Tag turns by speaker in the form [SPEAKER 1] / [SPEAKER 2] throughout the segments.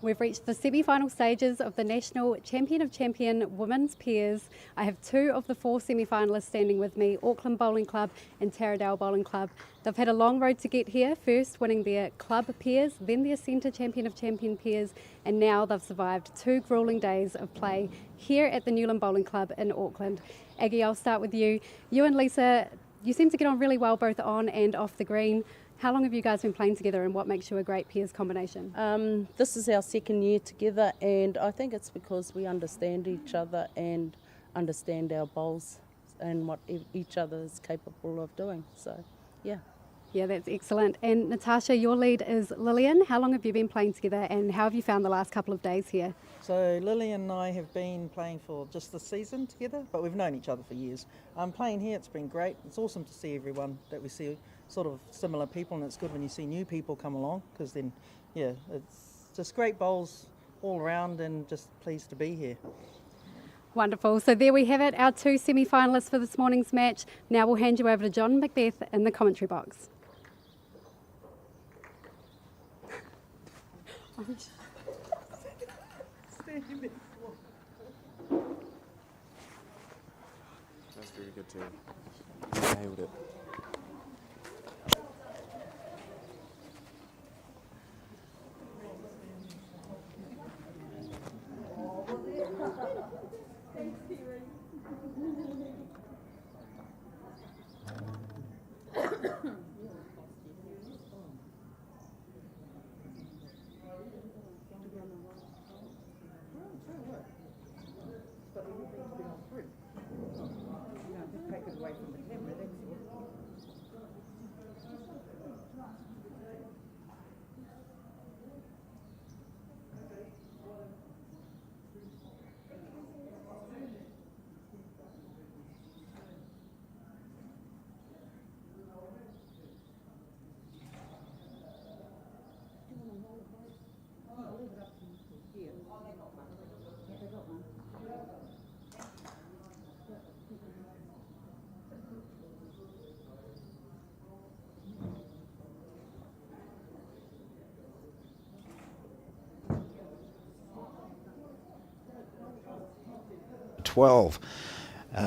[SPEAKER 1] We've reached the semi-final stages of the National Champion of Champion Women's Pairs. I have two of the four semi-finalists standing with me, Auckland Bowling Club and Taradale Bowling Club. They've had a long road to get here, first winning their club pairs, then their Centre Champion of Champion pairs, and now they've survived two gruelling days of play here at the Newland Bowling Club in Auckland. Aggie, I'll start with you. You and Lisa, you seem to get on really well both on and off the green. How long have you guys been playing together and what makes you a great pairs combination?
[SPEAKER 2] This is our second year together, and I think it's because we understand each other and understand our bowls and what each other is capable of doing. So, yeah.
[SPEAKER 1] Yeah, that's excellent. And Natasha, your lead is Lillian. How long have you been playing together and how have you found the last couple of days here?
[SPEAKER 3] So Lillian and I have been playing for just the season together, but we've known each other for years. Playing here, it's been great. It's awesome to see everyone that we see sort of similar people, and it's good when you see new people come along because then, yeah, it's just great bowls all around and just pleased to be here.
[SPEAKER 1] Wonderful. So there we have it, our two semi-finalists for this morning's match. Now we'll hand you over to John Macbeth in the commentary box.
[SPEAKER 4] That's very good too. Nailed it.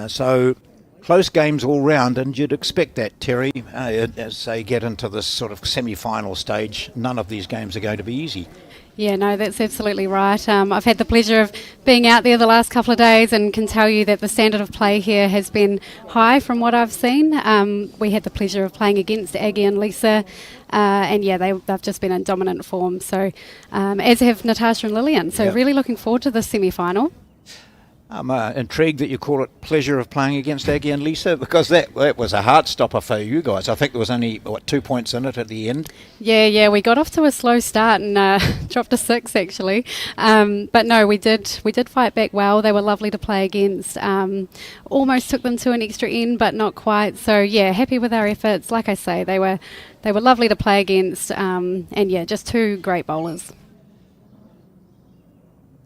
[SPEAKER 5] So close games all round, and you'd expect that, Terry, as they get into this sort of semi-final stage. None of these games are going to be easy.
[SPEAKER 1] Yeah, no, that's absolutely right. I've had the pleasure of being out there the last couple of days and can tell you that the standard of play here has been high from what I've seen. We had the pleasure of playing against Aggie and Lisa, and yeah, they've just been in dominant form. So, as have Natasha and Lillian. So, really looking forward to the semi-final.
[SPEAKER 5] I'm intrigued that you call it pleasure of playing against Aggie and Lisa, because that was a heart stopper for you guys. I think there was only 2 points in it at the end. Yeah,
[SPEAKER 1] we got off to a slow start and dropped to 6 actually. But no, we did fight back well. They were lovely to play against. Almost took them to an extra end, but not quite. So yeah, happy with our efforts. Like I say, they were lovely to play against. And yeah, just two great bowlers.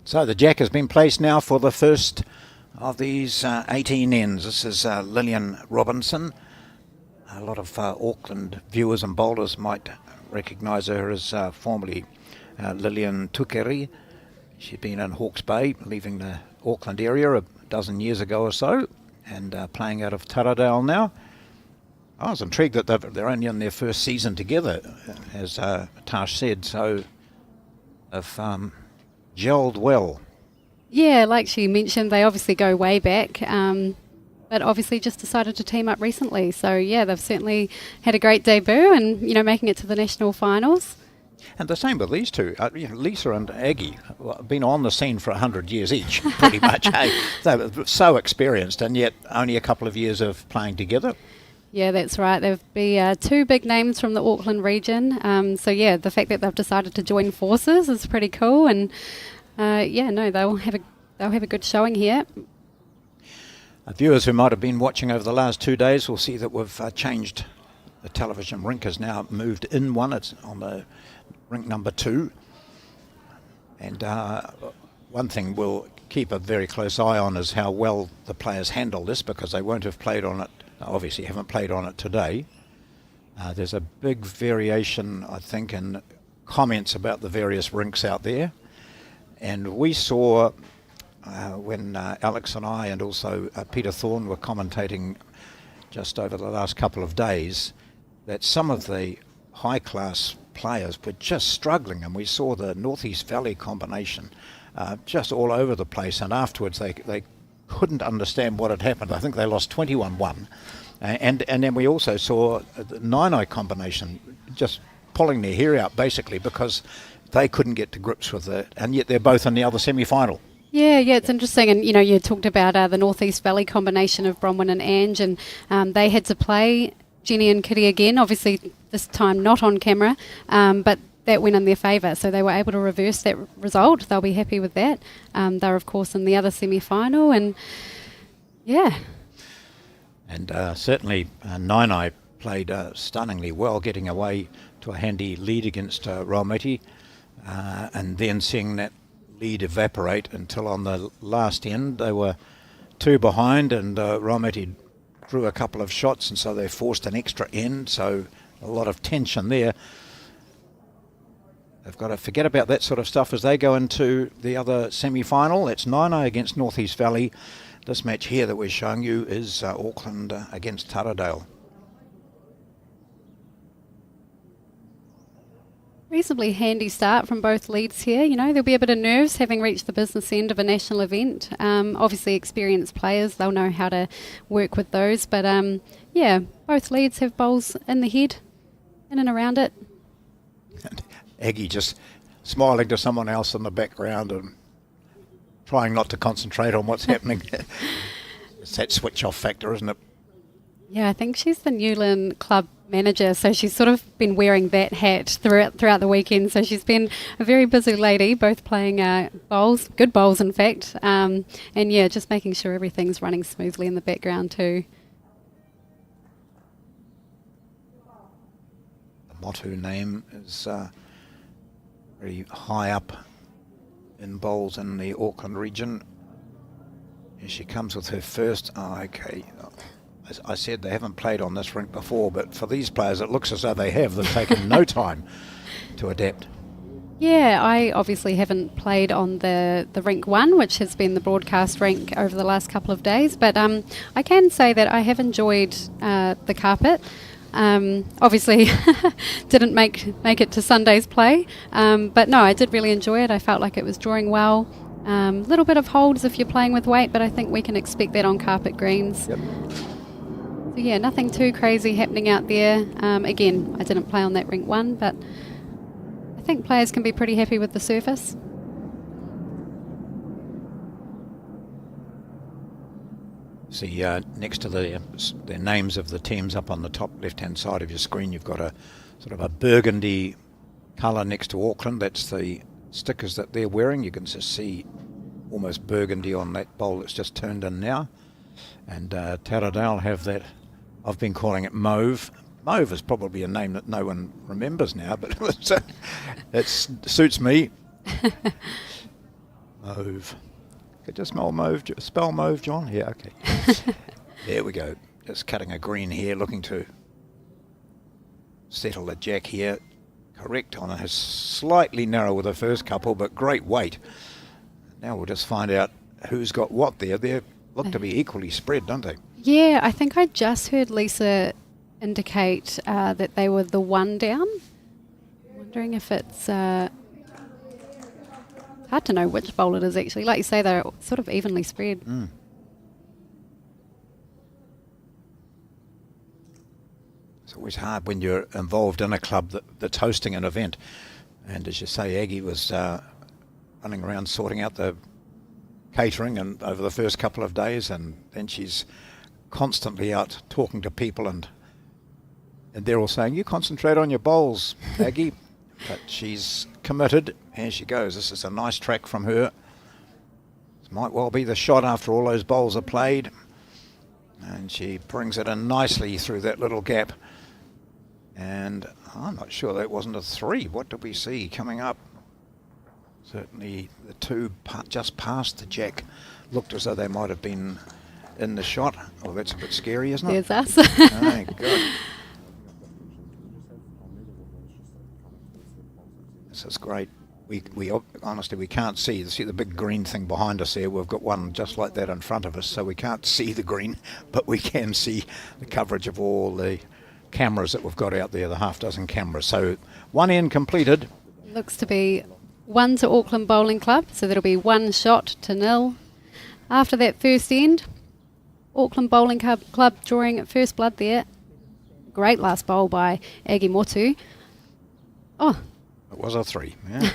[SPEAKER 5] So the jack has been placed now for the first of these 18 ends. This is Lillian Robinson. A lot of Auckland viewers and bowlers might recognise her as formerly Lillian Tukeri. She'd been in Hawke's Bay, leaving the Auckland area a dozen years ago or so, and playing out of Taradale now. I was intrigued that they're only in their first season together, as Tash said, so if gelled well.
[SPEAKER 1] Yeah, like she mentioned, they obviously go way back, but obviously just decided to team up recently. So yeah, they've certainly had a great debut and, making it to the national finals.
[SPEAKER 5] And the same with these two. Lisa and Aggie have been on the scene for 100 years each, pretty much. Hey, they're so experienced, and yet only a couple of years of playing together.
[SPEAKER 1] Yeah, that's right. There'll be two big names from the Auckland region. So yeah, the fact that they've decided to join forces is pretty cool. And they'll have a good showing here.
[SPEAKER 5] Viewers who might have been watching over the last 2 days will see that we've changed. The television rink has now moved in one. It's on the rink number 2. And one thing we'll keep a very close eye on is how well the players handle this, because they won't have played on it. Obviously haven't played on it today. There's a big variation, I think, in comments about the various rinks out there. And we saw when Alex and I and also Peter Thorne were commentating just over the last couple of days that some of the high-class players were just struggling, and we saw the Northeast Valley combination just all over the place, and afterwards they couldn't understand what had happened. I think they lost 21-1. And then we also saw the Nainai combination just pulling their hair out basically because they couldn't get to grips with it, and yet they're both in the other semi-final.
[SPEAKER 1] Yeah, it's interesting. And, you know, you talked about the Northeast Valley combination of Bronwyn and Ange, and they had to play Jenny and Kitty again, obviously this time not on camera, but that went in their favour. So they were able to reverse that result. They'll be happy with that. They're, of course, in the other semi-final, and, yeah.
[SPEAKER 5] And certainly Nainai played stunningly well, getting away to a handy lead against Raumati, and then seeing that lead evaporate until on the last end they were 2 behind, and Raumati drew a couple of shots, and so they forced an extra end, so a lot of tension there. They've got to forget about that sort of stuff as they go into the other semi-final. It's Nainai against Northeast Valley. This match here that we're showing you is Auckland against Taradale.
[SPEAKER 1] Reasonably handy start from both leads here. You know, there'll be a bit of nerves having reached the business end of a national event. Obviously experienced players, they'll know how to work with those. But yeah, both leads have bowls in the head, in and around it.
[SPEAKER 5] And Aggie just smiling to someone else in the background and trying not to concentrate on what's happening. It's that switch off factor, isn't it?
[SPEAKER 1] Yeah, I think she's the Newland club manager, so she's sort of been wearing that hat throughout the weekend. So she's been a very busy lady, both playing bowls, good bowls in fact, and yeah, just making sure everything's running smoothly in the background too.
[SPEAKER 5] The Motu name is very high up in bowls in the Auckland region. Here she comes with her first. Okay. As I said, they haven't played on this rink before, but for these players it looks as though they have. They've taken no time to adapt.
[SPEAKER 1] Yeah, I obviously haven't played on the rink 1, which has been the broadcast rink over the last couple of days, but I can say that I have enjoyed the carpet. Obviously didn't make it to Sunday's play, but no, I did really enjoy it. I felt like it was drawing well. Little bit of holds if you're playing with weight, but I think we can expect that on carpet greens.
[SPEAKER 5] Yep.
[SPEAKER 1] So yeah, nothing too crazy happening out there. Again, I didn't play on that rink 1, but I think players can be pretty happy with the surface.
[SPEAKER 5] See, next to the names of the teams up on the top left-hand side of your screen, you've got a sort of a burgundy colour next to Auckland. That's the stickers that they're wearing. You can just see almost burgundy on that bowl that's just turned in now. And Taradale have that, I've been calling it mauve. Mauve is probably a name that no one remembers now, but it suits me. Mauve. Could you spell mauve, John? Yeah, okay. There we go. Just cutting a green here, looking to settle the jack here. Correct on it. Slightly narrow with the first couple, but great weight. Now we'll just find out who's got what there. They look to be equally spread, don't they?
[SPEAKER 1] Yeah, I think I just heard Lisa indicate that they were the 1 down. Wondering if it's hard to know which bowl it is actually. Like you say, they're sort of evenly spread.
[SPEAKER 5] Mm. It's always hard when you're involved in a club that's hosting an event. And as you say, Aggie was running around sorting out the catering and over the first couple of days, and then she's constantly out talking to people, and they're all saying, you concentrate on your bowls, Aggie. But she's committed. Here she goes. This is a nice track from her. This might well be the shot after all those bowls are played. And she brings it in nicely through that little gap. And I'm not sure that wasn't a 3. What did we see coming up? Certainly the 2 just past the jack looked as though they might have been in the shot. Oh, that's a bit scary, isn't it?
[SPEAKER 1] There's us.
[SPEAKER 5] Oh, good. This is great. honestly, we can't see the big green thing behind us there. We've got one just like that in front of us, so we can't see the green, but we can see the coverage of all the cameras that we've got out there, the half dozen cameras. So one end completed.
[SPEAKER 1] Looks to be 1 to Auckland Bowling Club, so that'll be 1 shot to 0. After that first end, Auckland Bowling Club drawing first blood there. Great last bowl by Aggie Motu. Oh,
[SPEAKER 5] It was a 3, yeah.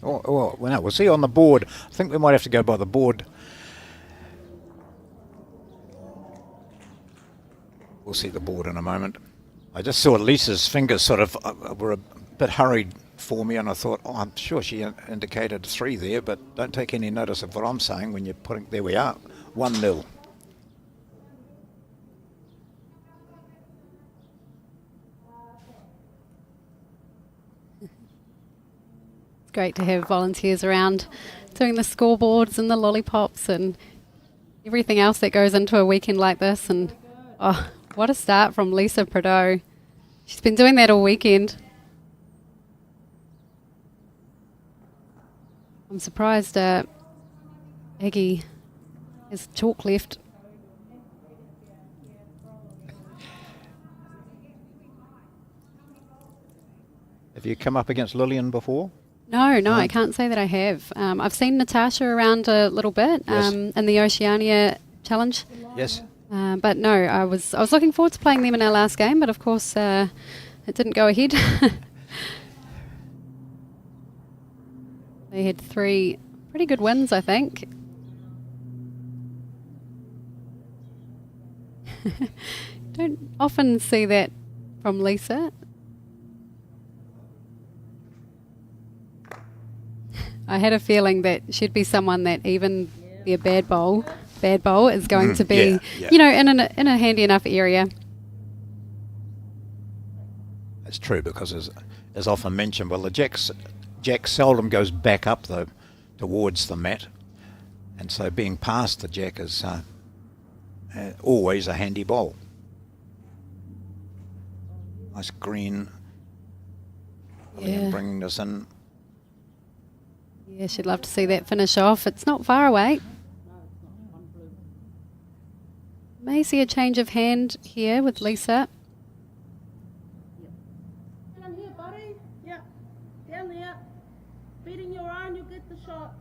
[SPEAKER 5] Well, no, we'll see on the board. I think we might have to go by the board. We'll see the board in a moment. I just saw Lisa's fingers sort of were a bit hurried for me, and I thought, oh, I'm sure she indicated 3 there, but don't take any notice of what I'm saying when you're putting, there we are, 1-0.
[SPEAKER 1] it's great to have volunteers around doing the scoreboards and the lollipops and everything else that goes into a weekend like this. And oh, what a start from Lisa Prideaux. She's been doing that all weekend. I'm surprised Aggie has chalk left.
[SPEAKER 5] Have you come up against Lillian before?
[SPEAKER 1] No, I can't say that I have. I've seen Natasha around a little bit
[SPEAKER 5] Yes.
[SPEAKER 1] in the Oceania Challenge.
[SPEAKER 5] Yes.
[SPEAKER 1] But no, I was looking forward to playing them in our last game, but of course it didn't go ahead. They had 3 pretty good wins, I think. Don't often see that from Lisa. I had a feeling that she'd be someone that even their bad bowl is going to be,
[SPEAKER 5] yeah.
[SPEAKER 1] you know, in a handy enough area.
[SPEAKER 5] That's true, because as often mentioned, well, the Jack seldom goes back up though towards the mat, and so being past the Jack is always a handy bowl. Nice green.
[SPEAKER 1] Yeah.
[SPEAKER 5] Bringing this in.
[SPEAKER 1] Yeah, she'd love to see that finish off. It's not far away. May see a change of hand here with Lisa.
[SPEAKER 2] Down here, buddy. Yeah. Down there. Beating your own, you get the shot.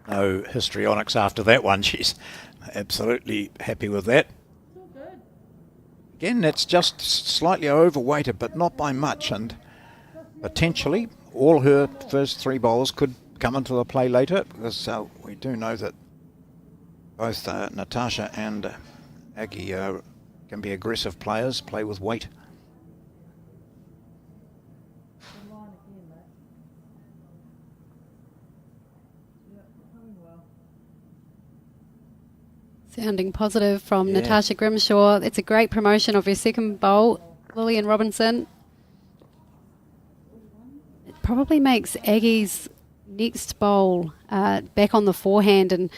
[SPEAKER 5] No histrionics after that one. She's absolutely happy with that. Again, that's just slightly overweighted, but not by much, and potentially all her first 3 bowls could come into the play later, because we do know that both Natasha and Aggie can be aggressive players, play with weight.
[SPEAKER 1] Sounding positive from Natasha Grimshaw. It's a great promotion of her second bowl, Lillian Robinson. It probably makes Aggie's next bowl back on the forehand, and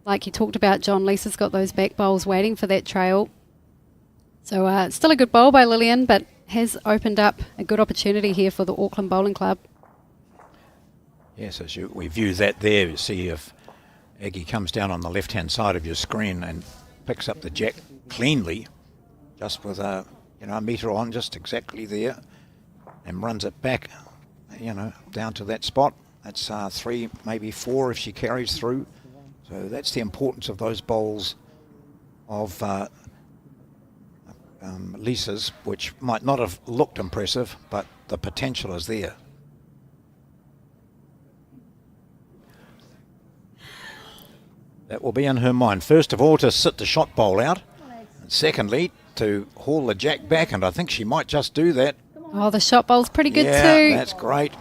[SPEAKER 1] like you talked about, John, Lisa's got those back bowls waiting for that trail. So it's still a good bowl by Lillian, but has opened up a good opportunity here for the Auckland Bowling Club.
[SPEAKER 5] Yes, as we view that there, you see if Aggie comes down on the left-hand side of your screen and picks up the Jack cleanly, just with a meter on, just exactly there, and runs it back, down to that spot. That's 3, maybe 4 if she carries through. So that's the importance of those bowls of Lisa's, which might not have looked impressive, but the potential is there. That will be in her mind. First of all, to sit the shot bowl out. And secondly, to haul the Jack back, and I think she might just do that.
[SPEAKER 1] Oh, the shot bowl's pretty good
[SPEAKER 5] yeah,
[SPEAKER 1] too.
[SPEAKER 5] That's great.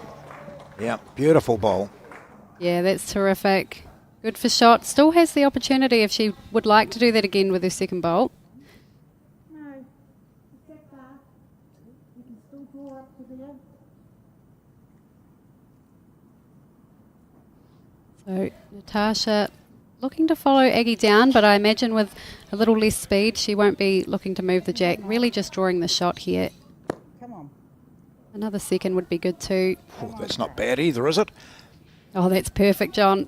[SPEAKER 5] Yeah, beautiful bowl.
[SPEAKER 1] Yeah, that's terrific. Good for shot. Still has the opportunity if she would like to do that again with her second bowl.
[SPEAKER 2] No, it's that far. You can still draw up to there.
[SPEAKER 1] So Natasha looking to follow Aggie down, but I imagine with a little less speed, she won't be looking to move the jack. Really just drawing the shot here.
[SPEAKER 2] Come on.
[SPEAKER 1] Another second would be good too.
[SPEAKER 5] Oh, that's not bad either, is it?
[SPEAKER 1] Oh, that's perfect, John.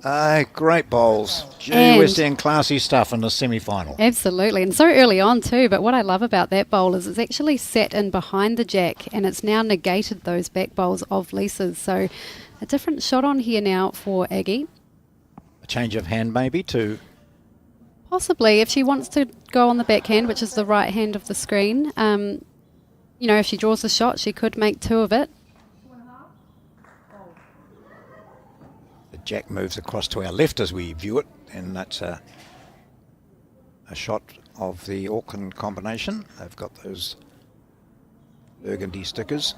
[SPEAKER 5] Great bowls. Gee,
[SPEAKER 1] And-
[SPEAKER 5] we're seeing classy stuff in the semi-final.
[SPEAKER 1] Absolutely, and so early on too, but what I love about that bowl is it's actually sat in behind the jack and it's now negated those back bowls of Lisa's. So a different shot on here now for Aggie.
[SPEAKER 5] A change of hand maybe to...
[SPEAKER 1] Possibly, if she wants to go on the backhand, which is the right hand of the screen, you know, if she draws the shot, she could make 2 of it.
[SPEAKER 5] The jack moves across to our left as we view it, and that's a shot of the Auckland combination. They've got those burgundy stickers.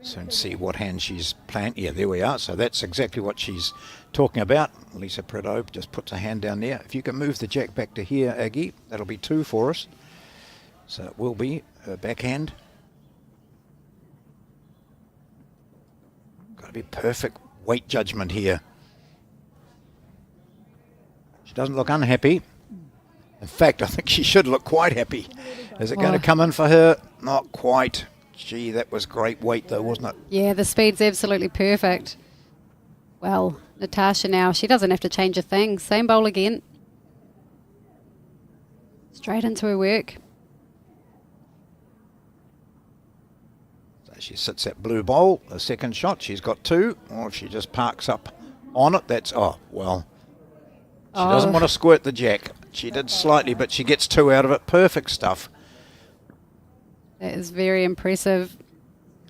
[SPEAKER 5] Soon see what hand she's playing. Yeah, there we are. So that's exactly what she's talking about. Lisa Prideaux just puts her hand down there. If you can move the jack back to here, Aggie, that'll be 2 for us. So it will be her backhand. Got to be perfect weight judgment here. She doesn't look unhappy. In fact, I think she should look quite happy. Is it going to come in for her? Not quite. Gee, that was great weight though, wasn't it?
[SPEAKER 1] Yeah, the speed's absolutely perfect. Well, Natasha now, she doesn't have to change a thing. Same bowl again. Straight into her work.
[SPEAKER 5] So she sits that blue bowl, the second shot, she's got 2. Or if she just parks up on it, that's, oh, well. She doesn't want to squirt the jack. She did slightly, but she gets 2 out of it. Perfect stuff.
[SPEAKER 1] That is very impressive.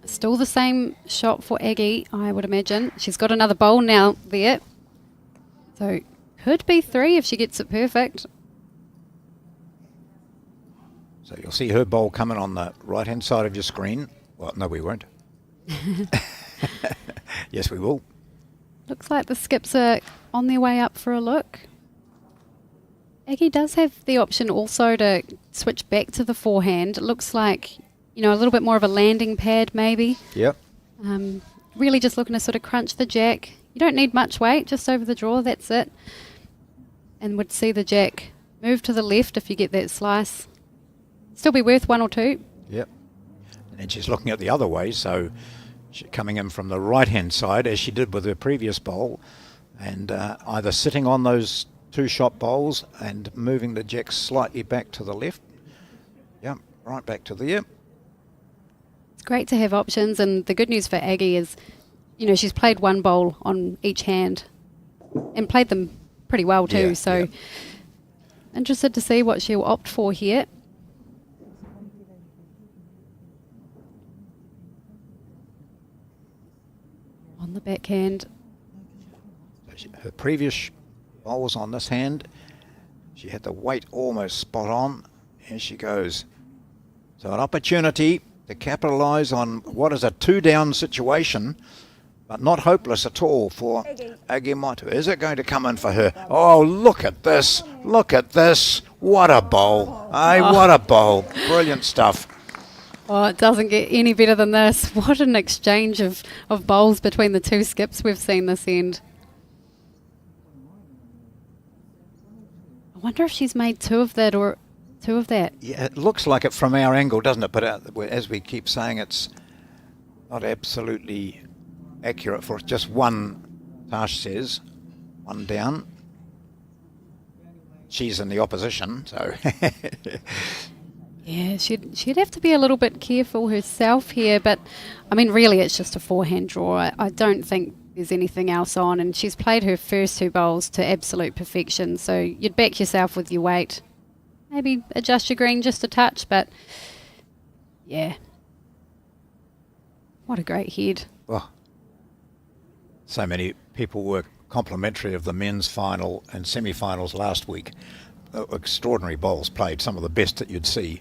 [SPEAKER 1] Still the same shot for Aggie, I would imagine. She's got another bowl now there. So could be 3 if she gets it perfect.
[SPEAKER 5] So you'll see her bowl coming on the right-hand side of your screen. Well, no, we won't. Yes, we will.
[SPEAKER 1] Looks like the skips are on their way up for a look. Aggie does have the option also to switch back to the forehand. It looks like, you know, a little bit more of a landing pad maybe.
[SPEAKER 5] Yep.
[SPEAKER 1] Really just looking to sort of crunch the jack. You don't need much weight, just over the draw, that's it. And would see the jack move to the left if you get that slice. Still be worth 1 or 2.
[SPEAKER 5] Yep. And she's looking at the other way, so she's coming in from the right-hand side, as she did with her previous bowl, and either sitting on those 2 shot bowls and moving the jack slightly back to the left. Yep, right back to there.
[SPEAKER 1] It's great to have options, and the good news for Aggie is, you know, she's played 1 bowl on each hand and played them pretty well too.
[SPEAKER 5] Yeah,
[SPEAKER 1] so
[SPEAKER 5] yeah.
[SPEAKER 1] interested to see what she'll opt for here. On the backhand.
[SPEAKER 5] Her previous bowls on this hand, she had the weight almost spot on. Here she goes. So an opportunity to capitalise on what is a 2-down situation, but not hopeless at all for Aggie Motu. Is it going to come in for her? Oh, look at this. Look at this. What a bowl. Hey, what a bowl. Brilliant stuff.
[SPEAKER 1] Oh, it doesn't get any better than this. What an exchange of bowls between the 2 skips we've seen this end. I wonder if she's made 2 of that or 2 of that.
[SPEAKER 5] Yeah, it looks like it from our angle, doesn't it? But as we keep saying, it's not absolutely accurate for just 1, Tash says. 1 down. She's in the opposition, so...
[SPEAKER 1] Yeah, she'd have to be a little bit careful herself here, but I mean, really, it's just a forehand draw. I don't think there's anything else on, and she's played her first 2 bowls to absolute perfection, so you'd back yourself with your weight. Maybe adjust your green just a touch, but yeah. What a great head.
[SPEAKER 5] Well, so many people were complimentary of the men's final and semi-finals last week. Extraordinary bowls played, some of the best that you'd see.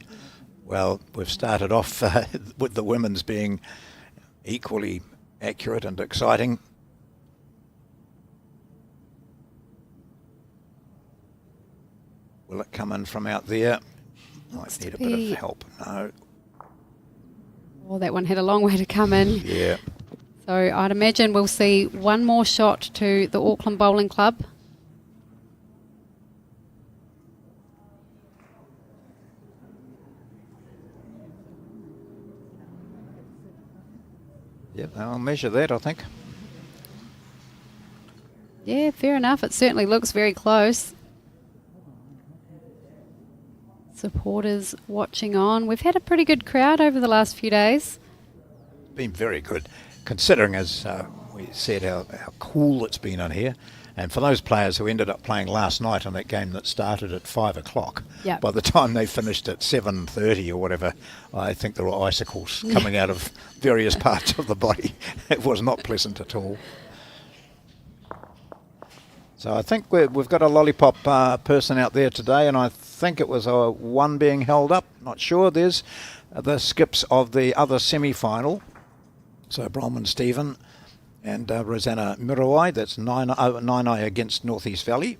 [SPEAKER 5] Well, we've started off with the women's being equally accurate and exciting. Will it come in from out there? Might need a bit of help. No.
[SPEAKER 1] Oh, that one had a long way to come in.
[SPEAKER 5] Yeah.
[SPEAKER 1] So I'd imagine we'll see one more shot to the Auckland Bowling Club.
[SPEAKER 5] Yep, I'll measure that, I think.
[SPEAKER 1] Yeah, fair enough. It certainly looks very close. Supporters watching on. We've had a pretty good crowd over the last few days.
[SPEAKER 5] Been very good, considering, as we said, how cool it's been in here. And for those players who ended up playing last night in that game that started at 5 o'clock,
[SPEAKER 1] Yep.
[SPEAKER 5] by the time they finished at 7:30 or whatever, I think there were icicles coming out of various parts of the body. It was not pleasant at all. So I think we've got a lollipop person out there today, and I think it was one being held up. Not sure. There's the skips of the other semi-final. So Bronwyn Stephen and Rosanna Mirawai. That's Nainai against North East Valley.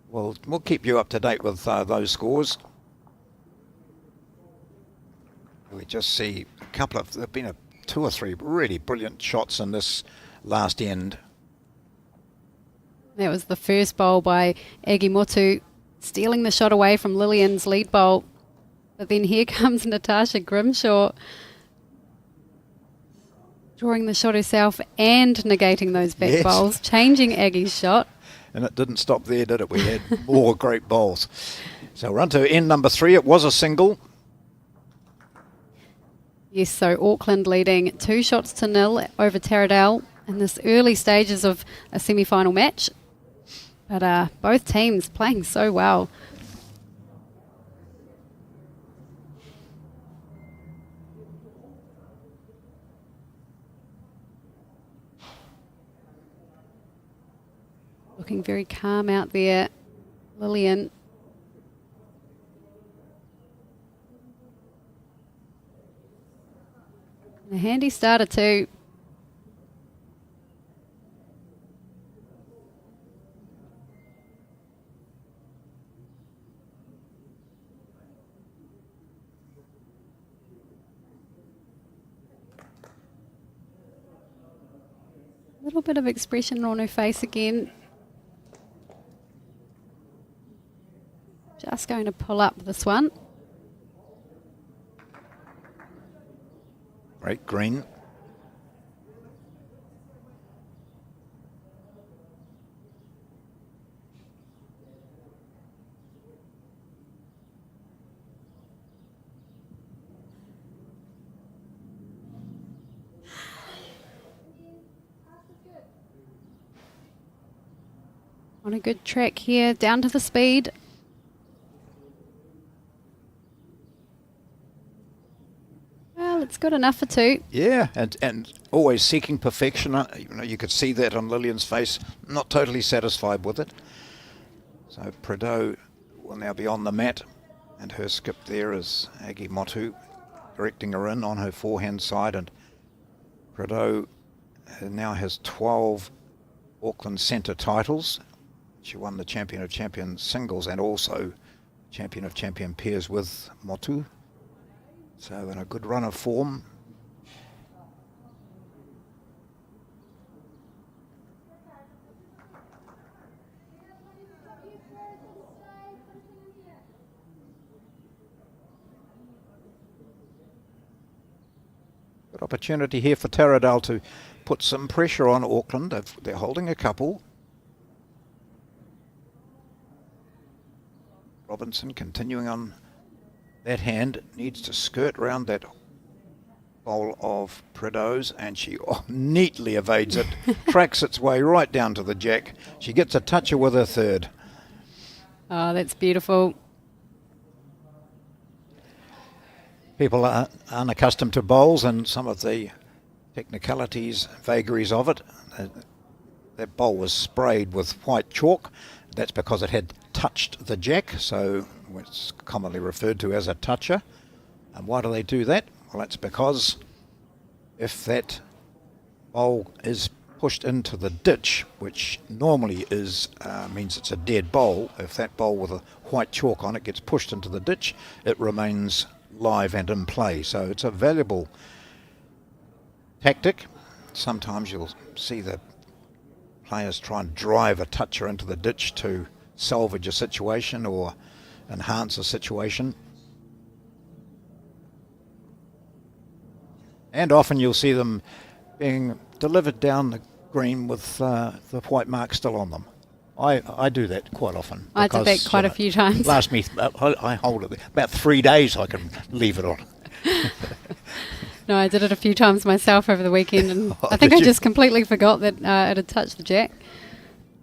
[SPEAKER 5] We'll keep you up to date with those scores. We just see a couple of, there have been 2 or 3 really brilliant shots in this last end.
[SPEAKER 1] That was the first bowl by Agi Motu, stealing the shot away from Lillian's lead bowl. But then here comes Natasha Grimshaw, drawing the shot herself and negating those back
[SPEAKER 5] Yes.
[SPEAKER 1] bowls, changing Aggie's shot.
[SPEAKER 5] And it didn't stop there, did it? We had more great bowls. So we're on to end number 3. It was a single.
[SPEAKER 1] Yes, so Auckland leading 2-0 over Taradale in this early stages of a semi-final match. But both teams playing so well. Looking very calm out there, Lillian. And a handy starter too. A little bit of expression on her face again. Just going to pull up this one.
[SPEAKER 5] Great green.
[SPEAKER 1] On a good track here, down to the speed. Well, it's good enough for 2.
[SPEAKER 5] Yeah, and always seeking perfection. You could see that on Lillian's face. Not totally satisfied with it. So Prideaux will now be on the mat, and her skip there is Agi Motu, directing her in on her forehand side. And Prideaux now has 12 Auckland Centre titles. She won the Champion of Champions singles and also Champion of Champion pairs with Motu. So in a good run of form. Good opportunity here for Taradale to put some pressure on Auckland. They're holding a couple. Robinson continuing on that hand, needs to skirt round that bowl of Prideaux's, and she neatly evades it, tracks its way right down to the jack. She gets a toucher with her third.
[SPEAKER 1] Oh, that's beautiful.
[SPEAKER 5] People are unaccustomed to bowls and some of the technicalities, vagaries of it. That bowl was sprayed with white chalk. That's because it had touched the jack, so it's commonly referred to as a toucher. And why do they do that? Well, that's because if that bowl is pushed into the ditch, which normally is means it's a dead bowl, if that bowl with a white chalk on it gets pushed into the ditch, it remains live and in play. So it's a valuable tactic sometimes you'll see the players try and drive a toucher into the ditch to salvage a situation or enhance a situation. And often you'll see them being delivered down the green with the white mark still on them. I do that quite often.
[SPEAKER 1] I did that
[SPEAKER 5] because,
[SPEAKER 1] quite a few times.
[SPEAKER 5] Last me, I hold it about 3 days. I can leave it on.
[SPEAKER 1] No, I did it a few times myself over the weekend, and
[SPEAKER 5] Oh,
[SPEAKER 1] I think
[SPEAKER 5] did
[SPEAKER 1] I
[SPEAKER 5] you?
[SPEAKER 1] just completely forgot that it had touched the jack.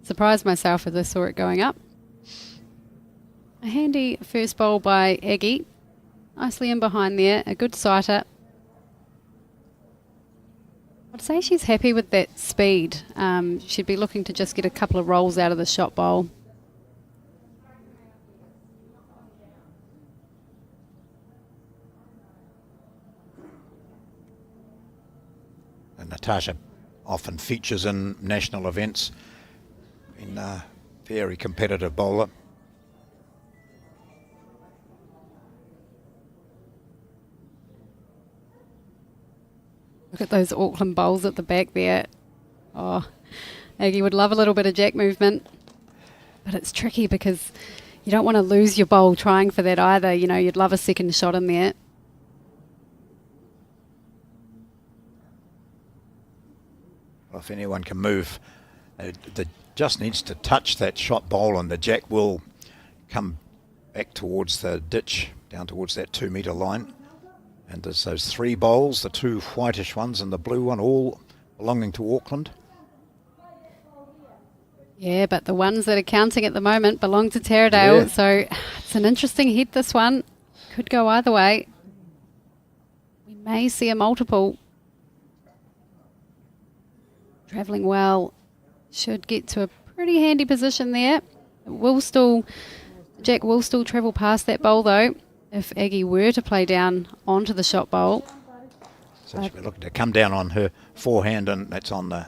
[SPEAKER 1] Surprised myself as I saw it going up. A handy first bowl by Aggie. Nicely in behind there, a good sighter. I'd say she's happy with that speed. She'd be looking to just get a couple of rolls out of the shot bowl.
[SPEAKER 5] And Natasha often features in national events. Been a very competitive bowler.
[SPEAKER 1] Look at those Auckland bowls at the back there. Oh, Aggie would love a little bit of jack movement. But it's tricky because you don't want to lose your bowl trying for that either. You know, you'd love a second shot in there.
[SPEAKER 5] Well, if anyone can move, just needs to touch that shot bowl and the jack will come back towards the ditch, down towards that 2 metre line. And there's those 3 bowls, the 2 whitish ones and the blue one, all belonging to Auckland.
[SPEAKER 1] Yeah, but the ones that are counting at the moment belong to Taradale.
[SPEAKER 5] Yeah.
[SPEAKER 1] So it's an interesting hit, this one. Could go either way. We may see a multiple. Travelling well. Should get to a pretty handy position there. Jack will still travel past that bowl though, if Aggie were to play down onto the shot bowl.
[SPEAKER 5] So she'll be looking to come down on her forehand, and that's on the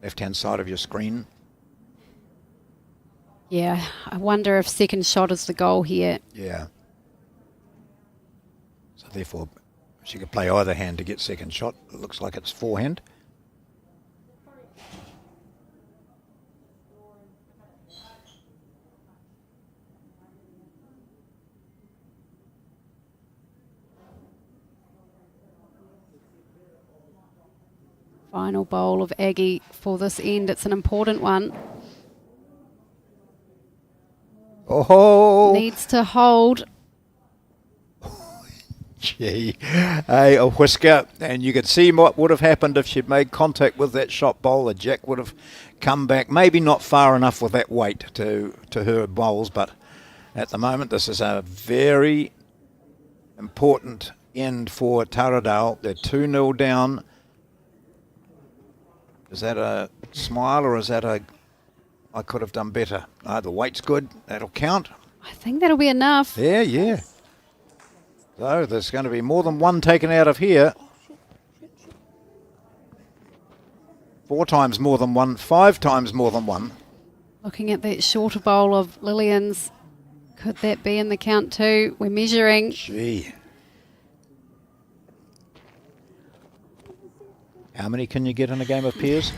[SPEAKER 5] left-hand side of your screen.
[SPEAKER 1] Yeah, I wonder if second shot is the goal here.
[SPEAKER 5] Yeah. So therefore, she could play either hand to get second shot. It looks like it's forehand.
[SPEAKER 1] Final bowl of Aggie for this end. It's an important one.
[SPEAKER 5] Oh,
[SPEAKER 1] Needs to hold.
[SPEAKER 5] gee. Hey, a whisker. And you could see what would have happened if she'd made contact with that shot bowl. The jack would have come back, maybe not far enough with that weight to her bowls, but at the moment this is a very important end for Taradale. They're 2-0 down. Is that a smile or is that a I could have done better? No, the weight's good. That'll count.
[SPEAKER 1] I think that'll be enough.
[SPEAKER 5] Yeah. So there's going to be more than one taken out of here. 4 times more than one, 5 times more than one.
[SPEAKER 1] Looking at that shorter bowl of Lillian's, could that be in the count too? We're measuring.
[SPEAKER 5] Gee. How many can you get in a game of pairs?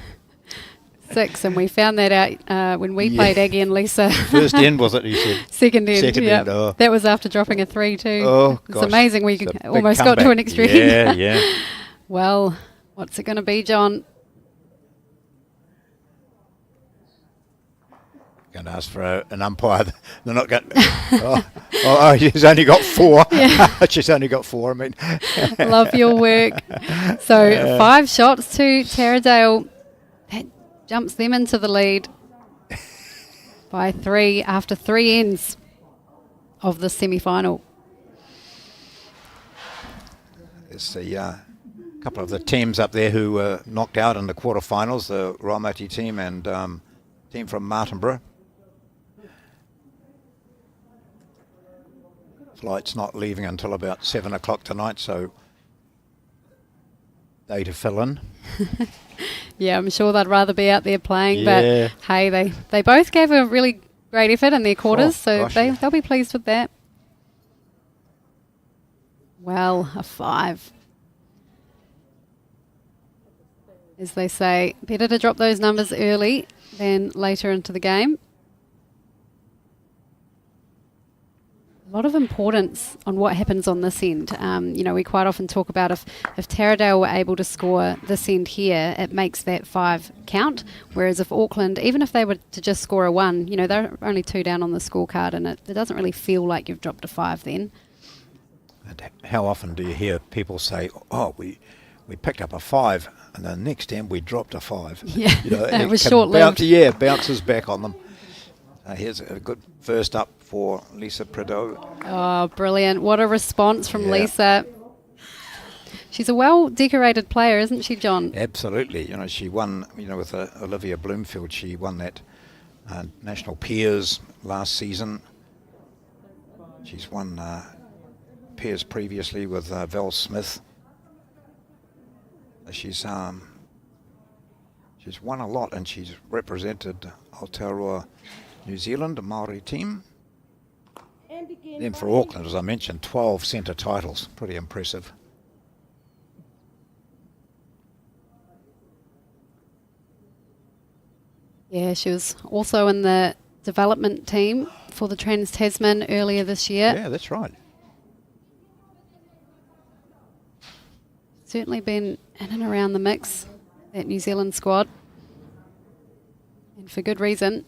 [SPEAKER 1] 6, and we found that out when we played Aggie and Lisa.
[SPEAKER 5] First end, was it, you said?
[SPEAKER 1] Second end,
[SPEAKER 5] Second
[SPEAKER 1] yeah.
[SPEAKER 5] end, oh.
[SPEAKER 1] That was after dropping a 3 too.
[SPEAKER 5] Oh,
[SPEAKER 1] It's
[SPEAKER 5] gosh.
[SPEAKER 1] amazing we
[SPEAKER 5] It's a big
[SPEAKER 1] almost got to
[SPEAKER 5] comeback.
[SPEAKER 1] an extreme.
[SPEAKER 5] Yeah.
[SPEAKER 1] Well, what's it going to be, John?
[SPEAKER 5] Going to ask for an umpire. They're not going. She's only got 4. She's only got 4. I mean,
[SPEAKER 1] Love your work. So 5 shots to Taradale. That jumps them into the lead by 3 after 3 ends of the semi-final.
[SPEAKER 5] there's a couple of the teams up there who were knocked out in the quarterfinals. The Raumati team and team from Martinborough. Flight's not leaving until about 7 o'clock tonight, so day to fill in.
[SPEAKER 1] Yeah, I'm sure they'd rather be out there playing,
[SPEAKER 5] Yeah.
[SPEAKER 1] but hey, they both gave a really great effort in their quarters,
[SPEAKER 5] Oh,
[SPEAKER 1] so
[SPEAKER 5] gosh, yeah.
[SPEAKER 1] they'll be pleased with that. Well, a 5. As they say, better to drop those numbers early than later into the game. A lot of importance on what happens on this end. We quite often talk about if Taradale were able to score this end here, it makes that 5 count. Whereas if Auckland, even if they were to just score a 1, they're only 2 down on the scorecard, and it doesn't really feel like you've dropped a 5 then.
[SPEAKER 5] And how often do you hear people say, "Oh, we picked up a 5, and the next end we dropped a 5."
[SPEAKER 1] Yeah,
[SPEAKER 5] and
[SPEAKER 1] it was short-lived.
[SPEAKER 5] Bounces back on them. Here's a good first up for Lisa Prideaux.
[SPEAKER 1] Oh, brilliant. What a response from
[SPEAKER 5] Yeah.
[SPEAKER 1] Lisa. She's a well-decorated player, isn't she, John?
[SPEAKER 5] Absolutely. She won, with Olivia Bloomfield, she won that National Peers last season. She's won Peers previously with Val Smith. She's won a lot, and she's represented Aotearoa New Zealand, a Māori team. Then for Auckland, as I mentioned, 12 centre titles. Pretty impressive.
[SPEAKER 1] Yeah, she was also in the development team for the Trans-Tasman earlier this year.
[SPEAKER 5] Yeah, that's right.
[SPEAKER 1] Certainly been in and around the mix, that New Zealand squad. And for good reason.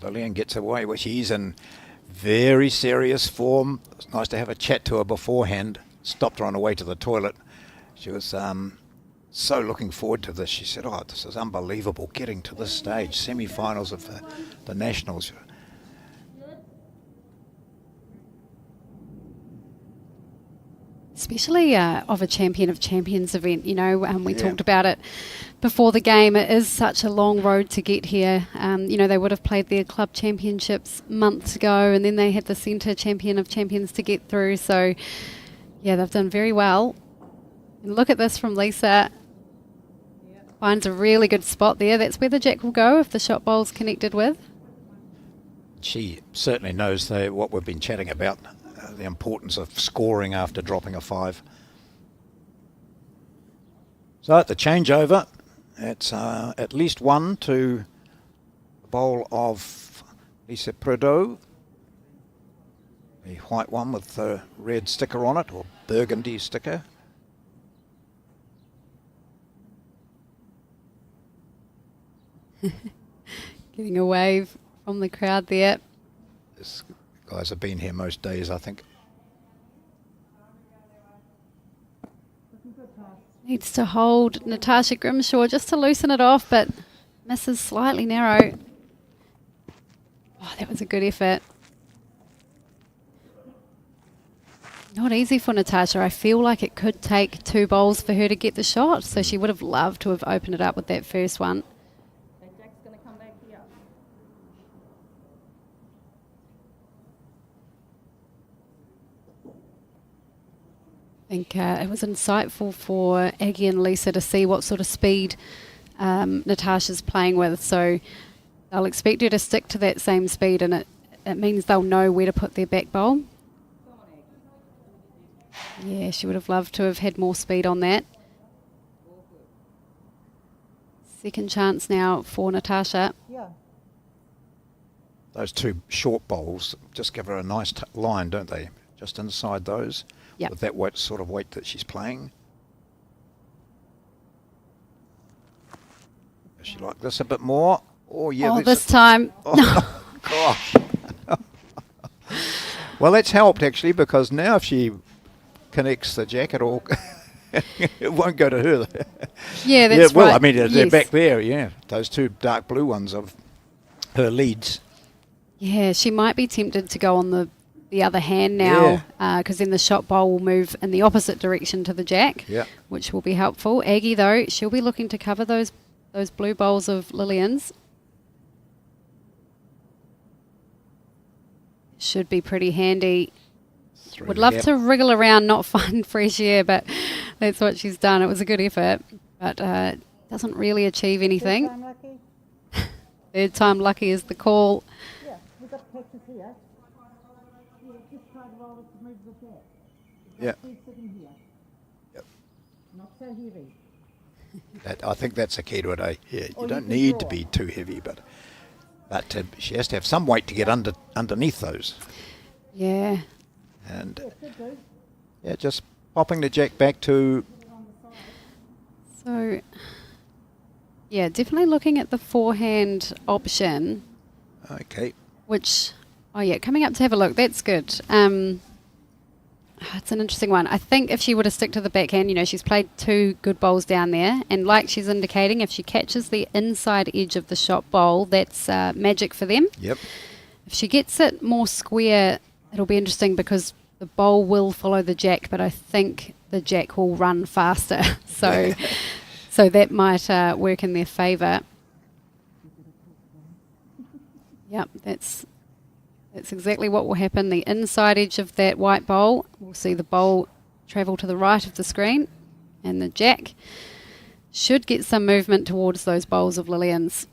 [SPEAKER 5] Lillian gets away, which she's in very serious form. It's nice to have a chat to her beforehand. Stopped her on her way to the toilet. She was so looking forward to this. She said, "Oh, this is unbelievable, getting to this stage, semi-finals of the Nationals."
[SPEAKER 1] Especially of a Champion of Champions event, we talked about it before the game. It is such a long road to get here. They would have played their club championships months ago, and then they had the Centre Champion of Champions to get through. So, yeah, they've done very well. And look at this from Lisa. Finds a really good spot there. That's where the jack will go if the shot bowl's connected with.
[SPEAKER 5] She certainly knows what we've been chatting about. The importance of scoring after dropping a 5. So at the changeover, it's at least 1 to the bowl of Lisa Prideaux. The white one with the red sticker on it, or burgundy sticker.
[SPEAKER 1] Getting a wave from the crowd there.
[SPEAKER 5] This guys have been here most days, I think.
[SPEAKER 1] Needs to hold Natasha Grimshaw just to loosen it off, but misses slightly narrow. Oh, that was a good effort. Not easy for Natasha. I feel like it could take 2 bowls for her to get the shot, so she would have loved to have opened it up with that first one. I think it was insightful for Aggie and Lisa to see what sort of speed Natasha's playing with. So they'll expect her to stick to that same speed, and it means they'll know where to put their back bowl. Yeah, she would have loved to have had more speed on that. Second chance now for Natasha.
[SPEAKER 3] Yeah.
[SPEAKER 5] Those 2 short bowls just give her a nice line, don't they? Just inside those.
[SPEAKER 1] Yep.
[SPEAKER 5] With that weight, sort of weight that she's playing. Does she like this a bit more? Oh, yeah.
[SPEAKER 1] Oh, this time.
[SPEAKER 5] Oh, gosh. Well, that's helped, actually, because now if she connects the jacket, or it won't go to her.
[SPEAKER 1] Yeah, that's
[SPEAKER 5] well,
[SPEAKER 1] right.
[SPEAKER 5] I mean, they're
[SPEAKER 1] Yes.
[SPEAKER 5] back there, yeah. Those 2 dark blue ones of her leads.
[SPEAKER 1] Yeah, she might be tempted to go on the other hand now, because then the shot bowl will move in the opposite direction to the jack,
[SPEAKER 5] Yeah.
[SPEAKER 1] which will be helpful. Aggie, though, she'll be looking to cover those blue bowls of Lillian's. Should be pretty handy.
[SPEAKER 5] Through
[SPEAKER 1] Would
[SPEAKER 5] the
[SPEAKER 1] love
[SPEAKER 5] gap.
[SPEAKER 1] to wriggle around, not find fresh air, but that's what she's done. It was a good effort, but doesn't really achieve anything. Third time lucky is the call.
[SPEAKER 2] Yeah, we've got catches here. Just try to roll it to move the gap.
[SPEAKER 5] Yeah.
[SPEAKER 2] Sitting here.
[SPEAKER 5] Yep.
[SPEAKER 2] Not so heavy.
[SPEAKER 5] I think that's the key to it. Yeah,
[SPEAKER 2] Or
[SPEAKER 5] you
[SPEAKER 2] you
[SPEAKER 5] don't
[SPEAKER 2] can
[SPEAKER 5] need to
[SPEAKER 2] draw.
[SPEAKER 5] be too heavy, but she has to have some weight to get underneath those.
[SPEAKER 1] Yeah.
[SPEAKER 5] And yeah, just popping the jack back to.
[SPEAKER 1] So, yeah, definitely looking at the forehand option,
[SPEAKER 5] Okay.
[SPEAKER 1] which, oh yeah, coming up to have a look. That's good. It's an interesting one. I think if she were to stick to the backhand, she's played 2 good bowls down there, and like she's indicating, if she catches the inside edge of the shot bowl, that's magic for them.
[SPEAKER 5] Yep.
[SPEAKER 1] If she gets it more square, it'll be interesting because the bowl will follow the jack, but I think the jack will run faster. So that might work in their favour. Yep, that's exactly what will happen. The inside edge of that white bowl, we'll see the bowl travel to the right of the screen, and the jack should get some movement towards those bowls of Lillian's.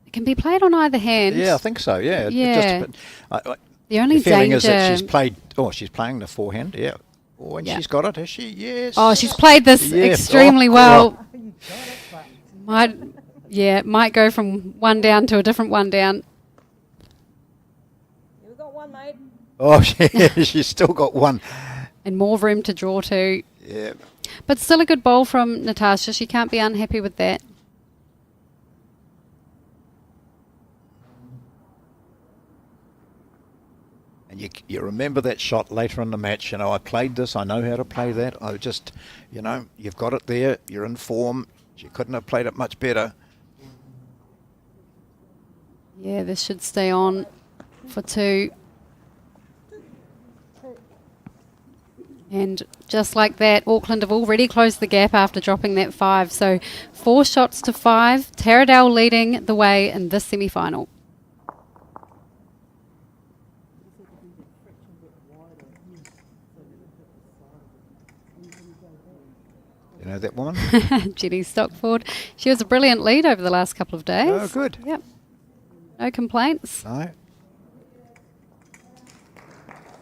[SPEAKER 1] It can be played on either hand.
[SPEAKER 5] Yeah, I think so. Yeah.
[SPEAKER 1] Yeah.
[SPEAKER 5] The
[SPEAKER 1] The only
[SPEAKER 5] feeling
[SPEAKER 1] danger
[SPEAKER 5] is that she's played. Oh, she's playing the forehand. Yeah. Oh, and
[SPEAKER 1] Yeah.
[SPEAKER 5] she's got it, has she? Yes.
[SPEAKER 1] Oh, she's played this
[SPEAKER 5] Yes.
[SPEAKER 1] extremely
[SPEAKER 5] Oh,
[SPEAKER 1] well. Might go from one down to a different one down.
[SPEAKER 2] You've got one, mate.
[SPEAKER 5] Oh, she's still got one.
[SPEAKER 1] And more room to draw to.
[SPEAKER 5] Yeah.
[SPEAKER 1] But still a good bowl from Natasha. She can't be unhappy with that.
[SPEAKER 5] And you remember that shot later in the match. I played this. I know how to play that. I just, you've got it there. You're in form. She couldn't have played it much better.
[SPEAKER 1] Yeah, this should stay on for 2. And just like that, Auckland have already closed the gap after dropping that 5. So 4 shots to 5. Taradale leading the way in this semi-final.
[SPEAKER 5] You know that woman?
[SPEAKER 1] Jenny Stockford. She was a brilliant lead over the last couple of days.
[SPEAKER 5] Oh, good.
[SPEAKER 1] Yep. No complaints.
[SPEAKER 5] No.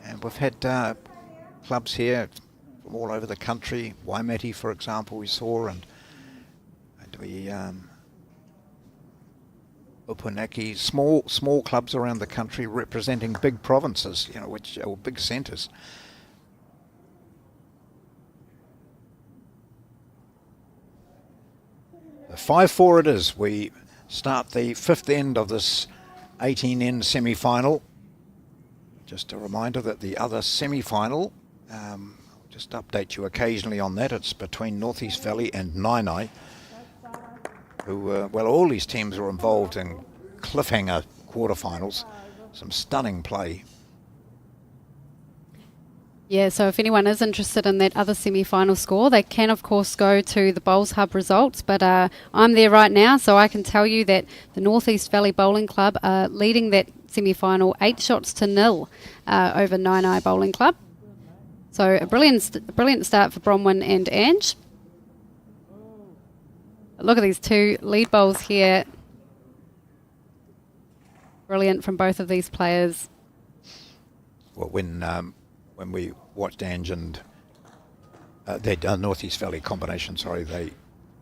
[SPEAKER 5] And we've had clubs here from all over the country. Waimate, for example, we saw, and we Upunaki, small clubs around the country representing big provinces, which are big centres. The 5-4 it is. We start the 5th end of this 18-end semi-final. Just a reminder that the other semi-final, just update you occasionally on that, it's between North East Valley and Nainai, who, all these teams are involved in cliffhanger quarterfinals. Some stunning play.
[SPEAKER 1] Yeah, so if anyone is interested in that other semi-final score, they can, of course, go to the Bowls Hub results. But I'm there right now, so I can tell you that the North East Valley Bowling Club are leading that semi-final 8 shots to 0 over Nainai Bowling Club. So a brilliant start for Bronwyn and Ange. Look at these 2 lead bowls here. Brilliant from both of these players.
[SPEAKER 5] Well, when we watched Ange and their North East Valley combination, they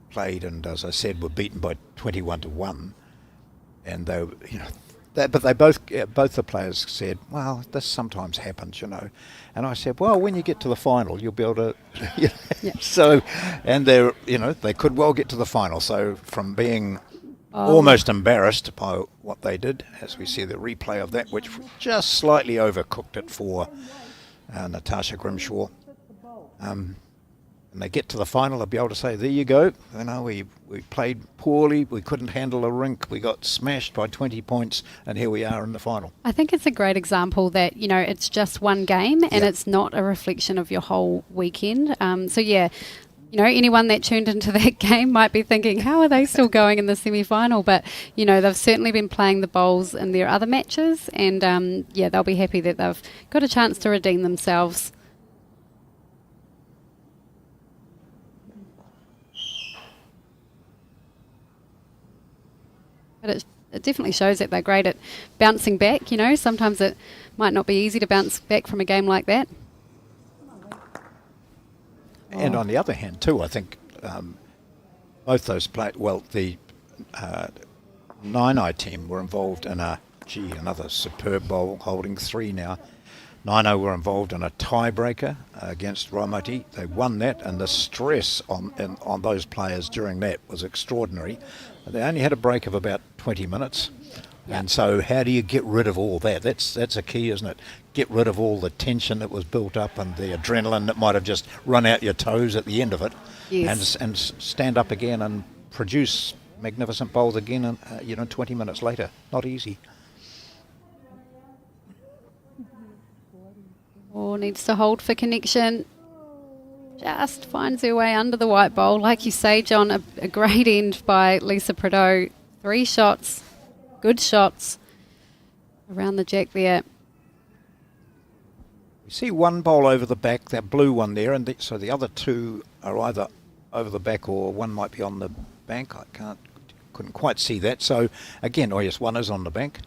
[SPEAKER 5] played and, as I said, were beaten by 21-1, and but they both the players said, well, this sometimes happens, and I said, well, when you get to the final, you'll be able to.
[SPEAKER 1] Yeah.
[SPEAKER 5] So, and they could well get to the final. So from being almost embarrassed by what they did, as we see the replay of that, which just slightly overcooked it for Natasha Grimshaw. And they get to the final, they'll be able to say, there you go. We played poorly, we couldn't handle a rink, we got smashed by 20 points, and here we are in the final.
[SPEAKER 1] I think it's a great example that, it's just one game and
[SPEAKER 5] Yeah.
[SPEAKER 1] it's not a reflection of your whole weekend. you know, anyone that tuned into that game might be thinking, how are they still going in the semi-final? But, you know, they've certainly been playing the bowls in their other matches, and, yeah, they'll be happy that they've got a chance to redeem themselves. But it definitely shows that they're great at bouncing back, you know. Sometimes it might not be easy to bounce back from a game like that.
[SPEAKER 5] And on the other hand, too, I think both those players, well, the Nainai team were involved in another superb bowl, holding 3 now. Nainai were involved in a tiebreaker against Raumati. They won that, and the stress on those players during that was extraordinary. They only had a break of about 20 minutes. Yep. And so how do you get rid of all that? That's a key, isn't it? Get rid of all the tension that was built up and the adrenaline that might have just run out your toes at the end of it. Yes. And stand up again and produce magnificent bowls again, and 20 minutes later. Not easy.
[SPEAKER 1] Oh, needs to hold for connection. Just finds her way under the white bowl. Like you say, John, a great end by Lisa Prideaux. 3 shots, good shots around the jack there.
[SPEAKER 5] You see one bowl over the back, that blue one there, and so the other 2 are either over the back or one might be on the bank. Couldn't quite see that. So again, yes, one is on the bank.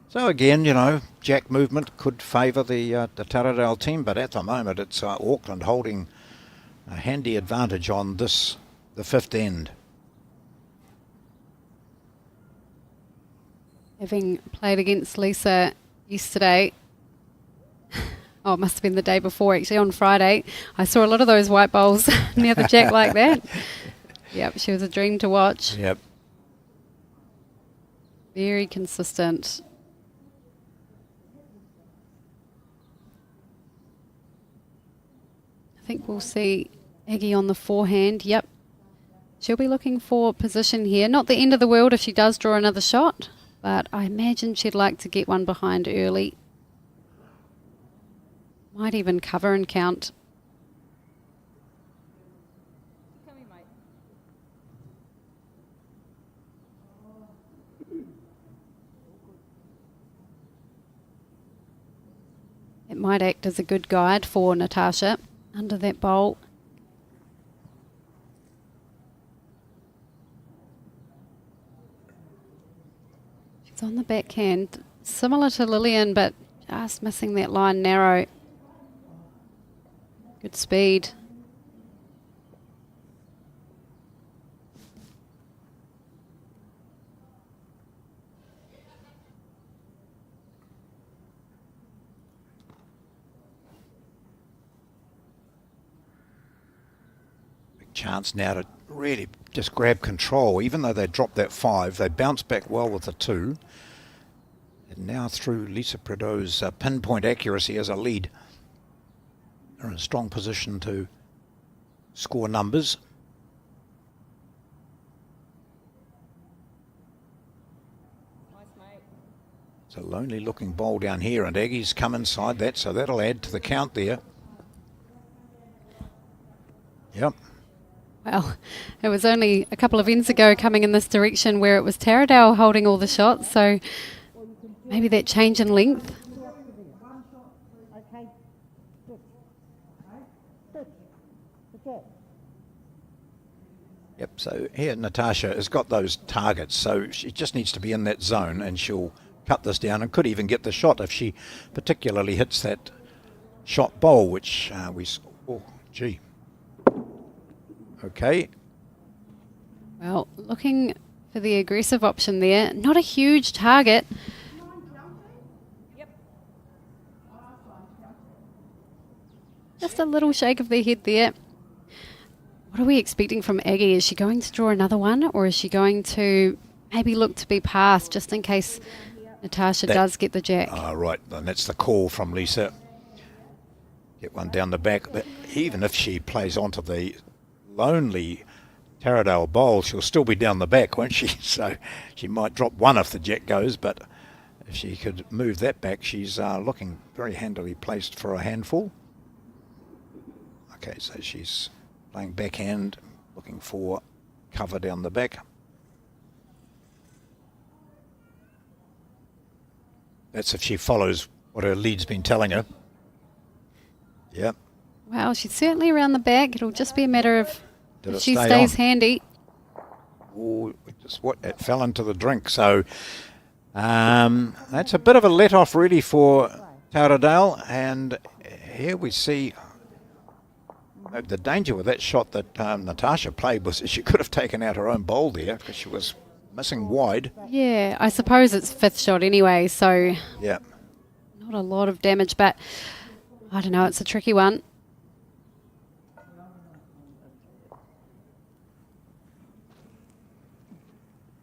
[SPEAKER 5] So again, jack movement could favour the Taradale team, but at the moment it's Auckland holding a handy advantage on the 5th end.
[SPEAKER 1] Having played against Lisa yesterday, it must have been the day before, actually, on Friday, I saw a lot of those white bowls near the jack like that. Yep, she was a dream to watch.
[SPEAKER 5] Yep.
[SPEAKER 1] Very consistent. I think we'll see Aggie on the forehand. Yep. She'll be looking for position here. Not the end of the world if she does draw another shot, but I imagine she'd like to get one behind early. Might even cover and count. It might act as a good guide for Natasha under that bowl. She's on the backhand, similar to Lillian, but just missing that line narrow. Good speed.
[SPEAKER 5] Chance now to really just grab control. Even though they dropped that 5, they bounced back well with the 2. And now through Lisa Prideaux's pinpoint accuracy as a lead, they're in a strong position to score numbers. It's a lonely looking bowl down here, and Aggie's come inside that, so that'll add to the count there. Yep.
[SPEAKER 1] Well, it was only a couple of ends ago coming in this direction where it was Taradale holding all the shots, so maybe that change in length.
[SPEAKER 5] Yep, so here Natasha has got those targets, so she just needs to be in that zone and she'll cut this down and could even get the shot if she particularly hits that shot bowl, which we saw. Oh, gee. Okay.
[SPEAKER 1] Well, looking for the aggressive option there. Not a huge target. Yep. Just a little shake of the head there. What are we expecting from Aggie? Is she going to draw another one, or is she going to maybe look to be passed just in case Natasha does get the jack?
[SPEAKER 5] Right, and that's the call from Lisa. Get one down the back. Even if she plays onto the lonely Taradale bowl, she'll still be down the back, won't she? So she might drop one if the jack goes, but if she could move that back, she's looking very handily placed for a handful. Okay, so she's playing backhand, looking for cover down the back. That's if she follows what her lead's been telling her. Yep.
[SPEAKER 1] Well, she's certainly around the back. It'll just be a matter of
[SPEAKER 5] Did
[SPEAKER 1] if
[SPEAKER 5] it
[SPEAKER 1] she
[SPEAKER 5] stay
[SPEAKER 1] stays
[SPEAKER 5] on?
[SPEAKER 1] handy.
[SPEAKER 5] Oh, it fell into the drink. So that's a bit of a let-off really for Taradale. And here we see the danger with that shot that Natasha played was that she could have taken out her own bowl there because she was missing wide.
[SPEAKER 1] Yeah, I suppose it's fifth shot anyway, so
[SPEAKER 5] Yeah.
[SPEAKER 1] not a lot of damage, but I don't know, it's a tricky one.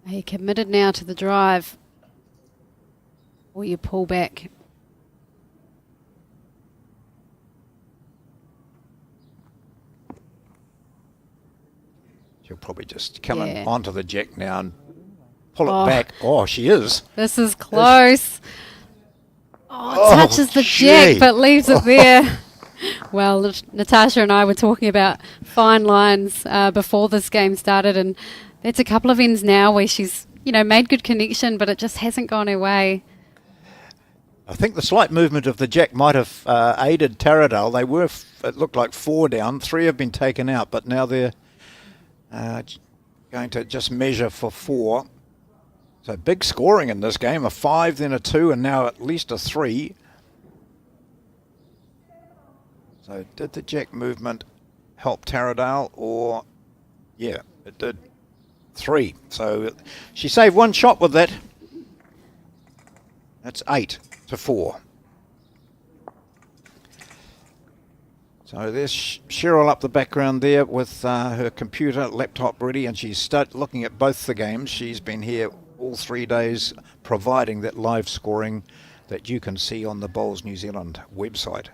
[SPEAKER 1] Are you committed now to the drive? Or you pull back?
[SPEAKER 5] She'll probably just come
[SPEAKER 1] Yeah.
[SPEAKER 5] in onto the jack now and pull it
[SPEAKER 1] Oh.
[SPEAKER 5] back. Oh, she is.
[SPEAKER 1] This is close. Oh,
[SPEAKER 5] Oh,
[SPEAKER 1] touches the
[SPEAKER 5] gee.
[SPEAKER 1] jack but leaves it there. Well, Natasha and I were talking about fine lines before this game started, and that's a couple of ends now where she's, made good connection, but it just hasn't gone her way.
[SPEAKER 5] I think the slight movement of the jack might have aided Taradale. They were, it looked like 4 down. 3 have been taken out, but now they're going to just measure for 4. So big scoring in this game, a 5, then a 2, and now at least a 3. So did the jack movement help Taradale, or yeah, it did. 3. So she saved 1 shot with that. That's 8-4. So there's Cheryl up the background there with her computer, laptop ready, and she's looking at both the games. She's been here all 3 days providing that live scoring that you can see on the Bowls New Zealand website.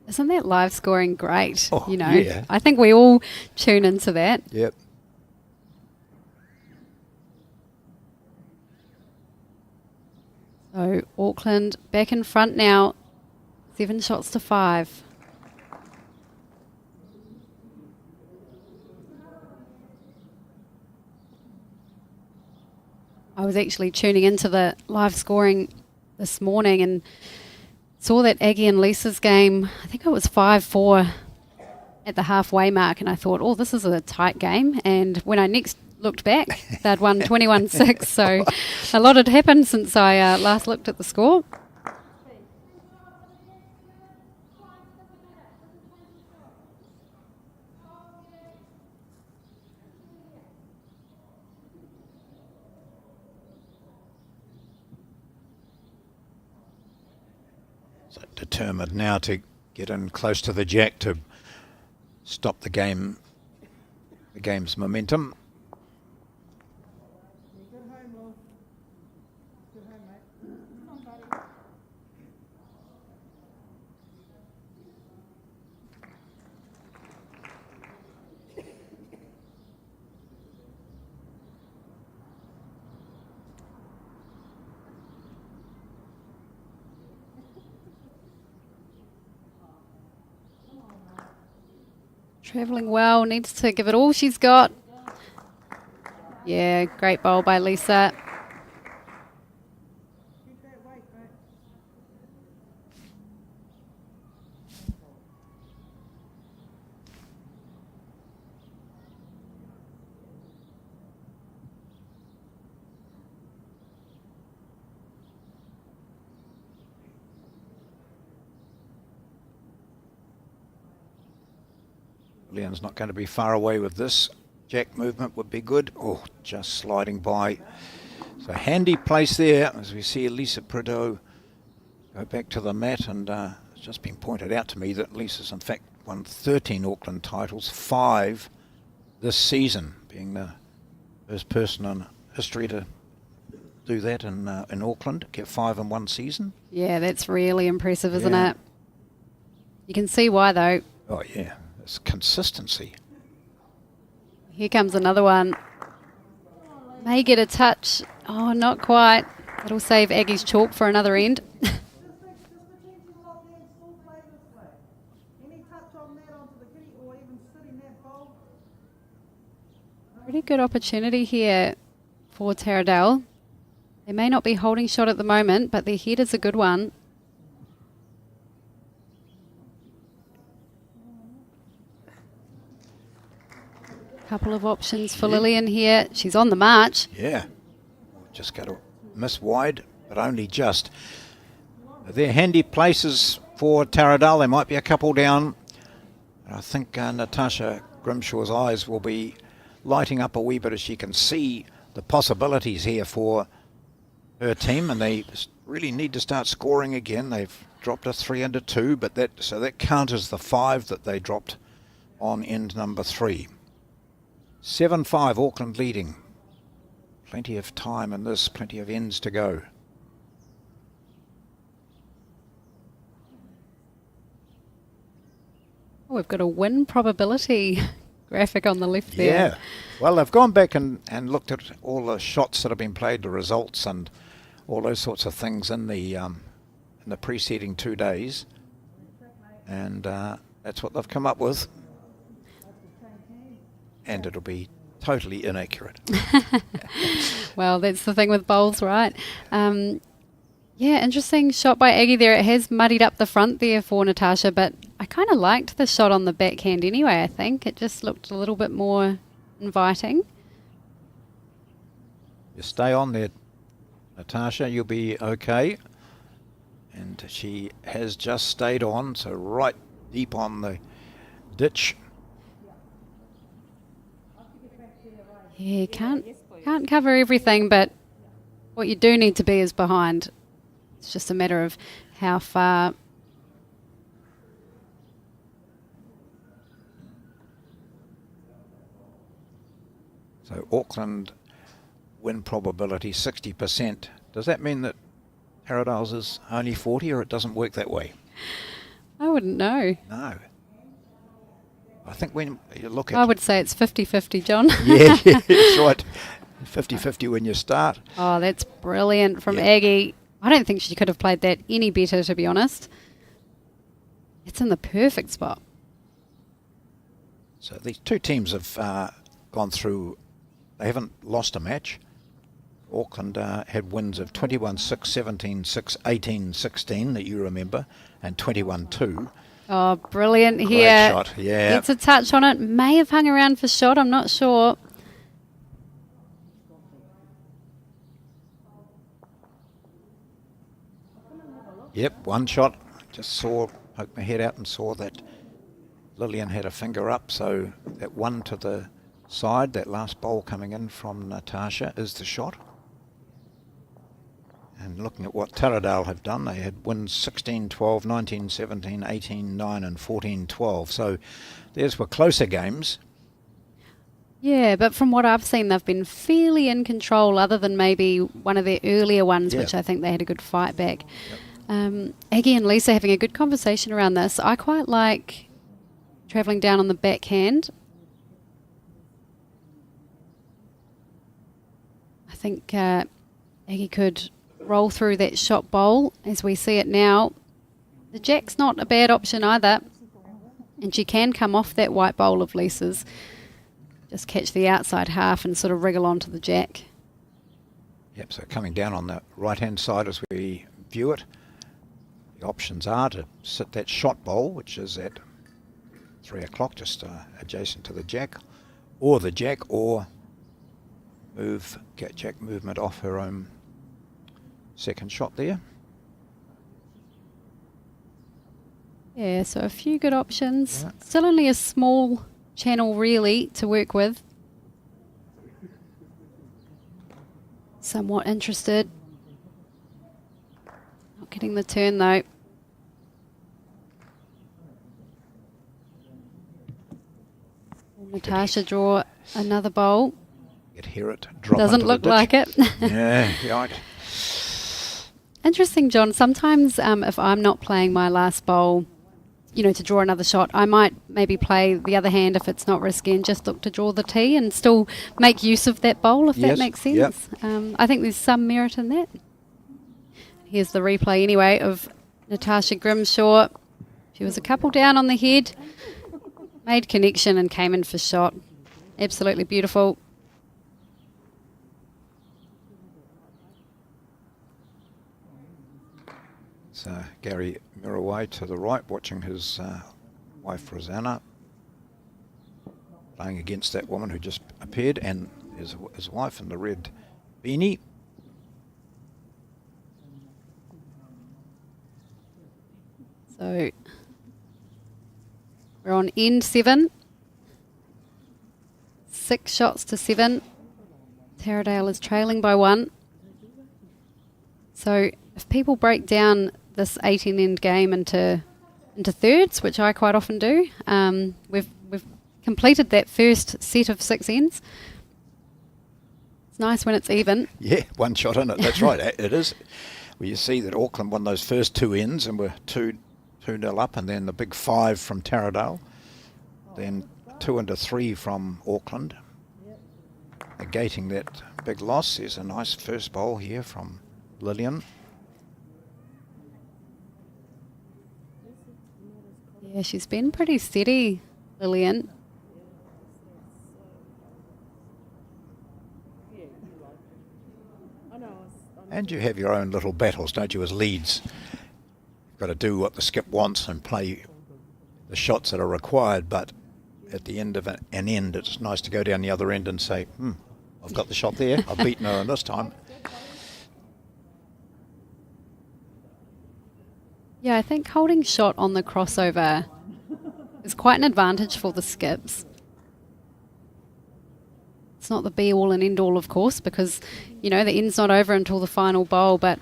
[SPEAKER 1] Isn't that live scoring great?
[SPEAKER 5] Oh,
[SPEAKER 1] You know,
[SPEAKER 5] yeah.
[SPEAKER 1] I think we all tune into that.
[SPEAKER 5] Yep.
[SPEAKER 1] So Auckland back in front now, 7 shots to 5. I was actually tuning into the live scoring this morning and saw that Aggie and Lisa's game. I think it was 5-4 at the halfway mark, and I thought, oh, this is a tight game. And when I next looked back, they'd won 21-6. So a lot had happened since I last looked at the score.
[SPEAKER 5] So determined now to get in close to the jack to stop the game's momentum.
[SPEAKER 1] Travelling well, needs to give it all she's got. Yeah, great bowl by Lisa.
[SPEAKER 5] Leon's not going to be far away with this. Jack movement would be good. Oh, just sliding by. So handy place there as we see Lisa Prideaux go back to the mat, and it's just been pointed out to me that Lisa's in fact won 13 Auckland titles, 5 this season, being the first person in history to do that in Auckland, get 5 in one season.
[SPEAKER 1] Yeah, that's really impressive, isn't
[SPEAKER 5] Yeah.
[SPEAKER 1] it? You can see why, though.
[SPEAKER 5] Oh yeah, it's consistency.
[SPEAKER 1] Here comes another one. May get a touch. Oh, not quite. It'll save Aggie's chalk for another end. Pretty good opportunity here for Taradell. They may not be holding shot at the moment, but their head is a good one. Couple of options for Lillian here. She's on the march.
[SPEAKER 5] Yeah. Just got to miss wide, but only just. They're handy places for Taradell. There might be a couple down. I think Natasha Grimshaw's eyes will be lighting up a wee bit as she can see the possibilities here for her team, and they really need to start scoring again. They've dropped a 3 and a 2, but that counters the 5 that they dropped on end number 3. 7-5, Auckland leading. Plenty of time in this, plenty of ends to go.
[SPEAKER 1] Oh, we've got a win probability graphic on the left there.
[SPEAKER 5] Yeah. Well, they've gone back and looked at all the shots that have been played, the results and all those sorts of things in the preceding 2 days. And that's what they've come up with. And it'll be totally inaccurate.
[SPEAKER 1] Well, that's the thing with bowls, right? Yeah, interesting shot by Aggie there. It has muddied up the front there for Natasha, but I kind of liked the shot on the backhand anyway, I think. It just looked a little bit more inviting.
[SPEAKER 5] You stay on there, Natasha, you'll be okay. And she has just stayed on, so right deep on the ditch.
[SPEAKER 1] Yeah, can't cover everything, but what you do need to be is behind. It's just a matter of how far.
[SPEAKER 5] So Auckland win probability 60%. Does that mean that Taradell's is only 40, or it doesn't work that way?
[SPEAKER 1] I wouldn't know.
[SPEAKER 5] No. I think when you look at...
[SPEAKER 1] I would say it's 50-50, John.
[SPEAKER 5] Yeah, that's right. 50-50 when you start.
[SPEAKER 1] Oh, that's brilliant from
[SPEAKER 5] Yeah.
[SPEAKER 1] Aggie. I don't think she could have played that any better, to be honest. It's in the perfect spot.
[SPEAKER 5] So these two teams have gone through. They haven't lost a match. Auckland had wins of 21-6, 17-6, 18-16 that you remember, and 21-2.
[SPEAKER 1] Oh, brilliant
[SPEAKER 5] Great
[SPEAKER 1] here.
[SPEAKER 5] shot, yeah.
[SPEAKER 1] Gets a touch on it. May have hung around for shot, I'm not sure.
[SPEAKER 5] Yep, one shot. Just poked my head out and saw that Lillian had a finger up, so that one to the side, that last bowl coming in from Natasha is the shot. And looking at what Taradell have done, they had wins 16-12, 19-17, 18-9 and 14-12. So theirs were closer games.
[SPEAKER 1] Yeah, but from what I've seen, they've been fairly in control, other than maybe one of their earlier ones,
[SPEAKER 5] Yeah.
[SPEAKER 1] which I think they had a good fight back. Aggie and Lisa having a good conversation around this. I quite like travelling down on the backhand. I think Aggie could roll through that shot bowl as we see it now. The jack's not a bad option either, and she can come off that white bowl of Lisa's. Just catch the outside half and sort of wriggle onto the jack.
[SPEAKER 5] Yep, so coming down on the right-hand side as we view it, the options are to sit that shot bowl, which is at 3 o'clock, just adjacent to the jack, or get jack movement off her own second shot there.
[SPEAKER 1] Yeah, so a few good options.
[SPEAKER 5] Yeah.
[SPEAKER 1] Still only a small channel really to work with. Somewhat interested. Not getting the turn though. Natasha draw another bowl.
[SPEAKER 5] You could hear it drop
[SPEAKER 1] Doesn't
[SPEAKER 5] into the
[SPEAKER 1] look
[SPEAKER 5] ditch.
[SPEAKER 1] like it.
[SPEAKER 5] Yeah, right.
[SPEAKER 1] Interesting, John. Sometimes if I'm not playing my last bowl, to draw another shot, I might maybe play the other hand if it's not risky and just look to draw the tee and still make use of that bowl, if
[SPEAKER 5] Yes,
[SPEAKER 1] that makes
[SPEAKER 5] yep.
[SPEAKER 1] sense. I think there's some merit in that. Here's the replay anyway of Natasha Grimshaw. She was a couple down on the head, made connection and came in for shot. Absolutely beautiful.
[SPEAKER 5] There's Gary Miraway to the right, watching his wife Rosanna playing against that woman who just appeared, and his wife in the red beanie.
[SPEAKER 1] So we're on end 7. 6 shots to 7. Taradale is trailing by 1. So if people break down this 18 end game into thirds, which I quite often do, we've completed that first set of 6 ends. It's nice when it's even.
[SPEAKER 5] Yeah, 1 shot in it. That's right. It is. Well, you see that Auckland won those first 2 ends and were 2-0 up, and then the big 5 from Taradale, then 2 into 3 from Auckland, negating that big loss. There's a nice first bowl here from Lillian.
[SPEAKER 1] Yeah, she's been pretty steady, Lillian.
[SPEAKER 5] And you have your own little battles, don't you, as leads? You've got to do what the skip wants and play the shots that are required, but at the end of an end, it's nice to go down the other end and say, I've got the shot there, I've beaten her on this time.
[SPEAKER 1] Yeah, I think holding shot on the crossover is quite an advantage for the skips. It's not the be-all and end-all, of course, because, the end's not over until the final bowl, but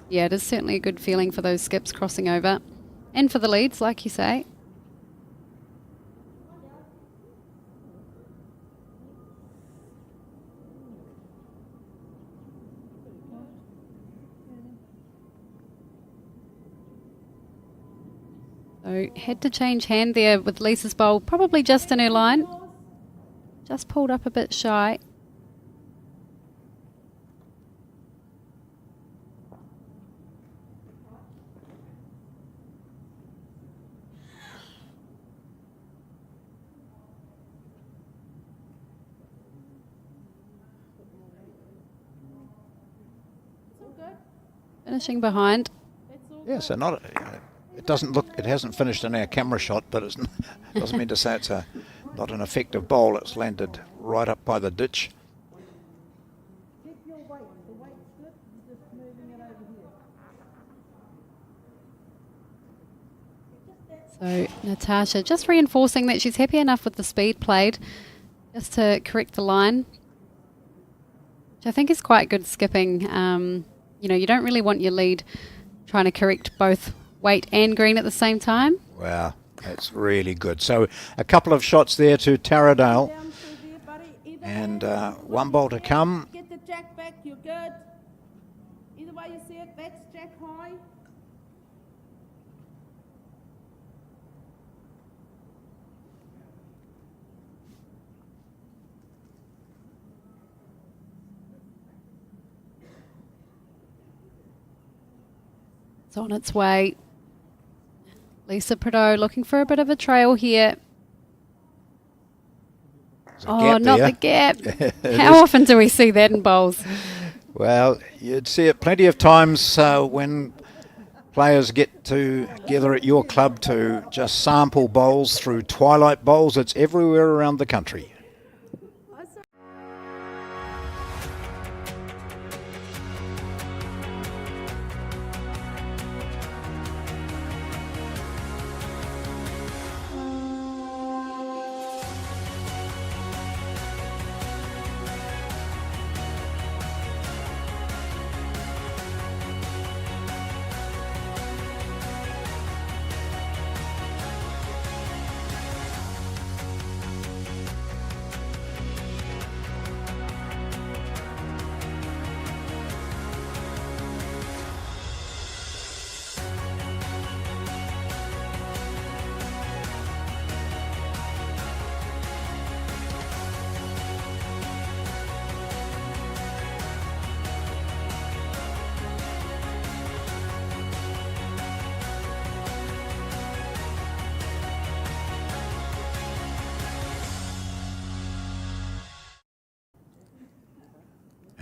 [SPEAKER 1] yeah, it is certainly a good feeling for those skips crossing over. And for the leads, like you say. So had to change hand there with Lisa's bowl, probably just in her line. Just pulled up a bit shy. Finishing behind.
[SPEAKER 5] Yeah, so not. It doesn't look. It hasn't finished in our camera shot, but it doesn't mean to say it's not an effective bowl. It's landed right up by the ditch.
[SPEAKER 1] So Natasha just reinforcing that she's happy enough with the speed played, just to correct the line, which I think is quite good skipping. You don't really want your lead trying to correct both weight and green at the same time.
[SPEAKER 5] Wow, that's really good. So a couple of shots there to Taradale, and 1 bowl to come.
[SPEAKER 6] Get the jack back, you're good. Either way you see it, that's jack high.
[SPEAKER 1] It's on its way. Lisa Prideaux looking for a bit of a trail here. Oh, not the gap. How often do we see that in bowls?
[SPEAKER 5] Well, you'd see it plenty of times when players get together at your club to just sample bowls through twilight bowls. It's everywhere around the country.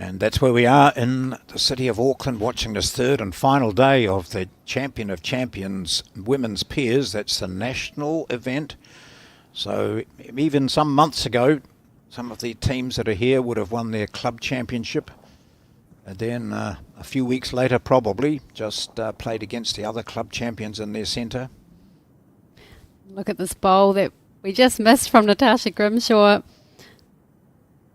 [SPEAKER 5] And that's where we are in the city of Auckland, watching this third and final day of the Champion of Champions Women's Pairs. That's the national event. So even some months ago, some of the teams that are here would have won their club championship. And then a few weeks later, probably, just played against the other club champions in their centre.
[SPEAKER 1] Look at this bowl that we just missed from Natasha Grimshaw.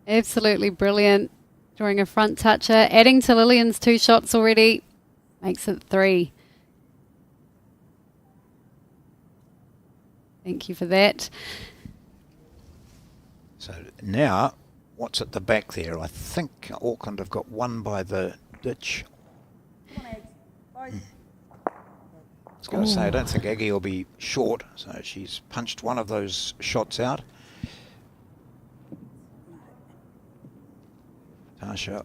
[SPEAKER 1] Absolutely brilliant. Drawing a front toucher, adding to Lillian's 2 shots already, makes it 3. Thank you for that.
[SPEAKER 5] So now, what's at the back there? I think Auckland have got one by the ditch. I was going to say, I don't think Aggie will be short, so she's punched one of those shots out. Tasha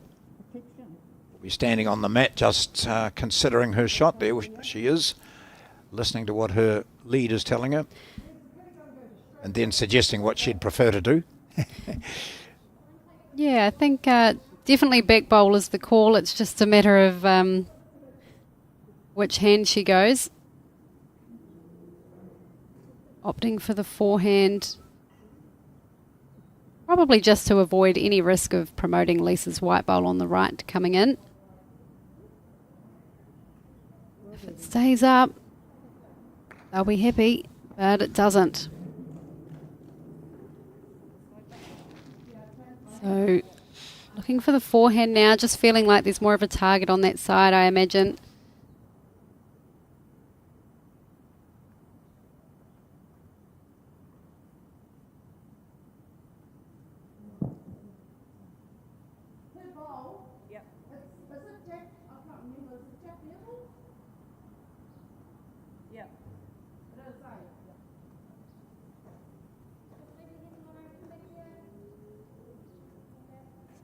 [SPEAKER 5] will be standing on the mat just considering her shot. There she is, listening to what her lead is telling her and then suggesting what she'd prefer to do.
[SPEAKER 1] Yeah, I think definitely back bowl is the call. It's just a matter of which hand she goes. Opting for the forehand. Probably just to avoid any risk of promoting Lisa's white bowl on the right coming in. If it stays up, they'll be happy, but it doesn't. So looking for the forehand now, just feeling like there's more of a target on that side, I imagine.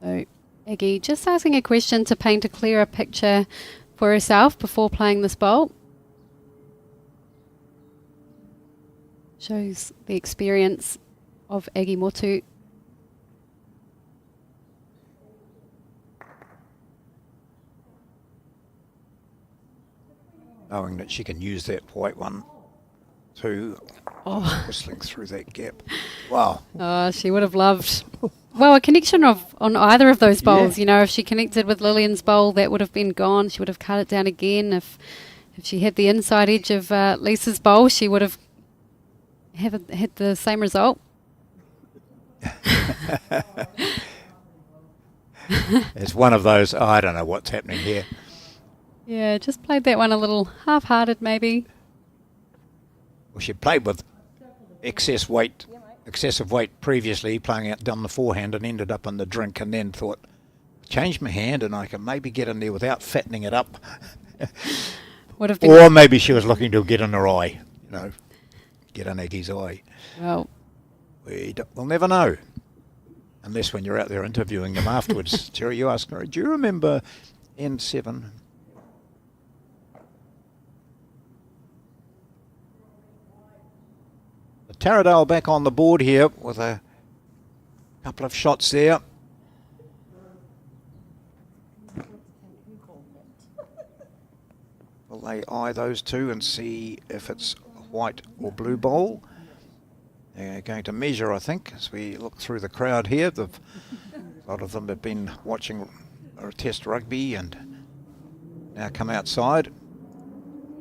[SPEAKER 1] So Aggie just asking a question to paint a clearer picture for herself before playing this bowl. Shows the experience of Aggie Motu.
[SPEAKER 5] Knowing that she can use that white one too, whistling through that gap. Wow.
[SPEAKER 1] Oh, she would have loved, well, a connection on either of those bowls.
[SPEAKER 5] Yeah.
[SPEAKER 1] You know, if she connected with Lillian's bowl, that would have been gone. She would have cut it down again. If she had the inside edge of Lisa's bowl, she would have had the same result.
[SPEAKER 5] It's one of those, I don't know what's happening here.
[SPEAKER 1] Yeah, just played that one a little half-hearted maybe.
[SPEAKER 5] Well, she played with excessive weight previously, playing out down the forehand and ended up in the drink, and then thought, change my hand and I can maybe get in there without fattening it up.
[SPEAKER 1] Would have been.
[SPEAKER 5] Or maybe she was looking to get in her eye, get in Aggie's eye.
[SPEAKER 1] Well,
[SPEAKER 5] We'll never know. Unless when you're out there interviewing them afterwards. Jerry, you ask her, do you remember N7? Taradale back on the board here with a couple of shots there. Will they eye those two and see if it's white or blue bowl? They're going to measure, I think, as we look through the crowd here. A lot of them have been watching Test rugby and now come outside.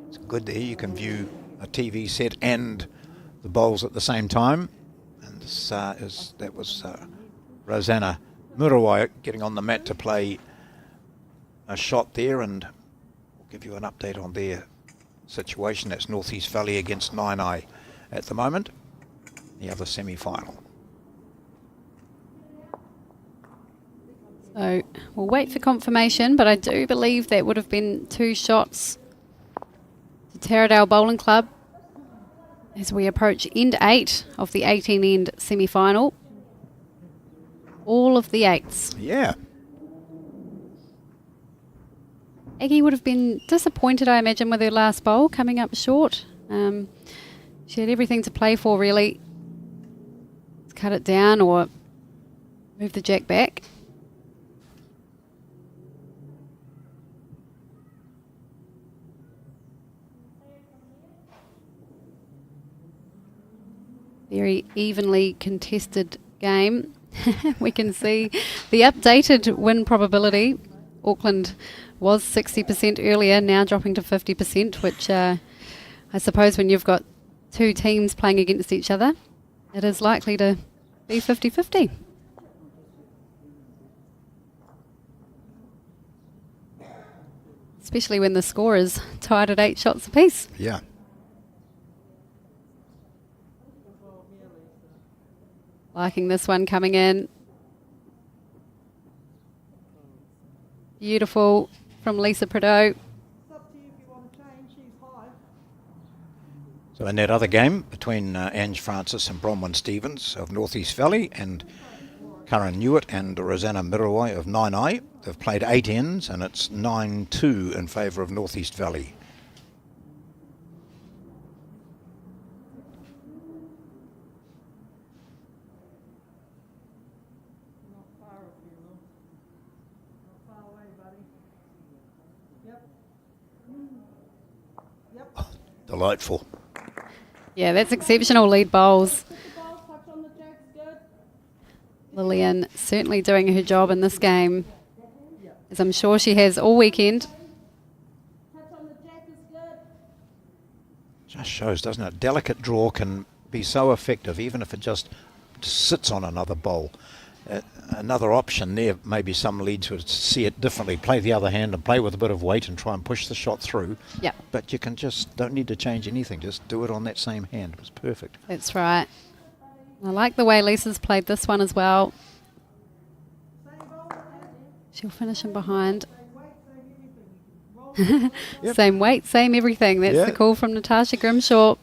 [SPEAKER 5] It's good there, you can view a TV set and the bowls at the same time, and this that was Rosanna Murawai getting on the mat to play a shot there, and we'll give you an update on their situation. That's North East Valley against Nine Eye at the moment, the other semi-final.
[SPEAKER 1] so we'll wait for confirmation, but I do believe that would have been 2 shots to Taradale Bowling Club as we approach end 8 of the 18-end semi-final. All of the 8s.
[SPEAKER 5] Yeah.
[SPEAKER 1] Aggie would have been disappointed, I imagine, with her last bowl coming up short. She had everything to play for, really. Let's cut it down or move the jack back. Very evenly contested game. We can see the updated win probability. Auckland was 60% earlier, now dropping to 50%, which I suppose when you've got two teams playing against each other, it is likely to be 50-50. Especially when the score is tied at 8 shots apiece.
[SPEAKER 5] Yeah.
[SPEAKER 1] Liking this one coming in. Beautiful from Lisa Prideaux.
[SPEAKER 5] So in that other game between Ange Francis and Bronwyn Stevens of North East Valley and Karen Newitt and Rosanna Mirawai of 9i, they've played 8 ends and it's 9-2 in favour of North East Valley. Delightful.
[SPEAKER 1] Yeah, that's exceptional lead bowls. Lillian certainly doing her job in this game, as I'm sure she has all weekend.
[SPEAKER 5] Just shows, doesn't it? Delicate draw can be so effective, even if it just sits on another bowl. Another option there, maybe some leads would see it differently, play the other hand and play with a bit of weight and try and push the shot through.
[SPEAKER 1] Yeah,
[SPEAKER 5] But you can just, don't need to change anything, just do it on that same hand. It was perfect.
[SPEAKER 1] that's right. I like the way Lisa's played this one as well. She'll finish in behind.
[SPEAKER 5] Yep.
[SPEAKER 1] Same weight, same everything. That's
[SPEAKER 5] Yeah.
[SPEAKER 1] the call from Natasha Grimshaw.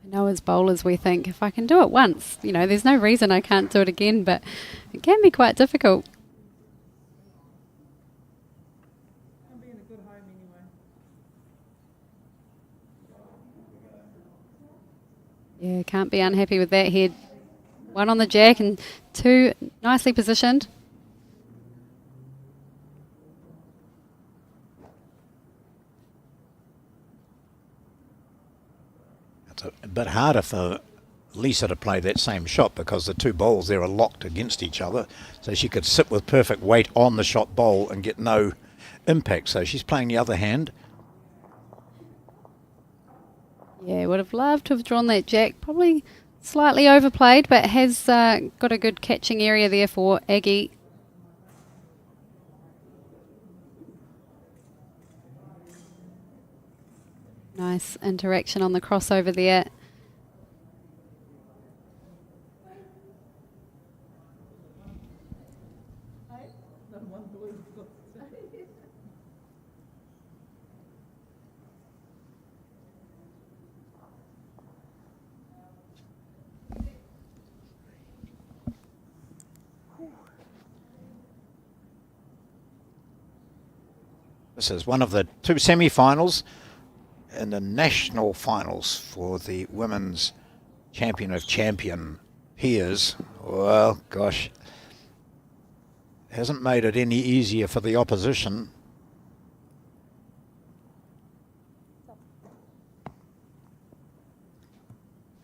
[SPEAKER 1] I know as bowlers we think, if I can do it once, you know, there's no reason I can't do it again, but it can be quite difficult. Yeah, can't be unhappy with that head. One on the jack and two nicely positioned.
[SPEAKER 5] It's a bit harder for Lisa to play that same shot because the two bowls there are locked against each other. So she could sit with perfect weight on the shot bowl and get no impact. So she's playing the other hand.
[SPEAKER 1] Yeah, would have loved to have drawn that jack. Probably slightly overplayed, but has got a good catching area there for Aggie. Nice interaction on the crossover there.
[SPEAKER 5] This is one of the two semi-finals in the national finals for the women's champion of champion peers. Well, gosh, hasn't made it any easier for the opposition.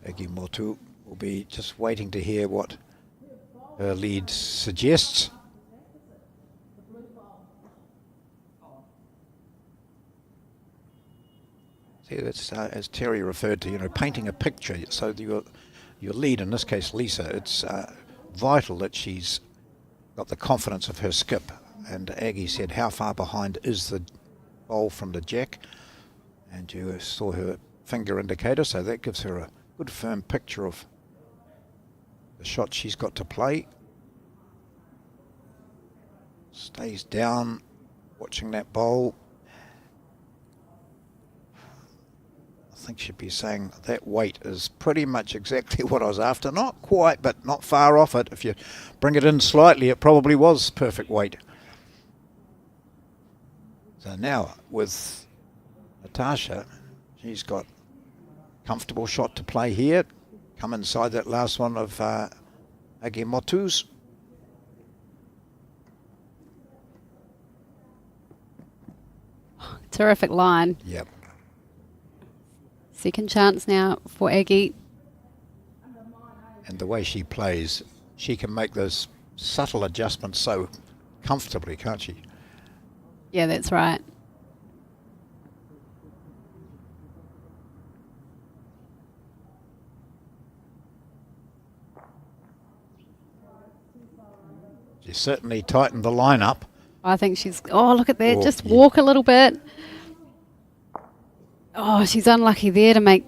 [SPEAKER 5] Aggie Motu will be just waiting to hear what her lead suggests. See, that's as Terry referred to, you know, painting a picture. So your lead, in this case Lisa, it's vital that she's got the confidence of her skip. And Aggie said, how far behind is the bowl from the jack? And you saw her finger indicator, so that gives her a good firm picture of the shot she's got to play. Stays down, watching that bowl. I think she'd be saying that weight is pretty much exactly what I was after. Not quite, but not far off it. If you bring it in slightly, it probably was perfect weight. So now with Natasha, she's got comfortable shot to play here. Come inside that last one of Aggie Motu's.
[SPEAKER 1] Terrific line.
[SPEAKER 5] Yep.
[SPEAKER 1] Second chance now for Aggie.
[SPEAKER 5] And the way she plays, she can make those subtle adjustments so comfortably, can't she?
[SPEAKER 1] Yeah, that's right.
[SPEAKER 5] She certainly tightened the line up.
[SPEAKER 1] I think she's... Oh, look at that.
[SPEAKER 5] Oh,
[SPEAKER 1] Just
[SPEAKER 5] yeah.
[SPEAKER 1] walk a little bit. Oh, she's unlucky there to make...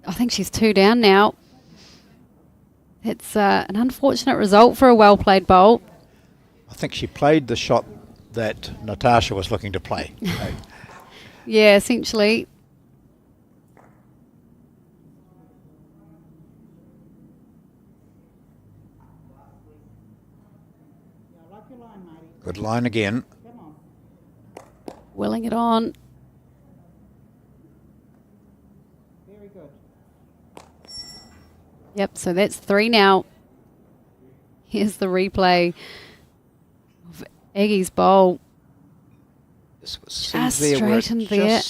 [SPEAKER 1] I think she's 2 down now. It's an unfortunate result for a well-played bowl.
[SPEAKER 5] I think she played the shot that Natasha was looking to play.
[SPEAKER 1] Yeah, essentially.
[SPEAKER 5] Good line again.
[SPEAKER 1] Willing it on.
[SPEAKER 3] Very good.
[SPEAKER 1] Yep, so that's 3 now. Here's the replay of Aggie's bowl.
[SPEAKER 5] This was
[SPEAKER 1] Just
[SPEAKER 5] where it
[SPEAKER 1] straightened there.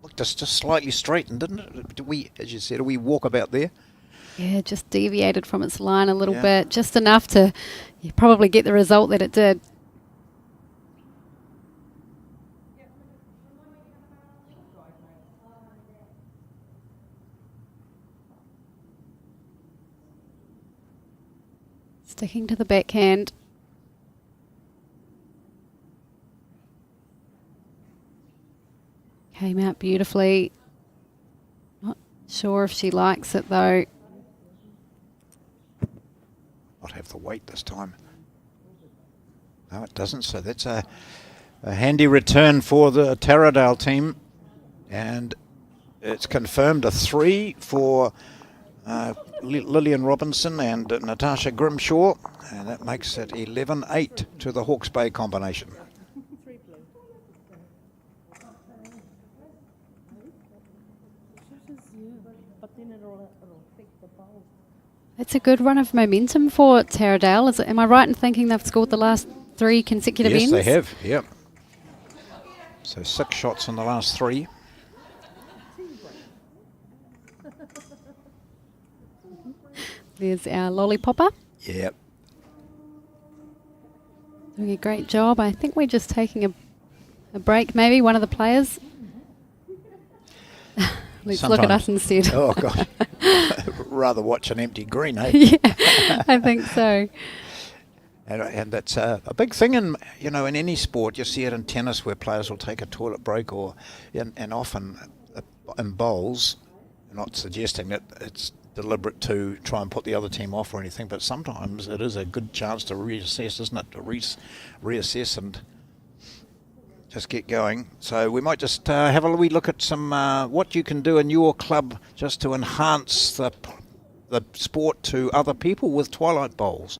[SPEAKER 5] Looked just slightly straightened, didn't it? Did we, as you said, did we walk about there?
[SPEAKER 1] Yeah, just deviated from its line a little
[SPEAKER 5] Yeah.
[SPEAKER 1] bit, just enough to probably get the result that it did. Sticking to the backhand. Came out beautifully. Not sure if she likes it though.
[SPEAKER 5] Not have the weight this time. No, it doesn't. So that's a handy return for the Taradale team. And it's confirmed a 3 for Lillian Robinson and Natasha Grimshaw. And that makes it 11-8 to the Hawke's Bay combination.
[SPEAKER 2] But then it'll affect the bowl.
[SPEAKER 1] It's a good run of momentum for Taradale. Am I right in thinking they've scored the last 3 consecutive
[SPEAKER 5] Yes,
[SPEAKER 1] ends?
[SPEAKER 5] they have. Yep. So 6 shots in the last 3.
[SPEAKER 1] There's our lollipopper.
[SPEAKER 5] Yep.
[SPEAKER 1] Doing a great job. I think we're just taking a break, maybe, one of the players. Let's look at us instead.
[SPEAKER 5] Oh, God. Rather watch an empty green, eh?
[SPEAKER 1] Yeah, I think so.
[SPEAKER 5] And that's a big thing in any sport. You see it in tennis where players will take a toilet break, and often in bowls, not suggesting that it's deliberate to try and put the other team off or anything, but sometimes it is a good chance to reassess, isn't it? To reassess and just get going. So we might just have a wee look at some what you can do in your club just to enhance the sport to other people with Twilight Bowls.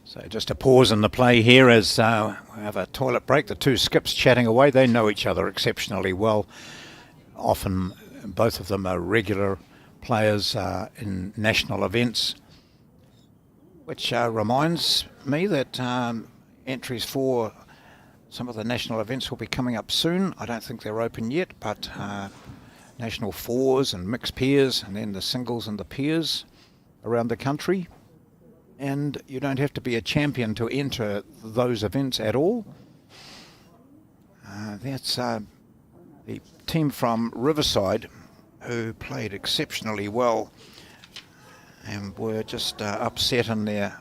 [SPEAKER 5] So just a pause in the play here as we have a toilet break. The two skips chatting away. They know each other exceptionally well. Often both of them are regular players in national events, which reminds me that entries for some of the national events will be coming up soon. I don't think they're open yet, but national fours and mixed pairs, and then the singles and the pairs around the country. And you don't have to be a champion to enter those events at all. That's the team from Riverside who played exceptionally well and were just upset in their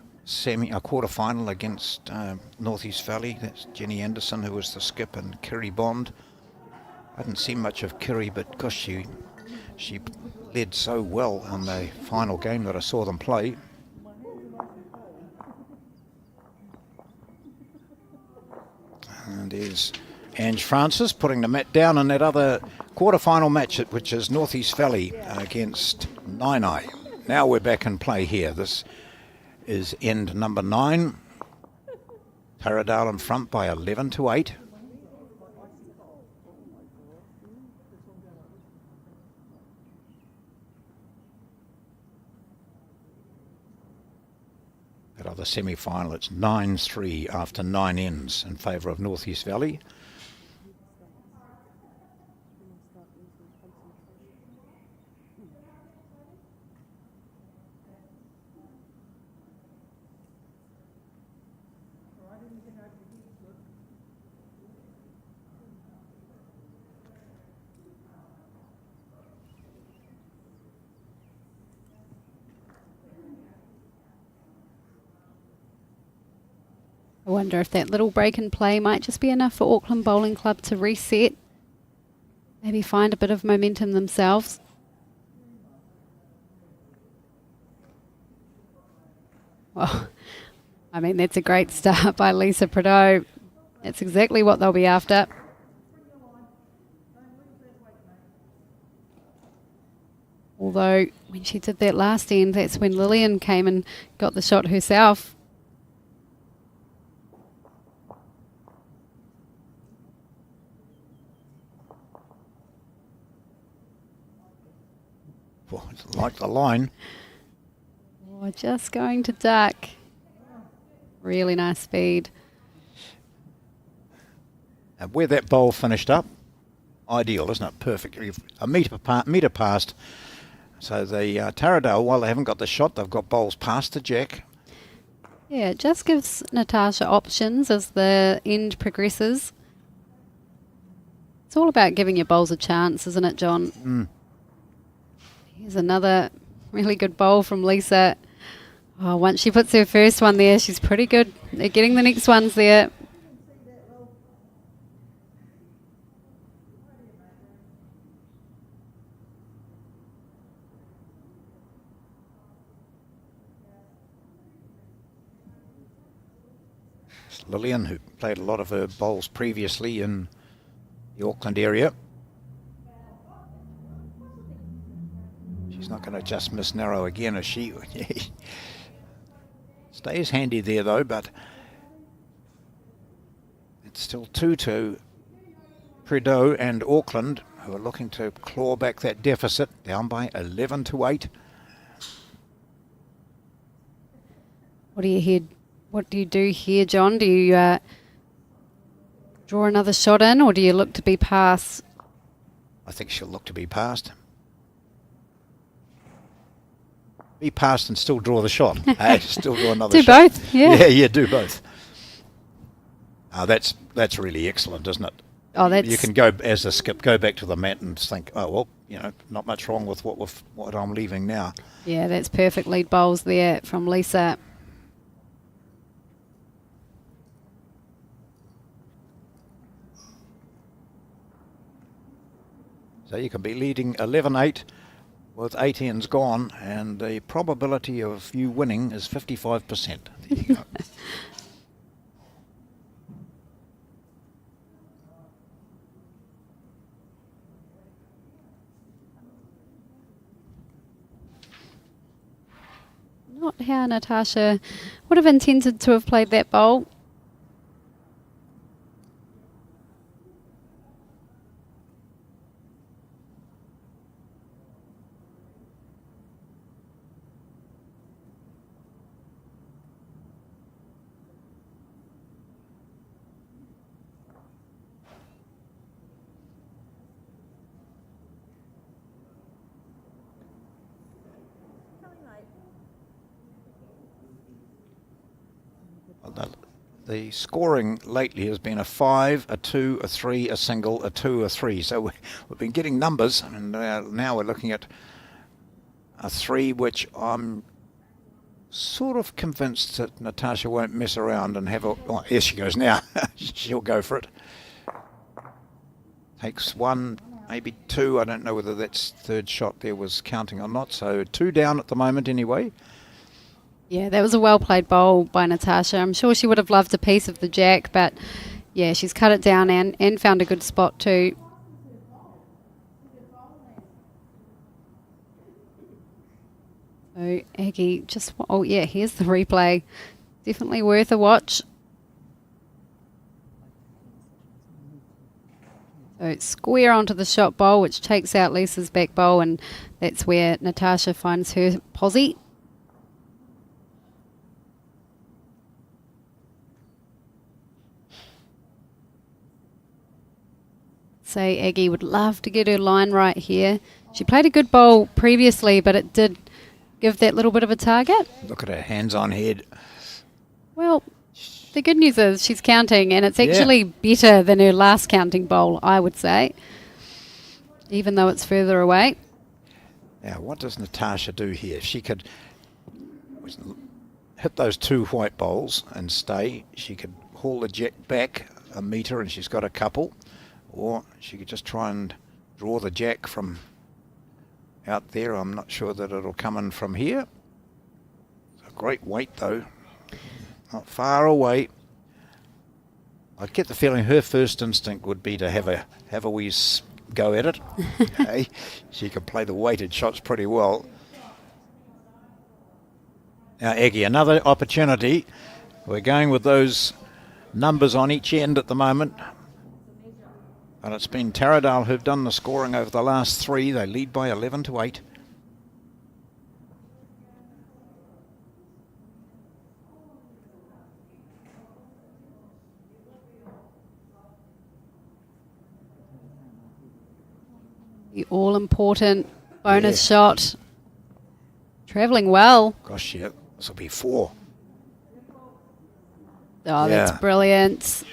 [SPEAKER 5] quarter-final against Northeast Valley. That's Jenny Anderson, who was the skip, and Kerry Bond. I didn't see much of Kerry, but gosh, she led so well in the final game that I saw them play. is Ange Francis putting the mat down in that other quarter-final match, which is North East Valley against Nainai. Now we're back in play here. This is end number 9. Taradale in front by 11-8. That other semi-final, it's 9-3 after 9 ends in favour of North East Valley.
[SPEAKER 1] I wonder if that little break in play might just be enough for Auckland Bowling Club to reset, maybe find a bit of momentum themselves. Well, I mean, that's a great start by Lisa Prideaux. That's exactly what they'll be after. Although, when she did that last end, that's when Lillian came and got the shot herself.
[SPEAKER 5] Well, like the line.
[SPEAKER 1] Oh, just going to duck. Really nice speed.
[SPEAKER 5] And where that bowl finished up, ideal, isn't it? Perfect. A metre past. So the Taradale, while they haven't got the shot, they've got bowls past the jack.
[SPEAKER 1] Yeah, it just gives Natasha options as the end progresses. It's all about giving your bowls a chance, isn't it, John?
[SPEAKER 5] Mm.
[SPEAKER 1] Here's another really good bowl from Lisa. Oh, once she puts her first one there, she's pretty good at getting the next ones there.
[SPEAKER 5] Lillian, who played a lot of her bowls previously in the Auckland area. She's not going to just miss narrow again, is she? Stays handy there though, but it's still 2-2. Prideaux and Auckland, who are looking to claw back that deficit, down by 11-8.
[SPEAKER 1] What do you do here, John? Do you draw another shot in, or do you look to be past?
[SPEAKER 5] I think she'll look to be past. Be past and still draw the shot. Still draw another
[SPEAKER 1] do
[SPEAKER 5] shot.
[SPEAKER 1] both, yeah.
[SPEAKER 5] Yeah, do both. That's really excellent, isn't it?
[SPEAKER 1] Oh, that's...
[SPEAKER 5] You can go, as a skip, go back to the mat and think, oh, well, not much wrong with what I'm leaving now.
[SPEAKER 1] Yeah, that's perfect lead bowls there from Lisa.
[SPEAKER 5] So you can be leading 11-8 with 8 ends gone, and the probability of you winning is 55%. There you go.
[SPEAKER 1] Not how Natasha would have intended to have played that bowl.
[SPEAKER 5] The scoring lately has been a 5, a 2, a 3, a single, a 2, a 3. So we've been getting numbers, and now we're looking at a 3, which I'm sort of convinced that Natasha won't mess around and have a... Oh, here she goes now. She'll go for it. Takes 1, maybe 2. I don't know whether that's third shot there was counting or not. So 2 down at the moment anyway.
[SPEAKER 1] Yeah, that was a well-played bowl by Natasha. I'm sure she would have loved a piece of the jack, but Yeah, she's cut it down and found a good spot too. So Aggie just, oh yeah, here's the replay. Definitely worth a watch. So it's square onto the shot bowl, which takes out Lisa's back bowl, and that's where Natasha finds her posie. Say Aggie would love to get her line right here. She played a good bowl previously, but it did give that little bit of a target.
[SPEAKER 5] Look at her hands on head.
[SPEAKER 1] Well, the good news is she's counting, and it's
[SPEAKER 5] Yeah.
[SPEAKER 1] actually better than her last counting bowl, I would say, even though it's further away.
[SPEAKER 5] Now, what does Natasha do here? She could hit those 2 white bowls and stay. She could haul the jack back a metre, and she's got a couple. Or she could just try and draw the jack from out there. I'm not sure that it'll come in from here. It's a great weight, though. Not far away. I get the feeling her first instinct would be to have a wee go at it. Hey, she can play the weighted shots pretty well. Now, Aggie, another opportunity. We're going with those numbers on each end at the moment. But it's been Taradale who've done the scoring over the last 3. They lead by 11-8.
[SPEAKER 1] The all-important bonus
[SPEAKER 5] Yeah.
[SPEAKER 1] shot. Travelling well.
[SPEAKER 5] Gosh, yeah, this will be 4.
[SPEAKER 1] Oh, that's
[SPEAKER 5] Yeah.
[SPEAKER 1] brilliant.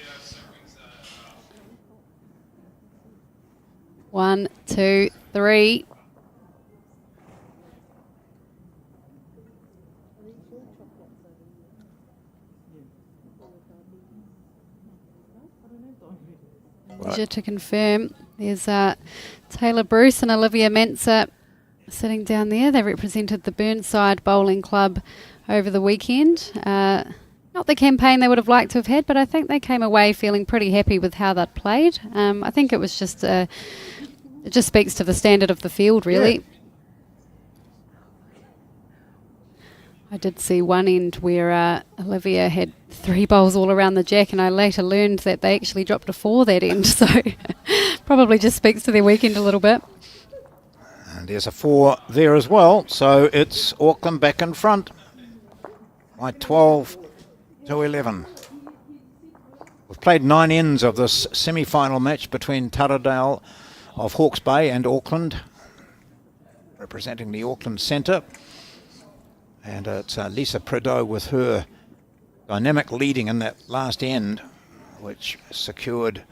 [SPEAKER 1] 1, 2, 3. Pleasure to confirm. There's Taylor Bruce and Olivia Mensa sitting down there. They represented the Burnside Bowling Club over the weekend. Not the campaign they would have liked to have had, but I think they came away feeling pretty happy with how they'd played. I think it was just, it just speaks to the standard of the field, really.
[SPEAKER 5] Yeah.
[SPEAKER 1] I did see one end where Olivia had 3 bowls all around the jack, and I later learned that they actually dropped a 4 that end, so probably just speaks to their weekend a little bit.
[SPEAKER 5] And there's a 4 there as well. So it's Auckland back in front by 12-11. We've played 9 ends of this semi-final match between Taradale of Hawke's Bay and Auckland, representing the Auckland Centre. And it's Lisa Prideaux with her dynamic leading in that last end, which secured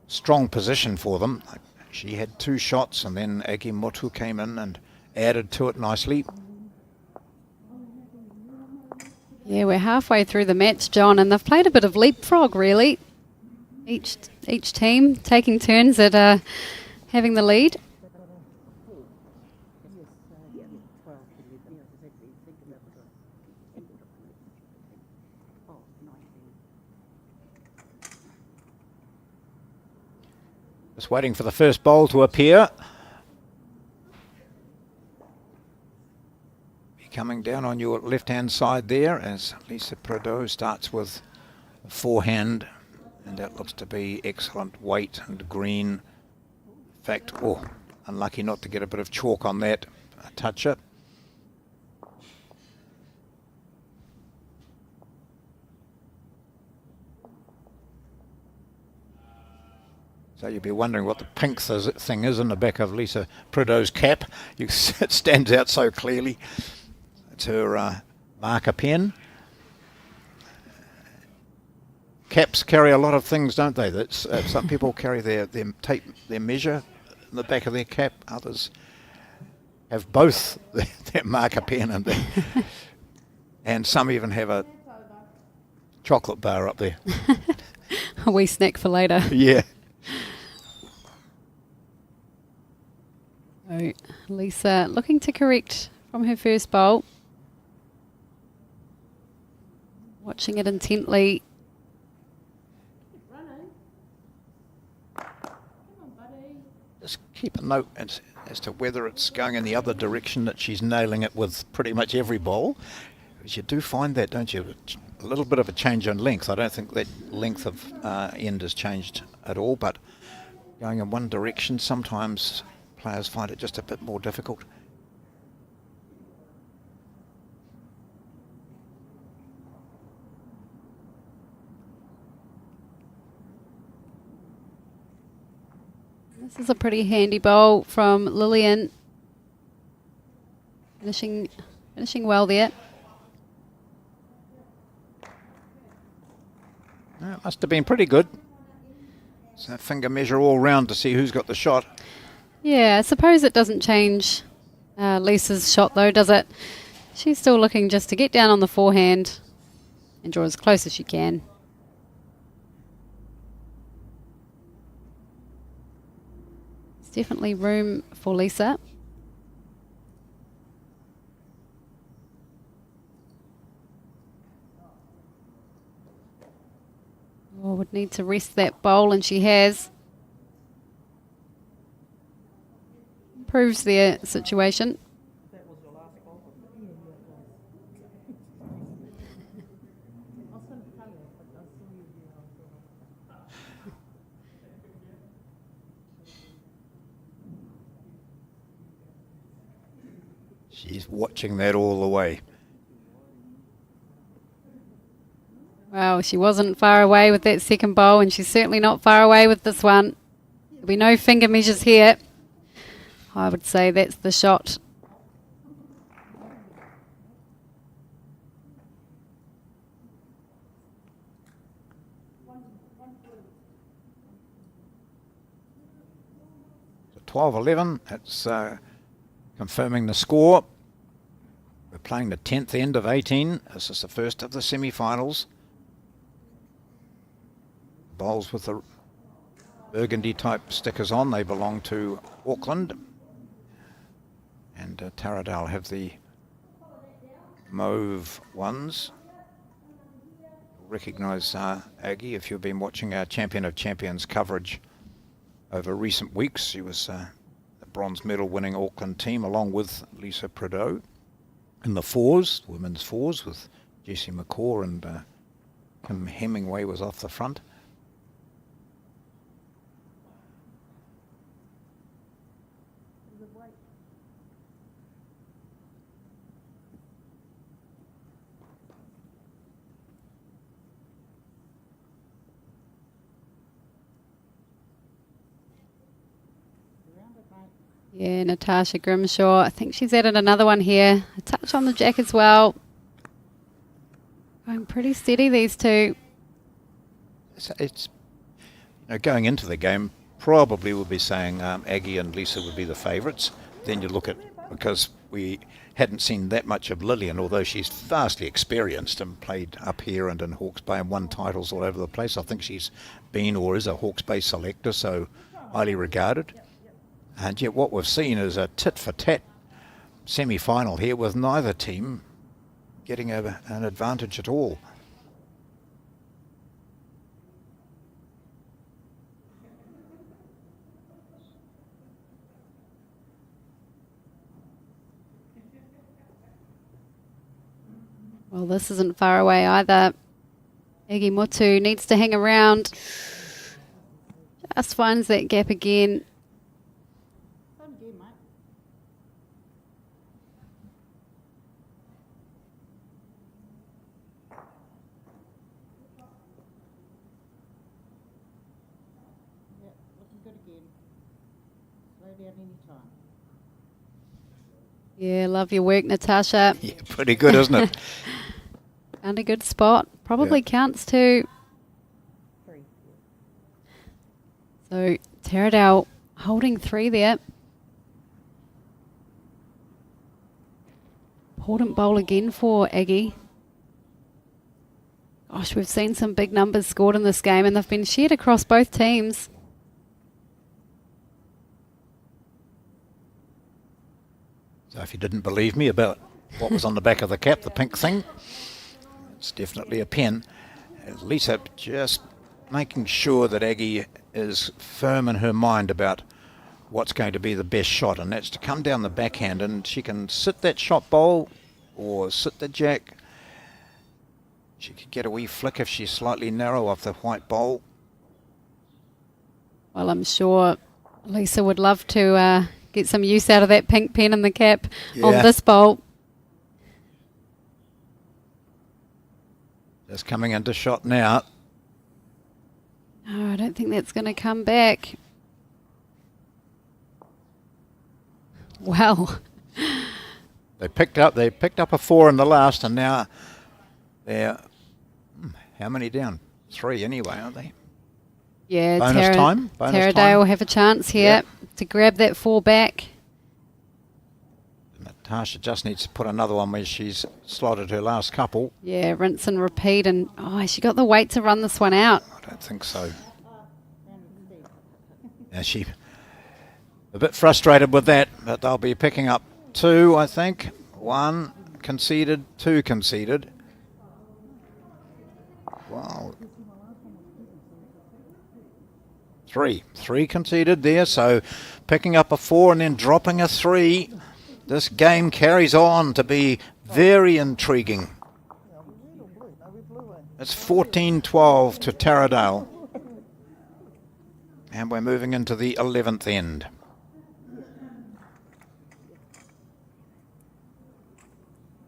[SPEAKER 5] strong position for them. She had 2 shots, and then Aggie Motu came in and added to it nicely.
[SPEAKER 1] Yeah, we're halfway through the match, John, and they've played a bit of leapfrog, really. Each team taking turns at having the lead.
[SPEAKER 5] Just waiting for the first bowl to appear. Be coming down on your left-hand side there as Lisa Prideaux starts with a forehand, and that looks to be excellent weight and green. In fact, oh, unlucky not to get a bit of chalk on that toucher. So you'll be wondering what the pink thing is in the back of Lisa Prideaux's cap. It stands out so clearly. It's her marker pen. Caps carry a lot of things, don't they? That's, some people carry their tape, their measure in the back of their cap. Others have both their marker pen and and some even have a chocolate bar up there.
[SPEAKER 1] A wee snack for later.
[SPEAKER 5] Yeah.
[SPEAKER 1] So Lisa looking to correct from her first bowl. Watching it intently.
[SPEAKER 5] Just keep a note as to whether it's going in the other direction, that she's nailing it with pretty much every bowl. Because you do find that, don't you? A little bit of a change in length. I don't think that length of end has changed at all, but going in one direction, sometimes players find it just a bit more difficult.
[SPEAKER 1] This is a pretty handy bowl from Lillian. Finishing well there.
[SPEAKER 5] It must have been pretty good. So finger measure all round to see who's got the shot.
[SPEAKER 1] Yeah, I suppose it doesn't change Lisa's shot though, does it? She's still looking just to get down on the forehand and draw as close as she can. There's definitely room for Lisa. Oh, would need to rest that bowl, and she has. Improves their situation.
[SPEAKER 5] She's watching that all the way.
[SPEAKER 1] Well, she wasn't far away with that second bowl, and she's certainly not far away with this one. There'll be no finger measures here. I would say that's the shot.
[SPEAKER 5] So 12-11, that's confirming the score. We're playing the 10th end of 18. This is the first of the semi-finals. Bowls with the burgundy type stickers on, they belong to Auckland. And Taradale have the mauve ones. You'll recognise Aggie if you've been watching our Champion of Champions coverage over recent weeks. She was the bronze medal winning Auckland team along with Lisa Prideaux in the fours, women's fours, with Jessie McCaw and Kim Hemingway was off the front.
[SPEAKER 1] Yeah, Natasha Grimshaw. I think she's added another one here. A touch on the jack as well. Going pretty steady, these two.
[SPEAKER 5] It's you know, going into the game, probably would be saying Aggie and Lisa would be the favourites. Then you look at, because we hadn't seen that much of Lillian, although she's vastly experienced and played up here and in Hawke's Bay and won titles all over the place. I think she's been or is a Hawke's Bay selector, so highly regarded. And yet what we've seen is a tit-for-tat semi-final here with neither team getting an advantage at all.
[SPEAKER 1] Well, this isn't far away either. Egi Motu needs to hang around. Just finds that gap again. Yeah, love your work, Natasha.
[SPEAKER 5] Yeah, pretty good, isn't it?
[SPEAKER 1] Found a good spot. Probably counts too. So Taradale holding 3 there. Important bowl again for Aggie. Gosh, we've seen some big numbers scored in this game, and they've been shared across both teams.
[SPEAKER 5] So if you didn't believe me about what was on the back of the cap, the pink thing, it's definitely a pen. Lisa just making sure that Aggie is firm in her mind about what's going to be the best shot, and that's to come down the backhand, and she can sit that shot bowl or sit the jack. She could get a wee flick if she's slightly narrow off the white bowl.
[SPEAKER 1] Well, I'm sure Lisa would love to get some use out of that pink pen in the cap on
[SPEAKER 5] Yeah.
[SPEAKER 1] this bowl.
[SPEAKER 5] Just coming into shot now.
[SPEAKER 1] Oh, I don't think that's going to come back. Well,
[SPEAKER 5] They picked up a 4 in the last, and now they're how many down? 3 anyway, aren't they?
[SPEAKER 1] yeah,
[SPEAKER 5] Bonus time? Bonus
[SPEAKER 1] Taradale
[SPEAKER 5] time?
[SPEAKER 1] will have a chance here to grab that 4 back.
[SPEAKER 5] Natasha just needs to put another one where she's slotted her last couple.
[SPEAKER 1] Yeah, rinse and repeat. And, oh, she got the weight to run this one out.
[SPEAKER 5] I don't think so. Yeah, she a bit frustrated with that, but they'll be picking up 2, I think. 1 conceded, 2 conceded. Wow. 3 conceded there, so picking up a 4 and then dropping a 3. This game carries on to be very intriguing. It's 14-12 to Taradale. And we're moving into the 11th end.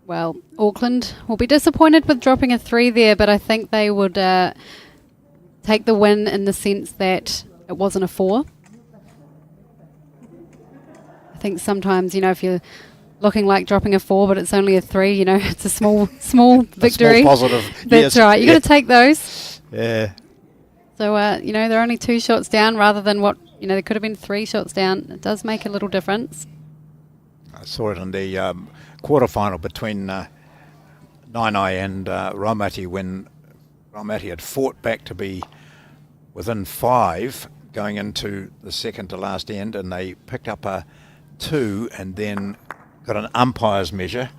[SPEAKER 1] Well, Auckland will be disappointed with dropping a 3 there, but I think they would take the win in the sense that it wasn't a 4. I think sometimes, you know, if you're looking like dropping a 4 but it's only a 3, you know, it's a small victory.
[SPEAKER 5] A small positive.
[SPEAKER 1] That's
[SPEAKER 5] Yes.
[SPEAKER 1] right. You've got to take those.
[SPEAKER 5] Yeah.
[SPEAKER 1] So, you know, they're only 2 shots down rather than what, you know, there could have been 3 shots down. It does make a little difference.
[SPEAKER 5] I saw it in the quarterfinal between Nainai and Raumati when Raumati had fought back to be within 5 going into the second to last end, and they picked up a 2 and then got an umpire's measure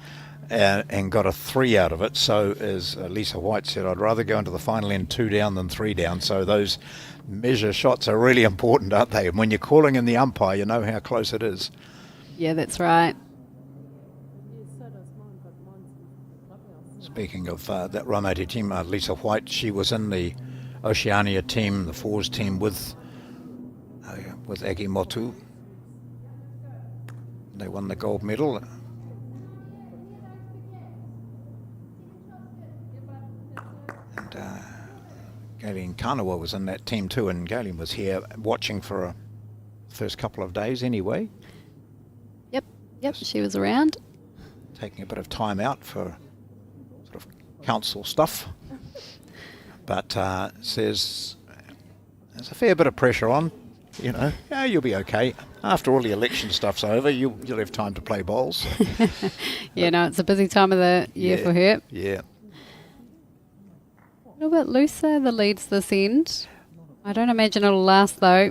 [SPEAKER 5] and got a 3 out of it. So as Lisa White said, I'd rather go into the final end 2 down than 3 down. So those measure shots are really important, aren't they? And when you're calling in the umpire, you know how close it is.
[SPEAKER 1] Yeah, that's right.
[SPEAKER 5] Speaking of that Raumati team, Lisa White, she was in the Oceania team, the 4s team with Agi Motu. They won the gold medal. And Galen Kanawa was in that team too, and Galen was here watching for a first couple of days anyway,
[SPEAKER 1] Yep, she was around.
[SPEAKER 5] taking a bit of time out for sort of council stuff. But says there's a fair bit of pressure on, you know. Yeah, you'll be okay. After all the election stuff's over, you'll have time to play bowls.
[SPEAKER 1] Yeah, no, it's a busy time of the year for her.
[SPEAKER 5] Yeah.
[SPEAKER 1] What about Lusa, the leads this end? I don't imagine it'll last though.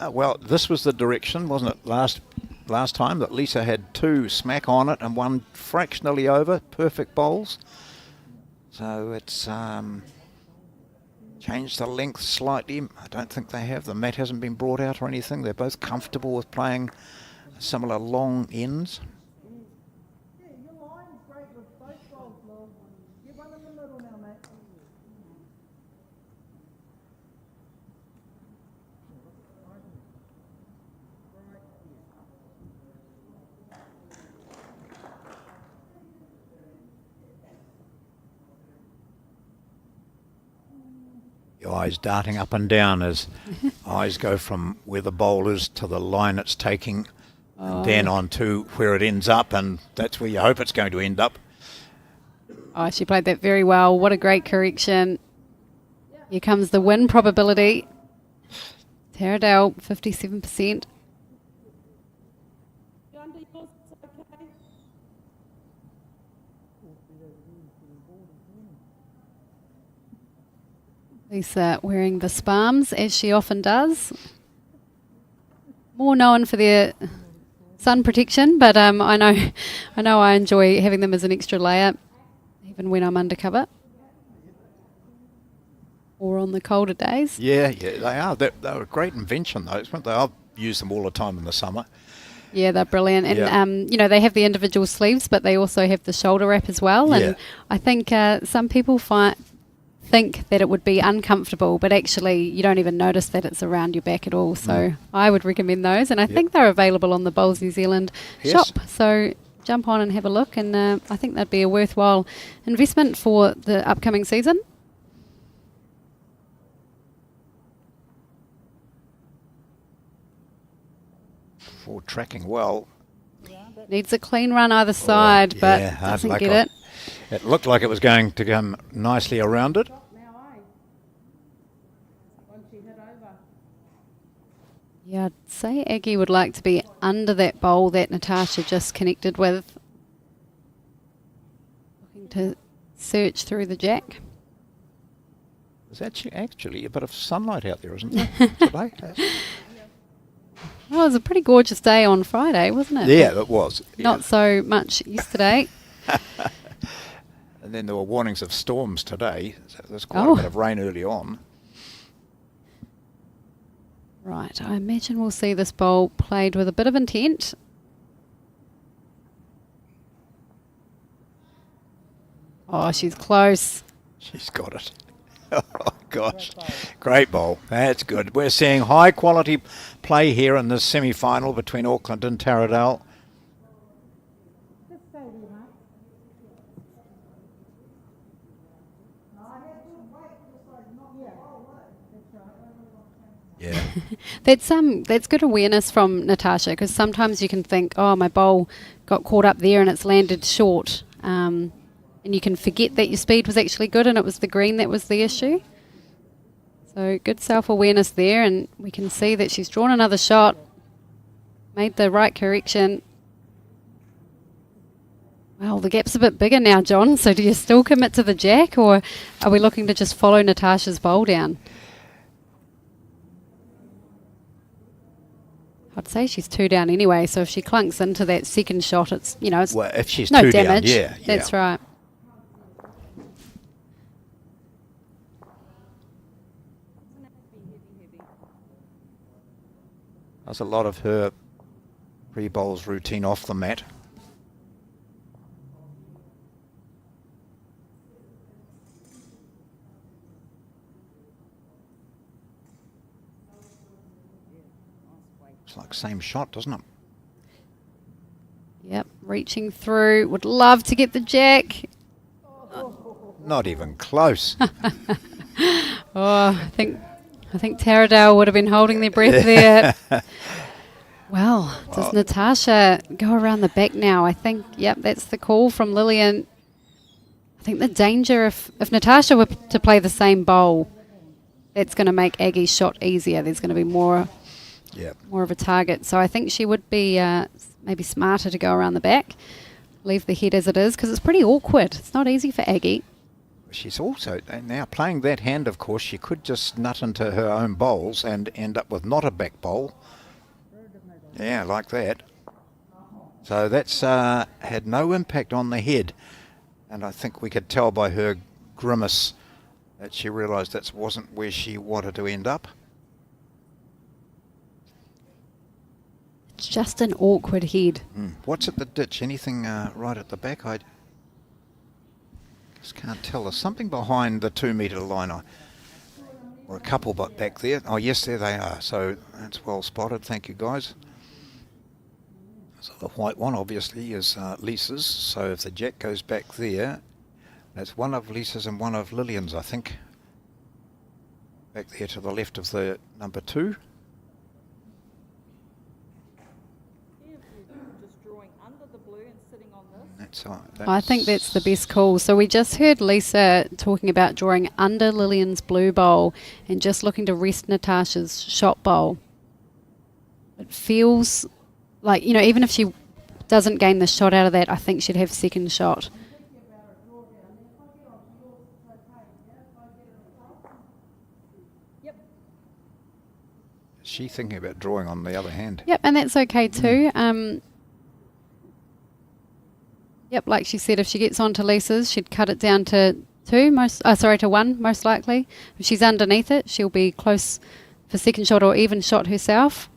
[SPEAKER 5] Well, this was the direction, wasn't it, last time, that Lisa had 2 smack on it and 1 fractionally over, perfect bowls. So it's changed the length slightly. I don't think they have. The mat hasn't been brought out or anything. They're both comfortable with playing similar long ends.
[SPEAKER 6] Yeah, your line's great with both bowls, Lil. Get one in the middle now, mate.
[SPEAKER 5] Your eyes darting up and down as eyes go from where the bowl is to the line it's taking, and then on to where it ends up, and that's where you hope it's going to end up.
[SPEAKER 1] Oh, she played that very well. What a great correction. Here comes the win probability. Taradale, 57%.
[SPEAKER 6] You under yours, it's okay.
[SPEAKER 1] Lisa wearing the spalms, as she often does. More known for their sun protection, but I know I enjoy having them as an extra layer, even when I'm undercover or on the colder days.
[SPEAKER 5] Yeah, they are. They're a great invention, those, weren't they? I've use them all the time in the summer.
[SPEAKER 1] Yeah, they're brilliant. And,
[SPEAKER 5] Yeah.
[SPEAKER 1] they have the individual sleeves, but they also have the shoulder wrap as well.
[SPEAKER 5] Yeah.
[SPEAKER 1] And I think some people think that it would be uncomfortable, but actually you don't even notice that it's around your back at all. So I would recommend those. And I think they're available on the Bowls New Zealand
[SPEAKER 5] Yes.
[SPEAKER 1] shop. So jump on and have a look. And I think that'd be a worthwhile investment for the upcoming season.
[SPEAKER 5] For tracking well.
[SPEAKER 1] Needs a clean run either side, but
[SPEAKER 5] yeah, hard
[SPEAKER 1] doesn't
[SPEAKER 5] luck
[SPEAKER 1] get
[SPEAKER 5] on-
[SPEAKER 1] it.
[SPEAKER 5] It looked like it was going to come nicely around it.
[SPEAKER 1] Yeah, I'd say Aggie would like to be under that bowl that Natasha just connected with. Looking to search through the jack.
[SPEAKER 5] There's actually a bit of sunlight out there, isn't there, today?
[SPEAKER 1] Oh, it was a pretty gorgeous day on Friday, wasn't it?
[SPEAKER 5] Yeah, it was. Yeah.
[SPEAKER 1] Not so much yesterday.
[SPEAKER 5] And then there were warnings of storms today. So there's quite
[SPEAKER 1] Oh.
[SPEAKER 5] a bit of rain early on.
[SPEAKER 1] Right, I imagine we'll see this bowl played with a bit of intent. Oh, she's close.
[SPEAKER 5] She's got it. Oh, gosh. Great bowl. That's good. We're seeing high quality play here in this semi-final between Auckland and Taradale. Yeah.
[SPEAKER 1] That's good awareness from Natasha, because sometimes you can think, oh, my bowl got caught up there and it's landed short, and you can forget that your speed was actually good and it was the green that was the issue. So good self-awareness there, and we can see that she's drawn another shot, made the right correction. Well, the gap's a bit bigger now, John, so do you still commit to the jack, or are we looking to just follow Natasha's bowl down? I'd say she's 2 down anyway, so if she clunks into that second shot, it's, it's
[SPEAKER 5] Well, if she's
[SPEAKER 1] no
[SPEAKER 5] 2
[SPEAKER 1] damage.
[SPEAKER 5] down, yeah.
[SPEAKER 1] That's right.
[SPEAKER 5] There's a lot of her pre-bowls routine off the mat. It's like same shot, doesn't it?
[SPEAKER 1] Yep, reaching through. Would love to get the jack.
[SPEAKER 5] Not even close.
[SPEAKER 1] Oh, I think Taradale would have been holding their breath there. Well, does Natasha go around the back now? I think, yep, that's the call from Lillian. I think the danger, if Natasha were to play the same bowl, that's going to make Aggie's shot easier. There's going to be more
[SPEAKER 5] Yeah.
[SPEAKER 1] of a target. So I think she would be maybe smarter to go around the back, leave the head as it is, because it's pretty awkward. It's not easy for Aggie.
[SPEAKER 5] She's also now playing that hand, of course. She could just nut into her own bowls and end up with not a back bowl. Yeah, like that. So that's had no impact on the head. And I think we could tell by her grimace that she realised that wasn't where she wanted to end up.
[SPEAKER 1] It's just an awkward head.
[SPEAKER 5] What's at the ditch? Anything right at the back? I just can't tell. There's something behind the 2 metre line. Or a couple but back there. Oh, yes, there they are. So that's well spotted. Thank you, guys. So the white one, obviously, is Lisa's. So if the jack goes back there, that's one of Lisa's and one of Lillian's, I think. Back there to the left of the number 2.
[SPEAKER 1] I think that's the best call. So we just heard Lisa talking about drawing under Lillian's blue bowl and just looking to rest Natasha's shot bowl. It feels like, even if she doesn't gain the shot out of that, I think she'd have second shot.
[SPEAKER 5] Is she thinking about drawing on the other hand?
[SPEAKER 1] Yep, and that's okay too. Yep, like she said, if she gets onto Lisa's, she'd cut it down to to 1, most likely. If she's underneath it, she'll be close for second shot or even shot herself.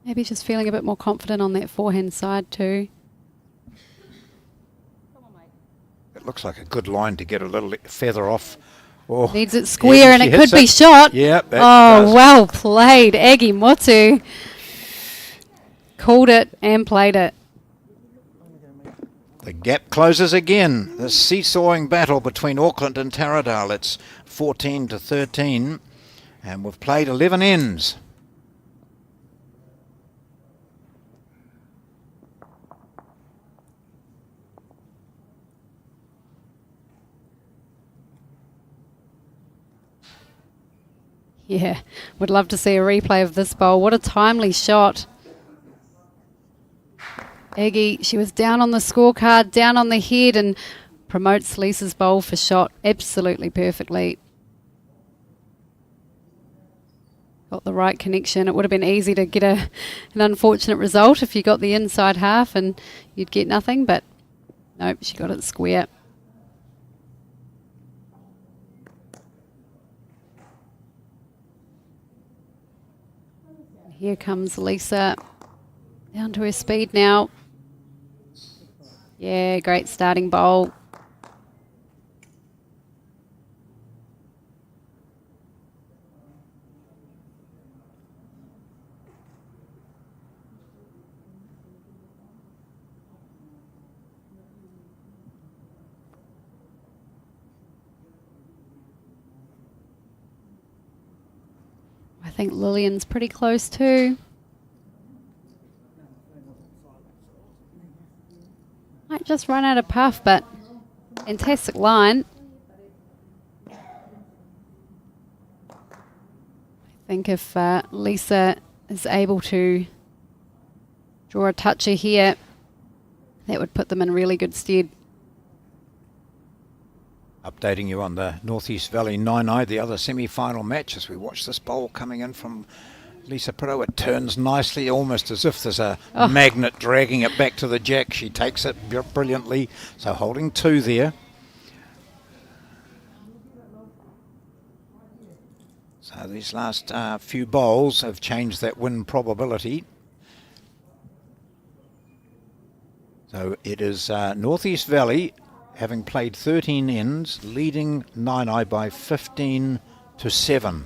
[SPEAKER 1] Maybe just feeling a bit more confident on that forehand side too.
[SPEAKER 5] It looks like a good line to get a little feather off. Oh,
[SPEAKER 1] Needs it square and
[SPEAKER 5] she
[SPEAKER 1] it could
[SPEAKER 5] hits
[SPEAKER 1] be
[SPEAKER 5] it.
[SPEAKER 1] shot.
[SPEAKER 5] Yep. it
[SPEAKER 1] Oh,
[SPEAKER 5] does.
[SPEAKER 1] well played, Aggie Motu. Called it and played it.
[SPEAKER 5] The gap closes again. The seesawing battle between Auckland and Taradale. It's 14-13, and we've played 11 ends.
[SPEAKER 1] Yeah, would love to see a replay of this bowl. What a timely shot. Aggie, she was down on the scorecard, down on the head, and promotes Lisa's bowl for shot absolutely perfectly. Got the right connection. It would have been easy to get an unfortunate result if you got the inside half and you'd get nothing, but nope, she got it square. Here comes Lisa, down to her speed now. Yeah, great starting bowl. I think Lillian's pretty close too. Might just run out of puff, but fantastic line. I think if Lisa is able to draw a toucher here, that would put them in really good stead.
[SPEAKER 5] Updating you on the Northeast Valley 9-eye, the other semi-final match, as we watch this bowl coming in from Lisa Prideaux. It turns nicely, almost as if there's a magnet dragging it back to the jack. She takes it brilliantly, so holding 2 there. So these last few bowls have changed that win probability. So it is Northeast Valley, having played 13 ends, leading 9-eye by 15-7.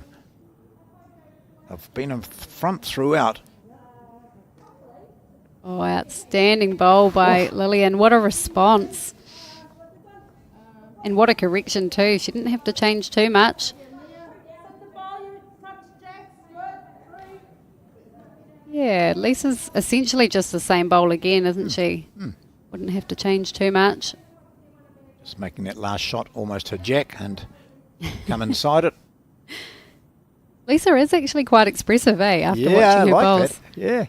[SPEAKER 5] I've been in front throughout.
[SPEAKER 1] Oh, outstanding bowl by Lillian. What a response. And what a correction too. She didn't have to change too much. Yeah, Lisa's essentially just the same bowl again, isn't she? Wouldn't have to change too much.
[SPEAKER 5] Just making that last shot almost her jack and come inside it.
[SPEAKER 1] Lisa is actually quite expressive, after
[SPEAKER 5] Yeah, I
[SPEAKER 1] watching her
[SPEAKER 5] like
[SPEAKER 1] bowls.
[SPEAKER 5] that.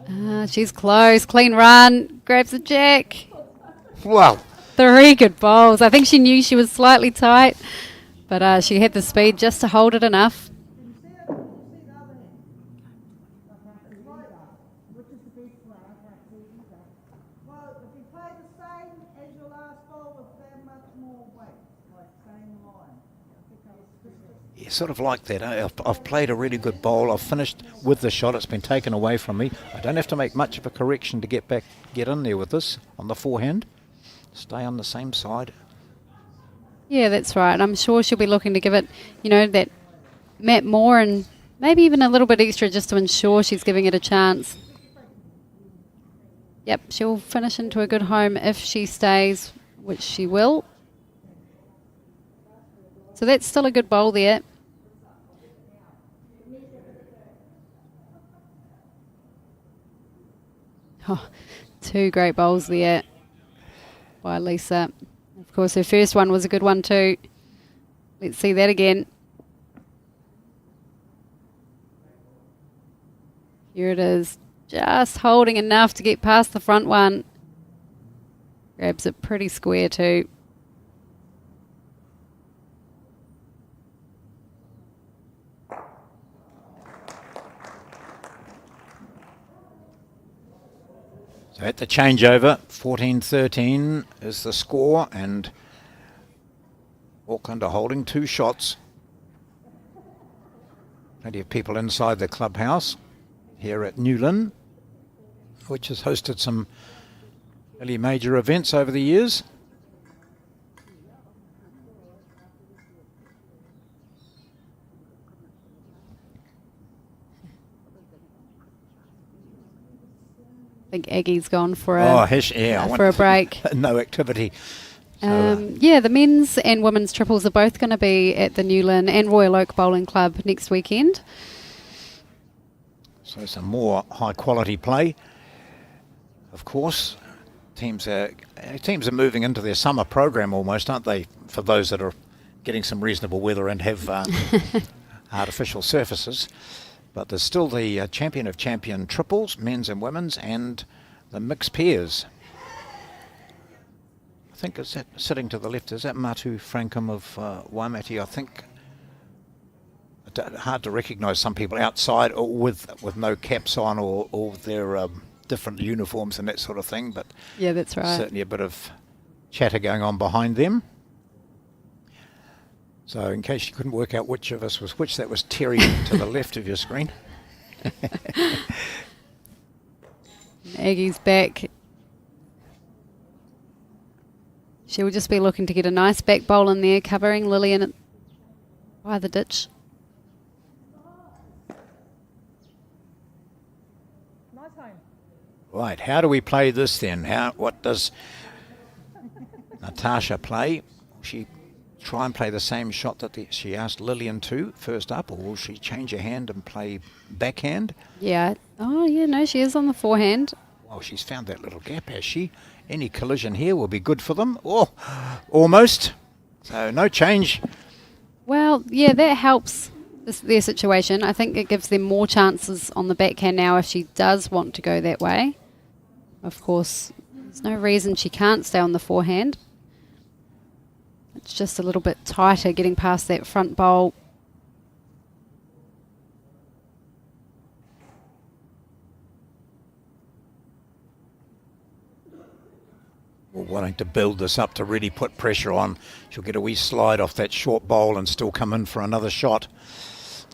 [SPEAKER 5] Yeah.
[SPEAKER 1] She's close. Clean run. Grabs a jack.
[SPEAKER 5] Wow.
[SPEAKER 1] 3 good bowls. I think she knew she was slightly tight, but she had the speed just to hold it enough.
[SPEAKER 6] Well, if you play the same as your last ball with that much more weight, like same line.
[SPEAKER 5] Yeah, sort of like that. I've played a really good bowl. I've finished with the shot. It's been taken away from me. I don't have to make much of a correction to get in there with this on the forehand. Stay on the same side.
[SPEAKER 1] Yeah, that's right. I'm sure she'll be looking to give it, that map more and maybe even a little bit extra just to ensure she's giving it a chance. Yep, she'll finish into a good home if she stays, which she will. So that's still a good bowl there. Oh, 2 great bowls there by Lisa. Of course, her first one was a good one too. Let's see that again. Here it is. Just holding enough to get past the front one. Grabs it pretty square too.
[SPEAKER 5] So at the changeover, 14-13 is the score, and Auckland are holding 2 shots. Plenty of people inside the clubhouse. here at Newlyn, which has hosted some really major events over the years.
[SPEAKER 1] I think Aggie's gone for
[SPEAKER 5] Oh,
[SPEAKER 1] a
[SPEAKER 5] yeah,
[SPEAKER 1] for a break.
[SPEAKER 5] No activity. So,
[SPEAKER 1] Yeah, the men's and women's triples are both going to be at the Newlyn and Royal Oak Bowling Club next weekend.
[SPEAKER 5] so some more high quality play. Of course, teams are moving into their summer program almost, aren't they? For those that are getting some reasonable weather and have artificial surfaces. But there's still the champion of champion triples, men's and women's, and the mixed pairs. I think it's that sitting to the left. Is that Matu Frankham of Waimati? I think. Hard to recognise some people outside or with no caps on or their different uniforms and that sort of thing. But
[SPEAKER 1] Yeah, that's right.
[SPEAKER 5] certainly a bit of chatter going on behind them. So in case you couldn't work out which of us was which, that was Terry to the left of your screen.
[SPEAKER 1] Aggie's back. She'll just be looking to get a nice back bowl in there, covering Lillian by the ditch.
[SPEAKER 5] Right, how do we play this then? What does Natasha play? Will she try and play the same shot that she asked Lillian to first up, or will she change her hand and play backhand?
[SPEAKER 1] Yeah. Oh, yeah, no, she is on the forehand.
[SPEAKER 5] Well, she's found that little gap, has she? Any collision here will be good for them. Oh, almost. So no change.
[SPEAKER 1] Well, yeah, that helps their situation. I think it gives them more chances on the backhand now if she does want to go that way. Of course, there's no reason she can't stay on the forehand. It's just a little bit tighter getting past that front bowl.
[SPEAKER 5] Well, wanting to build this up to really put pressure on. She'll get a wee slide off that short bowl and still come in for another shot.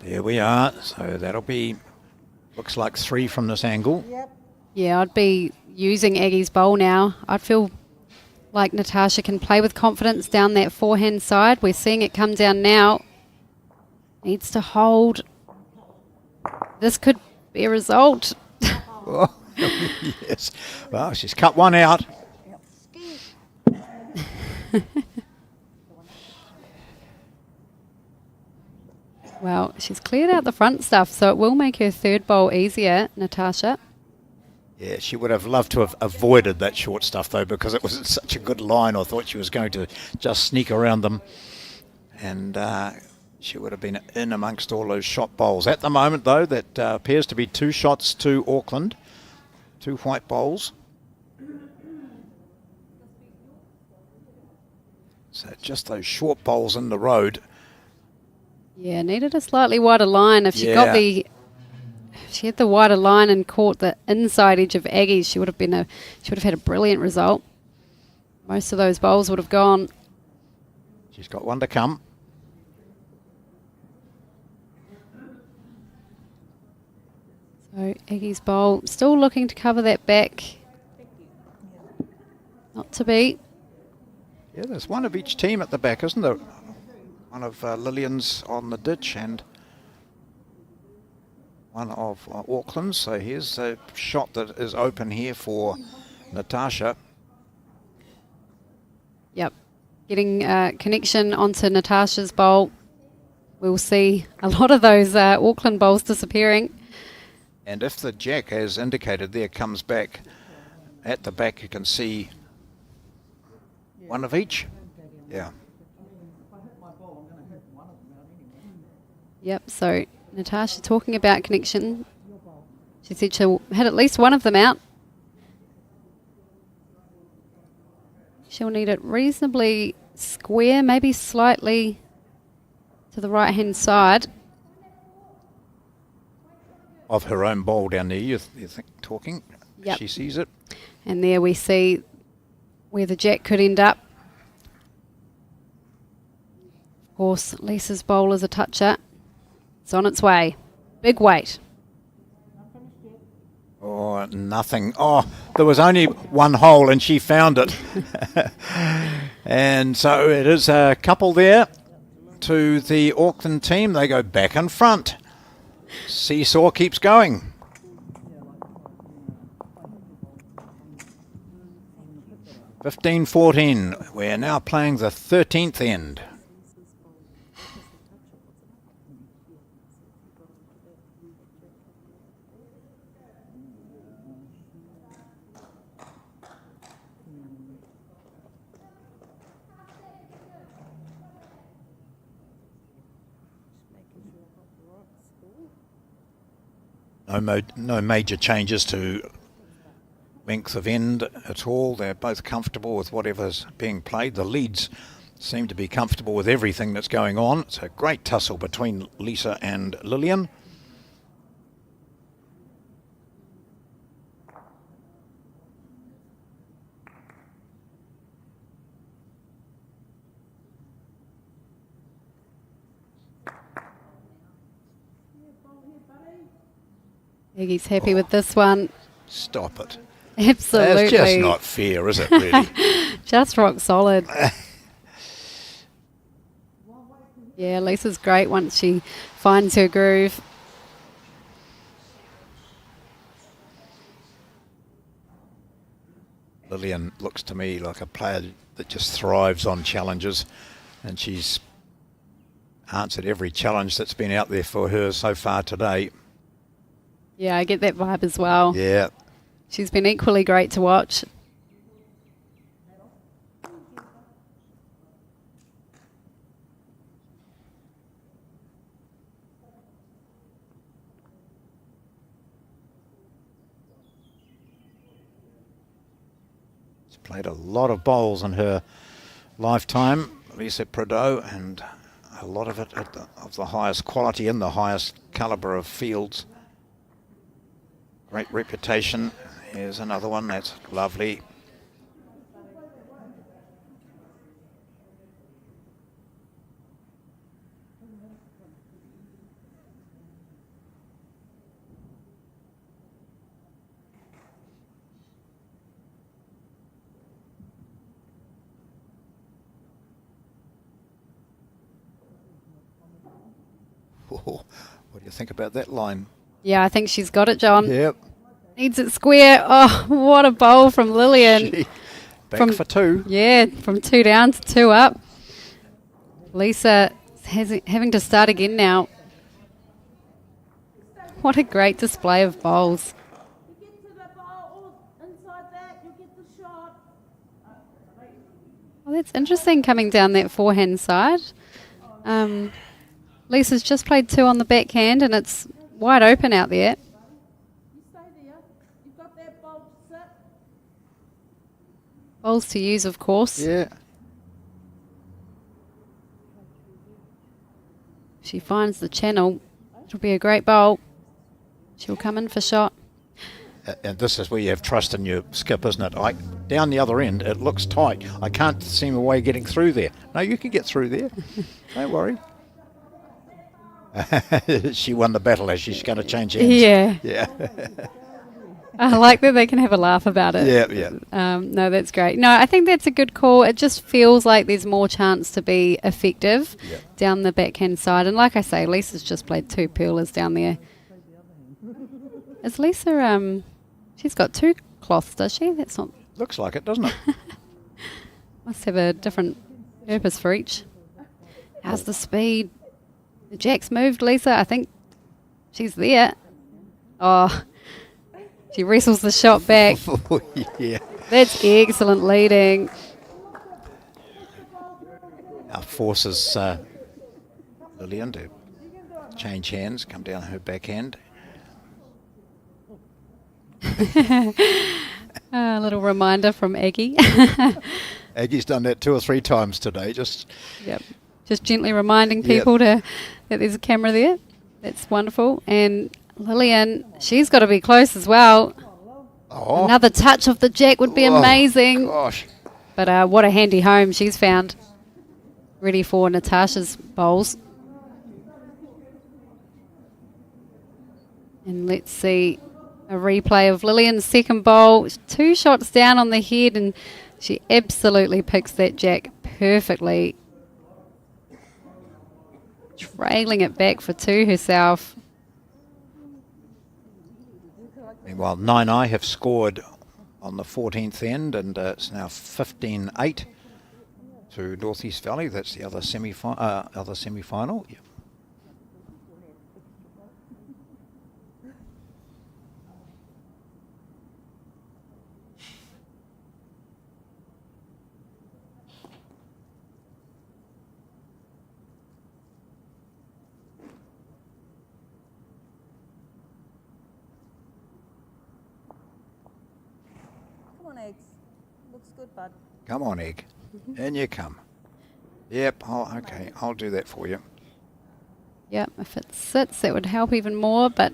[SPEAKER 5] There we are. So that'll be, looks like 3 from this angle.
[SPEAKER 6] Yep.
[SPEAKER 1] Yeah, I'd be using Aggie's bowl now. I'd feel like Natasha can play with confidence down that forehand side. We're seeing it come down now. Needs to hold. This could be a result.
[SPEAKER 5] Oh, yes. Well, she's cut one out.
[SPEAKER 1] Well, she's cleared out the front stuff, so it will make her third bowl easier, Natasha.
[SPEAKER 5] Yeah, she would have loved to have avoided that short stuff, though, because it was such a good line. I thought she was going to just sneak around them. And she would have been in amongst all those shot bowls. At the moment, though, that appears to be 2 shots to Auckland. 2 white bowls. So just those short bowls in the road.
[SPEAKER 1] Yeah, needed a slightly wider line. If she got if she had the wider line and caught the inside edge of Aggie's, she would have had a brilliant result. Most of those bowls would have gone.
[SPEAKER 5] She's got one to come.
[SPEAKER 1] So Aggie's bowl still looking to cover that back. Not to beat.
[SPEAKER 5] Yeah, there's one of each team at the back, isn't there? One of Lillian's on the ditch and one of Auckland's. So here's a shot that is open here for Natasha.
[SPEAKER 1] Yep. Getting connection onto Natasha's bowl. We'll see a lot of those Auckland bowls disappearing.
[SPEAKER 5] And if the jack, as indicated there, comes back at the back, you can see one of each. Yeah.
[SPEAKER 1] Yep, so Natasha talking about connection. She said she'll hit at least one of them out. She'll need it reasonably square, maybe slightly to the right-hand side.
[SPEAKER 5] Of her own bowl down there, you think, talking.
[SPEAKER 1] Yep.
[SPEAKER 5] She sees it.
[SPEAKER 1] And there we see where the jack could end up. Of course, Lisa's bowl is a toucher. It's on its way. Big weight.
[SPEAKER 5] Oh, nothing. Oh, there was only one hole and she found it. And so it is a couple there to the Auckland team. They go back in front. Seesaw keeps going. (15-14). We're now playing the 13th end. No major changes to length of end at all. They're both comfortable with whatever's being played. The leads seem to be comfortable with everything that's going on. It's a great tussle between Lisa and Lillian.
[SPEAKER 1] Iggy's happy with this one.
[SPEAKER 5] Stop it.
[SPEAKER 1] Absolutely.
[SPEAKER 5] That's just not fair, is it, really?
[SPEAKER 1] Just rock solid. Yeah, Lisa's great once she finds her groove.
[SPEAKER 5] Lillian looks to me like a player that just thrives on challenges, and she's answered every challenge that's been out there for her so far today.
[SPEAKER 1] Yeah, I get that vibe as well.
[SPEAKER 5] Yeah.
[SPEAKER 1] She's been equally great to watch.
[SPEAKER 5] She's played a lot of bowls in her lifetime, Lisa Prideaux, and a lot of it of the highest quality in the highest calibre of fields. Great reputation. Here's another one. That's lovely. What do you think about that line?
[SPEAKER 1] Yeah, I think she's got it, John.
[SPEAKER 5] Yep.
[SPEAKER 1] Needs it square. Oh, what a bowl from Lillian.
[SPEAKER 5] Back for two.
[SPEAKER 1] Yeah, from 2 down to 2 up. Lisa having to start again now. What a great display of bowls.
[SPEAKER 6] You get to the bowl, inside that, you get the shot.
[SPEAKER 1] Well, that's interesting coming down that forehand side. Lisa's just played 2 on the backhand and it's wide open out there.
[SPEAKER 6] You stay there. You've got that bowl to sit.
[SPEAKER 1] Bowls to use, of course.
[SPEAKER 5] Yeah.
[SPEAKER 1] She finds the channel. It'll be a great bowl. She'll come in for shot.
[SPEAKER 5] And this is where you have trust in your skip, isn't it? Down the other end, it looks tight. I can't see a way getting through there. No, you can get through there. Don't worry. She won the battle as she's going to change hands.
[SPEAKER 1] Yeah.
[SPEAKER 5] Yeah.
[SPEAKER 1] I like that they can have a laugh about it.
[SPEAKER 5] Yeah.
[SPEAKER 1] No, that's great. No, I think that's a good call. It just feels like there's more chance to be effective down the backhand side. And like I say, Lisa's just played 2 peelers down there. Is Lisa, she's got 2 cloths, does she? That's not...
[SPEAKER 5] Looks like it, doesn't it?
[SPEAKER 1] Must have a different purpose for each. How's the speed? The jack's moved, Lisa. I think she's there. Oh, she wrestles the shot back.
[SPEAKER 5] Yeah.
[SPEAKER 1] That's excellent leading.
[SPEAKER 5] Now forces Lillian to change hands, come down her backhand.
[SPEAKER 1] A little reminder from Aggie.
[SPEAKER 5] Aggie's done that 2 or 3 times today. Just
[SPEAKER 1] gently reminding people that there's a camera there. That's wonderful. And Lillian, she's got to be close as well.
[SPEAKER 5] Oh.
[SPEAKER 1] Another touch of the jack would be amazing.
[SPEAKER 5] Gosh.
[SPEAKER 1] But what a handy home she's found. Ready for Natasha's bowls. And let's see A replay of Lillian's second bowl. 2 shots down on the head, and she absolutely picks that jack perfectly. Trailing it back for 2 herself.
[SPEAKER 5] Meanwhile, Nine Eye have scored on the 14th end, and it's now 15-8 to Northeast Valley. That's the other semi-final. Yeah.
[SPEAKER 2] Come on, Eggs. Looks good, bud.
[SPEAKER 5] Come on, Egg. In you come. Yep, okay, I'll do that for you.
[SPEAKER 1] Yep, if it sits, that would help even more, but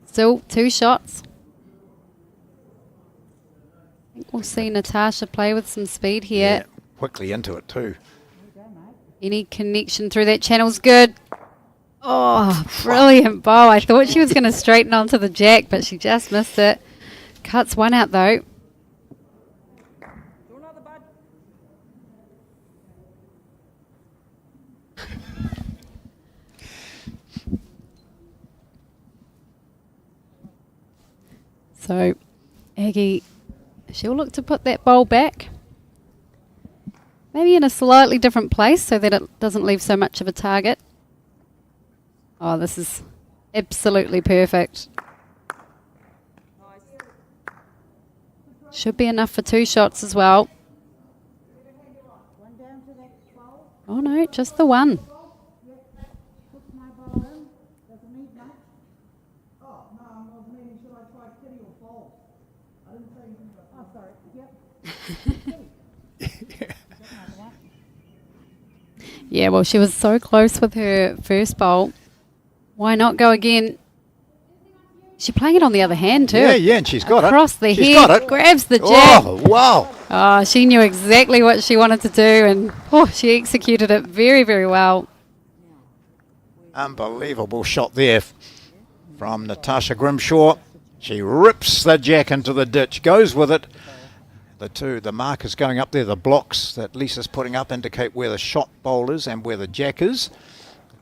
[SPEAKER 1] still 2 shots. I think we'll see Natasha play with some speed here.
[SPEAKER 5] Yeah, quickly into it too.
[SPEAKER 1] Any connection through that channel's good. Oh, brilliant bowl. I thought she was going to straighten onto the jack, but she just missed it. Cuts one out though.
[SPEAKER 2] Do another, bud.
[SPEAKER 1] So Aggie, she'll look to put that bowl back. Maybe in a slightly different place so that it doesn't leave so much of a target. Oh, this is absolutely perfect. Should be enough for 2 shots as well. Oh no, just the one.
[SPEAKER 6] Oh, no, I was meaning should I try kitty or fold? I didn't say anything about. Oh, sorry. Yep.
[SPEAKER 1] Yeah, well, she was so close with her first bowl. Why not go again? She's playing it on the other hand too.
[SPEAKER 5] Yeah, and she's got
[SPEAKER 1] Across the
[SPEAKER 5] She's
[SPEAKER 1] head,
[SPEAKER 5] got it.
[SPEAKER 1] grabs the jack.
[SPEAKER 5] Oh, wow.
[SPEAKER 1] Oh, she knew exactly what she wanted to do, and she executed it very, very well.
[SPEAKER 5] Unbelievable shot there from Natasha Grimshaw. She rips the jack into the ditch, goes with it. The markers going up there, the blocks that Lisa's putting up indicate where the shot bowl is and where the jack is. The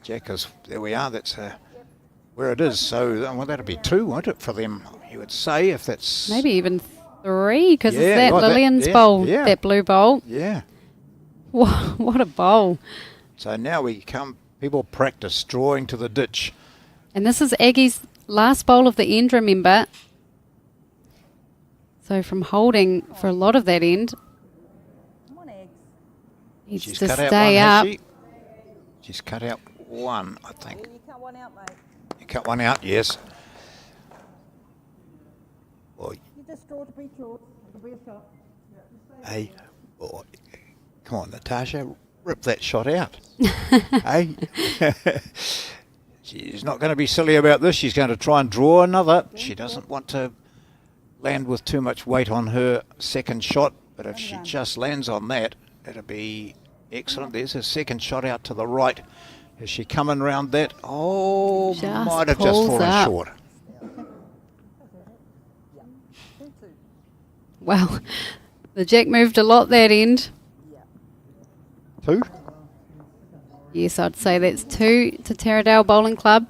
[SPEAKER 5] jack is, there we are, that's where it is. So well, that'll be 2, won't it, for them, you would say, if that's...
[SPEAKER 1] Maybe even 3, because
[SPEAKER 5] Yeah,
[SPEAKER 1] it's that
[SPEAKER 5] right,
[SPEAKER 1] Lillian's
[SPEAKER 5] yeah,
[SPEAKER 1] bowl,
[SPEAKER 5] yeah.
[SPEAKER 1] that blue bowl.
[SPEAKER 5] Yeah.
[SPEAKER 1] What a bowl.
[SPEAKER 5] So now people practice drawing to the ditch.
[SPEAKER 1] And this is Aggie's last bowl of the end, remember. So from holding for a lot of that end,
[SPEAKER 2] Come on, Eggs.
[SPEAKER 1] needs
[SPEAKER 5] She's
[SPEAKER 1] to
[SPEAKER 5] cut out one,
[SPEAKER 1] stay
[SPEAKER 5] has
[SPEAKER 1] up.
[SPEAKER 5] she? She's cut out one, I think.
[SPEAKER 2] You cut one out, mate.
[SPEAKER 5] You cut one out, yes. Well,
[SPEAKER 6] You just draw to be short. It'll be a shot.
[SPEAKER 5] hey, boy, come on, Natasha, rip that shot out. Hey, she's not going to be silly about this. She's going to try and draw another. She doesn't want to land with too much weight on her second shot, but if she just lands on that, it'll be excellent. There's her second shot out to the right. Is she coming around that? Oh,
[SPEAKER 1] Just
[SPEAKER 5] might have just
[SPEAKER 1] pulls
[SPEAKER 5] fallen
[SPEAKER 1] up.
[SPEAKER 5] short.
[SPEAKER 1] Well, the jack moved a lot that end.
[SPEAKER 5] 2?
[SPEAKER 1] Yes, I'd say that's 2 to Taradale Bowling Club.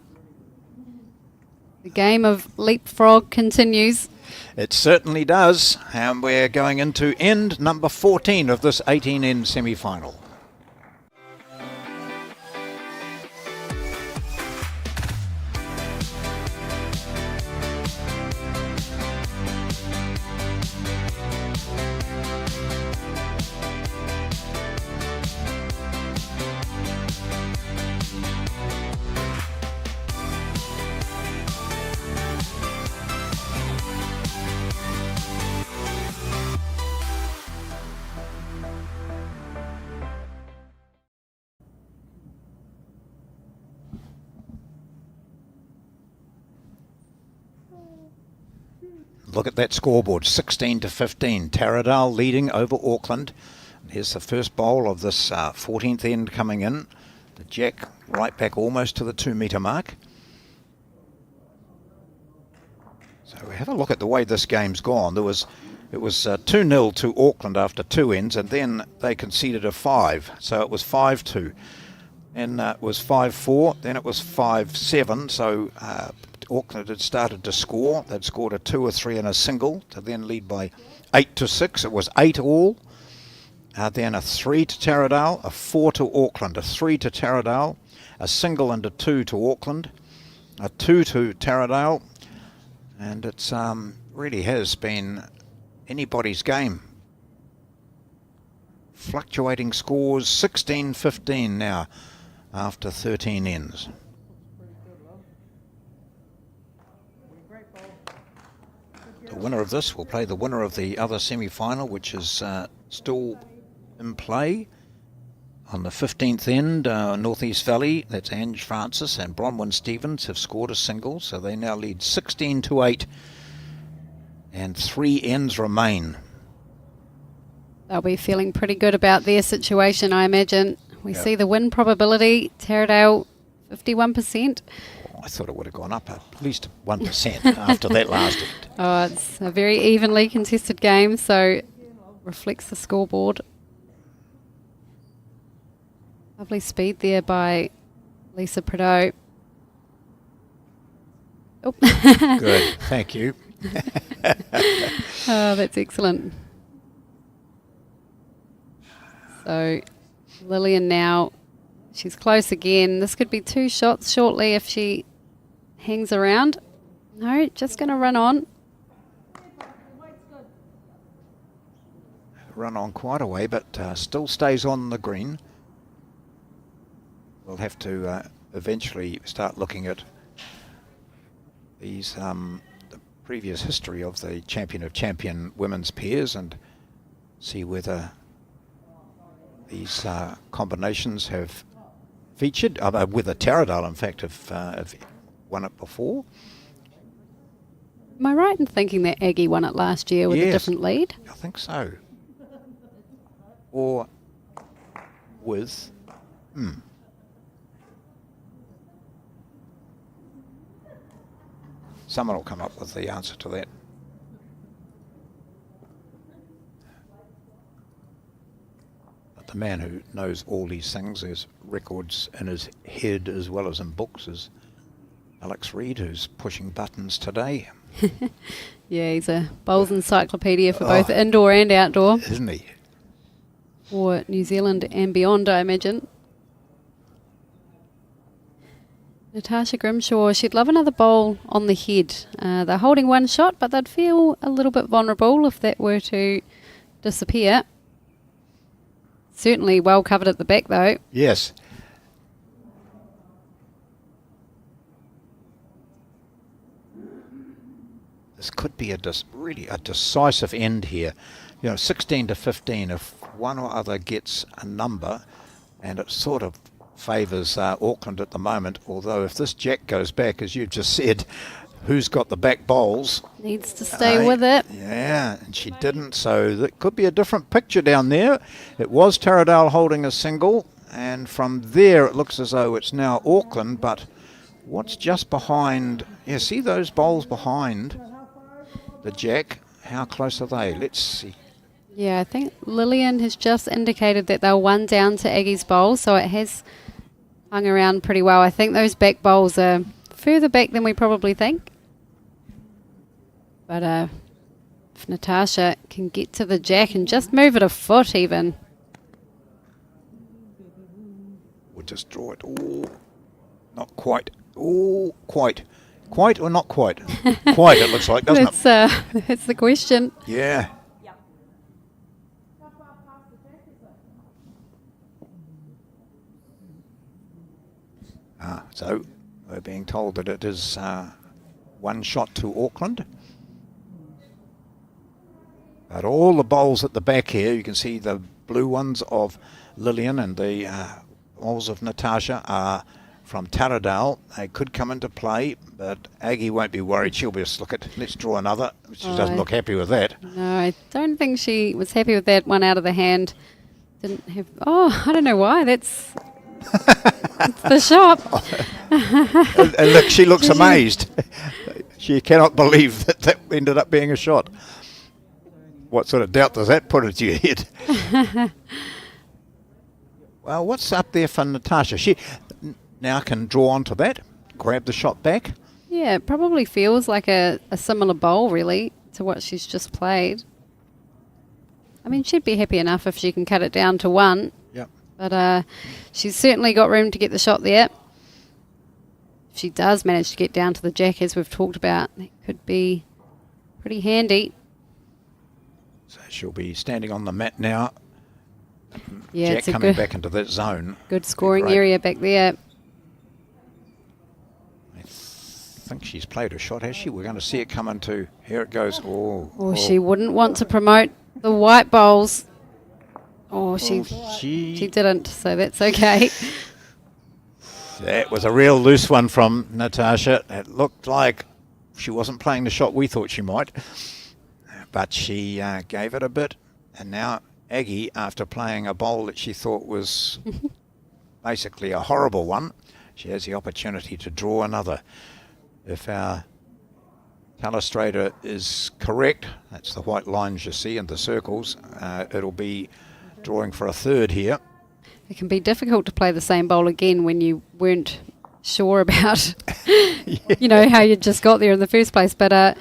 [SPEAKER 1] The game of leapfrog continues.
[SPEAKER 5] It certainly does, and we're going into end number 14 of this 18-end semi-final. Look at that scoreboard, 16 to 15. Taradale leading over Auckland. Here's the first bowl of this 14th end coming in. The jack right back almost to the 2 metre mark. So we have a look at the way this game's gone. It was 2-0 to Auckland after 2 ends, and then they conceded a 5, so it was 5-2. And it was 5-4, then it was 5-7, so Auckland had started to score. They'd scored a 2 or 3 and a single to then lead by 8-6. It was 8 all. Then a 3 to Taradale, a 4 to Auckland, a 3 to Taradale, a single and a 2 to Auckland, a 2 to Taradale, and it's really has been anybody's game. Fluctuating scores, 16-15 now after 13 ends. The winner of this will play the winner of the other semi-final, which is still in play. On the 15th end, Northeast Valley, that's Ange Francis and Bronwyn Stevens have scored a single, so they now lead 16-8, and 3 ends remain.
[SPEAKER 1] They'll be feeling pretty good about their situation, I imagine. We see the win probability, Taradale 51%.
[SPEAKER 5] I thought it would have gone up at least 1% after that last end.
[SPEAKER 1] Oh, it's a very evenly contested game, so reflects the scoreboard. Lovely speed there by Lisa Prideaux. Oh.
[SPEAKER 5] Good, thank you.
[SPEAKER 1] Oh, that's excellent. So Lillian now, she's close again. This could be 2 shots shortly if she hangs around. No, just going to run on.
[SPEAKER 5] Run on quite a way, but still stays on the green. We'll have to eventually start looking at these the previous history of the champion of champion women's pairs and see whether these combinations have featured, whether Taradale in fact have won it before.
[SPEAKER 1] Am I right in thinking that Aggie won it last year with a
[SPEAKER 5] Yes.
[SPEAKER 1] different lead?
[SPEAKER 5] I think so. Or with... Someone will come up with the answer to that. But the man who knows all these things, there's records in his head as well as in books, is Alex Reid, who's pushing buttons today.
[SPEAKER 1] Yeah, he's a bowls encyclopedia for both indoor and outdoor,
[SPEAKER 5] Isn't he?
[SPEAKER 1] for New Zealand and beyond, I imagine. Natasha Grimshaw, she'd love another bowl on the head. They're holding 1 shot, but they'd feel a little bit vulnerable if that were to disappear. Certainly well covered at the back, though.
[SPEAKER 5] Yes. This could be really a decisive end here. 16-15, if one or other gets a number, and it sort of favours Auckland at the moment, although if this jack goes back, as you've just said, who's got the back bowls?
[SPEAKER 1] Needs to stay with it.
[SPEAKER 5] Yeah, and she didn't, so that could be a different picture down there. It was Taradale holding a single, and from there it looks as though it's now Auckland, but what's just behind? Yeah, see those bowls behind the jack? How close are they? Let's see.
[SPEAKER 1] Yeah, I think Lillian has just indicated that they're 1 down to Aggie's bowl, so it has hung around pretty well. I think those back bowls are further back than we probably think. But if Natasha can get to the jack and just move it a foot even.
[SPEAKER 5] We'll just draw it. Oh, not quite. Oh, quite. Quite or not quite? Quite, it looks like, doesn't it?
[SPEAKER 1] That's the question.
[SPEAKER 5] Yeah. So we're being told that it is 1 shot to Auckland. But all the bowls at the back here, you can see the blue ones of Lillian and the bowls of Natasha are from Taradale. They could come into play, but Aggie won't be worried. She'll just look at, let's draw another. She doesn't look happy with that.
[SPEAKER 1] No, I don't think she was happy with that one out of the hand. Didn't have, I don't know why. That's it's the shop.
[SPEAKER 5] And look, she looks amazed. She cannot believe that that ended up being a shot. What sort of doubt does that put into your head? Well, what's up there for Natasha? She now can draw onto that, grab the shot back.
[SPEAKER 1] Yeah, it probably feels like a similar bowl, really, to what she's just played. I mean, she'd be happy enough if she can cut it down to 1.
[SPEAKER 5] Yep.
[SPEAKER 1] But she's certainly got room to get the shot there. If she does manage to get down to the jack, as we've talked about, that could be pretty handy.
[SPEAKER 5] So she'll be standing on the mat now.
[SPEAKER 1] Yeah,
[SPEAKER 5] Jack
[SPEAKER 1] it's a
[SPEAKER 5] coming
[SPEAKER 1] good,
[SPEAKER 5] back into that zone.
[SPEAKER 1] good scoring
[SPEAKER 5] Great.
[SPEAKER 1] area back there.
[SPEAKER 5] I think she's played a shot, has she? We're going to see it come into. Here it goes.
[SPEAKER 1] Or she wouldn't want to promote the white bowls. Oh, she didn't, so that's okay.
[SPEAKER 5] That was a real loose one from Natasha. It looked like she wasn't playing the shot we thought she might. But she gave it a bit. And now Aggie, after playing a bowl that she thought was basically a horrible one, she has the opportunity to draw another. If our telestrator is correct, that's the white lines you see and the circles, it'll be drawing for a third here.
[SPEAKER 1] It can be difficult to play the same bowl again when you weren't sure about, how you just got there in the first place. But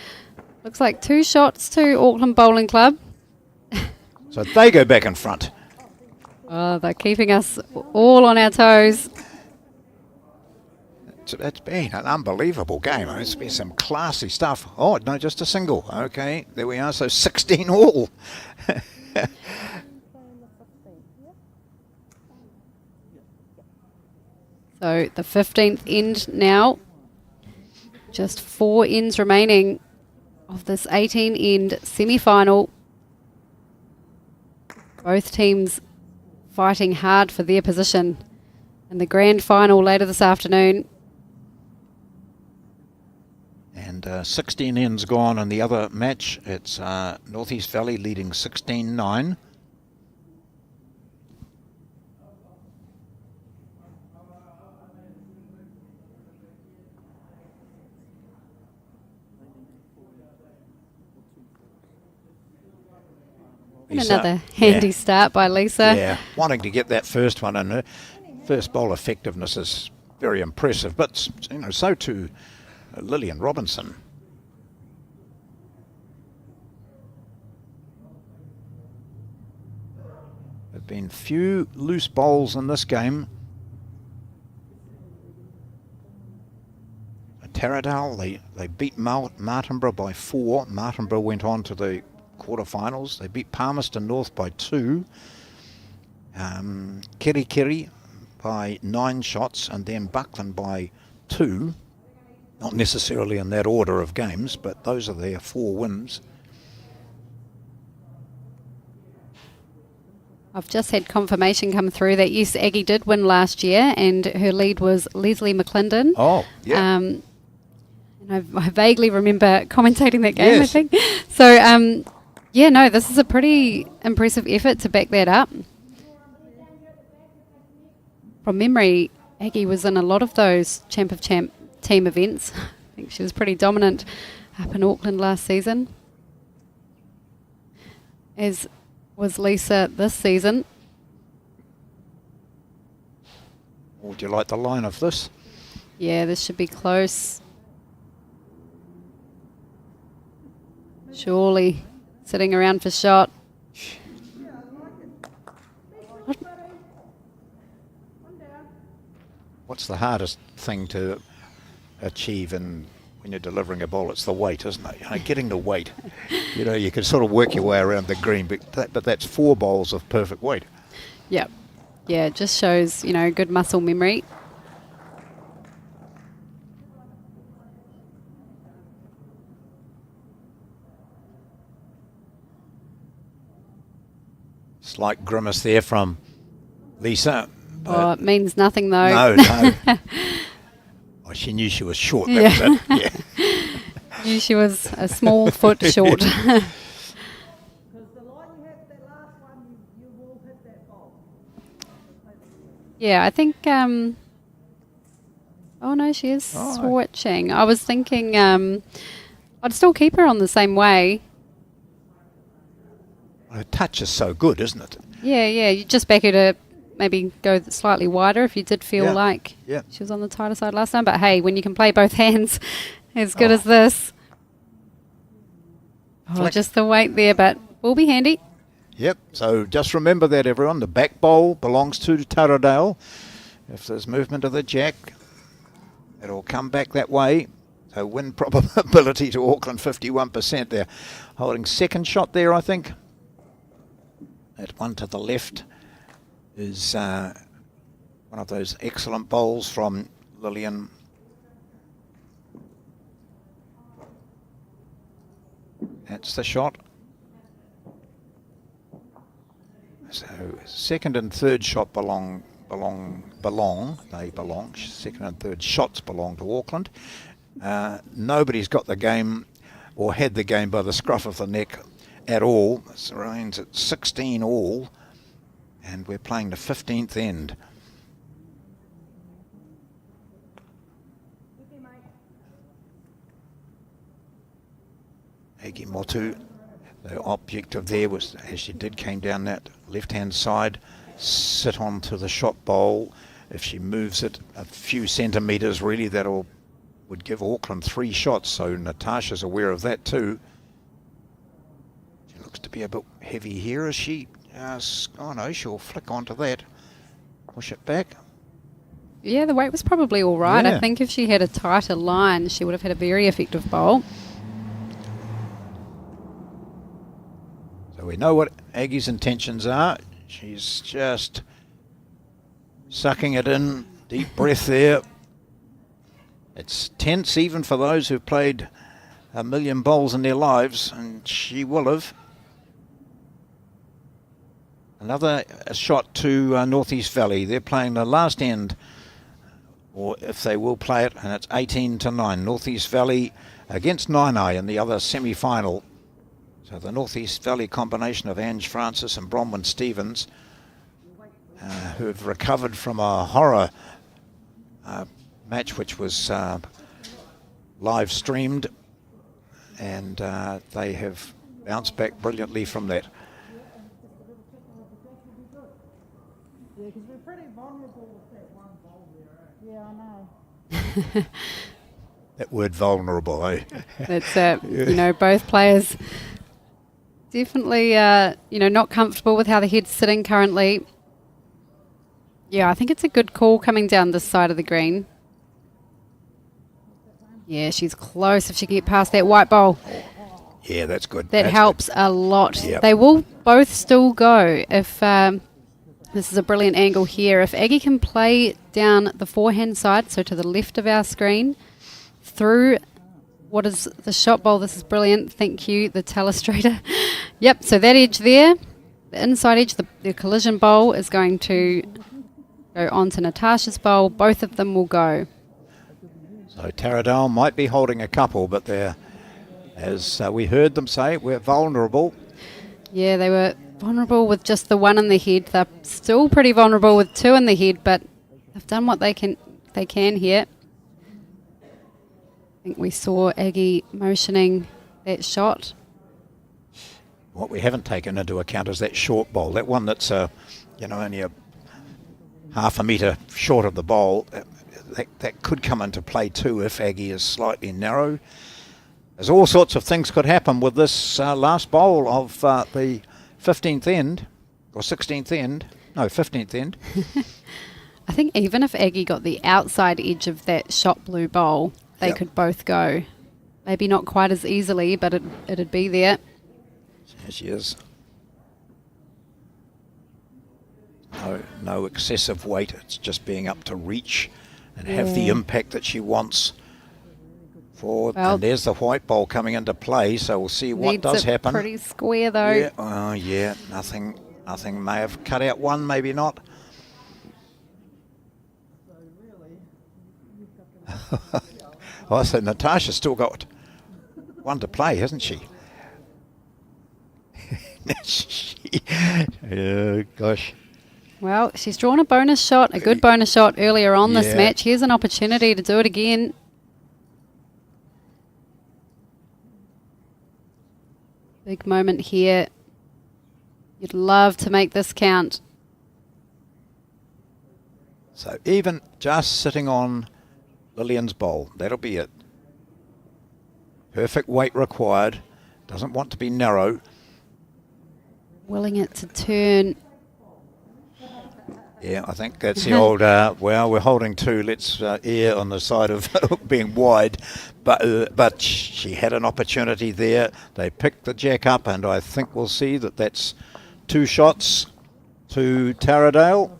[SPEAKER 1] looks like 2 shots to Auckland Bowling Club.
[SPEAKER 5] So they go back in front.
[SPEAKER 1] Oh, they're keeping us all on our toes.
[SPEAKER 5] It's been an unbelievable game. It's been some classy stuff. Oh, no, just a single. Okay, there we are. So 16 all.
[SPEAKER 1] So the 15th end now. Just 4 ends remaining of this 18-end semi-final. Both teams fighting hard for their position in the grand final later this afternoon.
[SPEAKER 5] And 16 ends gone in the other match. It's North East Valley leading 16-9. Lisa,
[SPEAKER 1] Another handy start by Lisa.
[SPEAKER 5] Yeah, wanting to get that first one in. Her first bowl effectiveness is very impressive, but so too Lillian Robinson. There have been few loose bowls in this game. Taradale, they beat Martinborough by 4. Martinborough went on to the quarterfinals. They beat Palmerston North by 2. Kirikiri by 9 shots, and then Buckland by 2. Not necessarily in that order of games, but those are their 4 wins.
[SPEAKER 1] I've just had confirmation come through that yes, Aggie did win last year, and her lead was Leslie McClendon.
[SPEAKER 5] Oh, yeah.
[SPEAKER 1] And I vaguely remember commentating that game,
[SPEAKER 5] Yes.
[SPEAKER 1] I think. So, this is a pretty impressive effort to back that up. From memory, Aggie was in a lot of those Champ of Champ team events. I think she was pretty dominant up in Auckland last season, as was Lisa this season.
[SPEAKER 5] Would you like the line of this?
[SPEAKER 1] Yeah, this should be close. Surely sitting around for shot.
[SPEAKER 5] What's the hardest thing to achieve when you're delivering a ball? It's the weight, isn't it? Getting the weight. You can sort of work your way around the green, but that's 4 bowls of perfect weight.
[SPEAKER 1] Yep. Yeah, it just shows, good muscle memory.
[SPEAKER 5] Slight grimace there from Lisa.
[SPEAKER 1] Oh, it means nothing though.
[SPEAKER 5] No. Oh, she knew she was short. That was it. Yeah.
[SPEAKER 1] Knew she was a small foot short.
[SPEAKER 6] Because the line you hit, that last one, you will hit that ball.
[SPEAKER 1] Yeah, I think Oh, no, she is
[SPEAKER 5] Oh.
[SPEAKER 1] switching. I was thinking I'd still keep her on the same way.
[SPEAKER 5] Her touch is so good, isn't it?
[SPEAKER 1] Yeah, you just back her to maybe go slightly wider if you did feel
[SPEAKER 5] Yeah,
[SPEAKER 1] like
[SPEAKER 5] yeah.
[SPEAKER 1] she was on the tighter side last time. But hey, when you can play both hands as good
[SPEAKER 5] Oh.
[SPEAKER 1] as this. Oh,
[SPEAKER 5] Flick.
[SPEAKER 1] just the weight there, but will be handy.
[SPEAKER 5] Yep, so just remember that, everyone. The back bowl belongs to Taradale. If there's movement of the jack, it'll come back that way. So win probability to Auckland, 51% there. Holding second shot there, I think. That one to the left is one of those excellent bowls from Lillian. That's the shot. So second and third shot belong. Second and third shots belong to Auckland. Nobody's got the game or had the game by the scruff of the neck at all. It remains at 16 all, and we're playing the 15th end. Egi Motu, the objective there was, as she did, came down that left-hand side, sit onto the shot bowl. If she moves it a few centimetres, really, would give Auckland 3 shots. So Natasha's aware of that too. She looks to be a bit heavy here. Is she? Oh no, she'll flick onto that. Push it back.
[SPEAKER 1] Yeah, the weight was probably all right. I
[SPEAKER 5] Yeah.
[SPEAKER 1] think if she had a tighter line, she would have had a very effective bowl.
[SPEAKER 5] So we know what Aggie's intentions are. She's just sucking it in. Deep breath there. It's tense even for those who've played a million bowls in their lives, and she will have. Another shot to Northeast Valley. They're playing the last end, or if they will play it, and it's 18-9. Northeast Valley against Nainai in the other semi-final. So the Northeast Valley combination of Ange Francis and Bronwyn Stevens, who have recovered from a horror match which was live streamed, and they have bounced back brilliantly from that.
[SPEAKER 6] Yeah, because we're pretty vulnerable with that one bowl there. Yeah, I know.
[SPEAKER 5] That word vulnerable, eh?
[SPEAKER 1] That's it. You know, both players definitely, not comfortable with how the head's sitting currently. Yeah, I think it's a good call coming down this side of the green. Yeah, she's close if she can get past that white bowl.
[SPEAKER 5] Yeah, that's good.
[SPEAKER 1] That
[SPEAKER 5] That's
[SPEAKER 1] helps a lot.
[SPEAKER 5] Yep.
[SPEAKER 1] They will both still go if this is a brilliant angle here. If Aggie can play down the forehand side, so to the left of our screen, through what is the shot bowl. This is brilliant. Thank you, the telestrator. Yep, so that edge there, the inside edge, the collision bowl is going to go onto Natasha's bowl. Both of them will go.
[SPEAKER 5] So Taradale might be holding a couple, but they're, as we heard them say, we're vulnerable.
[SPEAKER 1] Yeah, they were vulnerable with just the one in the head. They're still pretty vulnerable with 2 in the head, but they've done what they can here. I think we saw Aggie motioning that shot.
[SPEAKER 5] What we haven't taken into account is that short bowl, that one that's only a half a metre short of the bowl. That could come into play too if Aggie is slightly narrow. There's all sorts of things could happen with this last bowl of the 15th end, or 16th end, no, 15th end.
[SPEAKER 1] I think even if Aggie got the outside edge of that shot blue bowl, they
[SPEAKER 5] Yep.
[SPEAKER 1] could both go. Maybe not quite as easily, but it'd be there.
[SPEAKER 5] There she is. No excessive weight. It's just being up to reach and have the impact that she wants.
[SPEAKER 1] Well,
[SPEAKER 5] And there's the white bowl coming into play, so we'll see what
[SPEAKER 1] Needs
[SPEAKER 5] does
[SPEAKER 1] it
[SPEAKER 5] happen.
[SPEAKER 1] pretty square though.
[SPEAKER 5] Yeah, nothing may have cut out one, maybe not. Oh, so Natasha's still got one to play, hasn't she? Oh, gosh.
[SPEAKER 1] Well, she's drawn a bonus shot, a good bonus shot earlier on this
[SPEAKER 5] Yeah.
[SPEAKER 1] match. Here's an opportunity to do it again. Big moment here. You'd love to make this count.
[SPEAKER 5] So even just sitting on Lillian's bowl, that'll be it. Perfect weight required. Doesn't want to be narrow.
[SPEAKER 1] Willing it to turn.
[SPEAKER 5] Yeah, I think that's the old, well, we're holding two, let's err on the side of being wide. But she had an opportunity there. They picked the jack up, and I think we'll see that that's 2 shots to Taradale.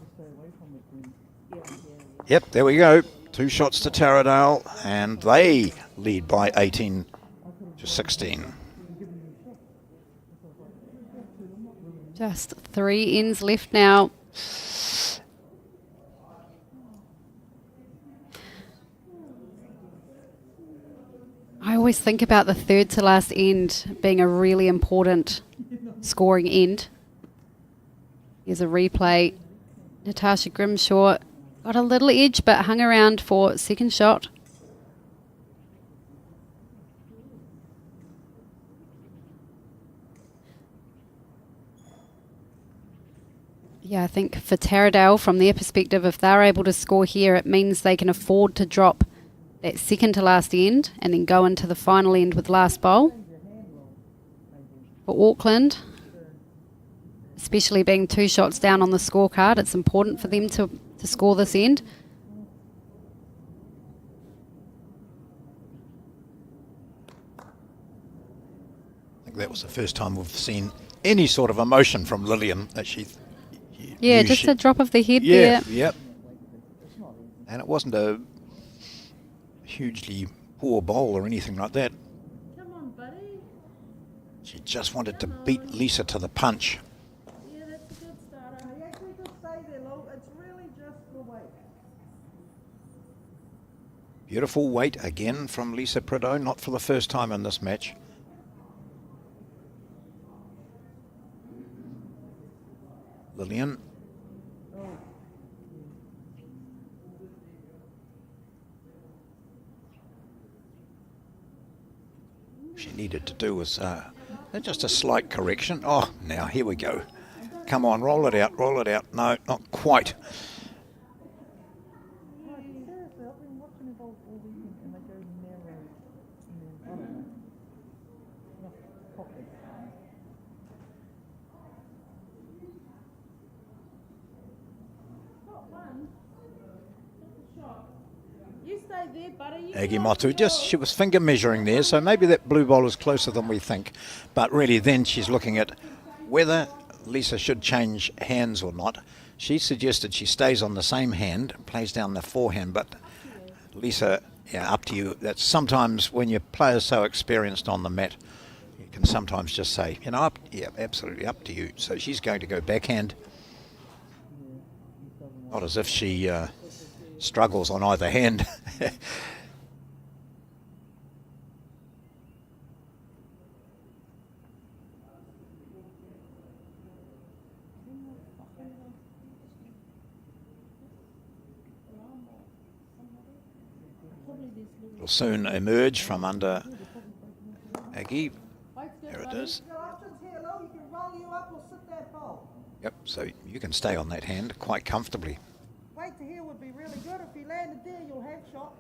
[SPEAKER 5] Yep, there we go. 2 shots to Taradale, and they lead by 18-16.
[SPEAKER 1] Just 3 ends left now. I always think about the third to last end being a really important scoring end. Here's a replay. Natasha Grimshaw got a little edge but hung around for second shot. Yeah, I think for Taradale, from their perspective, if they're able to score here, it means they can afford to drop that second to last end and then go into the final end with last bowl. For Auckland, especially being 2 shots down on the scorecard, it's important for them to score this end.
[SPEAKER 5] I think that was the first time we've seen any sort of emotion from Lillian that she...
[SPEAKER 1] Yeah,
[SPEAKER 5] knew
[SPEAKER 1] just
[SPEAKER 5] she-
[SPEAKER 1] a drop of the head
[SPEAKER 5] Yeah,
[SPEAKER 1] there.
[SPEAKER 5] yep. And it wasn't a hugely poor bowl or anything like that.
[SPEAKER 2] Come on, buddy.
[SPEAKER 5] She just wanted to beat Lisa to the punch.
[SPEAKER 2] Yeah, that's a good starter.
[SPEAKER 6] You actually just stay there, Lou. It's really just the weight.
[SPEAKER 5] Beautiful weight again from Lisa Prideaux, not for the first time in this match. Lillian. She needed to do was just a slight correction. Oh, now here we go. Come on, roll it out, roll it out. No, not quite.
[SPEAKER 6] Seriously, I've been watching the bowls all weekend and they go narrow and then, I don't know, enough pocket.
[SPEAKER 2] You stay there, buddy. You
[SPEAKER 5] Aggie
[SPEAKER 2] can
[SPEAKER 5] Motu, she was finger measuring there, so maybe that blue ball is closer than we think. But really then she's looking at whether Lisa should change hands or not. She suggested she stays on the same hand, plays down the forehand, but Lisa, yeah, up to you. That's sometimes when your player's so experienced on the mat, you can sometimes just say, you know, yeah, absolutely up to you. So she's going to go backhand. Not as if she struggles on either hand. Will soon emerge from under Aggie. There it is.
[SPEAKER 6] Your options here, Lou. You can roll you up or sit that bowl.
[SPEAKER 5] Yep, so you can stay on that hand quite comfortably.
[SPEAKER 6] Weight to here would be really good. If you landed there, you'll have shot.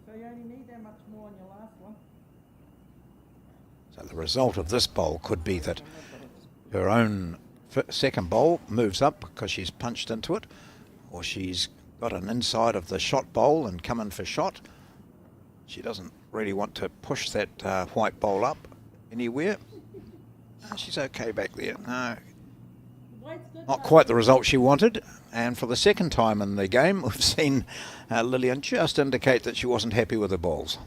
[SPEAKER 6] So you only need that much more on your last one.
[SPEAKER 5] So the result of this bowl could be that her own second bowl moves up because she's punched into it, or she's got an inside of the shot bowl and come in for shot. She doesn't really want to push that white bowl up anywhere. She's okay back there. No, not quite the result she wanted. And for the second time in the game, we've seen Lillian just indicate that she wasn't happy with the balls.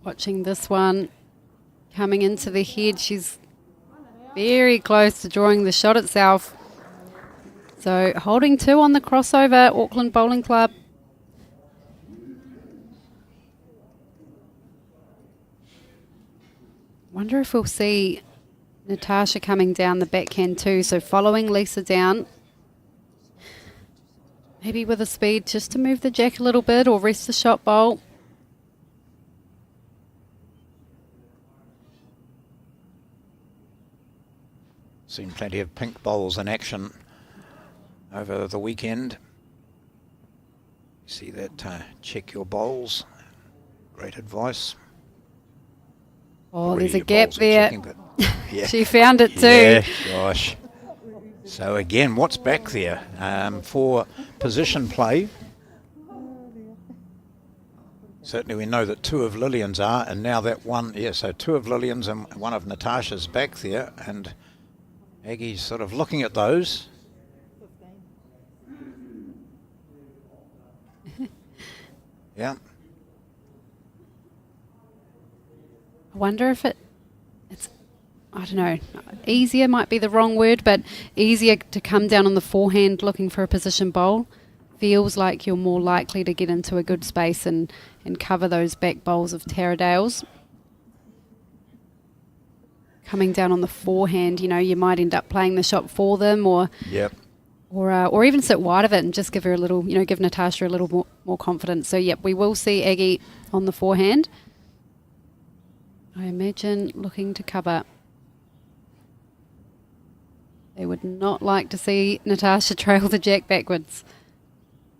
[SPEAKER 1] Watching this one coming into the head, she's very close to drawing the shot itself. So holding 2 on the crossover, Auckland Bowling Club. Wonder if we'll see Natasha coming down the backhand too. So following Lisa down. Maybe with a speed just to move the jack a little bit or rest the shot bowl.
[SPEAKER 5] Seen plenty of pink bowls in action over the weekend. See that, check your bowls. Great advice.
[SPEAKER 1] Oh,
[SPEAKER 5] Already
[SPEAKER 1] there's a
[SPEAKER 5] your
[SPEAKER 1] gap
[SPEAKER 5] bowls are
[SPEAKER 1] there.
[SPEAKER 5] checking, but yeah.
[SPEAKER 1] She found it too.
[SPEAKER 5] Yeah, gosh. So again, what's back there for position play? Certainly we know that 2 of Lillian's are, and now that one, yeah, so 2 of Lillian's and 1 of Natasha's back there, and Aggie's sort of looking at those. Yeah.
[SPEAKER 1] I wonder if it's, I don't know, easier might be the wrong word, but easier to come down on the forehand looking for a position bowl. Feels like you're more likely to get into a good space and cover those back bowls of Taradale's. Coming down on the forehand, you know, you might end up playing the shot for them or
[SPEAKER 5] Yep.
[SPEAKER 1] or even sit wide of it and just give her a little, you know, give Natasha a little more confidence. So, yep, we will see Aggie on the forehand. I imagine looking to cover. They would not like to see Natasha trail the jack backwards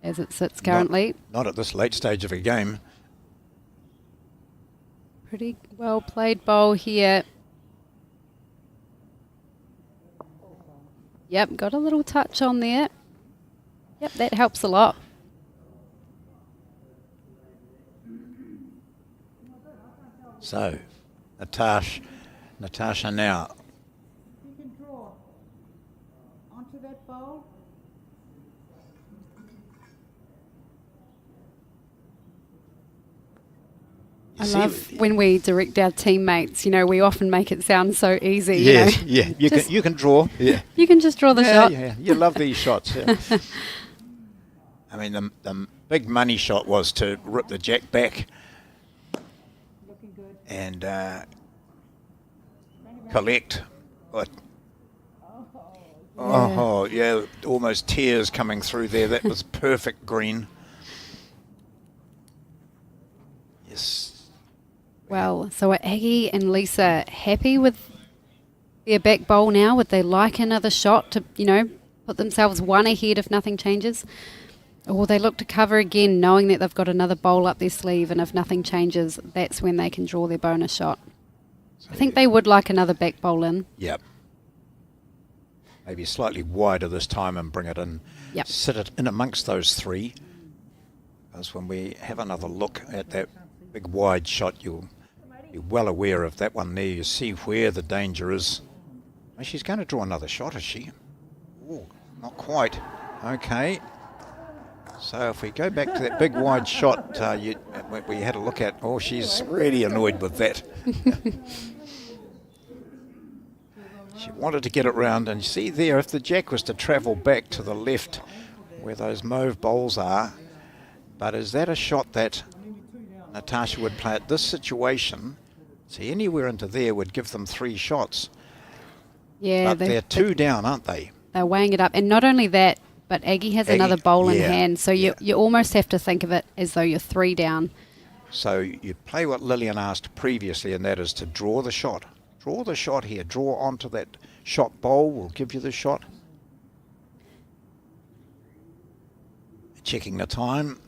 [SPEAKER 1] as it sits currently.
[SPEAKER 5] Not at this late stage of a game.
[SPEAKER 1] Pretty well played bowl here. Yep, got a little touch on there. Yep, that helps a lot.
[SPEAKER 5] So, Natasha now.
[SPEAKER 6] You can draw onto that bowl.
[SPEAKER 5] You
[SPEAKER 1] I
[SPEAKER 5] see-
[SPEAKER 1] love when we direct our teammates, you know, we often make it sound so easy.
[SPEAKER 5] Yes,
[SPEAKER 1] you know.
[SPEAKER 5] yeah,
[SPEAKER 1] Just-
[SPEAKER 5] you can draw. Yeah.
[SPEAKER 1] You can just draw the
[SPEAKER 5] yeah,
[SPEAKER 1] shot.
[SPEAKER 5] Yeah, you love these shots. Yeah. I mean, the big money shot was to rip the jack back
[SPEAKER 6] Looking good.
[SPEAKER 5] and collect. But oh, yeah, almost tears coming through there. That was perfect green. Yes.
[SPEAKER 1] Well, so are Aggie and Lisa happy with their back bowl now? Would they like another shot to, you know, put themselves 1 ahead if nothing changes? Or will they look to cover again, knowing that they've got another bowl up their sleeve, and if nothing changes, that's when they can draw their bonus shot? I think they would like another back bowl in.
[SPEAKER 5] Yep. Maybe slightly wider this time and bring it in.
[SPEAKER 1] Yep.
[SPEAKER 5] Sit it in amongst those 3. Because when we have another look at that big wide shot, you're well aware of that one there. You see where the danger is. Oh, she's going to draw another shot, is she? Oh, not quite. Okay. So if we go back to that big wide shot we had a look at, oh, she's really annoyed with that. She wanted to get it round, and see there, if the jack was to travel back to the left where those mauve bowls are, but is that a shot that Natasha would play at this situation? See, anywhere into there would give them 3 shots.
[SPEAKER 1] Yeah,
[SPEAKER 5] But they're 2 down, aren't they?
[SPEAKER 1] they're weighing it up. And not only that, but Aggie has
[SPEAKER 5] Aggie,
[SPEAKER 1] another bowl in
[SPEAKER 5] yeah,
[SPEAKER 1] hand. So
[SPEAKER 5] yeah.
[SPEAKER 1] you almost have to think of it as though you're 3 down.
[SPEAKER 5] So you play what Lillian asked previously, and that is to draw the shot. Draw the shot here. Draw onto that shot bowl. Will give you the shot. Checking the time.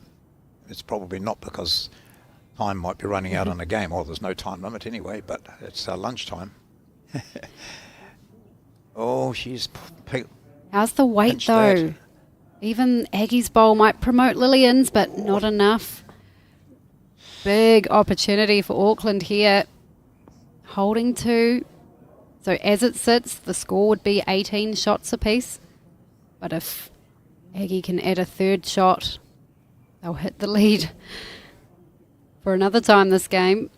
[SPEAKER 5] It's probably not because time might be running out on a game. Well, there's no time limit anyway, but it's lunchtime. Oh, she's...
[SPEAKER 1] How's the weight
[SPEAKER 5] Pinch
[SPEAKER 1] though?
[SPEAKER 5] that.
[SPEAKER 1] Even Aggie's bowl might promote Lillian's, but not enough. Big opportunity for Auckland here. Holding 2. So as it sits, the score would be 18 shots apiece. But if Aggie can add a 3rd shot, they'll hit the lead for another time this game.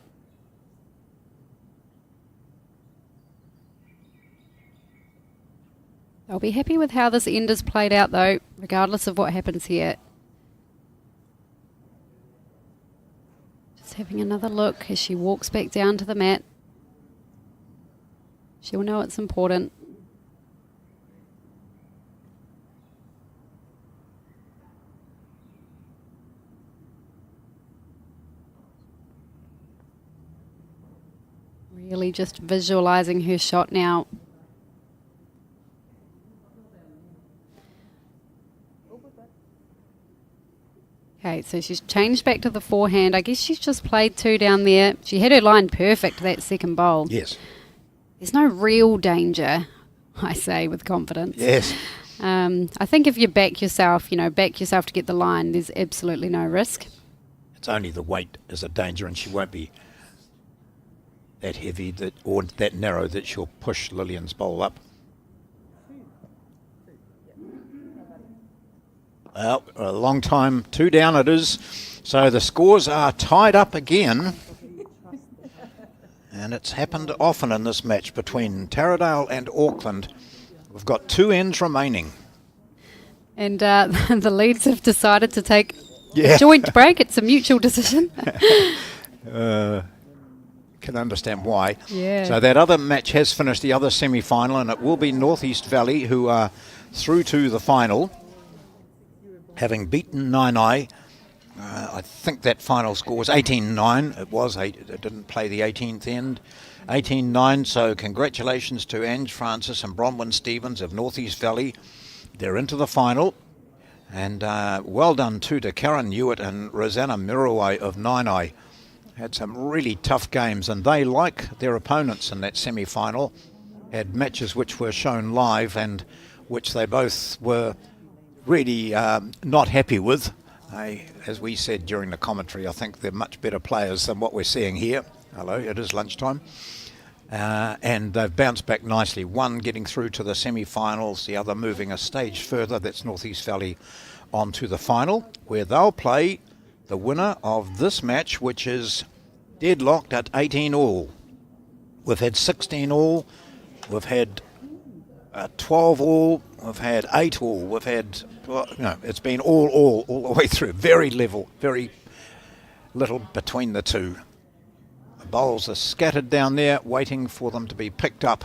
[SPEAKER 1] I'll be happy with how this end is played out, though, regardless of what happens here. Just having another look as she walks back down to the mat. She'll know it's important. Really just visualising her shot now. Okay, so she's changed back to the forehand. I guess she's just played 2 down there. She had her line perfect that second bowl.
[SPEAKER 5] Yes.
[SPEAKER 1] There's no real danger, I say with confidence.
[SPEAKER 5] Yes.
[SPEAKER 1] I think if you back yourself to get the line, there's absolutely no risk.
[SPEAKER 5] It's only the weight is a danger, and she won't be that heavy or that narrow that she'll push Lillian's bowl up. Well, a long time, 2 down it is. So the scores are tied up again. And it's happened often in this match between Taradale and Auckland. We've got 2 ends remaining.
[SPEAKER 1] And the leads have decided to take
[SPEAKER 5] Yeah.
[SPEAKER 1] a joint break. It's a mutual decision.
[SPEAKER 5] Can understand why.
[SPEAKER 1] Yeah.
[SPEAKER 5] So that other match has finished, the other semi-final, and it will be North East Valley who are through to the final, having beaten Nainai. I think that final score was 18-9. It didn't play the 18th end. 18-9, so congratulations to Ange Francis and Bronwyn Stevens of North East Valley. They're into the final. And well done too to Karen Hewitt and Rosanna Mirawai of Nainai. Had some really tough games, and they, like their opponents in that semi-final, had matches which were shown live and which they both were really not happy with. As we said during the commentary, I think they're much better players than what we're seeing here. Hello, it is lunchtime. And they've bounced back nicely. One getting through to the semi-finals, the other moving a stage further. That's North East Valley on to the final, where they'll play the winner of this match, which is deadlocked at 18 all. We've had 16 all, we've had 12 all, we've had 8 all, we've had, it's been all the way through. Very level, very little between the two. The bowls are scattered down there, waiting for them to be picked up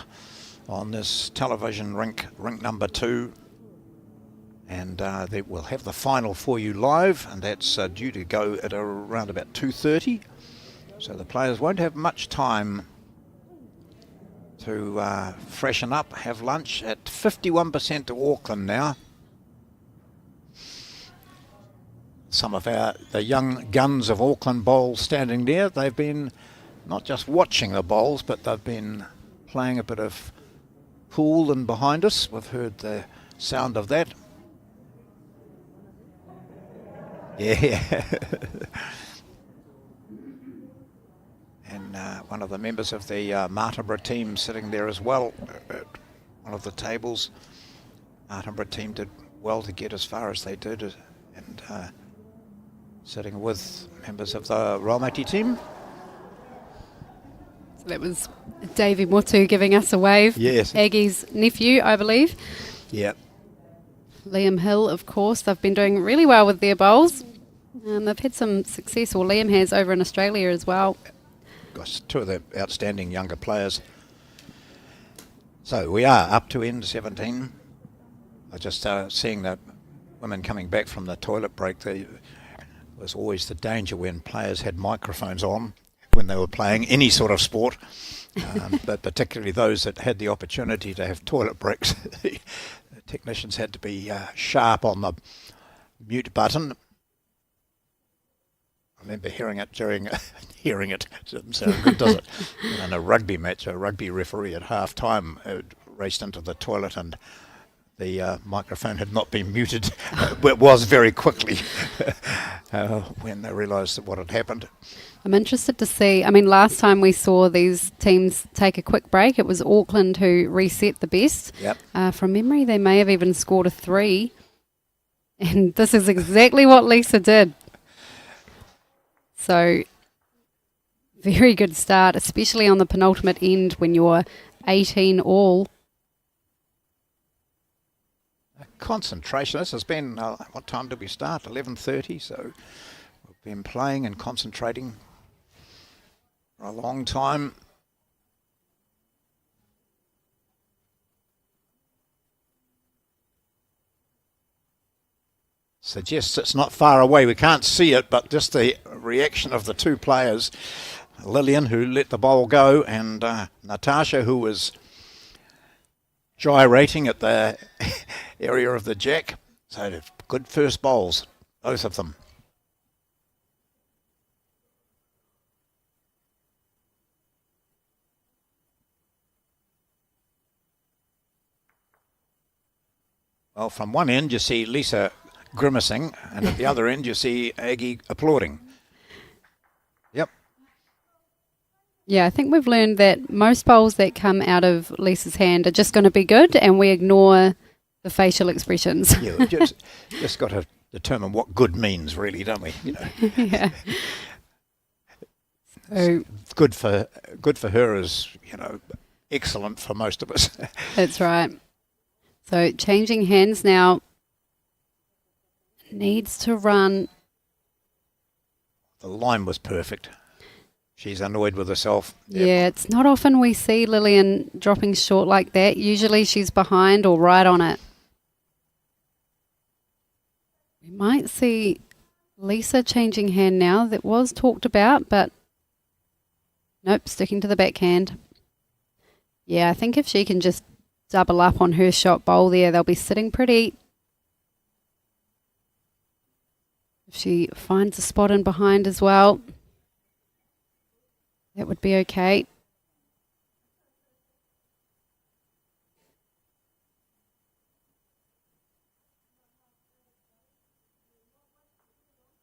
[SPEAKER 5] on this television rink number 2. And they will have the final for you live, and that's due to go at around about 2:30. So the players won't have much time to freshen up, have lunch. At 51% to Auckland now. Some of the young guns of Auckland bowls standing there. They've been not just watching the bowls, but they've been playing a bit of pool and behind us. We've heard the sound of that. Yeah. And one of the members of the Martinborough team sitting there as well at one of the tables. Martinborough team did well to get as far as they did, and sitting with members of the Raumati team.
[SPEAKER 1] So that was Davey Motu giving us a wave.
[SPEAKER 5] Yes.
[SPEAKER 1] Aggie's nephew, I believe.
[SPEAKER 5] Yeah.
[SPEAKER 1] Liam Hill, of course. They've been doing really well with their bowls. They've had some success, or Liam has, over in Australia as well.
[SPEAKER 5] Gosh, 2 of the outstanding younger players. So we are up to end 17. I just seeing the women coming back from the toilet break. There was always the danger when players had microphones on when they were playing any sort of sport, but particularly those that had the opportunity to have toilet breaks. The technicians had to be sharp on the mute button. I remember hearing it doesn't sound good, does it? In a rugby match, a rugby referee at half-time raced into the toilet, and the microphone had not been muted. It was very quickly when they realised what had happened.
[SPEAKER 1] I'm interested to see, last time we saw these teams take a quick break, it was Auckland who reset the best.
[SPEAKER 5] Yep.
[SPEAKER 1] From memory, they may have even scored a 3. And this is exactly what Lisa did. So, very good start, especially on the penultimate end when you're 18 all.
[SPEAKER 5] concentration. This has been, what time did we start? 11:30, so we've been playing and concentrating for a long time. Suggests it's not far away. We can't see it, but just the reaction of the two players, Lillian, who let the bowl go, and Natasha, who was gyrating at the area of the jack. So good first bowls, both of them. Well, from one end you see Lisa grimacing, and at the other end you see Aggie applauding. Yep.
[SPEAKER 1] Yeah, I think we've learned that most bowls that come out of Lisa's hand are just going to be good, and we ignore the facial expressions.
[SPEAKER 5] Yeah, we've just got to determine what good means, really, don't we? You know.
[SPEAKER 1] Yeah. So
[SPEAKER 5] Good for her is, you know, excellent for most of us.
[SPEAKER 1] that's right. So changing hands now. Needs to run.
[SPEAKER 5] The line was perfect. She's annoyed with herself.
[SPEAKER 1] Yeah, it's not often we see Lillian dropping short like that. Usually she's behind or right on it. We might see Lisa changing hand now. That was talked about, but nope, sticking to the backhand. Yeah, I think if she can just double up on her shot bowl there, they'll be sitting pretty. If she finds a spot in behind as well, that would be okay.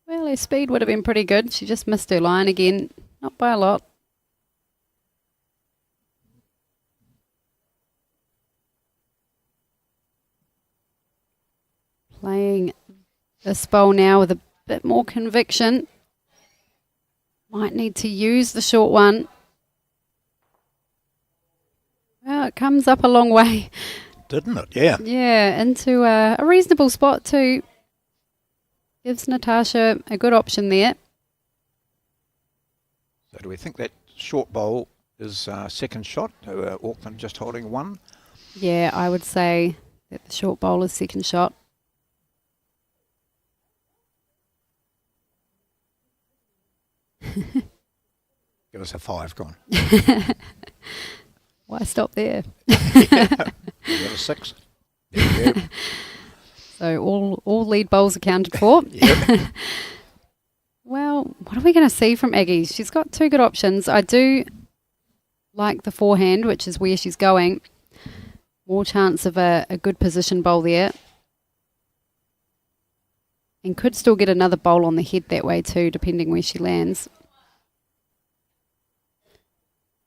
[SPEAKER 1] Well, her speed would have been pretty good. She just missed her line again, not by a lot. Playing this bowl now with a bit more conviction. Might need to use the short one. Well, it comes up a long way.
[SPEAKER 5] Didn't it? Yeah.
[SPEAKER 1] Yeah, into a reasonable spot too. Gives Natasha a good option there.
[SPEAKER 5] So do we think that short bowl is second shot? Auckland just holding one?
[SPEAKER 1] Yeah, I would say that the short bowl is second shot.
[SPEAKER 5] Give us a 5, go on.
[SPEAKER 1] Why stop there?
[SPEAKER 5] Give it a 6. There you go.
[SPEAKER 1] So all lead bowls accounted for.
[SPEAKER 5] Yep.
[SPEAKER 1] Well, what are we going to see from Aggie? She's got two good options. I do like the forehand, which is where she's going. More chance of a good position bowl there. And could still get another bowl on the head that way too, depending where she lands.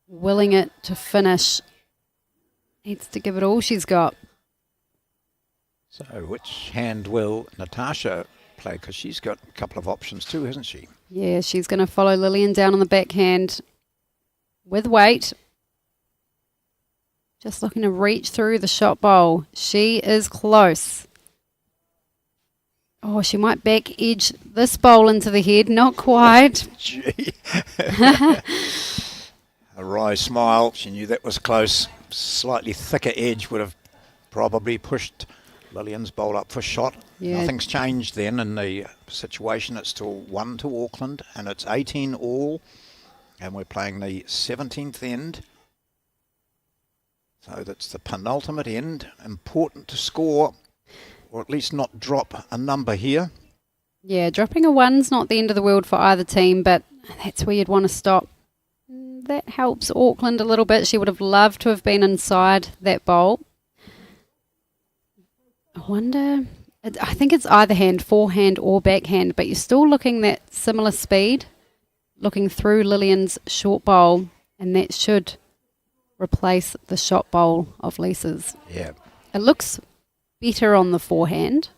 [SPEAKER 1] Willing it to finish. Needs to give it all she's got.
[SPEAKER 5] So which hand will Natasha play? Because she's got a couple of options too, hasn't she?
[SPEAKER 1] Yeah, she's going to follow Lillian down on the backhand with weight. Just looking to reach through the shot bowl. She is close. Oh, she might back edge this bowl into the head. Not quite.
[SPEAKER 5] Gee. A wry smile. She knew that was close. Slightly thicker edge would have probably pushed Lillian's bowl up for shot.
[SPEAKER 1] Yeah.
[SPEAKER 5] Nothing's changed then in the situation. It's still 1 to Auckland, and it's 18 all, and we're playing the 17th end. So that's the penultimate end. Important to score, or at least not drop a number here.
[SPEAKER 1] Yeah, dropping a one's not the end of the world for either team, but that's where you'd want to stop. That helps Auckland a little bit. She would have loved to have been inside that bowl. I wonder, I think it's either hand, forehand or backhand, but you're still looking that similar speed, looking through Lillian's short bowl, and that should replace the shot bowl of Lisa's.
[SPEAKER 5] Yeah.
[SPEAKER 1] It looks better on the forehand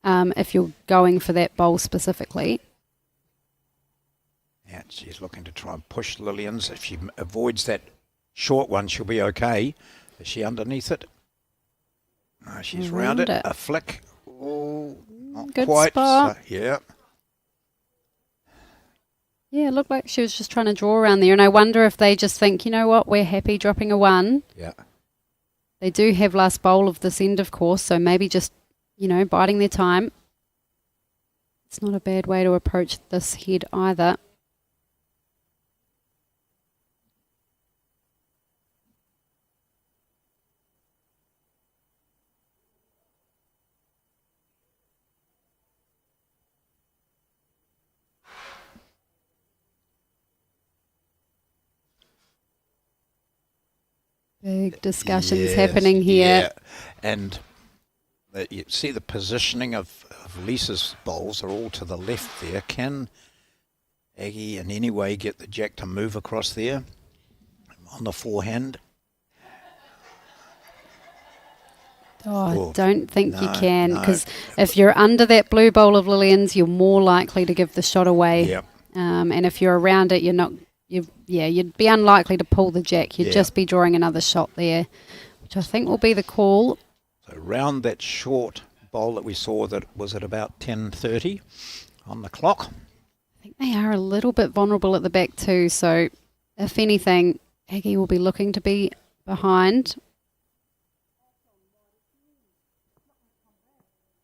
[SPEAKER 1] if you're going for that bowl specifically.
[SPEAKER 5] Yeah, she's looking to try and push Lillian's. If she avoids that short one, she'll be okay. Is she underneath it? She's
[SPEAKER 1] Around
[SPEAKER 5] round it.
[SPEAKER 1] it.
[SPEAKER 5] A flick. Oh, not
[SPEAKER 1] Good
[SPEAKER 5] quite.
[SPEAKER 1] spot.
[SPEAKER 5] So, yeah.
[SPEAKER 1] Yeah, it looked like she was just trying to draw around there. And I wonder if they just think, you know what, we're happy dropping a 1.
[SPEAKER 5] Yeah.
[SPEAKER 1] They do have last bowl of this end, of course, so maybe just, biding their time. It's not a bad way to approach this head either. Big discussions
[SPEAKER 5] Yes,
[SPEAKER 1] happening here.
[SPEAKER 5] Yeah. And you see the positioning of Lisa's bowls are all to the left there. Can Aggie in any way get the jack to move across there on the forehand?
[SPEAKER 1] Oh, I don't think you
[SPEAKER 5] no,
[SPEAKER 1] can,
[SPEAKER 5] no.
[SPEAKER 1] because if you're under that blue bowl of Lillian's, you're more likely to give the shot away.
[SPEAKER 5] Yep.
[SPEAKER 1] And if you're around it, you'd be unlikely to pull the jack. You'd
[SPEAKER 5] Yeah.
[SPEAKER 1] just be drawing another shot there, which I think will be the call.
[SPEAKER 5] So round that short bowl that we saw that was at about 10:30 on the clock.
[SPEAKER 1] I think they are a little bit vulnerable at the back too, so if anything, Aggie will be looking to be behind.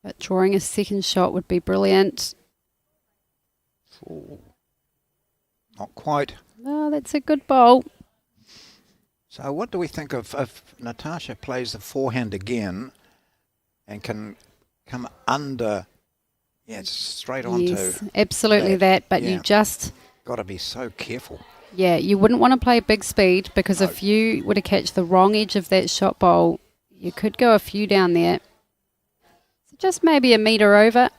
[SPEAKER 1] But drawing a second shot would be brilliant.
[SPEAKER 5] Oh, not quite.
[SPEAKER 1] Oh, that's a good bowl.
[SPEAKER 5] So what do we think of if Natasha plays the forehand again and can come under? Yeah, it's straight onto.
[SPEAKER 1] Yes, absolutely that. But
[SPEAKER 5] Yeah.
[SPEAKER 1] you just,
[SPEAKER 5] Got to be so careful.
[SPEAKER 1] you wouldn't want to play big speed, because if you were to catch the wrong edge of that shot bowl, you could go a few down there. So just maybe a metre over.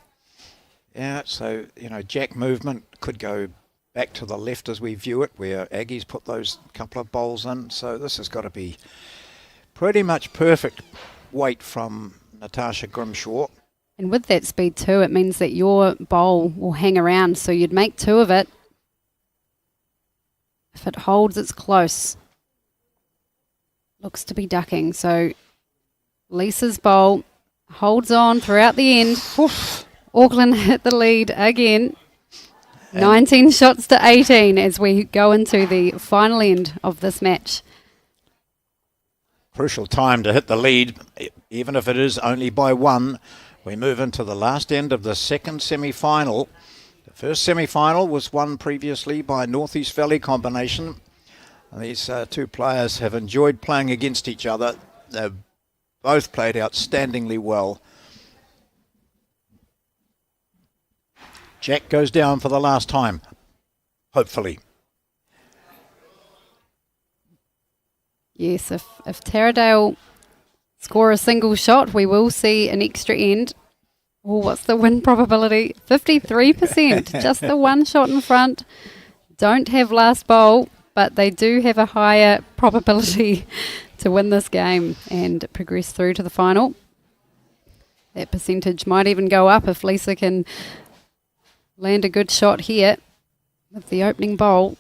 [SPEAKER 5] Yeah, so, jack movement could go back to the left as we view it, where Aggie's put those couple of bowls in. So this has got to be pretty much perfect weight from Natasha Grimshaw.
[SPEAKER 1] And with that speed too, it means that your bowl will hang around, so you'd make 2 of it. If it holds, it's close. Looks to be ducking, so Lisa's bowl holds on throughout the end. Auckland hit the lead again. 19 shots to 18 as we go into the final end of this match.
[SPEAKER 5] Crucial time to hit the lead, even if it is only by 1. We move into the last end of the second semi-final. The first semi-final was won previously by North East Valley Combination. These two players have enjoyed playing against each other. They've both played outstandingly well. Jack goes down for the last time, hopefully.
[SPEAKER 1] Yes, if Taradale score a single shot, we will see an extra end. Oh, what's the win probability? 53%. Just the one shot in front. Don't have last bowl, but they do have a higher probability to win this game and progress through to the final. That percentage might even go up if Lisa can land a good shot here with the opening bowl.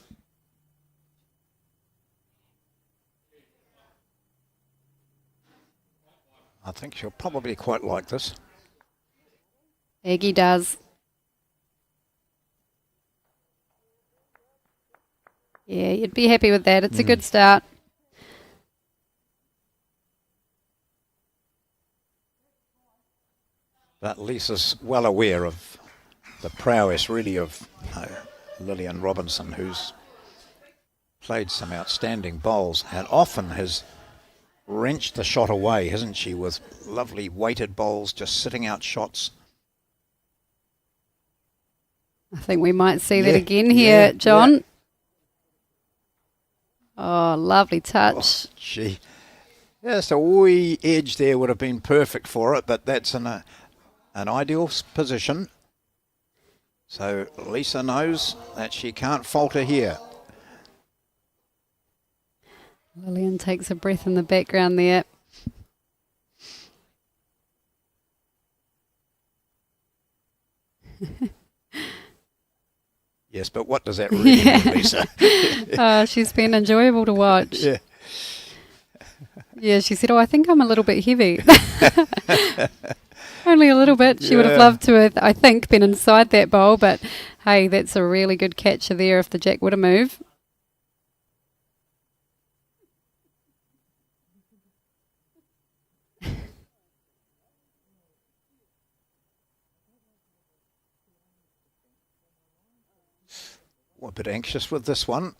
[SPEAKER 5] I think she'll probably quite like this.
[SPEAKER 1] Aggie does. Yeah, you'd be happy with that. It's a good start.
[SPEAKER 5] But Lisa's well aware of the prowess, really, of Lillian Robinson, who's played some outstanding bowls and often has wrenched the shot away, hasn't she, with lovely weighted bowls, just sitting out shots.
[SPEAKER 1] I think we might see that
[SPEAKER 5] Yeah,
[SPEAKER 1] again here,
[SPEAKER 5] yeah,
[SPEAKER 1] John.
[SPEAKER 5] yeah.
[SPEAKER 1] Oh, lovely touch.
[SPEAKER 5] Oh, gee. Yes, a wee edge there would have been perfect for it, but that's an ideal position. So Lisa knows that she can't falter here.
[SPEAKER 1] Lillian takes a breath in the background there.
[SPEAKER 5] Yes, but what does that really mean, Lisa?
[SPEAKER 1] She's been enjoyable to watch.
[SPEAKER 5] Yeah.
[SPEAKER 1] Yeah, she said, "Oh, I think I'm a little bit heavy." Only a little bit. She would have
[SPEAKER 5] Yeah.
[SPEAKER 1] loved to have, I think, been inside that bowl, but hey, that's a really good catcher there if the jack would have moved.
[SPEAKER 5] A bit anxious with this one.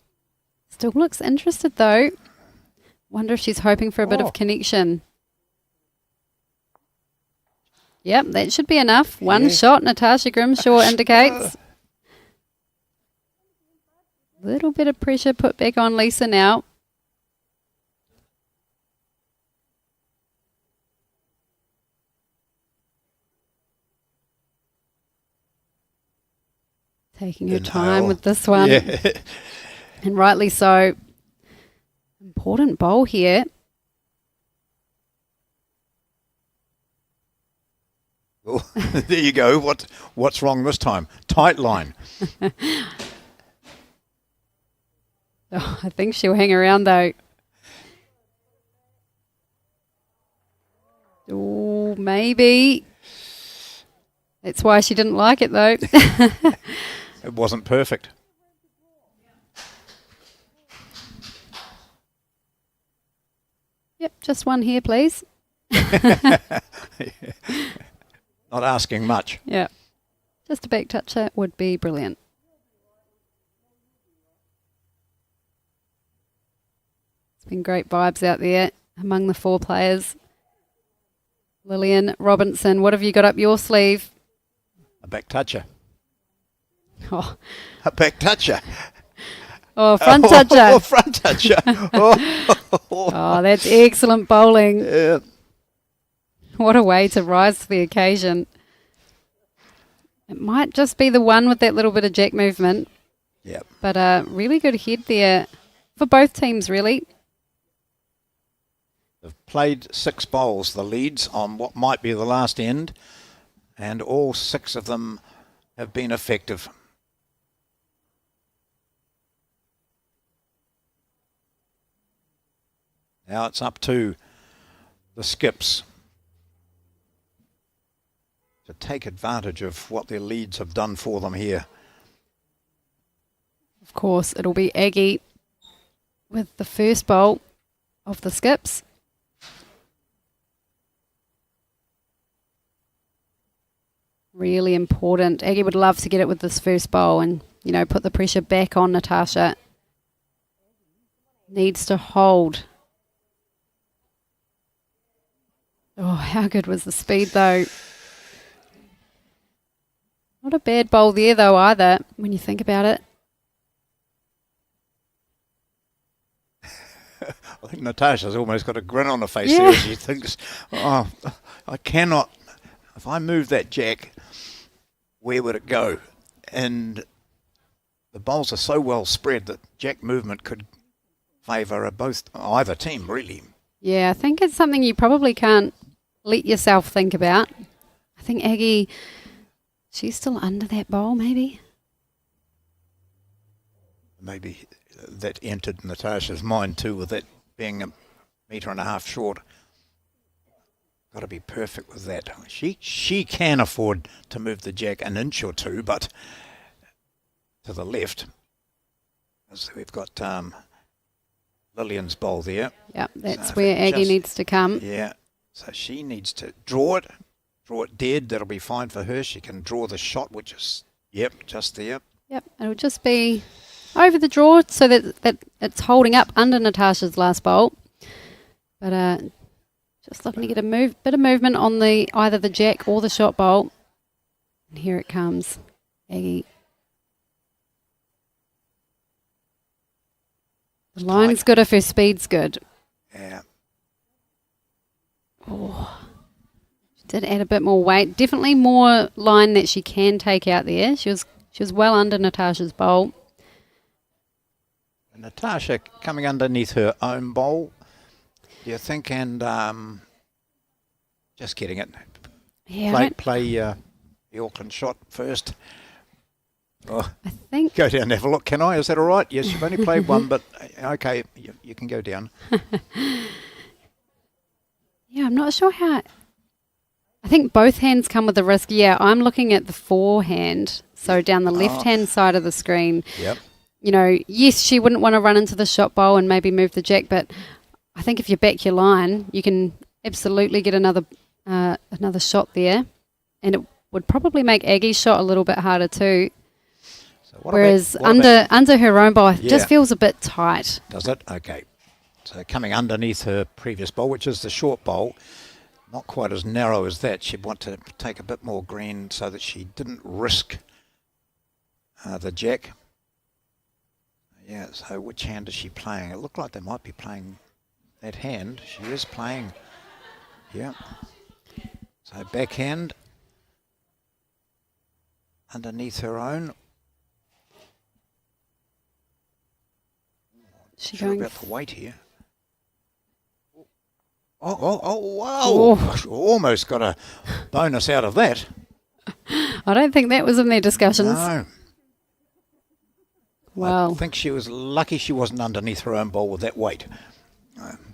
[SPEAKER 1] Still looks interested though. Wonder if she's hoping for a bit
[SPEAKER 5] Oh.
[SPEAKER 1] of connection. Yep, that should be enough. One
[SPEAKER 5] Yeah.
[SPEAKER 1] shot, Natasha Grimshaw indicates. Little bit of pressure put back on Lisa now. Taking her time
[SPEAKER 5] Inhale.
[SPEAKER 1] with this one.
[SPEAKER 5] Yeah.
[SPEAKER 1] And rightly so. Important bowl here.
[SPEAKER 5] Oh, there you go. What's wrong this time? Tight line.
[SPEAKER 1] Oh, I think she'll hang around though. Oh, maybe. That's why she didn't like it though.
[SPEAKER 5] It wasn't perfect.
[SPEAKER 1] Yep, just one here, please.
[SPEAKER 5] Not asking much.
[SPEAKER 1] Yeah. Just a back toucher would be brilliant. It's been great vibes out there among the four players. Lillian Robinson, what have you got up your sleeve?
[SPEAKER 5] A back toucher.
[SPEAKER 1] Oh,
[SPEAKER 5] A back toucher.
[SPEAKER 1] front toucher.
[SPEAKER 5] Oh, front toucher. Oh,
[SPEAKER 1] Oh, that's excellent bowling.
[SPEAKER 5] yeah.
[SPEAKER 1] What a way to rise to the occasion. It might just be the one with that little bit of jack movement,
[SPEAKER 5] Yep.
[SPEAKER 1] but a really good head there for both teams, really.
[SPEAKER 5] They've played 6 bowls, the leads, on what might be the last end, and all 6 of them have been effective. Now it's up to the skips to take advantage of what their leads have done for them here.
[SPEAKER 1] Of course, it'll be Aggie with the first bowl of the skips. Really important. Aggie would love to get it with this first bowl and, you know, put the pressure back on Natasha. Needs to hold. Oh, how good was the speed though? Not a bad bowl there though either, when you think about it.
[SPEAKER 5] I think Natasha's almost got a grin on her face
[SPEAKER 1] Yeah.
[SPEAKER 5] there. She thinks, oh, I cannot, if I move that jack, where would it go? And the bowls are so well spread that jack movement could favour either team, really.
[SPEAKER 1] Yeah, I think it's something you probably can't let yourself think about. I think Aggie, she's still under that bowl, maybe.
[SPEAKER 5] Maybe that entered Natasha's mind too, with it being 1.5 meters short. Got to be perfect with that. She can afford to move the jack an inch or two, but to the left, as we've got Lillian's bowl there.
[SPEAKER 1] Yep, that's
[SPEAKER 5] So if
[SPEAKER 1] where
[SPEAKER 5] it
[SPEAKER 1] Aggie
[SPEAKER 5] just-
[SPEAKER 1] needs to come.
[SPEAKER 5] Yeah, so she needs to draw it dead. That'll be fine for her. She can draw the shot, which is, yep, just there.
[SPEAKER 1] Yep, it'll just be over the draw so that it's holding up under Natasha's last bowl. But just looking to get a bit of movement on either the jack or the shot bowl. And here it comes, Aggie. The line's good if her speed's good.
[SPEAKER 5] Yeah.
[SPEAKER 1] She did add a bit more weight. Definitely more line that she can take out there. She was well under Natasha's bowl.
[SPEAKER 5] Natasha coming underneath her own bowl, do you think, and just getting it.
[SPEAKER 1] Yeah, I
[SPEAKER 5] Play the Auckland shot first. Oh,
[SPEAKER 1] think
[SPEAKER 5] go down and have a look, can I? Is that all right? Yes, you've only played one, but okay, you can go down.
[SPEAKER 1] Yeah, I'm not sure how. I think both hands come with a risk. Yeah, I'm looking at the forehand, so down the left-hand side of the screen.
[SPEAKER 5] Yep.
[SPEAKER 1] You know, yes, she wouldn't want to run into the shot bowl and maybe move the jack, but I think if you back your line, you can absolutely get another shot there, and it would probably make Aggie's shot a little bit harder too.
[SPEAKER 5] So what
[SPEAKER 1] Whereas
[SPEAKER 5] about, what about-
[SPEAKER 1] under her own bowl, it
[SPEAKER 5] Yeah.
[SPEAKER 1] just feels a bit tight.
[SPEAKER 5] Does it? Okay. So coming underneath her previous bowl, which is the short bowl, not quite as narrow as that. She'd want to take a bit more green so that she didn't risk the jack. Yeah, so which hand is she playing? It looked like they might be playing that hand. She is playing. Yeah. So backhand underneath her own.
[SPEAKER 1] She
[SPEAKER 5] Sure
[SPEAKER 1] going
[SPEAKER 5] about the weight here. Wow. Almost got a bonus out of that.
[SPEAKER 1] I don't think that was in their discussions.
[SPEAKER 5] No. I
[SPEAKER 1] Well,
[SPEAKER 5] think she was lucky she wasn't underneath her own ball with that weight.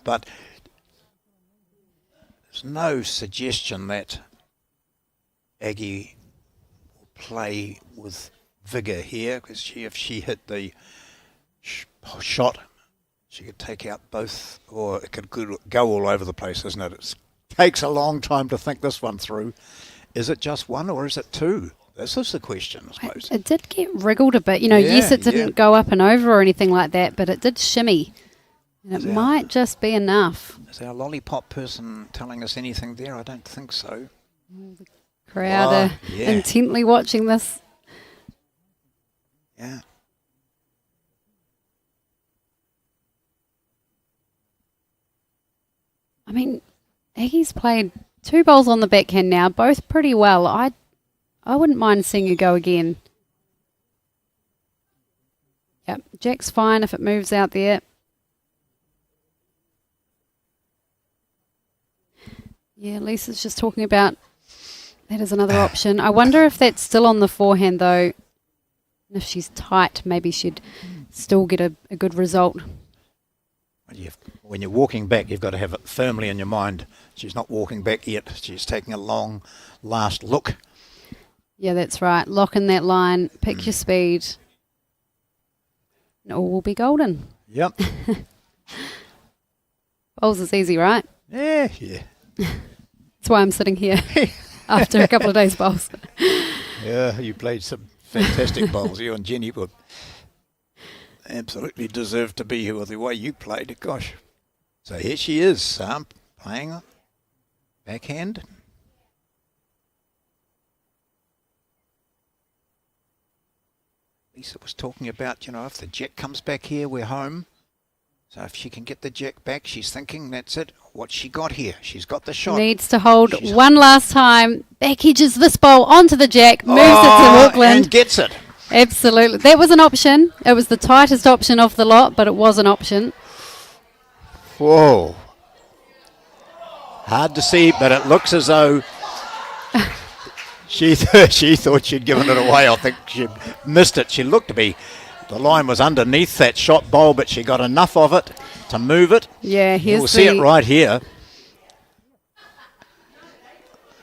[SPEAKER 5] But there's no suggestion that Aggie will play with vigour here, because if she hit the shot, she could take out both, or it could go all over the place, isn't it? It takes a long time to think this one through. Is it just one or is it two? This is the question, I suppose.
[SPEAKER 1] it did get wriggled a bit. You know, yes,
[SPEAKER 5] Yeah,
[SPEAKER 1] it didn't
[SPEAKER 5] yeah.
[SPEAKER 1] go up and over or anything like that, but it did shimmy. And it
[SPEAKER 5] Yeah.
[SPEAKER 1] might just be enough.
[SPEAKER 5] Is our lollipop person telling us anything there? I don't think so.
[SPEAKER 1] Crowd are
[SPEAKER 5] yeah.
[SPEAKER 1] intently watching this.
[SPEAKER 5] Yeah.
[SPEAKER 1] I mean, Aggie's played 2 bowls on the backhand now, both pretty well. I wouldn't mind seeing her go again. Yep, jack's fine if it moves out there. Yeah, Lisa's just talking about that as another option. I wonder if that's still on the forehand though. If she's tight, maybe she'd still get a good result.
[SPEAKER 5] When you're walking back, you've got to have it firmly in your mind. She's not walking back yet. She's taking a long last look.
[SPEAKER 1] Yeah, that's right. Lock in that line, pick your speed, and all will be golden.
[SPEAKER 5] Yep.
[SPEAKER 1] Bowls is easy, right?
[SPEAKER 5] Yeah.
[SPEAKER 1] That's why I'm sitting here after a couple of days bowls.
[SPEAKER 5] Yeah, you played some fantastic bowls. You and Jenny would absolutely deserve to be here with the way you played. Gosh. So here she is, playing backhand. Lisa was talking about, if the jack comes back here, we're home. So if she can get the jack back, she's thinking that's it. What's she got here? She's got the shot.
[SPEAKER 1] Needs to hold
[SPEAKER 5] She's-
[SPEAKER 1] one last time. Back edges this bowl onto the jack, moves it to Auckland.
[SPEAKER 5] And gets it.
[SPEAKER 1] Absolutely. That was an option. It was the tightest option of the lot, but it was an option.
[SPEAKER 5] Whoa. Hard to see, but it looks as though she thought she'd given it away. I think she missed it. She looked to be, the line was underneath that shot bowl, but she got enough of it to move it.
[SPEAKER 1] Yeah, here's
[SPEAKER 5] You'll see it right here.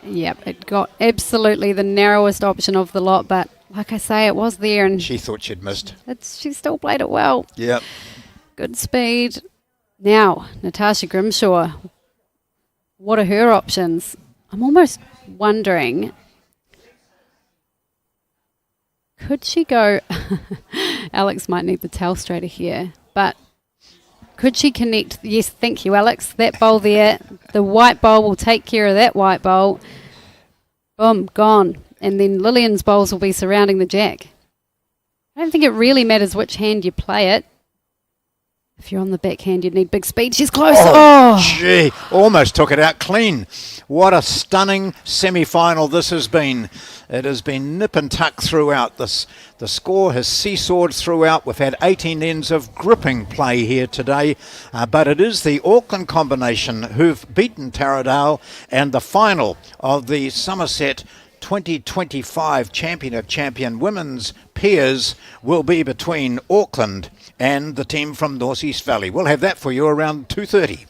[SPEAKER 1] Yep, it got absolutely the narrowest option of the lot, but like I say, it was there, and
[SPEAKER 5] She thought she'd missed.
[SPEAKER 1] she still played it well.
[SPEAKER 5] Yep.
[SPEAKER 1] Good speed. Now, Natasha Grimshaw, what are her options? I'm almost wondering, could she go... Alex might need the Telstrator here, but could she connect... Yes, thank you, Alex. That bowl there, the white bowl will take care of that white bowl. Boom, gone. And then Lillian's bowls will be surrounding the jack. I don't think it really matters which hand you play it. If you're on the backhand, you'd need big speed. She's close. Oh!
[SPEAKER 5] Gee, almost took it out clean. What a stunning semi-final this has been. It has been nip and tuck throughout. The score has seesawed throughout. We've had 18 ends of gripping play here today, but it is the Auckland combination who've beaten Taradale, and the final of the Somerset 2025 Champion of Champion Women's Pairs will be between Auckland and the team from North East Valley. We'll have that for you around 2:30.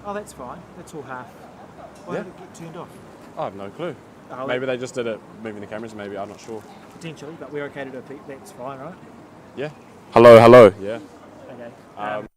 [SPEAKER 7] Oh, that's fine. That's all half. Why
[SPEAKER 4] Yeah.
[SPEAKER 7] did it get turned off?
[SPEAKER 4] I have no clue.
[SPEAKER 7] Oh,
[SPEAKER 4] Maybe they just did it moving the cameras, maybe, I'm not sure.
[SPEAKER 7] Potentially, but we're okay to do it. That's fine, right?
[SPEAKER 4] Yeah. Hello, hello. Yeah.
[SPEAKER 7] Okay.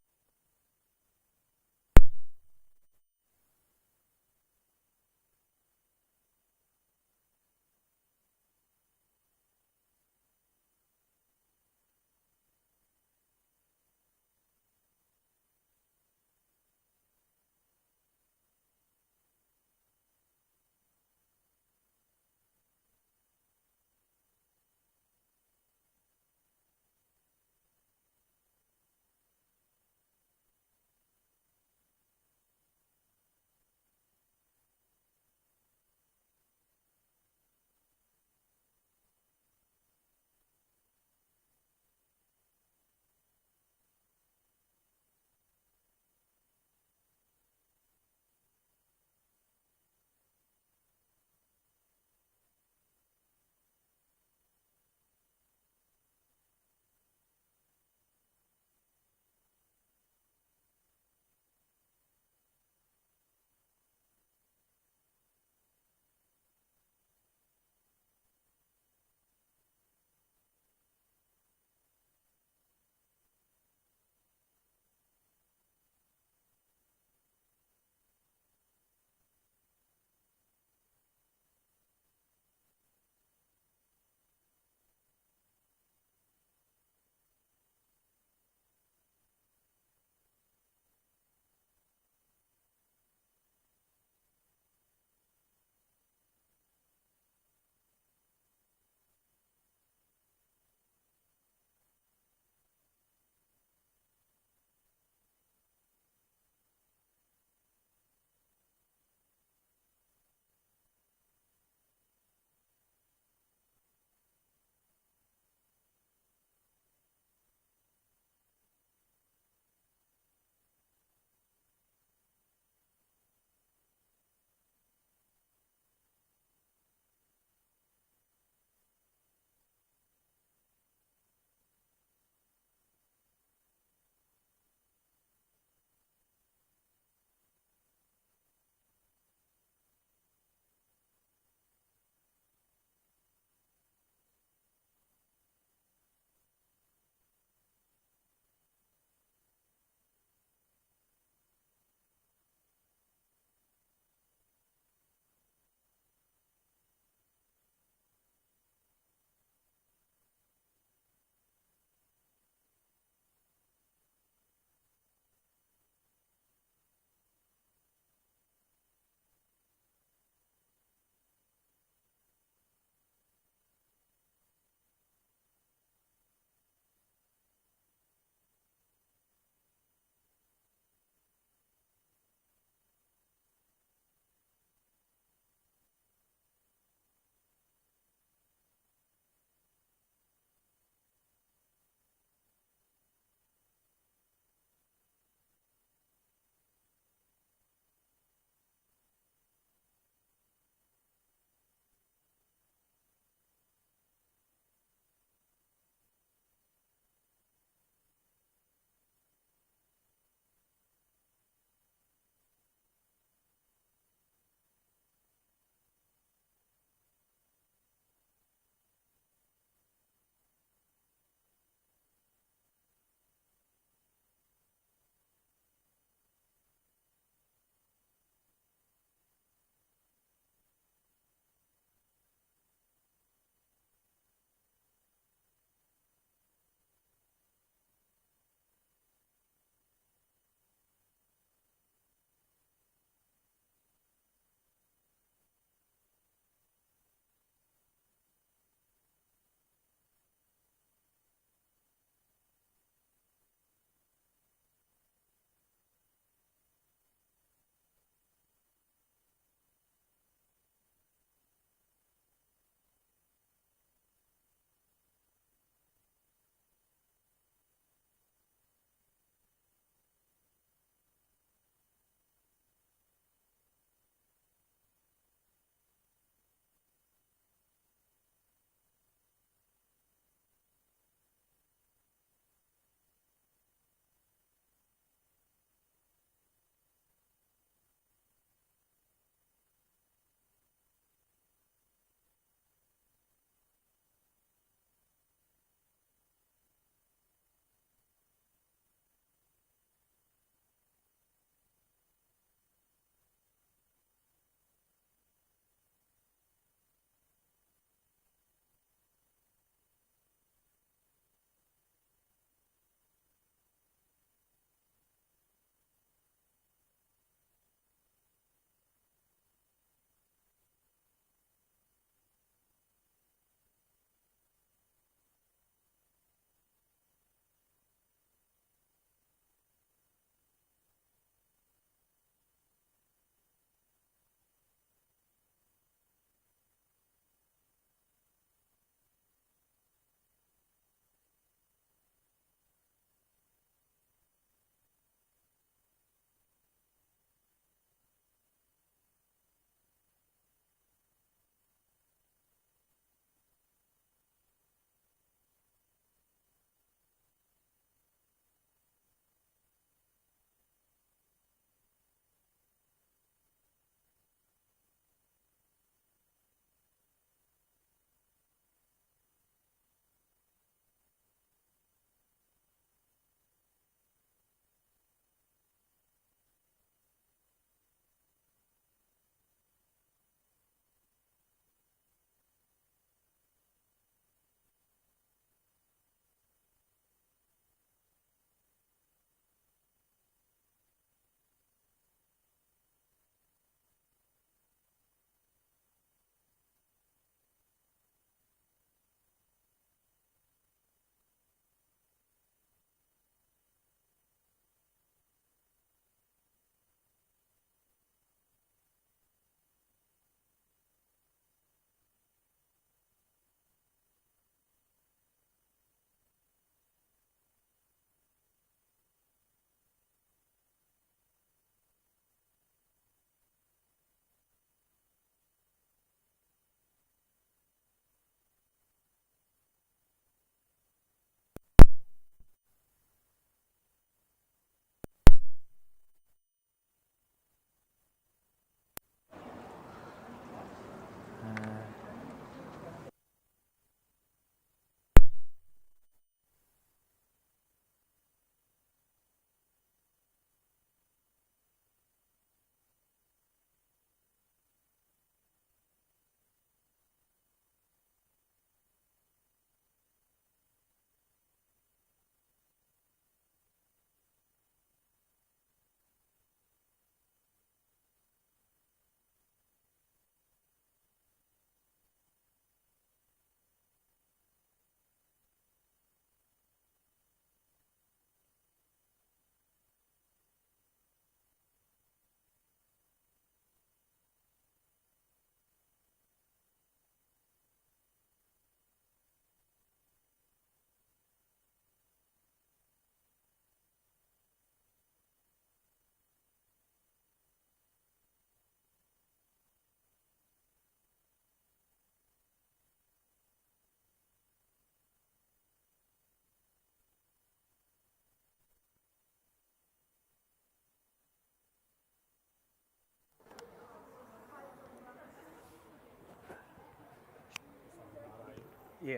[SPEAKER 7] Yeah.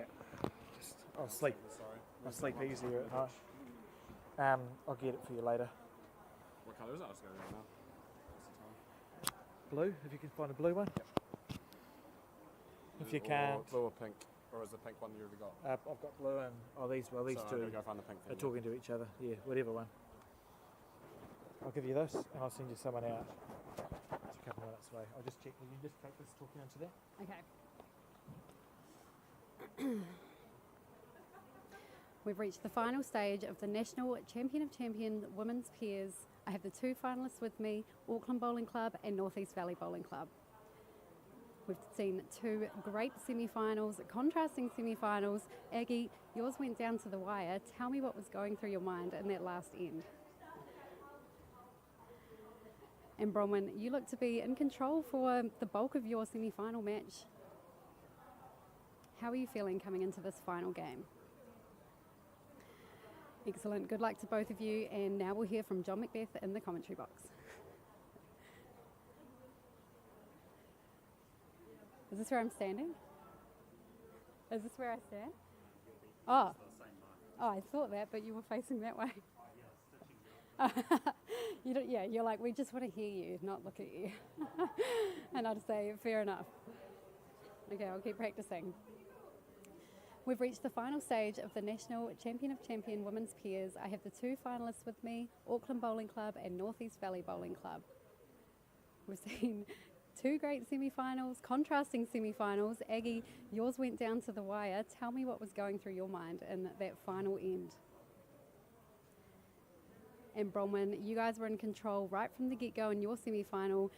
[SPEAKER 7] I'll sleep. I'll sleep easier at night. I'll get it for you later.
[SPEAKER 4] What colour is it? I'll just go right now.
[SPEAKER 7] Blue, if you can find a blue one. If you can't,
[SPEAKER 4] Blue or pink, or is the pink one you already got?
[SPEAKER 7] I've got blue and these
[SPEAKER 4] so
[SPEAKER 7] two
[SPEAKER 4] I'm gonna go find the pink
[SPEAKER 7] are
[SPEAKER 4] thing.
[SPEAKER 7] talking to each other. Yeah, whatever one. I'll give you this and I'll send you someone out. It's a couple minutes away. I'll just check. Will you just take this talking onto that?
[SPEAKER 1] Okay. We've reached the final stage of the National Champion of Champion Women's Pairs. I have the two finalists with me, Auckland Bowling Club and North East Valley Bowling Club. We've seen two great semi-finals, contrasting semi-finals. Aggie, yours went down to the wire. Tell me what was going through your mind in that last end. And Bronwyn, you look to be in control for the bulk of your semi-final match. How are you feeling coming into this final game? Excellent. Good luck to both of you. And now we'll hear from John Macbeth in the commentary box. Is this where I'm standing? Is this where I stand? Oh, I thought that, but you were facing that way. You don't, yeah, you're like, we just want to hear you, not look at you. And I'd say, fair enough. Okay, I'll keep practicing. We've reached the final stage of the National Champion of Champion Women's Pairs. I have the two finalists with me, Auckland Bowling Club and North East Valley Bowling Club. We've seen two great semi-finals, contrasting semi-finals. Aggie, yours went down to the wire. Tell me what was going through your mind in that final end. And Bronwyn, you guys were in control right from the get-go in your semi-final.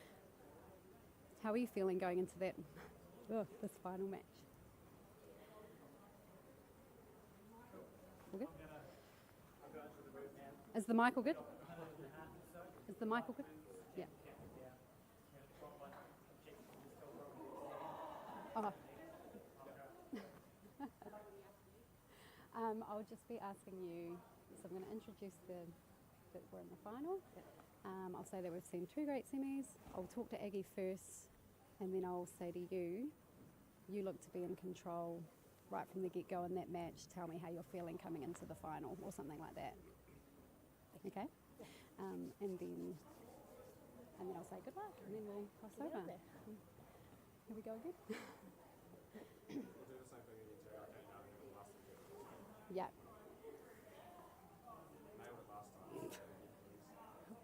[SPEAKER 1] How are you feeling going into that, this final match? All good? Is the mic all good? Is the mic all good? Yeah. Oh. I'll just be asking you, so I'm going to introduce that we're in the final. I'll say that we've seen two great semis. I'll talk to Aggie first, and then I'll say to you, you look to be in control right from the get-go in that match. Tell me how you're feeling coming into the final, or something like that. Okay? And then I'll say good luck, and then we'll cross over. Here we go again. Yeah.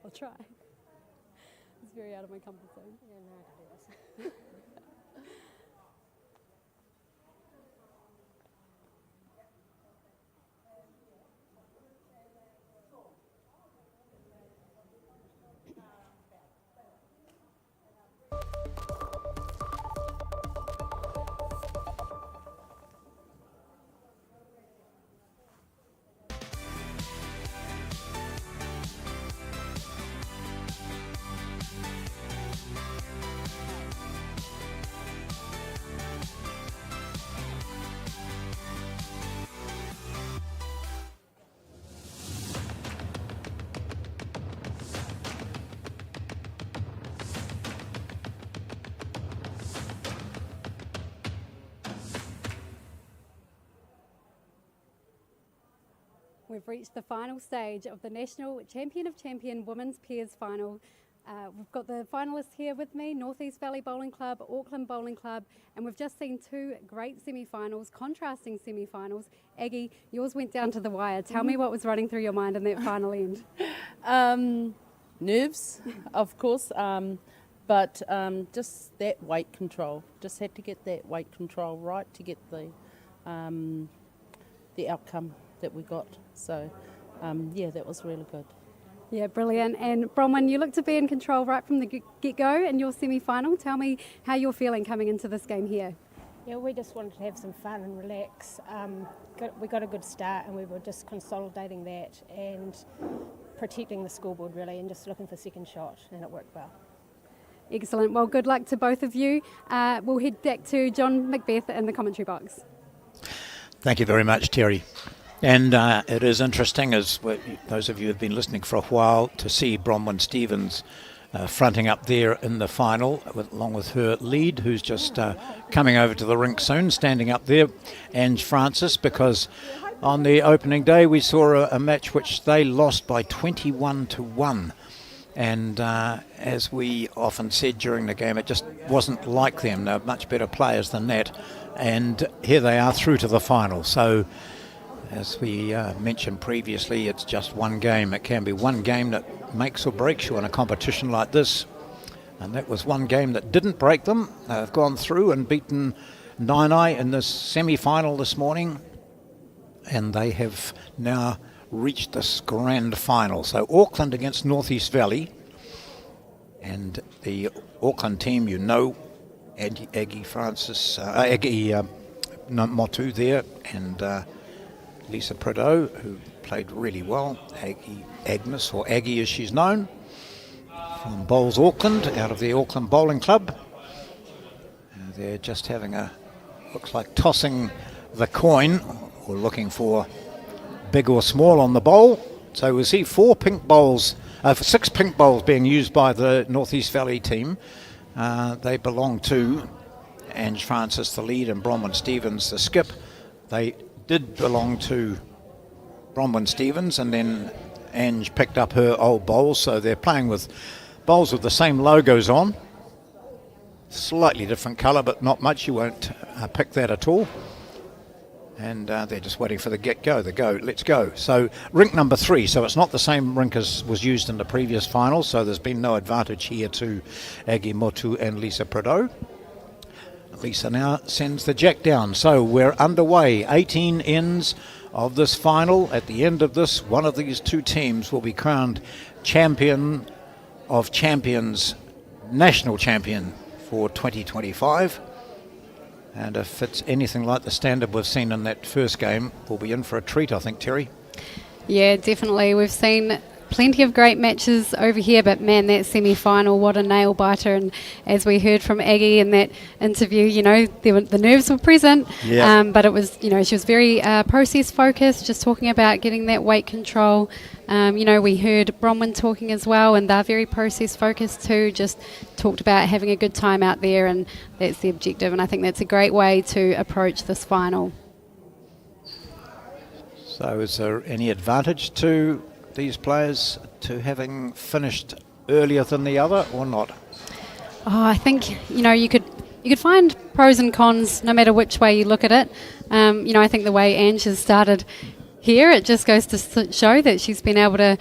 [SPEAKER 1] I'll try. It's very out of my comfort zone. Yeah, no, I can do this. We've reached the final stage of the National Champion of Champion Women's Pairs Final. We've got the finalists here with me, North East Valley Bowling Club, Auckland Bowling Club, and we've just seen two great semi-finals, contrasting semi-finals. Aggie, yours went down to the wire. Tell me what was running through your mind in that final end.
[SPEAKER 2] Nerves, of course, but just that weight control. Just had to get that weight control right to get the outcome that we got. So, yeah, that was really good.
[SPEAKER 1] Yeah, brilliant. And Bronwyn, you look to be in control right from the get-go in your semi-final. Tell me how you're feeling coming into this game here.
[SPEAKER 8] Yeah, we just wanted to have some fun and relax. We got a good start and we were just consolidating that and protecting the scoreboard really and just looking for second shot, and it worked well.
[SPEAKER 1] Excellent. Well, good luck to both of you. We'll head back to John Macbeth in the commentary box.
[SPEAKER 5] Thank you very much, Terry. And it is interesting, as those of you who have been listening for a while, to see Bronwyn Stevens fronting up there in the final, along with her lead, who's just coming over to the rink soon, standing up there, Ange Francis, because on the opening day we saw a match which they lost by 21-1. And as we often said during the game, it just wasn't like them. They're much better players than that. And here they are through to the final. So, as we mentioned previously, it's just one game. It can be one game that makes or breaks you in a competition like this. And that was one game that didn't break them. They've gone through and beaten Nainai in this semi-final this morning. And they have now reached this grand final. So Auckland against North East Valley. And the Auckland team, you know, Aggie Motu there, and Lisa Prideaux, who played really well. Agnes, or Aggie as she's known, from Bowls Auckland, out of the Auckland Bowling Club. They're just having looks like tossing the coin, or looking for big or small on the bowl. So we see 6 pink bowls being used by the North East Valley team. They belong to Ange Francis, the lead, and Bronwyn Stevens, the skip. They did belong to Bronwyn Stevens, and then Ange picked up her old bowls, so they're playing with bowls with the same logos on. Slightly different colour, but not much. You won't pick that at all. And they're just waiting for the get-go, let's go. So rink number 3, so it's not the same rink as was used in the previous final, so there's been no advantage here to Aggie Motu and Lisa Prideaux. Lisa now sends the jack down, so we're underway. 18 ends of this final. At the end of this, one of these two teams will be crowned champion of champions, national champion for 2025. And if it's anything like the standard we've seen in that first game, we'll be in for a treat, I think, Terry.
[SPEAKER 1] Yeah, definitely. We've seen plenty of great matches over here, but man, that semi-final, what a nail biter. And as we heard from Aggie in that interview, you know, the nerves were present, but it was, you know, she was very process focused, just talking about getting that weight control. You know, we heard Bronwyn talking as well, and they're very process focused too, just talked about having a good time out there, and that's the objective. And I think that's a great way to approach this final.
[SPEAKER 5] So is there any advantage to these players to having finished earlier than the other, or not?
[SPEAKER 1] Oh, I think, you know, you could find pros and cons no matter which way you look at it. You know, I think the way Ange has started here, it just goes to show that she's been able to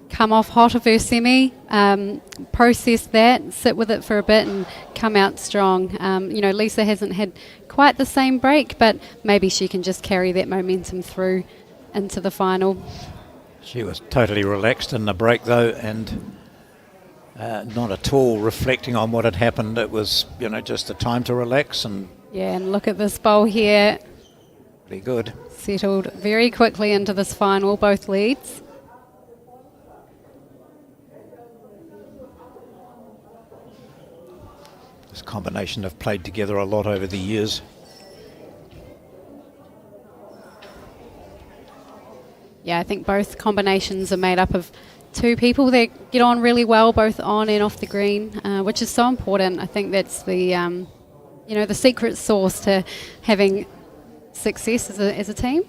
[SPEAKER 1] come off hot of her semi, process that, sit with it for a bit and come out strong. You know, Lisa hasn't had quite the same break, but maybe she can just carry that momentum through into the final.
[SPEAKER 5] She was totally relaxed in the break though, and not at all reflecting on what had happened. It was, you know, just a time to relax. And
[SPEAKER 1] yeah, and look at this bowl here.
[SPEAKER 5] Pretty good.
[SPEAKER 1] Settled very quickly into this final, both leads.
[SPEAKER 5] This combination have played together a lot over the years.
[SPEAKER 1] Yeah, I think both combinations are made up of two people that get on really well, both on and off the green, which is so important. I think that's the, you know, the secret sauce to having success as a team.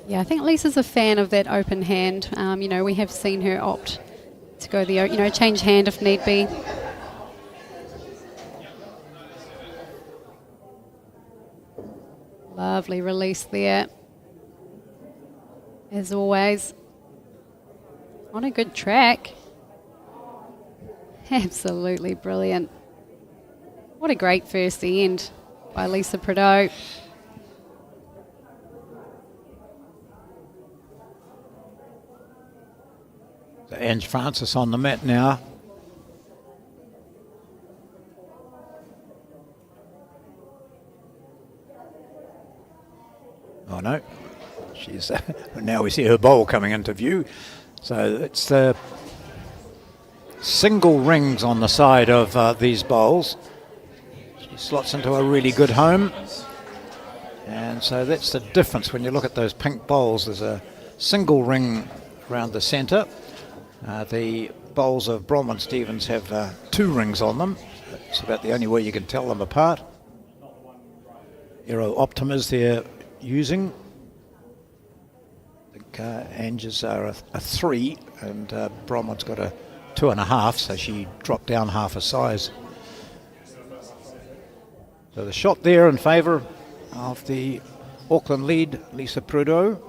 [SPEAKER 1] Yeah, I think Lisa's a fan of that open hand. You know, we have seen her opt to go the, you know, change hand if need be. Lovely release there, as always. On a good track. Absolutely brilliant. What a great first end by Lisa Prideaux.
[SPEAKER 5] So Ange Francis on the mat now. Oh no, she's now we see her bowl coming into view. So it's the single rings on the side of these bowls. She slots into a really good home, and so that's the difference when you look at those pink bowls. There's a single ring around the centre, The bowls of Bronwyn Stevens have 2 rings on them. That's about the only way you can tell them apart. Aero Optimas they're using. I think Ange's are a 3 and Bronwyn's got a 2.5, so she dropped down half a size. So the shot there in favour of the Auckland lead, Lisa Prudhoe.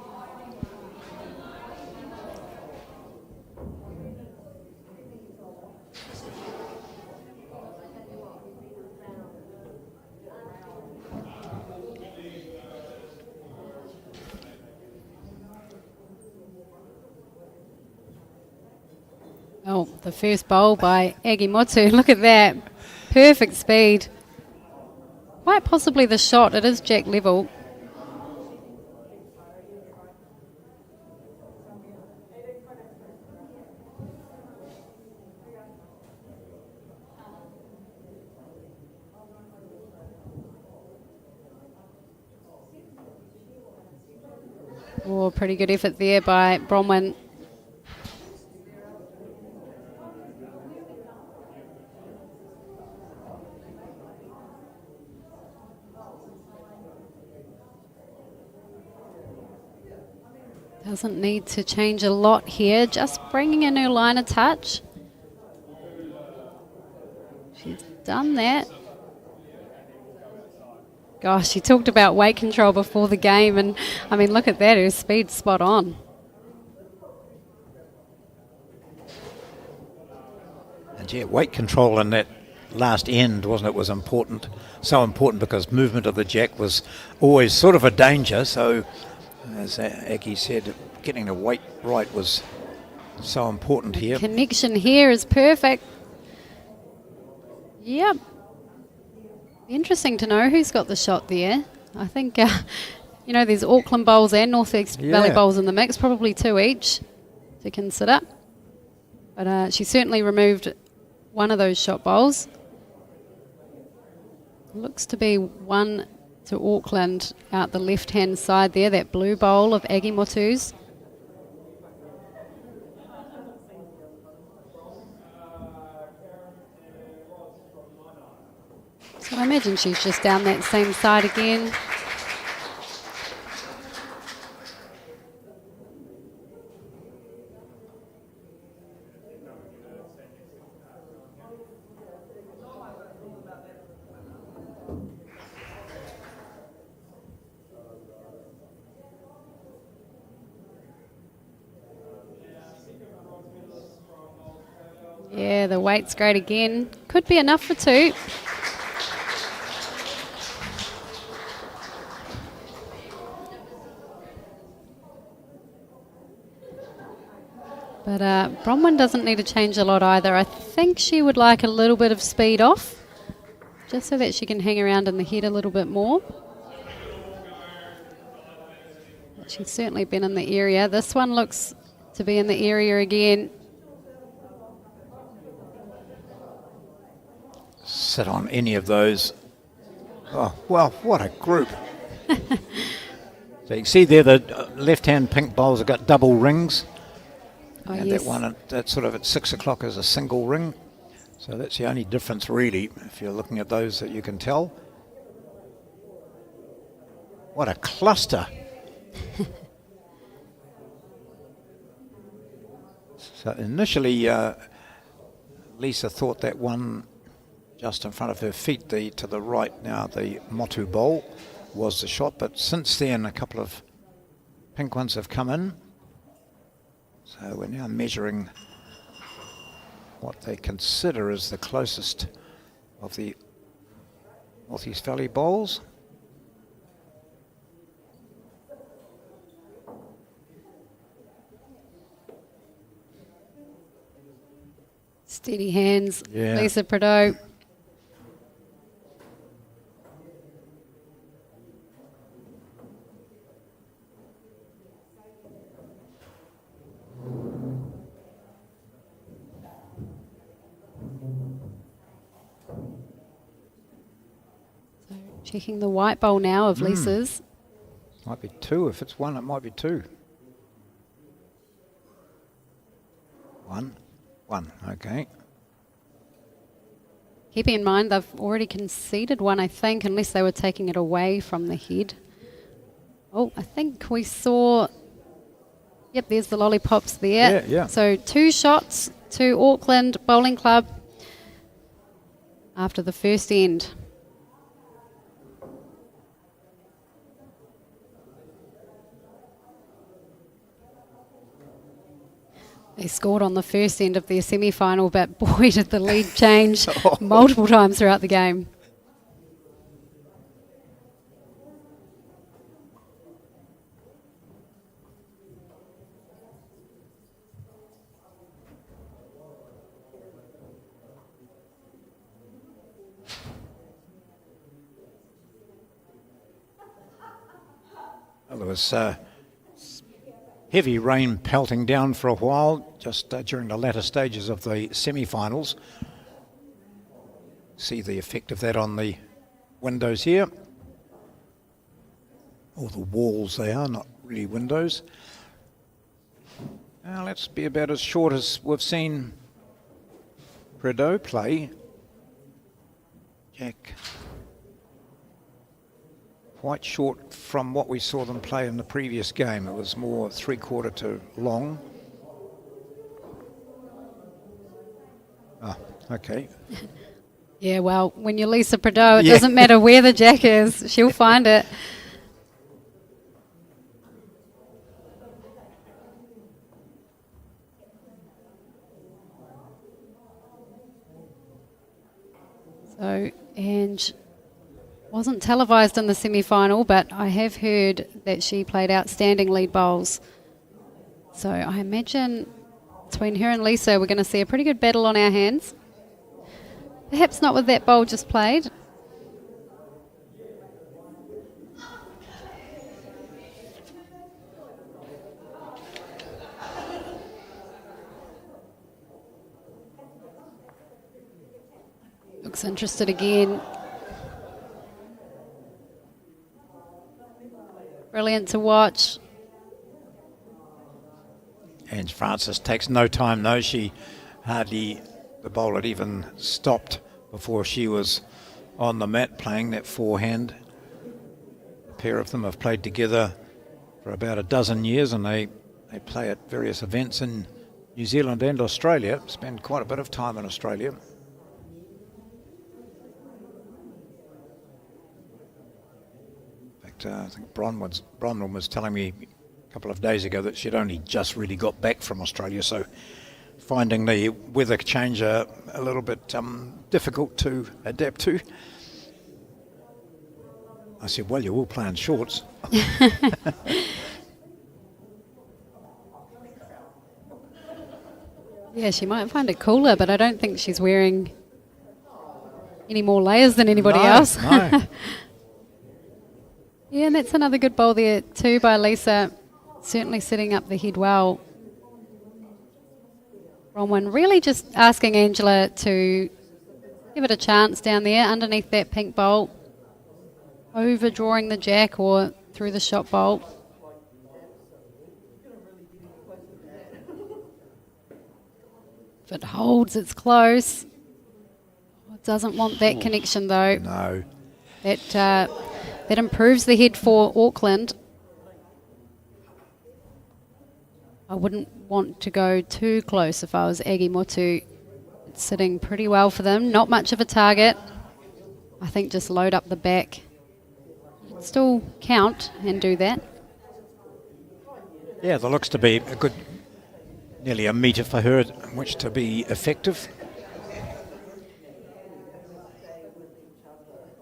[SPEAKER 1] Oh, the first bowl by Aggie Motu. Look at that. Perfect speed. Quite possibly the shot. It is jack level. Oh, pretty good effort there by Bronwyn. Doesn't need to change a lot here, just bringing in her line of touch. She's done that. Gosh, she talked about weight control before the game, and I mean, look at that, her speed's spot on.
[SPEAKER 5] And yeah, weight control in that last end, wasn't it, was important. So important because movement of the jack was always sort of a danger, so as Aggie said, getting the weight right was so important here.
[SPEAKER 1] Connection here is perfect. Yep. Interesting to know who's got the shot there. I think, there's Auckland bowls and North East Valley bowls in the mix, probably 2 each to consider. But she certainly removed one of those shot bowls. Looks to be one to Auckland out the left-hand side there, that blue bowl of Aggie Motu's. So I imagine she's just down that same side again. Yeah, the weight's great again. Could be enough for 2. But Bronwyn doesn't need to change a lot either. I think she would like a little bit of speed off, just so that she can hang around in the head a little bit more. But she's certainly been in the area. This one looks to be in the area again.
[SPEAKER 5] Sit on any of those. Oh, well, what a group. So you can see there the left-hand pink bowls have got double rings.
[SPEAKER 1] Oh,
[SPEAKER 5] And
[SPEAKER 1] yes.
[SPEAKER 5] that one, that's sort of at 6 o'clock is a single ring. So that's the only difference really, if you're looking at those that you can tell. What a cluster. So initially, Lisa thought that one just in front of her feet, to the right now, the Motu bowl, was the shot. But since then, a couple of pink ones have come in. So we're now measuring what they consider is the closest of the North East Valley bowls.
[SPEAKER 1] Steady hands,
[SPEAKER 5] Yeah.
[SPEAKER 1] Lisa Prudhoe. Checking the white bowl now of Lisa's.
[SPEAKER 5] Might be 2. If it's 1, it might be 2. One, okay.
[SPEAKER 1] Keeping in mind they've already conceded one, I think, unless they were taking it away from the head. Oh, I think we saw... Yep, there's the lollipops there.
[SPEAKER 5] Yeah.
[SPEAKER 1] So 2 shots to Auckland Bowling Club after the first end. They scored on the first end of their semi-final, but boy did the lead change multiple times throughout the game.
[SPEAKER 5] Well, there was heavy rain pelting down for a while, just during the latter stages of the semi-finals. See the effect of that on the windows here. Or the walls they are, not really windows. Now let's be about as short as we've seen Prideaux play. Jack. Quite short from what we saw them play in the previous game. It was more 3/4 to long. Ah, okay.
[SPEAKER 1] Yeah, well, when you're Lisa Prideaux, it doesn't matter where the jack is. She'll find it. So, Ange wasn't televised in the semi-final, but I have heard that she played outstanding lead bowls. So I imagine between her and Lisa, we're going to see a pretty good battle on our hands. Perhaps not with that bowl just played. Looks interested again. Brilliant to watch.
[SPEAKER 5] And Francis takes no time though. She hardly, the bowl had even stopped before she was on the mat playing that forehand. A pair of them have played together for about a dozen years, and they play at various events in New Zealand and Australia. Spend quite a bit of time in Australia. I think Bronwyn was telling me a couple of days ago that she'd only just really got back from Australia, so finding the weather change a little bit difficult to adapt to. I said, well, you're all playing shorts.
[SPEAKER 1] Yeah, she might find it cooler, but I don't think she's wearing any more layers than anybody else.
[SPEAKER 5] No.
[SPEAKER 1] Yeah, and that's another good bowl there too by Lisa. Certainly setting up the head well. Bronwyn really just asking Angela to give it a chance down there underneath that pink bowl. Overdrawing the jack or through the shot bowl. If it holds, it's close. It doesn't want that connection though.
[SPEAKER 5] No.
[SPEAKER 1] That improves the head for Auckland. I wouldn't want to go too close if I was Agi Motu. It's sitting pretty well for them. Not much of a target. I think just load up the back. You can still count and do that.
[SPEAKER 5] Yeah, there looks to be a good, nearly a metre for her in which to be effective.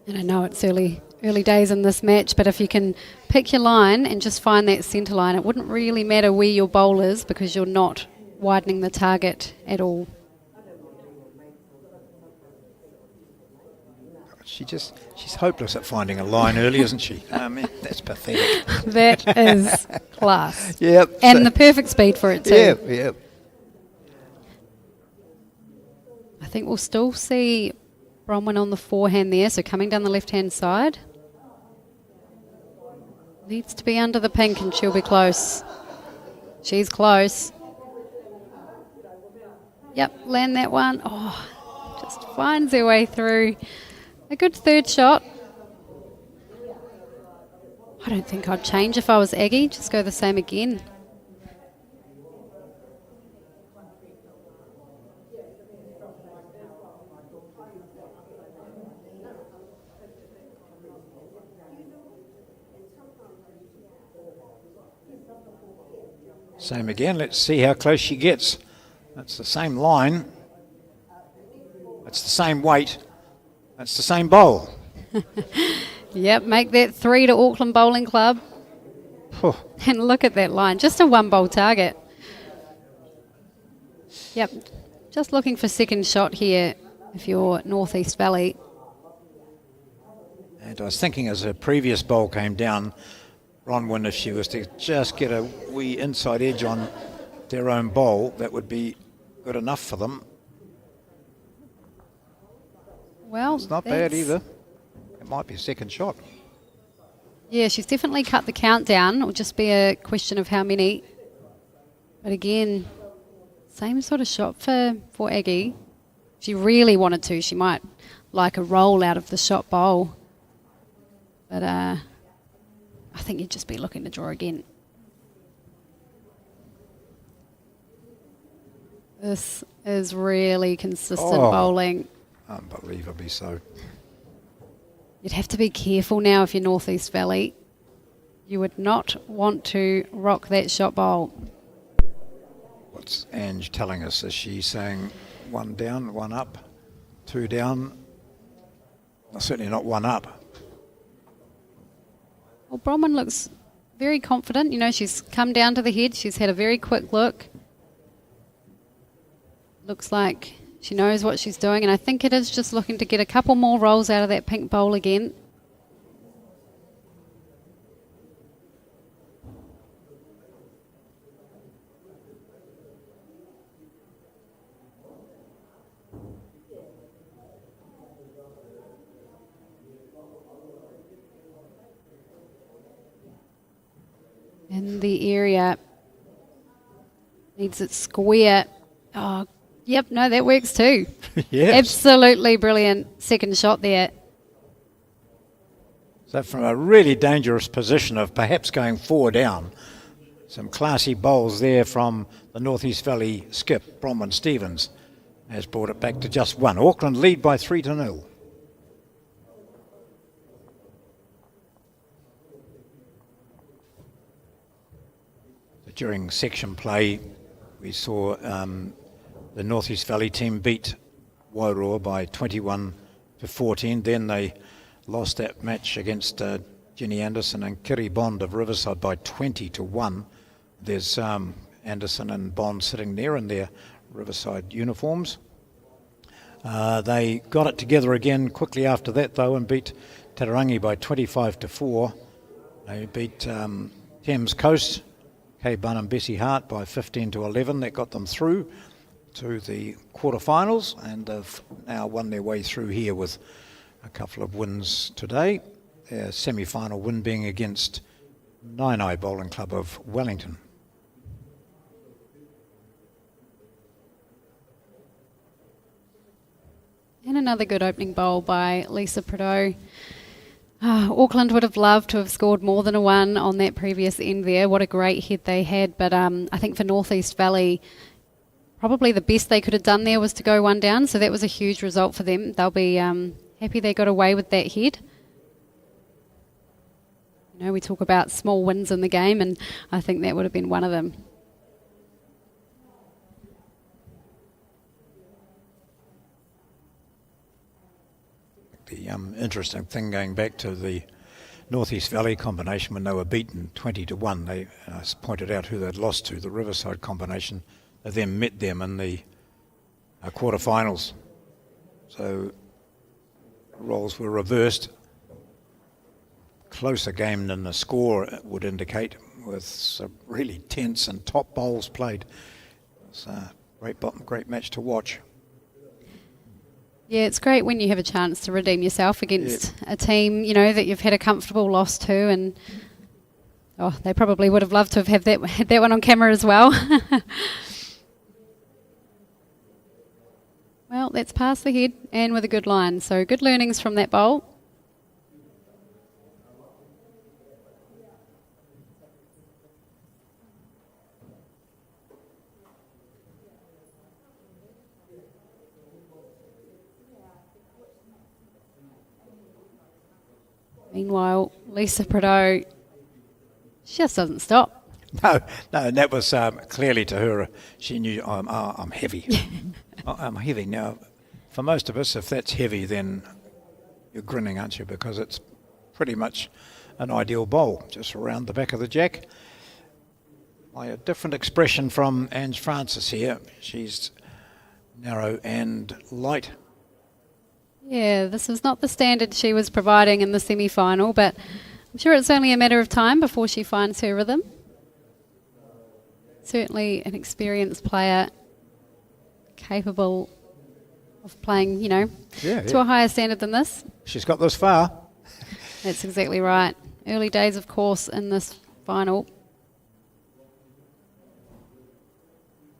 [SPEAKER 1] And I know it's early days in this match, but if you can pick your line and just find that centre line, it wouldn't really matter where your bowl is because you're not widening the target at all.
[SPEAKER 5] She's hopeless at finding a line early, isn't she? I mean, that's pathetic.
[SPEAKER 1] That is class.
[SPEAKER 5] Yep.
[SPEAKER 1] And the perfect speed for it too.
[SPEAKER 5] Yeah.
[SPEAKER 1] I think we'll still see Bronwyn on the forehand there, so coming down the left-hand side. Needs to be under the pink and she'll be close. She's close. Yep, land that one. Oh, just finds her way through. A good third shot. I don't think I'd change if I was Aggie. Just go the same again.
[SPEAKER 5] Same again. Let's see how close she gets. That's the same line. That's the same weight. That's the same bowl.
[SPEAKER 1] Yep, make that 3 to Auckland Bowling Club.
[SPEAKER 5] Phew.
[SPEAKER 1] And look at that line. Just a one bowl target. Yep, just looking for second shot here if you're North East Valley.
[SPEAKER 5] And I was thinking as her previous bowl came down, Bronwyn, if she was to just get a wee inside edge on their own bowl, that would be good enough for them.
[SPEAKER 1] Well,
[SPEAKER 5] It's not bad either. It might be a second shot.
[SPEAKER 1] Yeah, she's definitely cut the count down. It'll just be a question of how many. But again, same sort of shot for Aggie. If she really wanted to, she might like a roll out of the shot bowl. But I think you'd just be looking to draw again. This is really consistent bowling.
[SPEAKER 5] Unbelievably so.
[SPEAKER 1] You'd have to be careful now if you're North East Valley. You would not want to rock that shot bowl.
[SPEAKER 5] What's Ange telling us? Is she saying one down, one up, two down? Well, certainly not one up.
[SPEAKER 1] Well, Bronwyn looks very confident. You know, she's come down to the head. She's had a very quick look. Looks like she knows what she's doing, and I think it is just looking to get a couple more rolls out of that pink bowl again. And the area needs it square. Oh, yep, no, that works too.
[SPEAKER 5] Yes.
[SPEAKER 1] Absolutely brilliant second shot there.
[SPEAKER 5] So from a really dangerous position of perhaps going 4 down, some classy bowls there from the North East Valley skip, Bronwyn Stevens, has brought it back to just 1. Auckland lead by 3-0. During section play, we saw the North East Valley team beat Wairoa by 21-14. Then they lost that match against Jenny Anderson and Kiri Bond of Riverside by 20-1. There's Anderson and Bond sitting there in their Riverside uniforms. They got it together again quickly after that, though, and beat Tararangi by 25-4. They beat Thames Coast, Kay Bunn and Bessie Hart by 15-11. That got them through to the quarterfinals, and they've now won their way through here with a couple of wins today. Their semi-final win being against Nainai Bowling Club of Wellington.
[SPEAKER 1] And another good opening bowl by Lisa Prideaux. Auckland would have loved to have scored more than a 1 on that previous end there. What a great head they had. But I think for North East Valley, probably the best they could have done there was to go 1 down. So that was a huge result for them. They'll be happy they got away with that head. You know, we talk about small wins in the game, and I think that would have been one of them.
[SPEAKER 5] The interesting thing going back to the North East Valley combination when they were beaten 20-1, they pointed out who they'd lost to, the Riverside combination. They then met them in the quarterfinals. So roles were reversed. Closer game than the score would indicate, with some really tense and top bowls played. It's a great match to watch.
[SPEAKER 1] Yeah, it's great when you have a chance to redeem yourself against a team, you know, that you've had a comfortable loss to, and they probably would have loved to have had that one on camera as well. Well, that's past the head and with a good line. So good learnings from that bowl. Meanwhile, Lisa Prideaux just doesn't stop.
[SPEAKER 5] No, and that was clearly to her. She knew I'm heavy. I'm heavy. Now, for most of us, if that's heavy, then you're grinning, aren't you? Because it's pretty much an ideal bowl, just around the back of the jack. A different expression from Ange Francis here. She's narrow and light.
[SPEAKER 1] Yeah, this was not the standard she was providing in the semi-final, but I'm sure it's only a matter of time before she finds her rhythm. Certainly an experienced player, capable of playing, to a higher standard than this.
[SPEAKER 5] She's got this far.
[SPEAKER 1] That's exactly right. Early days, of course, in this final.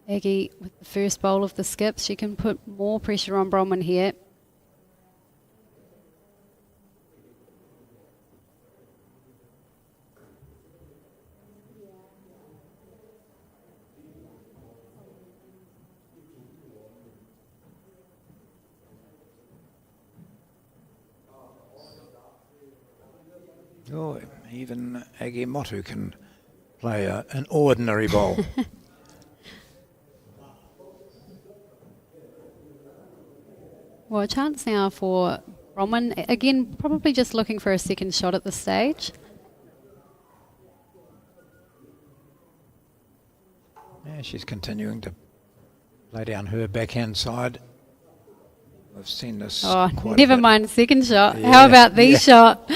[SPEAKER 1] Aggie with the first bowl of the skips, she can put more pressure on Bronwyn here.
[SPEAKER 5] Oh, even Aggie Motu can play an ordinary bowl.
[SPEAKER 1] Well, a chance now for Bronwyn. Again, probably just looking for a second shot at this stage.
[SPEAKER 5] Yeah, she's continuing to play down her backhand side. We've seen this.
[SPEAKER 1] Oh,
[SPEAKER 5] quite
[SPEAKER 1] never
[SPEAKER 5] a bit.
[SPEAKER 1] mind second shot.
[SPEAKER 5] Yeah,
[SPEAKER 1] How about the
[SPEAKER 5] yeah.
[SPEAKER 1] shot?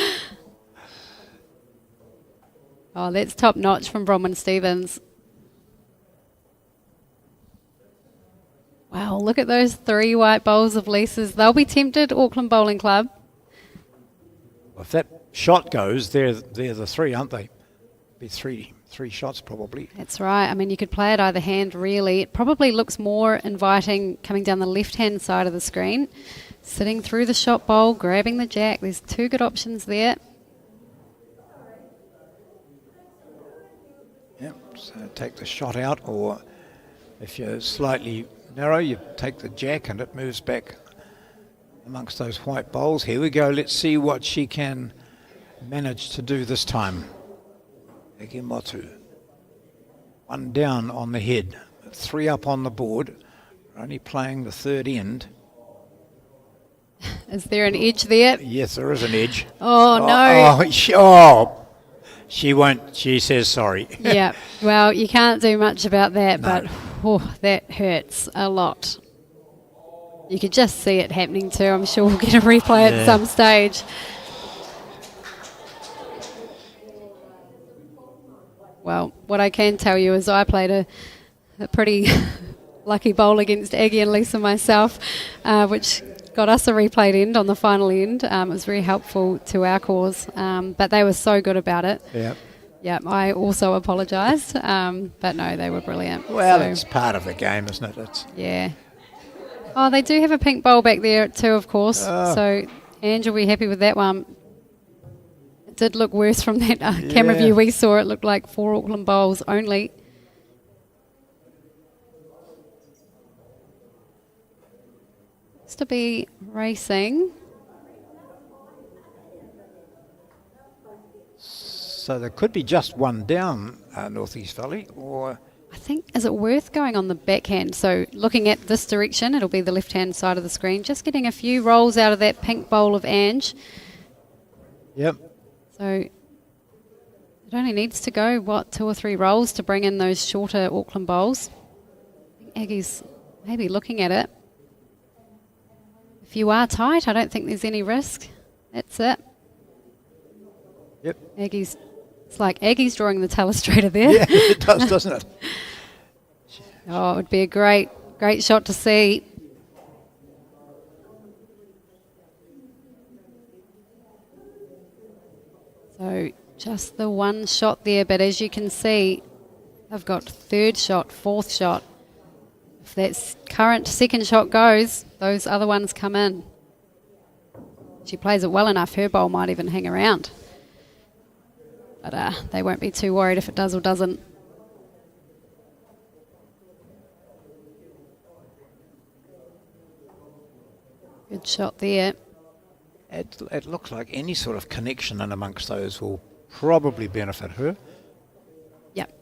[SPEAKER 1] Oh, that's top notch from Bronwyn Stevens. Wow, look at those 3 white bowls of Lisa's. They'll be tempted, Auckland Bowling Club.
[SPEAKER 5] If that shot goes, they're the 3, aren't they? Be three shots probably.
[SPEAKER 1] That's right. I mean, you could play it either hand, really. It probably looks more inviting coming down the left-hand side of the screen. Sitting through the shot bowl, grabbing the jack. There's 2 good options there.
[SPEAKER 5] Yep, so take the shot out, or if you're slightly narrow, you take the jack and it moves back amongst those white bowls. Here we go. Let's see what she can manage to do this time. Aggie Motu. 1 down on the head, 3 up on the board, only playing the 3rd end.
[SPEAKER 1] Is there an edge there?
[SPEAKER 5] Yes, there is an edge.
[SPEAKER 1] Oh, no.
[SPEAKER 5] She won't. She says sorry.
[SPEAKER 1] Yeah, well, you can't do much about that, but that hurts a lot. You could just see it happening too. I'm sure we'll get a replay at some stage. Well, what I can tell you is I played a pretty lucky bowl against Aggie and Lisa myself, which got us a replayed end on the final end. It was very helpful to our cause, but they were so good about it.
[SPEAKER 5] Yeah.
[SPEAKER 1] Yeah, I also apologised, but no, they were brilliant.
[SPEAKER 5] Well,
[SPEAKER 1] So,
[SPEAKER 5] it's part of the game, isn't it?
[SPEAKER 1] yeah. Oh, they do have a pink bowl back there too, of course. So Ange will be happy with that one. It did look worse from that camera view we saw. It looked like 4 Auckland bowls only. To be racing.
[SPEAKER 5] So there could be just 1 down, North East Valley, or...
[SPEAKER 1] I think, is it worth going on the backhand? So looking at this direction, it'll be the left-hand side of the screen. Just getting a few rolls out of that pink bowl of Ange.
[SPEAKER 5] Yep.
[SPEAKER 1] So it only needs to go, 2 or 3 rolls to bring in those shorter Auckland bowls. I think Aggie's maybe looking at it. If you are tight, I don't think there's any risk. That's it.
[SPEAKER 5] Yep.
[SPEAKER 1] It's like Aggie's drawing the telestrator there.
[SPEAKER 5] Yeah, it does, doesn't it?
[SPEAKER 1] Oh, it would be a great shot to see. So just the 1 shot there, but as you can see, I've got 3rd shot, 4th shot. If that current second shot goes, those other ones come in. She plays it well enough, her bowl might even hang around. But they won't be too worried if it does or doesn't. Good shot there.
[SPEAKER 5] It looks like any sort of connection in amongst those will probably benefit her.
[SPEAKER 1] Yep.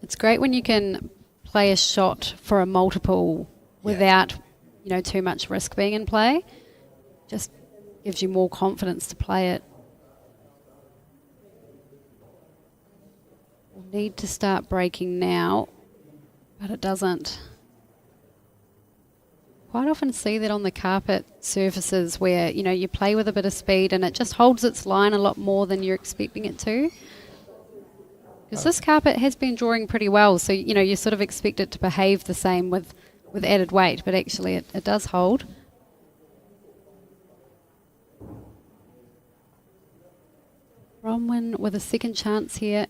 [SPEAKER 1] It's great when you can play a shot for a multiple without, too much risk being in play. Just gives you more confidence to play it. We'll need to start breaking now, but it doesn't. Quite often see that on the carpet surfaces where, you play with a bit of speed and it just holds its line a lot more than you're expecting it to. Because this carpet has been drawing pretty well, so, you sort of expect it to behave the same with added weight, but actually it does hold. Bronwyn with a second chance here.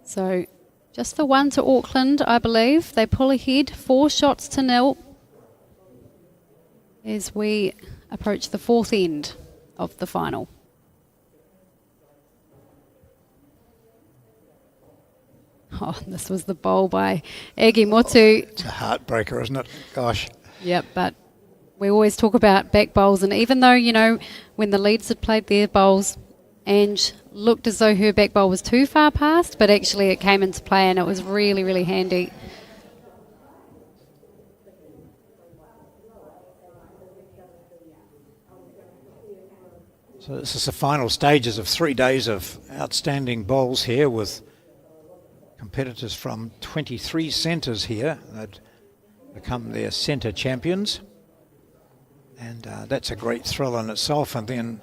[SPEAKER 1] So just the one to Auckland, I believe. They pull ahead 4-0 as we approach the fourth end of the final. Oh, this was the bowl by Agi Motu.
[SPEAKER 5] It's a heartbreaker, isn't it? Gosh.
[SPEAKER 1] Yep, but we always talk about back bowls, and even though, when the leads had played their bowls, Ange looked as though her back bowl was too far past, but actually it came into play and it was really, really handy.
[SPEAKER 5] So this is the final stages of 3 days of outstanding bowls here with competitors from 23 centres here that become their centre champions. And that's a great thrill in itself, and then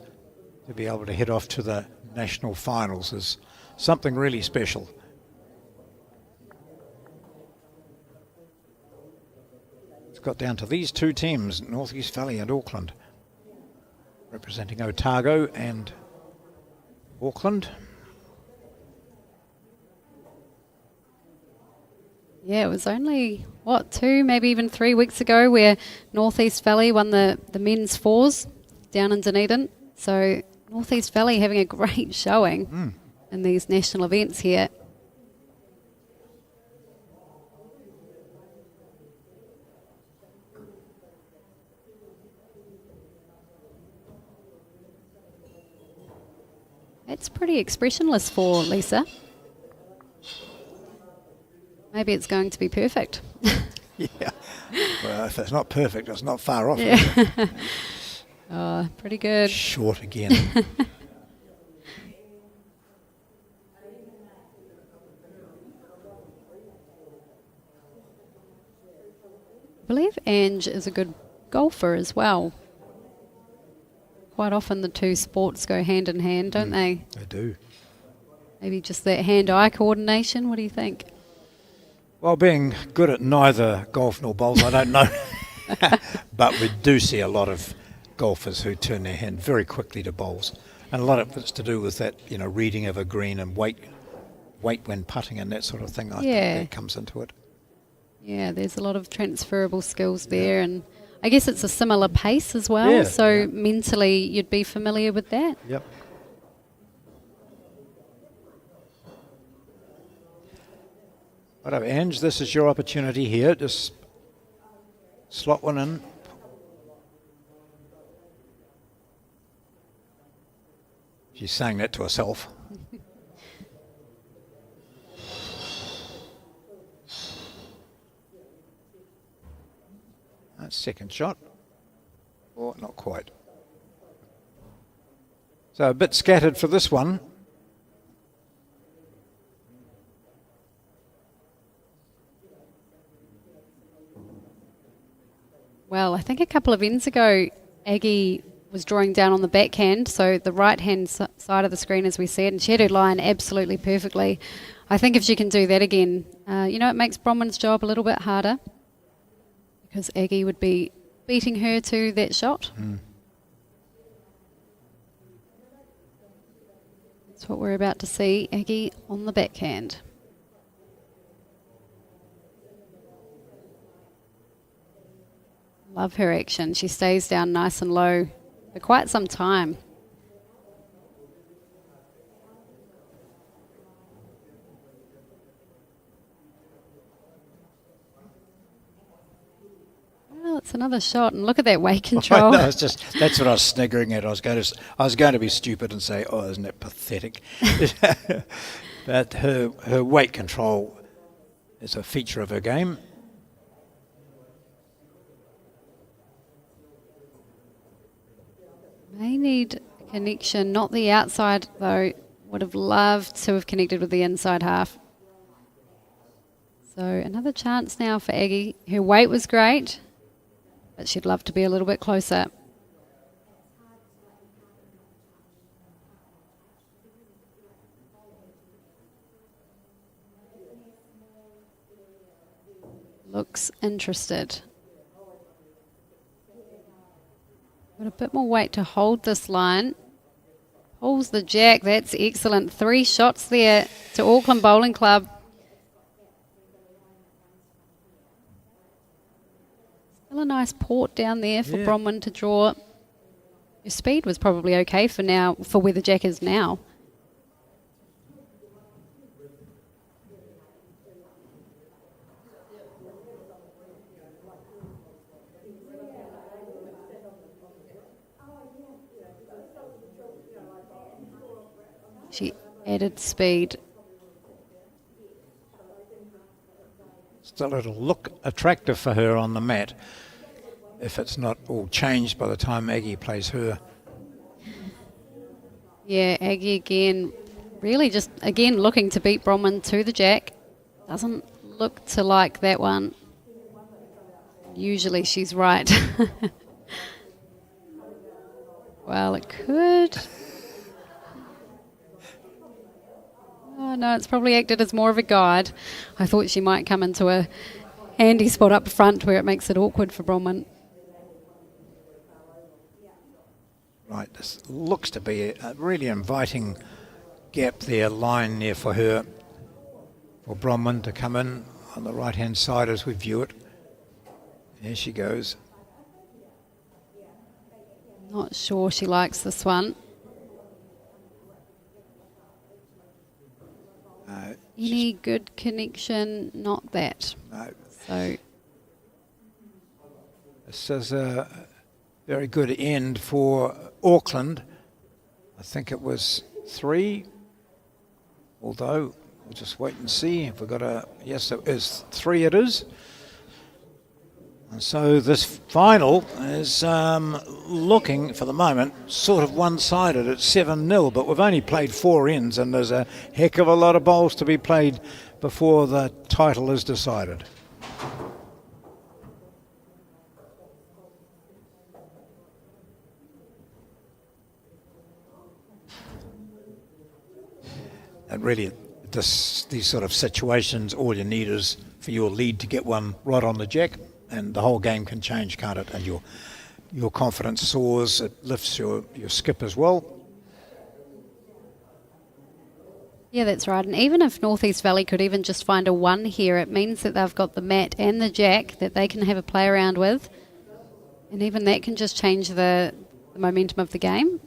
[SPEAKER 5] to be able to head off to the national finals is something really special. It's got down to these two teams, North East Valley and Auckland, representing Otago and Auckland.
[SPEAKER 1] Yeah, it was only, 2, maybe even 3 weeks ago where North East Valley won the men's fours down in Dunedin. So North East Valley having a great showing in these national events here. It's pretty expressionless for Lisa. Maybe it's going to be perfect.
[SPEAKER 5] Yeah. Well, if it's not perfect, it's not far off.
[SPEAKER 1] Yeah. Oh, pretty good.
[SPEAKER 5] Short again.
[SPEAKER 1] I believe Ange is a good golfer as well. Quite often the two sports go hand in hand, don't they?
[SPEAKER 5] They do.
[SPEAKER 1] Maybe just that hand-eye coordination. What do you think?
[SPEAKER 5] Well, being good at neither golf nor bowls, I don't know. But we do see a lot of golfers who turn their hand very quickly to bowls. And a lot of it's to do with that, reading of a green and weight when putting and that sort of thing. I think that comes into it.
[SPEAKER 1] Yeah, there's a lot of transferable skills there, and I guess it's a similar pace as well, so mentally you'd be familiar with that.
[SPEAKER 5] Yep. Righto, Ange, this is your opportunity here. Just slot one in. She's saying that to herself. That's second shot. Or not quite. So a bit scattered for this one.
[SPEAKER 1] Well, I think a couple of ends ago, Aggie was drawing down on the backhand, so the right-hand side of the screen as we see it, and she had her line absolutely perfectly. I think if she can do that again, it makes Bronwyn's job a little bit harder because Aggie would be beating her to that shot. That's what we're about to see, Aggie on the backhand. Love her action. She stays down nice and low for quite some time. Well, it's another shot, and look at that weight control.
[SPEAKER 5] No, that's what I was sniggering at. I was going to be stupid and say, "Oh, isn't it pathetic?" But her weight control is a feature of her game.
[SPEAKER 1] May need a connection, not the outside though. Would have loved to have connected with the inside half. So another chance now for Aggie. Her weight was great, but she'd love to be a little bit closer. Looks interested. Got a bit more weight to hold this line. Pulls the jack. That's excellent. 3 shots there to Auckland Bowling Club. Still a nice port down there for Bronwyn to draw. Her speed was probably okay for now, for where the jack is now. She added speed.
[SPEAKER 5] Still, it'll look attractive for her on the mat if it's not all changed by the time Aggie plays her.
[SPEAKER 1] Yeah, Aggie again, really just again looking to beat Bronwyn to the jack. Doesn't look to like that one. Usually she's right. Well, it could. Oh, no, it's probably acted as more of a guide. I thought she might come into a handy spot up front where it makes it awkward for Bronwyn.
[SPEAKER 5] Right, this looks to be a really inviting gap there, line there for her, for Bronwyn to come in on the right-hand side as we view it. There she goes.
[SPEAKER 1] Not sure she likes this one. Any good connection? Not that.
[SPEAKER 5] No.
[SPEAKER 1] So
[SPEAKER 5] This is a very good end for Auckland. I think it was 3, although we'll just wait and see if we've got a... Yes, it is 3 it is. And so this final is looking, for the moment, sort of one-sided at 7-0, but we've only played 4 ends and there's a heck of a lot of bowls to be played before the title is decided. And really, these sort of situations, all you need is for your lead to get one right on the jack, and the whole game can change, can't it? And your confidence soars, it lifts your skip as well.
[SPEAKER 1] yeah, that's right. And even if Northeast Valley could even just find a 1 here, it means that they've got the mat and the jack that they can have a play around with. And even that can just change the momentum of the game.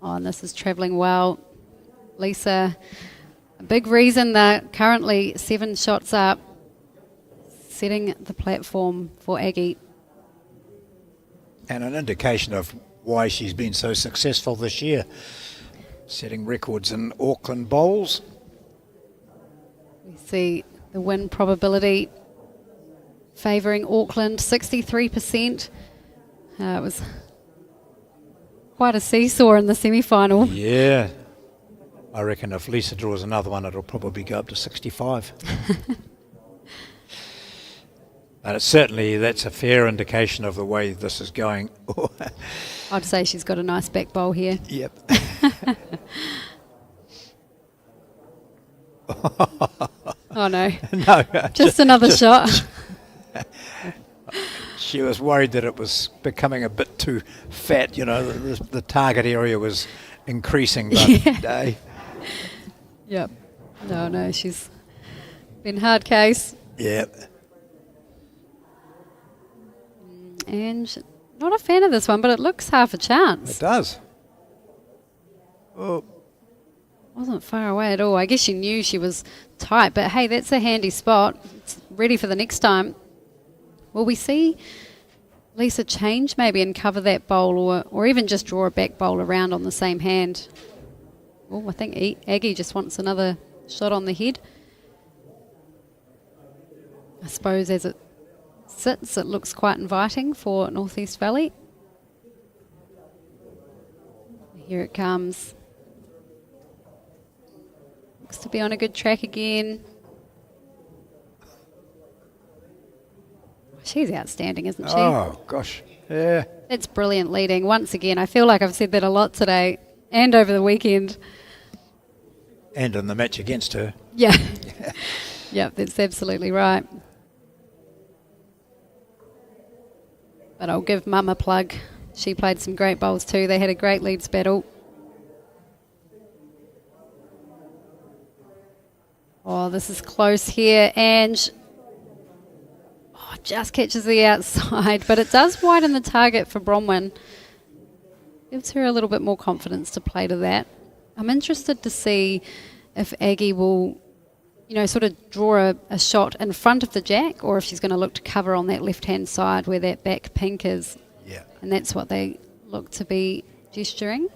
[SPEAKER 1] Oh, and this is travelling well. Lisa, a big reason they're currently 7 shots up, setting the platform for Aggie.
[SPEAKER 5] And an indication of why she's been so successful this year, setting records in Auckland bowls.
[SPEAKER 1] We see the win probability favouring Auckland, 63%. It was quite a seesaw in the semi-final.
[SPEAKER 5] Yeah. I reckon if Lisa draws another one, it'll probably go up to 65. Certainly, that's a fair indication of the way this is going.
[SPEAKER 1] I'd say she's got a nice back bowl here.
[SPEAKER 5] Yep.
[SPEAKER 1] Oh no,
[SPEAKER 5] No,
[SPEAKER 1] just another shot.
[SPEAKER 5] she was worried that it was becoming a bit too fat. You know, the target area was increasing. But
[SPEAKER 1] Yeah. Yep. No, she's been hard case.
[SPEAKER 5] Yep.
[SPEAKER 1] And not a fan of this one, but it looks half a
[SPEAKER 5] It
[SPEAKER 1] chance.
[SPEAKER 5] does. Oh,
[SPEAKER 1] Wasn't far away at all. I guess she knew she was tight, but hey, that's a handy spot. It's ready for the next time. Will we see Lisa change maybe and cover that bowl, or even just draw a back bowl around on the same hand? Oh, I think Aggie just wants another shot on the head. I suppose as it sits, it looks quite inviting for North East Valley. Here it comes. Looks to be on a good track again. She's outstanding, isn't she?
[SPEAKER 5] oh gosh. Yeah.
[SPEAKER 1] That's brilliant leading. Once again, I feel like I've said that a lot today and over the weekend.
[SPEAKER 5] And in the match against her.
[SPEAKER 1] Yeah. Yep, that's absolutely right. But I'll give Mum a plug. She played some great bowls too. They had a great leads battle. Oh, this is close here. And just catches the outside. But it does widen the target for Bronwyn. Gives her a little bit more confidence to play to that. I'm interested to see if Aggie will, sort of draw a shot in front of the jack, or if she's going to look to cover on that left-hand side where that back pink is.
[SPEAKER 5] Yeah.
[SPEAKER 1] And that's what they look to be gesturing.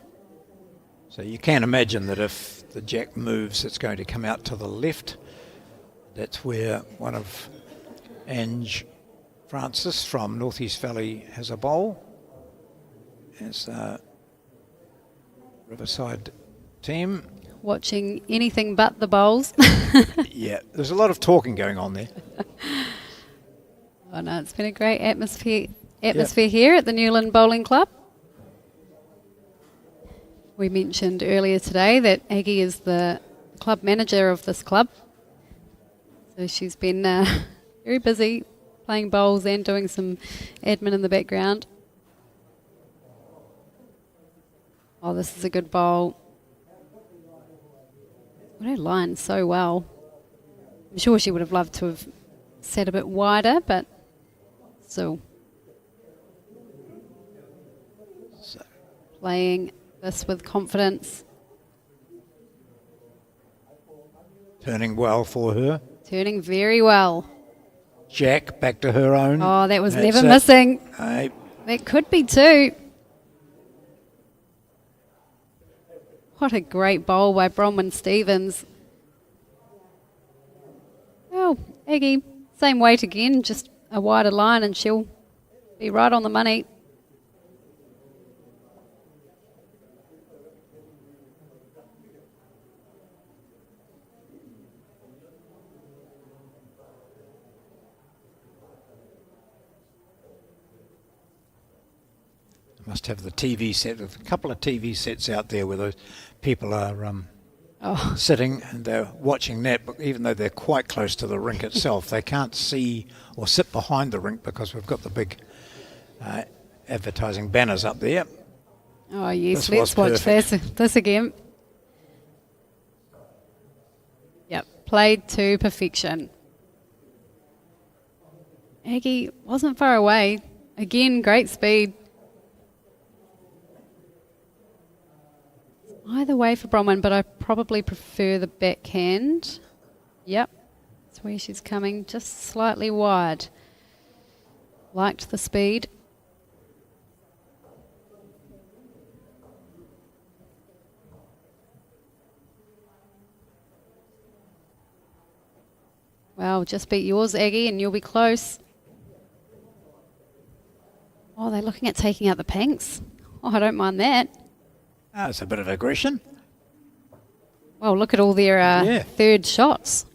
[SPEAKER 5] So you can imagine that if the jack moves, it's going to come out to the left. That's where one of Ange Francis from North East Valley has a bowl. As Riverside team.
[SPEAKER 1] Watching anything but the bowls.
[SPEAKER 5] Yeah, there's a lot of talking going on there.
[SPEAKER 1] Oh no, it's been a great atmosphere here at the Newland Bowling Club. We mentioned earlier today that Aggie is the club manager of this club. So she's been very busy playing bowls and doing some admin in the background. Oh, this is a good bowl. Well, her line so well. I'm sure she would have loved to have sat a bit wider, but still.
[SPEAKER 5] So,
[SPEAKER 1] Playing this with confidence.
[SPEAKER 5] turning well for her.
[SPEAKER 1] Turning very well.
[SPEAKER 5] Jack back to her own.
[SPEAKER 1] Oh, that was
[SPEAKER 5] That's
[SPEAKER 1] never
[SPEAKER 5] it.
[SPEAKER 1] missing.
[SPEAKER 5] Aye.
[SPEAKER 1] That could be two. What a great bowl by Bronwyn Stevens. Well, Aggie, same weight again, just a wider line and she'll be right on the money.
[SPEAKER 5] Must have the TV set. There's a couple of TV sets out there where those people are sitting and they're watching that, but even though they're quite close to the rink itself, they can't see or sit behind the rink because we've got the big advertising banners up there.
[SPEAKER 1] Oh yes,
[SPEAKER 5] This
[SPEAKER 1] let's
[SPEAKER 5] was
[SPEAKER 1] watch
[SPEAKER 5] perfect.
[SPEAKER 1] this again. Yep, played to perfection. Aggie wasn't far away. Again, great speed. Either way for Bronwyn, but I probably prefer the backhand. Yep, that's where she's coming, just slightly wide. Liked the speed. Well, just beat yours, Aggie, and you'll be close. Oh, they're looking at taking out the pinks. Oh, I don't mind that.
[SPEAKER 5] It's a bit of aggression.
[SPEAKER 1] Well, look at all their
[SPEAKER 5] Yeah.
[SPEAKER 1] third shots.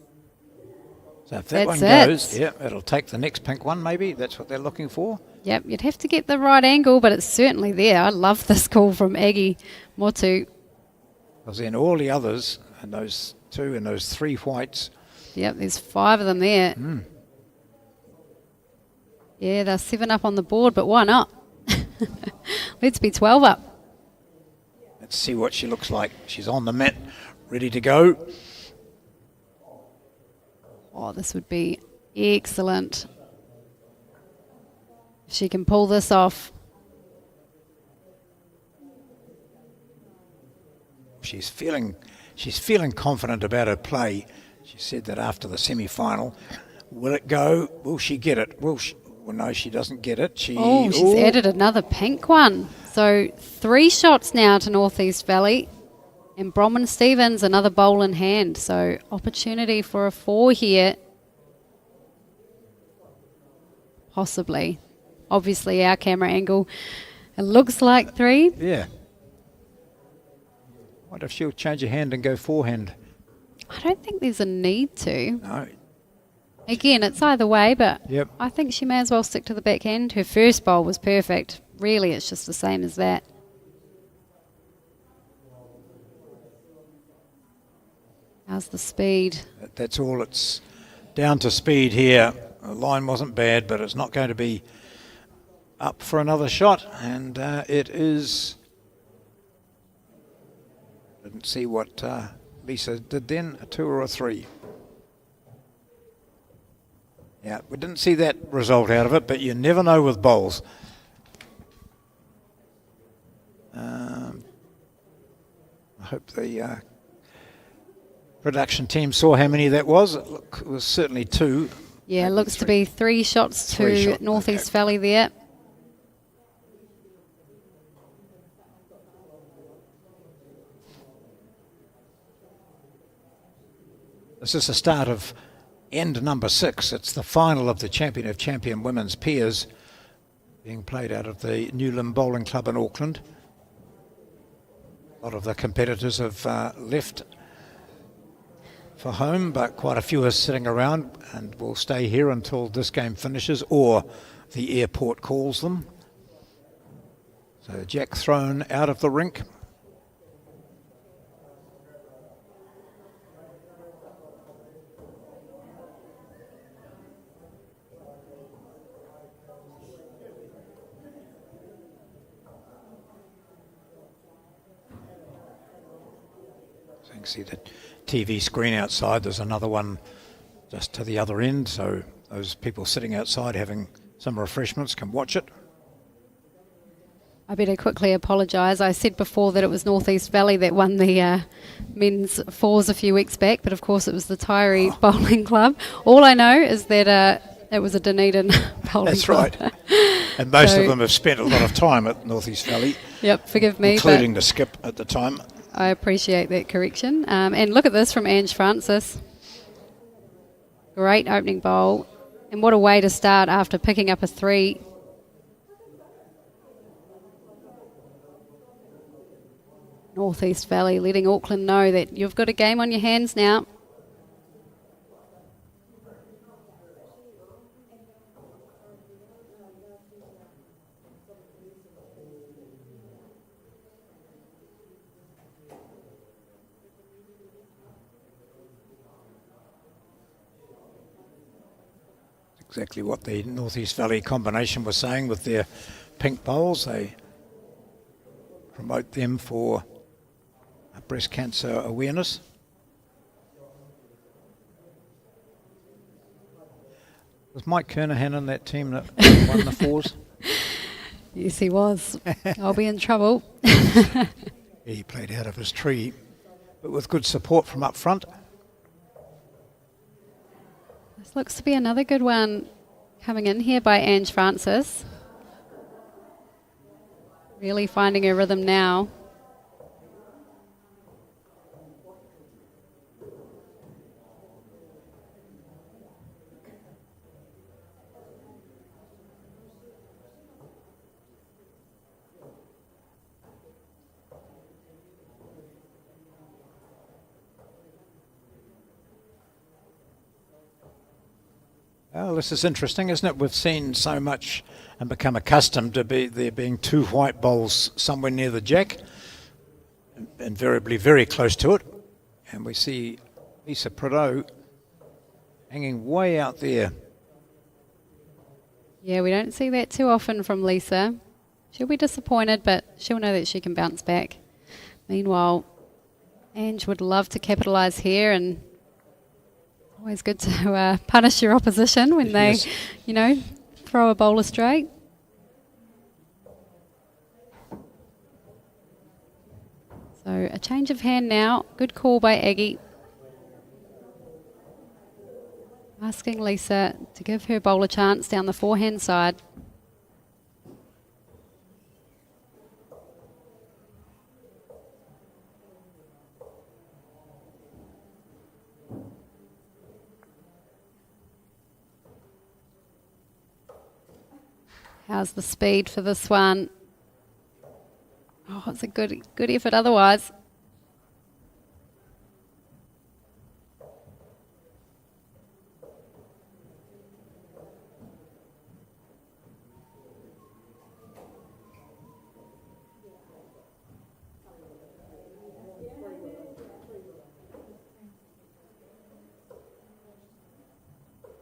[SPEAKER 5] So if that
[SPEAKER 1] That's
[SPEAKER 5] one
[SPEAKER 1] it.
[SPEAKER 5] goes, yeah, it'll take the next pink one maybe. That's what they're looking for.
[SPEAKER 1] Yep, you'd have to get the right angle, but it's certainly there. I love this call from Aggie Motu.
[SPEAKER 5] Because then all the others, and those 2 and those 3 whites,
[SPEAKER 1] Yep, there's 5 of them there. Yeah, they're 7 up on the board, but why not? Let's be 12 up.
[SPEAKER 5] let's see what she looks like. She's on the mat, ready to go.
[SPEAKER 1] Oh, this would be excellent. If she can pull this off.
[SPEAKER 5] She's feeling confident about her play. She said that after the semi-final. Will it go? Will she get it? Will she? Well, no, she doesn't get it. She's
[SPEAKER 1] Added another pink one. So 3 shots now to Northeast Valley. And Bronwyn Stevens, another bowl in hand. So opportunity for a 4 here. Possibly. Obviously, our camera angle, it looks like 3.
[SPEAKER 5] Yeah. What if she'll change her hand and go forehand?
[SPEAKER 1] I don't think there's a need to.
[SPEAKER 5] No.
[SPEAKER 1] Again, it's either way, but
[SPEAKER 5] Yep.
[SPEAKER 1] I think she may as well stick to the backhand. Her first bowl was perfect. Really, it's just the same as that. How's the speed?
[SPEAKER 5] That's all. It's down to speed here. The line wasn't bad, but it's not going to be up for another shot. And it is... Didn't see what Lisa did then, a 2 or a 3. Yeah, we didn't see that result out of it, but you never know with bowls. I hope the production team saw how many that was. It was certainly 2.
[SPEAKER 1] Yeah,
[SPEAKER 5] Maybe
[SPEAKER 1] looks to
[SPEAKER 5] 3.
[SPEAKER 1] be 3 shots
[SPEAKER 5] 3
[SPEAKER 1] to
[SPEAKER 5] shot,
[SPEAKER 1] Northeast
[SPEAKER 5] okay.
[SPEAKER 1] Valley there.
[SPEAKER 5] This is the start of end number 6. It's the final of the Champion of Champion Women's Pairs being played out of the Newland Bowling Club in Auckland. A lot of the competitors have left for home, but quite a few are sitting around and will stay here until this game finishes or the airport calls them. So Jack thrown out of the rink. So you can see the TV screen outside. There's another one just to the other end, so those people sitting outside having some refreshments can watch it.
[SPEAKER 1] I better quickly apologise. I said before that it was Northeast Valley that won the men's 4s a few weeks back, but of course it was the Tyree Bowling Club. All I know is that it was a Dunedin bowling
[SPEAKER 5] That's
[SPEAKER 1] club.
[SPEAKER 5] right. And most
[SPEAKER 1] So-
[SPEAKER 5] of them have spent a lot of time at Northeast Valley,
[SPEAKER 1] Yep, forgive me,
[SPEAKER 5] including
[SPEAKER 1] but
[SPEAKER 5] the skip at the time.
[SPEAKER 1] I appreciate that correction. And look at this from Ange Francis. Great opening bowl. And what a way to start after picking up a 3. Northeast Valley letting Auckland know that you've got a game on your hands now.
[SPEAKER 5] Exactly what the Northeast Valley combination was saying with their pink bowls. They promote them for breast cancer awareness. Was Mike Kernahan in that team that won the 4s?
[SPEAKER 1] Yes, he was. I'll be in trouble.
[SPEAKER 5] He played out of his tree, but with good support from up front.
[SPEAKER 1] This looks to be another good one coming in here by Ange Francis. Really finding her rhythm now.
[SPEAKER 5] Well, this is interesting, isn't it? We've seen so much and become accustomed to there being two white bowls somewhere near the jack, invariably very close to it. And we see Lisa Prideaux hanging way out there.
[SPEAKER 1] Yeah, we don't see that too often from Lisa. She'll be disappointed, but she'll know that she can bounce back. Meanwhile, Ange would love to capitalise here, and always good to punish your opposition when
[SPEAKER 5] Yes.
[SPEAKER 1] they, you know, throw a bowler straight. So a change of hand now. Good call by Aggie. Asking Lisa to give her bowler chance down the forehand side. How's the speed for this one? Oh, it's a good effort otherwise.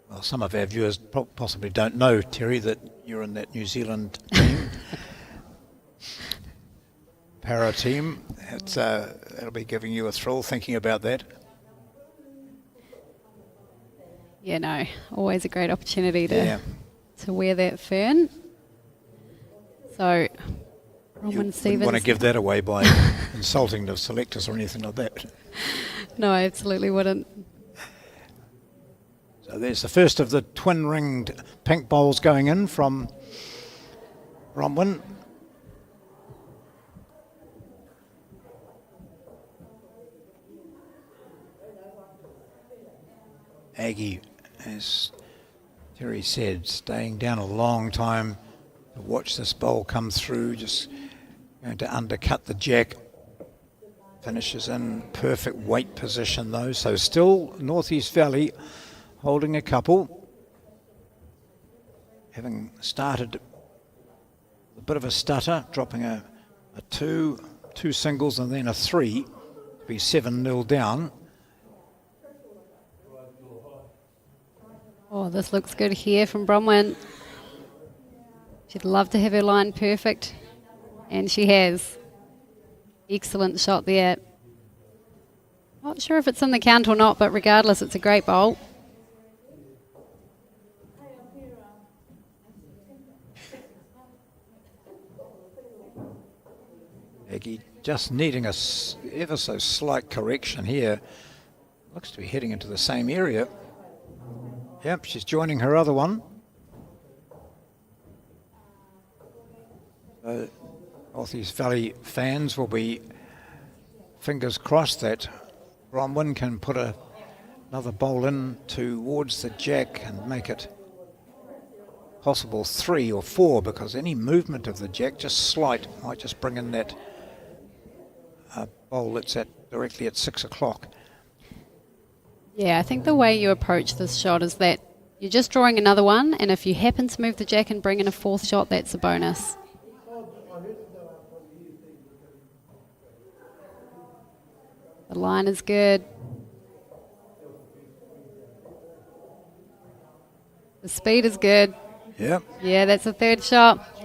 [SPEAKER 5] Well, some of our viewers possibly don't know, Terry, that you're in that New Zealand team, para team. It'll be giving you a thrill thinking about that.
[SPEAKER 1] Yeah, no, always a great opportunity to wear that fern. So,
[SPEAKER 5] You
[SPEAKER 1] Bronwyn
[SPEAKER 5] wouldn't
[SPEAKER 1] Stevens.
[SPEAKER 5] want to give that away by insulting the selectors or anything like that.
[SPEAKER 1] No, I absolutely wouldn't.
[SPEAKER 5] So there's the first of the twin-ringed pink bowls going in from Bronwyn. Aggie, as Terry said, staying down a long time to watch this bowl come through, just going to undercut the jack. Finishes in perfect weight position though, so still Northeast Valley holding a couple. Having started a bit of a stutter, dropping a two singles and then a 3 to be 7-0 down.
[SPEAKER 1] Oh, this looks good here from Bronwyn. She'd love to have her line perfect, and she has. Excellent shot there. Not sure if it's in the count or not, but regardless, it's a great bowl.
[SPEAKER 5] Aggie just needing a ever so slight correction here. Looks to be heading into the same area. Yep, she's joining her other one. Northeast Valley fans will be fingers crossed that Bronwyn can put another bowl in towards the jack and make it possible 3 or 4, because any movement of the jack, just slight, might just bring in that bowl that's directly at 6 o'clock.
[SPEAKER 1] Yeah, I think the way you approach this shot is that you're just drawing another one, and if you happen to move the jack and bring in a 4th shot, that's a bonus. The line is good. The speed is good.
[SPEAKER 5] Yep.
[SPEAKER 1] Yeah, that's a 3rd shot.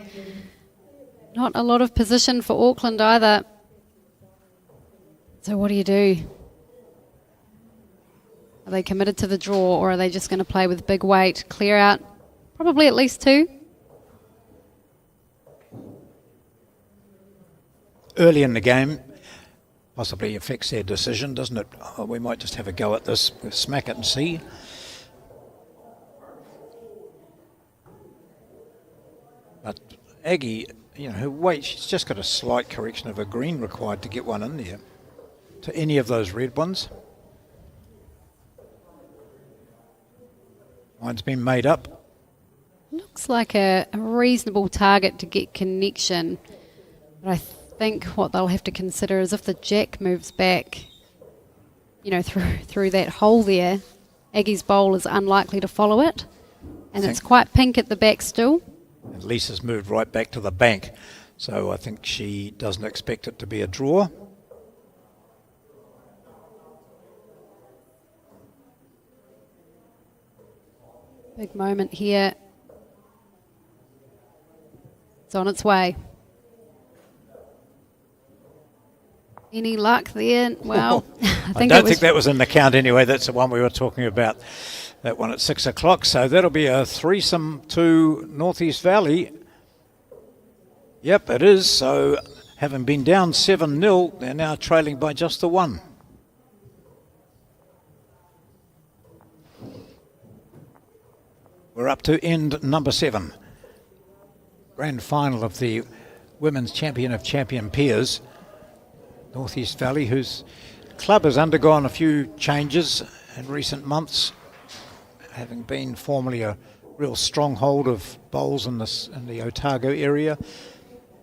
[SPEAKER 1] Not a lot of position for Auckland either. So what do you do? Are they committed to the draw, or are they just going to play with big weight, clear out? Probably at least 2.
[SPEAKER 5] Early in the game, possibly affects their decision, doesn't it? Oh, we might just have a go at this, smack it and see. But Aggie, you know, her weight, she's just got a slight correction of a green required to get one in there, to any of those red ones. Mine's been made up.
[SPEAKER 1] Looks like a reasonable target to get connection. But I think what they'll have to consider is if the jack moves back, you know, through that hole there, Aggie's bowl is unlikely to follow it. And it's quite pink at the back still.
[SPEAKER 5] And Lisa's moved right back to the bank, so I think she doesn't expect it to be a draw.
[SPEAKER 1] Big moment here. It's on its way. Any luck there? Well,
[SPEAKER 5] I don't think that was in the count anyway. That's the one we were talking about. That one at 6 o'clock. So that'll be a threesome to Northeast Valley. Yep, it is. So having been down 7-0, they're now trailing by just the one. We're up to end number 7. Grand final of the Women's Champion of Champion Peers. Northeast Valley, whose club has undergone a few changes in recent months, having been formerly a real stronghold of bowls in the Otago area,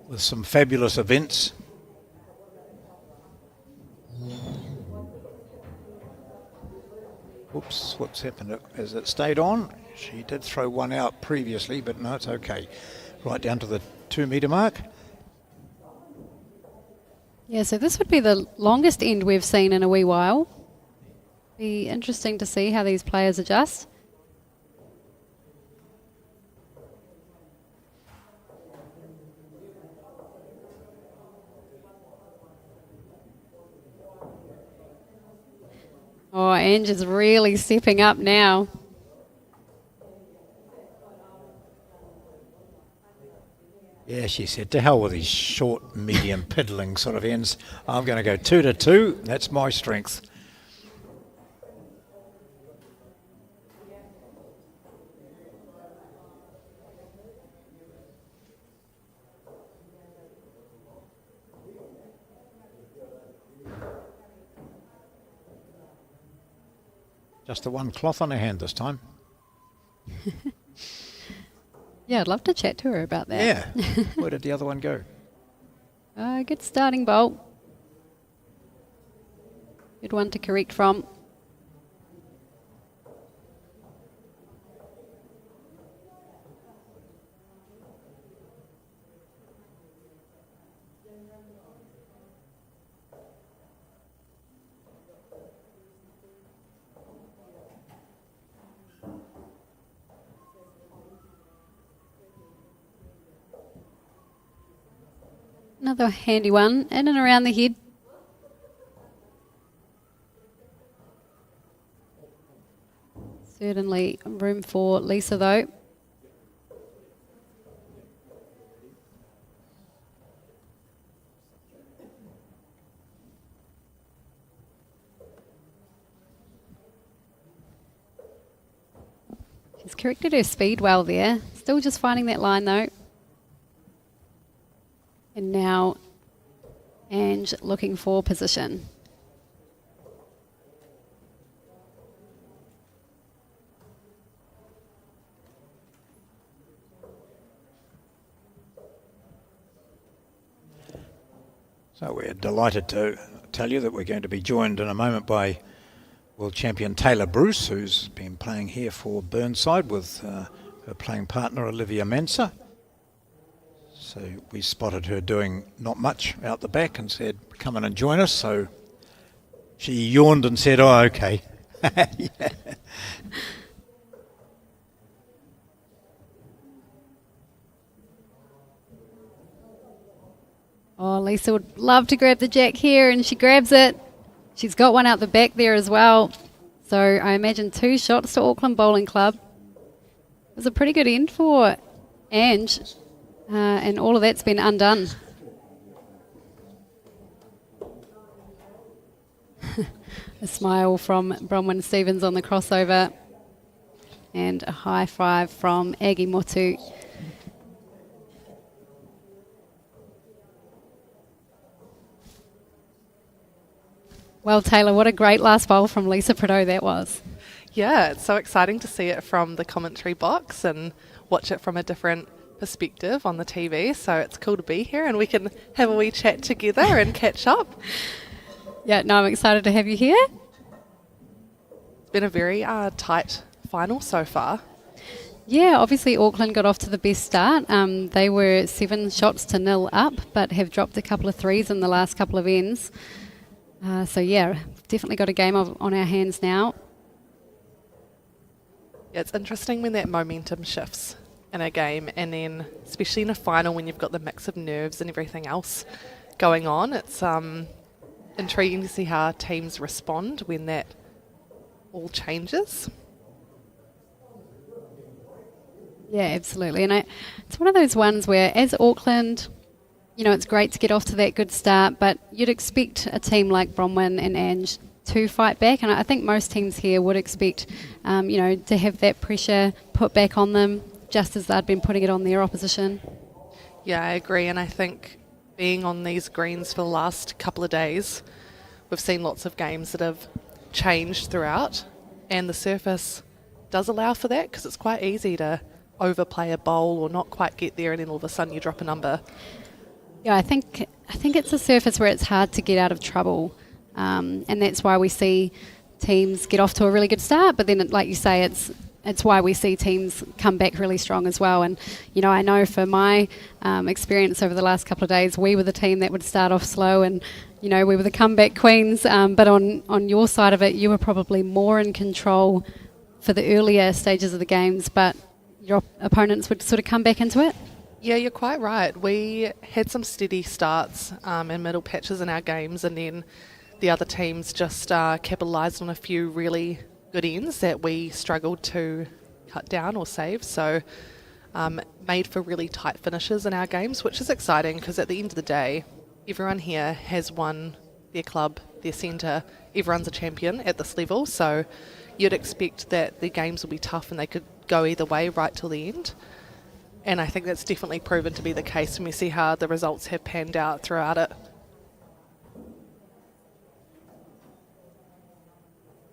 [SPEAKER 5] with some fabulous events. Oops, what's happened? Has it stayed on? She did throw one out previously, but no, it's okay. Right down to the 2 metre mark.
[SPEAKER 1] Yeah, so this would be the longest end we've seen in a wee while. Be interesting to see how these players adjust. Oh, Ange is really stepping up now.
[SPEAKER 5] Yeah, she said, to hell with these short, medium, piddling sort of ends. I'm going to go 2-2. That's my strength. Just the one cloth on her hand this time.
[SPEAKER 1] Yeah, I'd love to chat to her about that.
[SPEAKER 5] Yeah. Where did the other one go?
[SPEAKER 1] Good starting bolt. Good one to correct from. Another handy one, in and around the head. Certainly room for Lisa though. She's corrected her speed well there. Still just finding that line though. And now Ange looking for position.
[SPEAKER 5] So we're delighted to tell you that we're going to be joined in a moment by world champion Taylor Bruce, who's been playing here for Burnside with her playing partner Olivia Mensah. So we spotted her doing not much out the back and said, come in and join us. So she yawned and said, oh, okay. Yeah.
[SPEAKER 1] Oh, Lisa would love to grab the jack here, and she grabs it. She's got one out the back there as well. So I imagine 2 shots to Auckland Bowling Club. It was a pretty good end for Ange, and all of that's been undone. A smile from Bronwyn Stevens on the crossover, and a high five from Aggie Motu. Well, Taylor, what a great last bowl from Lisa Prideaux that was.
[SPEAKER 9] Yeah, it's so exciting to see it from the commentary box and watch it from a different perspective on the TV. So it's cool to be here and we can have a wee chat together and catch up.
[SPEAKER 1] Yeah, no, I'm excited to have you here.
[SPEAKER 9] It's been a very tight final so far.
[SPEAKER 1] Yeah, obviously Auckland got off to the best start. They were 7-0 up, but have dropped a couple of threes in the last couple of ends. So yeah, definitely got a game on our hands now.
[SPEAKER 9] Yeah, it's interesting when that momentum shifts in a game, and then especially in a final when you've got the mix of nerves and everything else going on. It's intriguing to see how teams respond when that all changes.
[SPEAKER 1] Yeah, absolutely. And it's one of those ones where, as Auckland, you know, it's great to get off to that good start, but you'd expect a team like Bronwyn and Ange to fight back. And I think most teams here would expect, you know, to have that pressure put back on them, just as they'd been putting it on their opposition.
[SPEAKER 9] Yeah, I agree. And I think being on these greens for the last couple of days, we've seen lots of games that have changed throughout, and the surface does allow for that because it's quite easy to overplay a bowl or not quite get there, and then all of a sudden you drop a number.
[SPEAKER 1] Yeah, I think it's a surface where it's hard to get out of trouble, and that's why we see teams get off to a really good start. But then, like you say, it's why we see teams come back really strong as well. And you know, I know for my experience over the last couple of days, we were the team that would start off slow, and you know, we were the comeback queens. But on your side of it, you were probably more in control for the earlier stages of the games, but your opponents would sort of come back into it.
[SPEAKER 9] Yeah, you're quite right. We had some steady starts and middle patches in our games, and then the other teams just capitalised on a few really good ends that we struggled to cut down or save. So made for really tight finishes in our games, which is exciting because at the end of the day, everyone here has won their club, their centre. Everyone's a champion at this level, so you'd expect that the games will be tough and they could go either way right till the end. And I think that's definitely proven to be the case when we see how the results have panned out throughout it.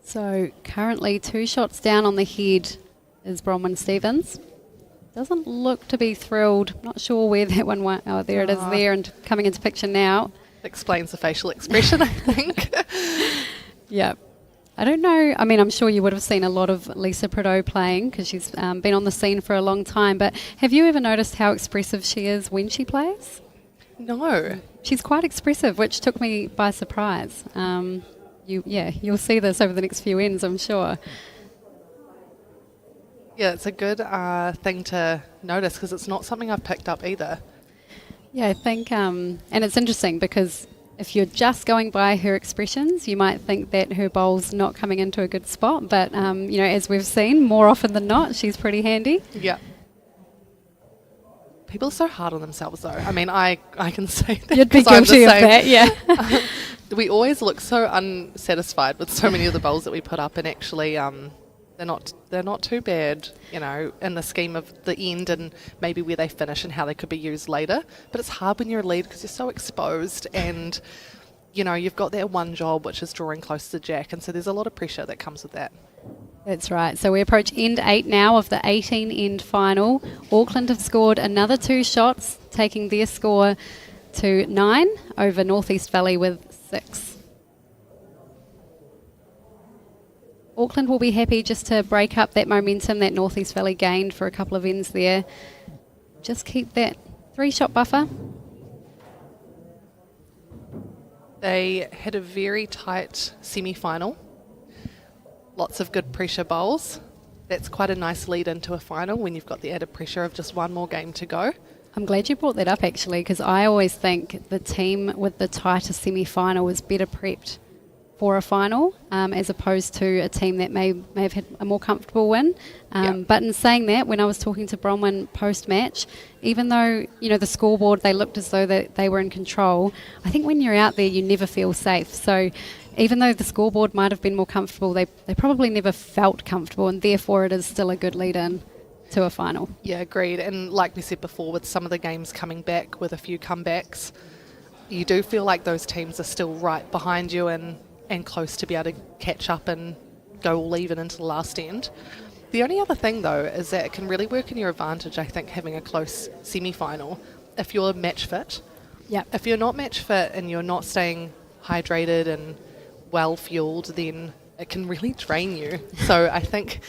[SPEAKER 1] So currently 2 shots down on the head is Bronwyn Stevens. Doesn't look to be thrilled. Not sure where that one went. Oh, there it is there and coming into picture now.
[SPEAKER 9] Explains the facial expression, I think.
[SPEAKER 1] Yeah. I don't know. I mean, I'm sure you would have seen a lot of Lisa Prideaux playing because she's been on the scene for a long time. But have you ever noticed how expressive she is when she plays?
[SPEAKER 9] No.
[SPEAKER 1] She's quite expressive, which took me by surprise. You'll see this over the next few ends, I'm sure.
[SPEAKER 9] Yeah, it's a good thing to notice because it's not something I've picked up either.
[SPEAKER 1] Yeah, I think, and it's interesting because if you're just going by her expressions, you might think that her bowl's not coming into a good spot. But, you know, as we've seen, more often than not, she's pretty handy.
[SPEAKER 9] Yeah. People are so hard on themselves, though. I mean, I can say that.
[SPEAKER 1] You'd be
[SPEAKER 9] 'cause I'm the
[SPEAKER 1] guilty of
[SPEAKER 9] same.
[SPEAKER 1] that, yeah.
[SPEAKER 9] We always look so unsatisfied with so many of the bowls that we put up, and actually they're not too bad, you know, in the scheme of the end and maybe where they finish and how they could be used later. But it's hard when you're a lead because you're so exposed, and you know you've got that one job which is drawing close to Jack, and so there's a lot of pressure that comes with that.
[SPEAKER 1] That's right. So we approach end 8 now of the 18-end final. Auckland have scored another 2 shots, taking their score to 9 over North East Valley with 6. Auckland will be happy just to break up that momentum that North East Valley gained for a couple of ends there. Just keep that 3-shot buffer.
[SPEAKER 9] They had a very tight semi-final. Lots of good pressure bowls. That's quite a nice lead into a final when you've got the added pressure of just one more game to go.
[SPEAKER 1] I'm glad you brought that up actually, because I always think the team with the tighter semi-final is better prepped for a final as opposed to a team that may have had a more comfortable win. But in saying that, when I was talking to Bronwyn post-match, even though, you know, the scoreboard, they looked as though they were in control, I think when you're out there, you never feel safe. So even though the scoreboard might have been more comfortable, they probably never felt comfortable, and therefore it is still a good lead-in to a final.
[SPEAKER 9] Yeah, agreed. And like we said before, with some of the games coming back with a few comebacks, you do feel like those teams are still right behind you and close to be able to catch up and go all even into the last end. The only other thing, though, is that it can really work in your advantage, I think, having a close semi-final if you're match fit.
[SPEAKER 1] Yeah.
[SPEAKER 9] If you're not match fit and you're not staying hydrated and well-fueled, then it can really drain you. So I think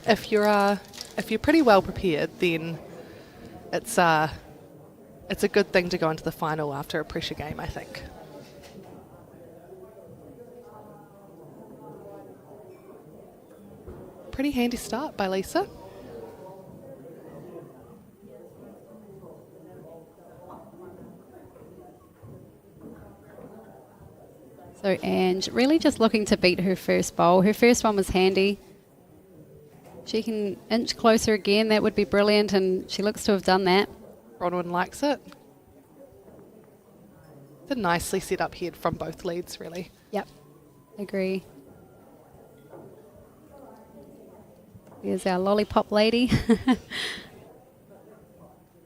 [SPEAKER 9] if you're if you're pretty well prepared, then it's a good thing to go into the final after a pressure game, I think. Pretty handy start by Lisa.
[SPEAKER 1] So Ange really just looking to beat her first bowl. Her first one was handy. She can inch closer again, that would be brilliant, and she looks to have done that.
[SPEAKER 9] Bronwyn likes it. It's a nicely set up head from both leads, really.
[SPEAKER 1] Yep, agree. There's our lollipop lady.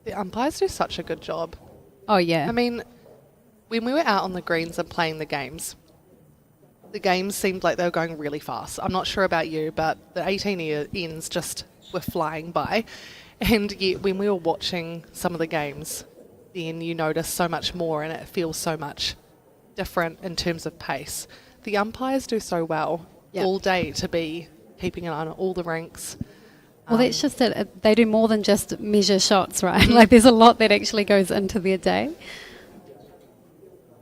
[SPEAKER 9] The umpires do such a good job.
[SPEAKER 1] Oh, yeah.
[SPEAKER 9] I mean, when we were out on the greens and playing the games seemed like they were going really fast. I'm not sure about you, but the 18 ends just were flying by. And yet when we were watching some of the games, then you notice so much more and it feels so much different in terms of pace. The umpires do so well all day to be keeping an eye on all the rinks.
[SPEAKER 1] Well, that's just it. They do more than just measure shots, right? Like there's a lot that actually goes into their day.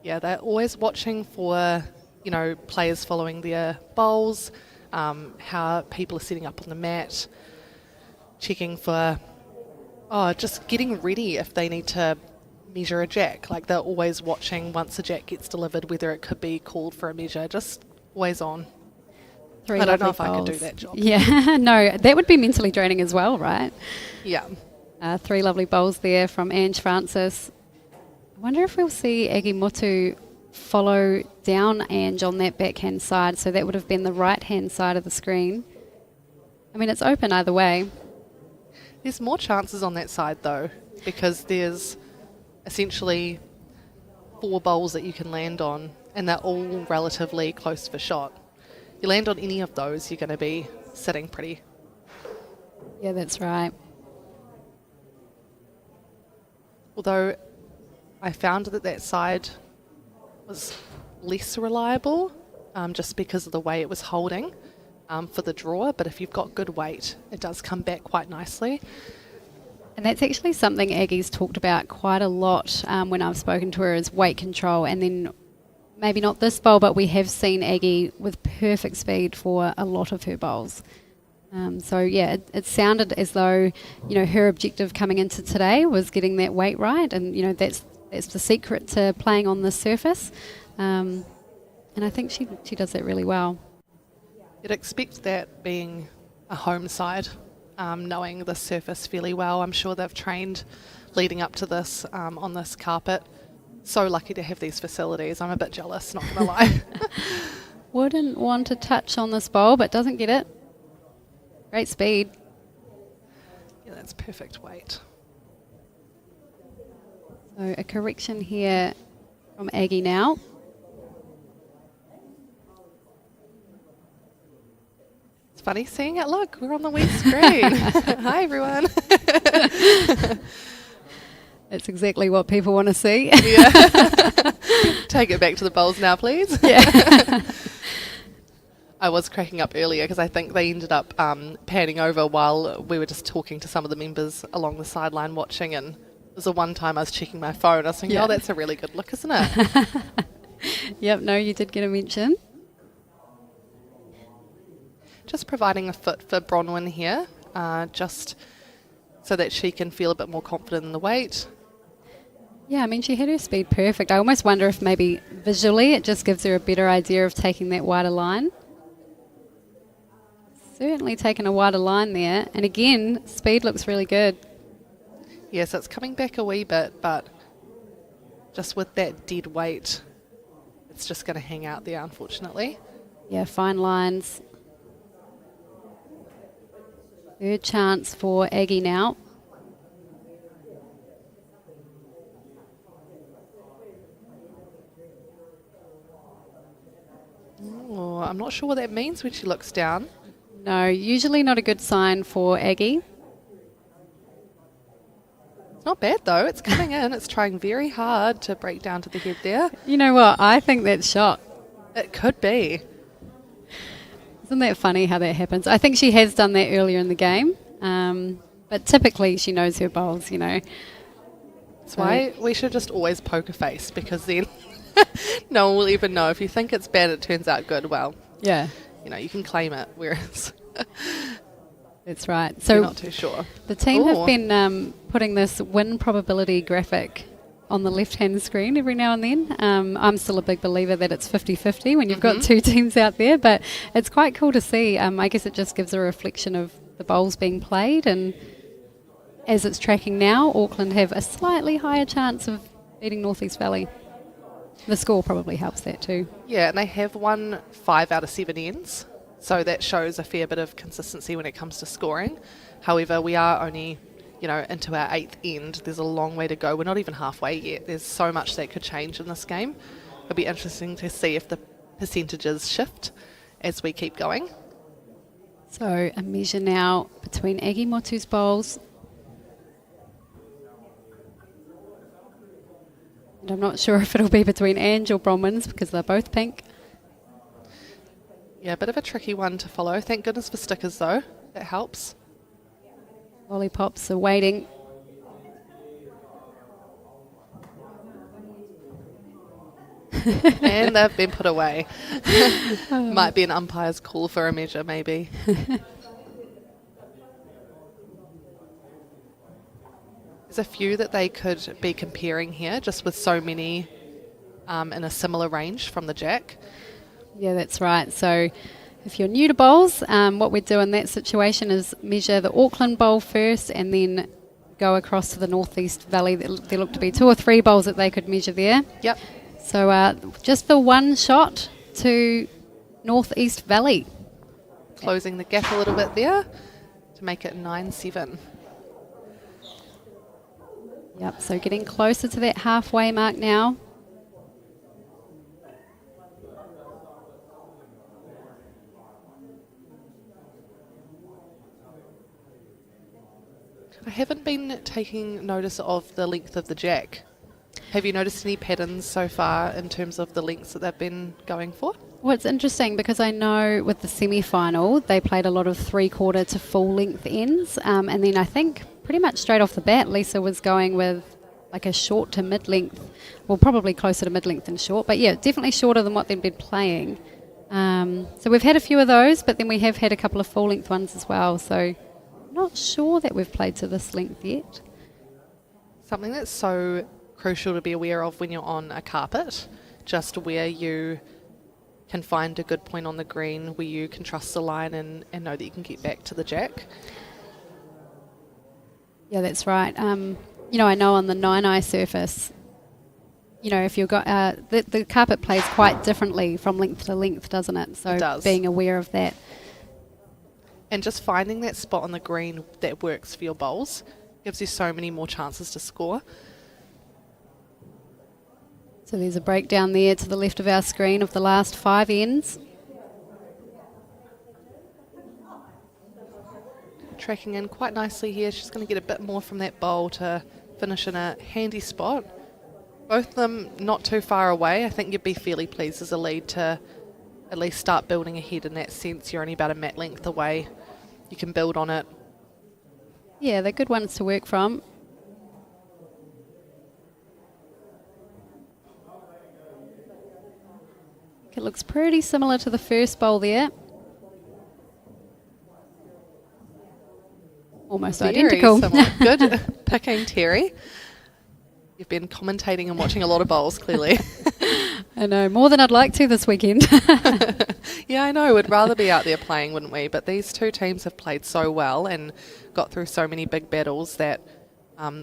[SPEAKER 9] Yeah, they're always watching for, you know, players following their bowls, how people are setting up on the mat, checking for, just getting ready if they need to measure a jack. Like they're always watching once a jack gets delivered, whether it could be called for a measure, just always on. I don't know if I could do that job.
[SPEAKER 1] Yeah, no, that would be mentally draining as well, right?
[SPEAKER 9] Yeah.
[SPEAKER 1] 3 lovely bowls there from Ange Francis. I wonder if we'll see Aggie Motu follow down Ange on that backhand side, so that would have been the right-hand side of the screen. I mean, it's open either way.
[SPEAKER 9] There's more chances on that side, though, because there's essentially 4 bowls that you can land on, and they're all relatively close for shot. You land on any of those, you're going to be sitting pretty.
[SPEAKER 1] Yeah, that's right.
[SPEAKER 9] Although I found that side was less reliable just because of the way it was holding for the draw, but if you've got good weight, it does come back quite nicely.
[SPEAKER 1] And that's actually something Aggie's talked about quite a lot when I've spoken to her, is weight control. And then maybe not this bowl, but we have seen Aggie with perfect speed for a lot of her bowls. So yeah, it sounded as though, you know, her objective coming into today was getting that weight right, and you know that's the secret to playing on this surface. And I think she does that really well.
[SPEAKER 9] You'd expect that being a home side, knowing the surface fairly well. I'm sure they've trained leading up to this on this carpet. So lucky to have these facilities. I'm a bit jealous, not gonna lie.
[SPEAKER 1] Wouldn't want to touch on this bowl, but doesn't get it. Great speed.
[SPEAKER 9] Yeah, that's perfect weight.
[SPEAKER 1] So a correction here from Aggie now.
[SPEAKER 9] It's funny seeing it. Look, we're on the wee screen. Hi, everyone.
[SPEAKER 1] That's exactly what people want to see.
[SPEAKER 9] Yeah. Take it back to the bowls now, please.
[SPEAKER 1] Yeah.
[SPEAKER 9] I was cracking up earlier because I think they ended up panning over while we were just talking to some of the members along the sideline watching, and there's a one time I was checking my phone. I was thinking, oh, that's a really good look, isn't it?
[SPEAKER 1] Yep, no, you did get a mention.
[SPEAKER 9] Just providing a foot for Bronwyn here, just so that she can feel a bit more confident in the weight.
[SPEAKER 1] Yeah, I mean, she had her speed perfect. I almost wonder if maybe visually it just gives her a better idea of taking that wider line. Certainly taken a wider line there. And again, speed looks really good.
[SPEAKER 9] Yes, it's coming back a wee bit, but just with that dead weight, it's just going to hang out there, unfortunately.
[SPEAKER 1] Yeah, fine lines. Third chance for Aggie now.
[SPEAKER 9] Oh, I'm not sure what that means when she looks down.
[SPEAKER 1] No, usually not a good sign for Aggie.
[SPEAKER 9] It's not bad though, it's coming in, it's trying very hard to break down to the head there.
[SPEAKER 1] You know what? I think that's shot.
[SPEAKER 9] It could be.
[SPEAKER 1] Isn't that funny how that happens? I think she has done that earlier in the game. But typically she knows her bowls, you know.
[SPEAKER 9] That's why we should just always poker face, because then no one will even know. If you think it's bad, it turns out good. Well,
[SPEAKER 1] Yeah,
[SPEAKER 9] you know, you can claim it, whereas
[SPEAKER 1] that's right.
[SPEAKER 9] you're
[SPEAKER 1] So
[SPEAKER 9] not too sure.
[SPEAKER 1] the team
[SPEAKER 9] Ooh.
[SPEAKER 1] have been putting this win probability graphic on the left-hand screen every now and then. I'm still a big believer that it's 50-50 when you've got two teams out there, but it's quite cool to see. I guess it just gives a reflection of the bowls being played, and as it's tracking now, Auckland have a slightly higher chance of beating North East Valley. The score probably helps that too.
[SPEAKER 9] Yeah, and they have won 5 out of 7 ends, so that shows a fair bit of consistency when it comes to scoring. However, we are only, you know, into our 8th end. There's a long way to go. We're not even halfway yet. There's so much that could change in this game. It'll be interesting to see if the percentages shift as we keep going.
[SPEAKER 1] So a measure now between Aggie Motu's bowls. And I'm not sure if it'll be between Ange or Bronwyn's because they're both pink.
[SPEAKER 9] Yeah, a bit of a tricky one to follow. Thank goodness for stickers, though. That helps.
[SPEAKER 1] Lollipops are waiting.
[SPEAKER 9] And they've been put away. Might be an umpire's call for a measure, maybe. There's a few that they could be comparing here, just with so many in a similar range from the jack.
[SPEAKER 1] Yeah, that's right. So if you're new to bowls, what we'd do in that situation is measure the Auckland bowl first and then go across to the North East Valley. There look to be 2 or 3 bowls that they could measure there.
[SPEAKER 9] Yep.
[SPEAKER 1] So just the one shot to North East Valley.
[SPEAKER 9] Closing the gap a little bit there to make it 9-7.
[SPEAKER 1] Yep, so getting closer to that halfway mark now.
[SPEAKER 9] I haven't been taking notice of the length of the jack. Have you noticed any patterns so far in terms of the lengths that they've been going for?
[SPEAKER 1] Well, it's interesting because I know with the semi-final they played a lot of 3/4 to full length ends, and then I think pretty much straight off the bat Lisa was going with like a short to mid-length, well probably closer to mid-length than short, but yeah, definitely shorter than what they've been playing. So we've had a few of those, but then we have had a couple of full-length ones as well, so not sure that we've played to this length yet.
[SPEAKER 9] Something that's so crucial to be aware of when you're on a carpet, just where you can find a good point on the green where you can trust the line and know that you can get back to the jack.
[SPEAKER 1] Yeah, that's right. You know, I know on the 9-eye surface, you know, if you've got the carpet plays quite differently from length to length, doesn't it? So
[SPEAKER 9] It does.
[SPEAKER 1] being aware of that.
[SPEAKER 9] And just finding that spot on the green that works for your bowls gives you so many more chances to score.
[SPEAKER 1] So there's a breakdown there to the left of our screen of the last 5 ends.
[SPEAKER 9] Tracking in quite nicely here. She's going to get a bit more from that bowl to finish in a handy spot. Both of them not too far away. I think you'd be fairly pleased as a lead to at least start building ahead in that sense. You're only about a mat length away. You can build on it.
[SPEAKER 1] Yeah, they're good ones to work from. It looks pretty similar to the first bowl there. Almost
[SPEAKER 9] Very
[SPEAKER 1] identical.
[SPEAKER 9] similar. Good picking, Terry. You've been commentating and watching a lot of bowls, clearly.
[SPEAKER 1] I know, more than I'd like to this weekend.
[SPEAKER 9] Yeah, I know. We'd rather be out there playing, wouldn't we? But these two teams have played so well and got through so many big battles that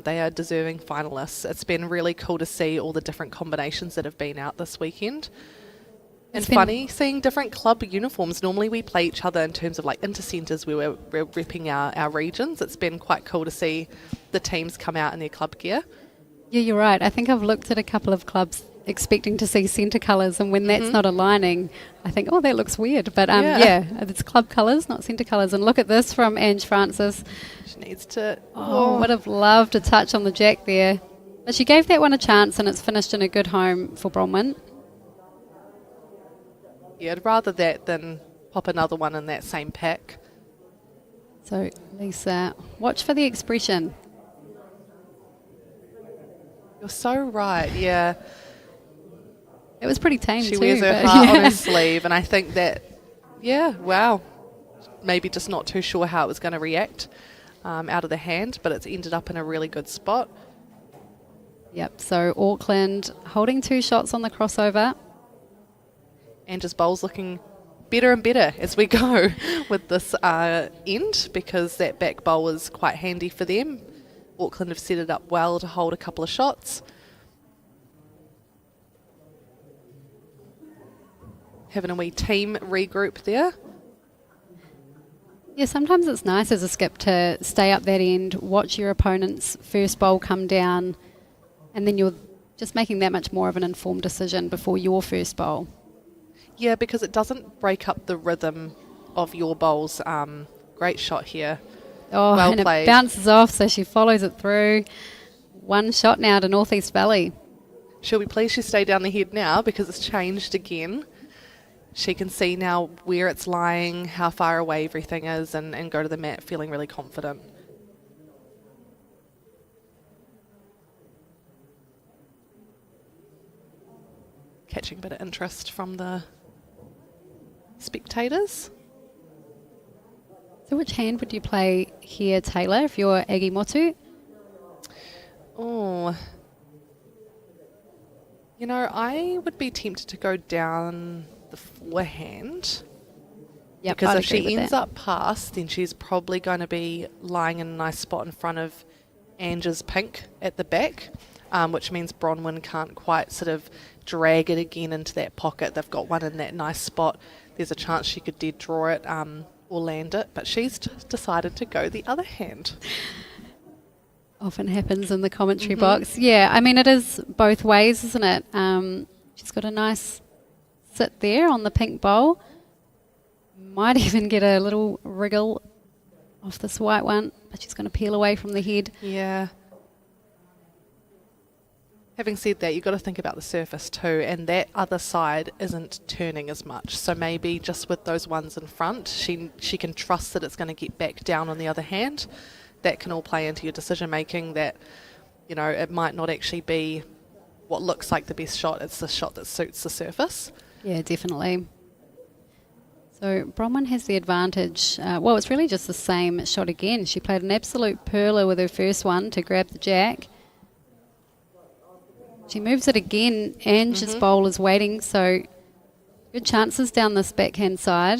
[SPEAKER 9] they are deserving finalists. It's been really cool to see all the different combinations that have been out this weekend. And
[SPEAKER 1] It's been-
[SPEAKER 9] funny seeing different club uniforms. Normally we play each other in terms of like intercentres where we're repping our regions. It's been quite cool to see the teams come out in their club gear.
[SPEAKER 1] Yeah, you're right. I think I've looked at a couple of clubs expecting to see centre colours, and when that's not aligning, I think, oh, that looks weird. But yeah, it's club colours, not centre colours. And look at this from Ange Francis.
[SPEAKER 9] She needs to...
[SPEAKER 1] Oh, would have loved a touch on the jack there. But she gave that one a chance, and it's finished in a good home for Bronwyn.
[SPEAKER 9] Yeah, I'd rather that than pop another one in that same pack.
[SPEAKER 1] So, Lisa, watch for the expression.
[SPEAKER 9] You're so right, yeah.
[SPEAKER 1] It was pretty tame
[SPEAKER 9] She
[SPEAKER 1] too.
[SPEAKER 9] wears her
[SPEAKER 1] but
[SPEAKER 9] heart on
[SPEAKER 1] yeah.
[SPEAKER 9] her sleeve, and I think that, yeah, wow. Maybe just not too sure how it was going to react out of the hand, but it's ended up in a really good spot.
[SPEAKER 1] Yep, so Auckland holding 2 shots on the crossover.
[SPEAKER 9] Angie's bowl's looking better and better as we go with this end, because that back bowl is quite handy for them. Auckland have set it up well to hold a couple of shots. Having a wee team regroup there.
[SPEAKER 1] Yeah, sometimes it's nice as a skip to stay up that end, watch your opponent's first bowl come down, and then you're just making that much more of an informed decision before your first bowl.
[SPEAKER 9] Yeah, because it doesn't break up the rhythm of your bowls. Great shot here.
[SPEAKER 1] Oh,
[SPEAKER 9] Well
[SPEAKER 1] and
[SPEAKER 9] played.
[SPEAKER 1] it bounces off, so she follows it through. 1 shot now to Northeast Valley.
[SPEAKER 9] She'll be pleased she stayed down the head now because it's changed again. She can see now where it's lying, how far away everything is, and go to the mat feeling really confident. Catching a bit of interest from the spectators.
[SPEAKER 1] So which hand would you play here, Taylor, if you're Agi Motu?
[SPEAKER 9] Oh, you know, I would be tempted to go down the forehand.
[SPEAKER 1] Yep,
[SPEAKER 9] Because
[SPEAKER 1] I'd
[SPEAKER 9] if she
[SPEAKER 1] agree with
[SPEAKER 9] ends
[SPEAKER 1] that.
[SPEAKER 9] up past, then she's probably going to be lying in a nice spot in front of Angie's pink at the back, which means Bronwyn can't quite sort of drag it again into that pocket. They've got one in that nice spot. There's a chance she could dead draw it or land it, but she's decided to go the other hand.
[SPEAKER 1] Often happens in the commentary box. Yeah, I mean, it is both ways, isn't it? She's got a nice sit there on the pink bowl. Might even get a little wriggle off this white one, but she's going to peel away from the head.
[SPEAKER 9] Yeah. Having said that, you've got to think about the surface too, and that other side isn't turning as much. So maybe just with those ones in front, she can trust that it's going to get back down on the other hand. That can all play into your decision making, that, you know, it might not actually be what looks like the best shot, it's the shot that suits the surface.
[SPEAKER 1] Yeah, definitely. So Bronwyn has the advantage. Well, it's really just the same shot again. She played an absolute perler with her first one to grab the jack. She moves it again. Angie's bowl is waiting, so good chances down this backhand side.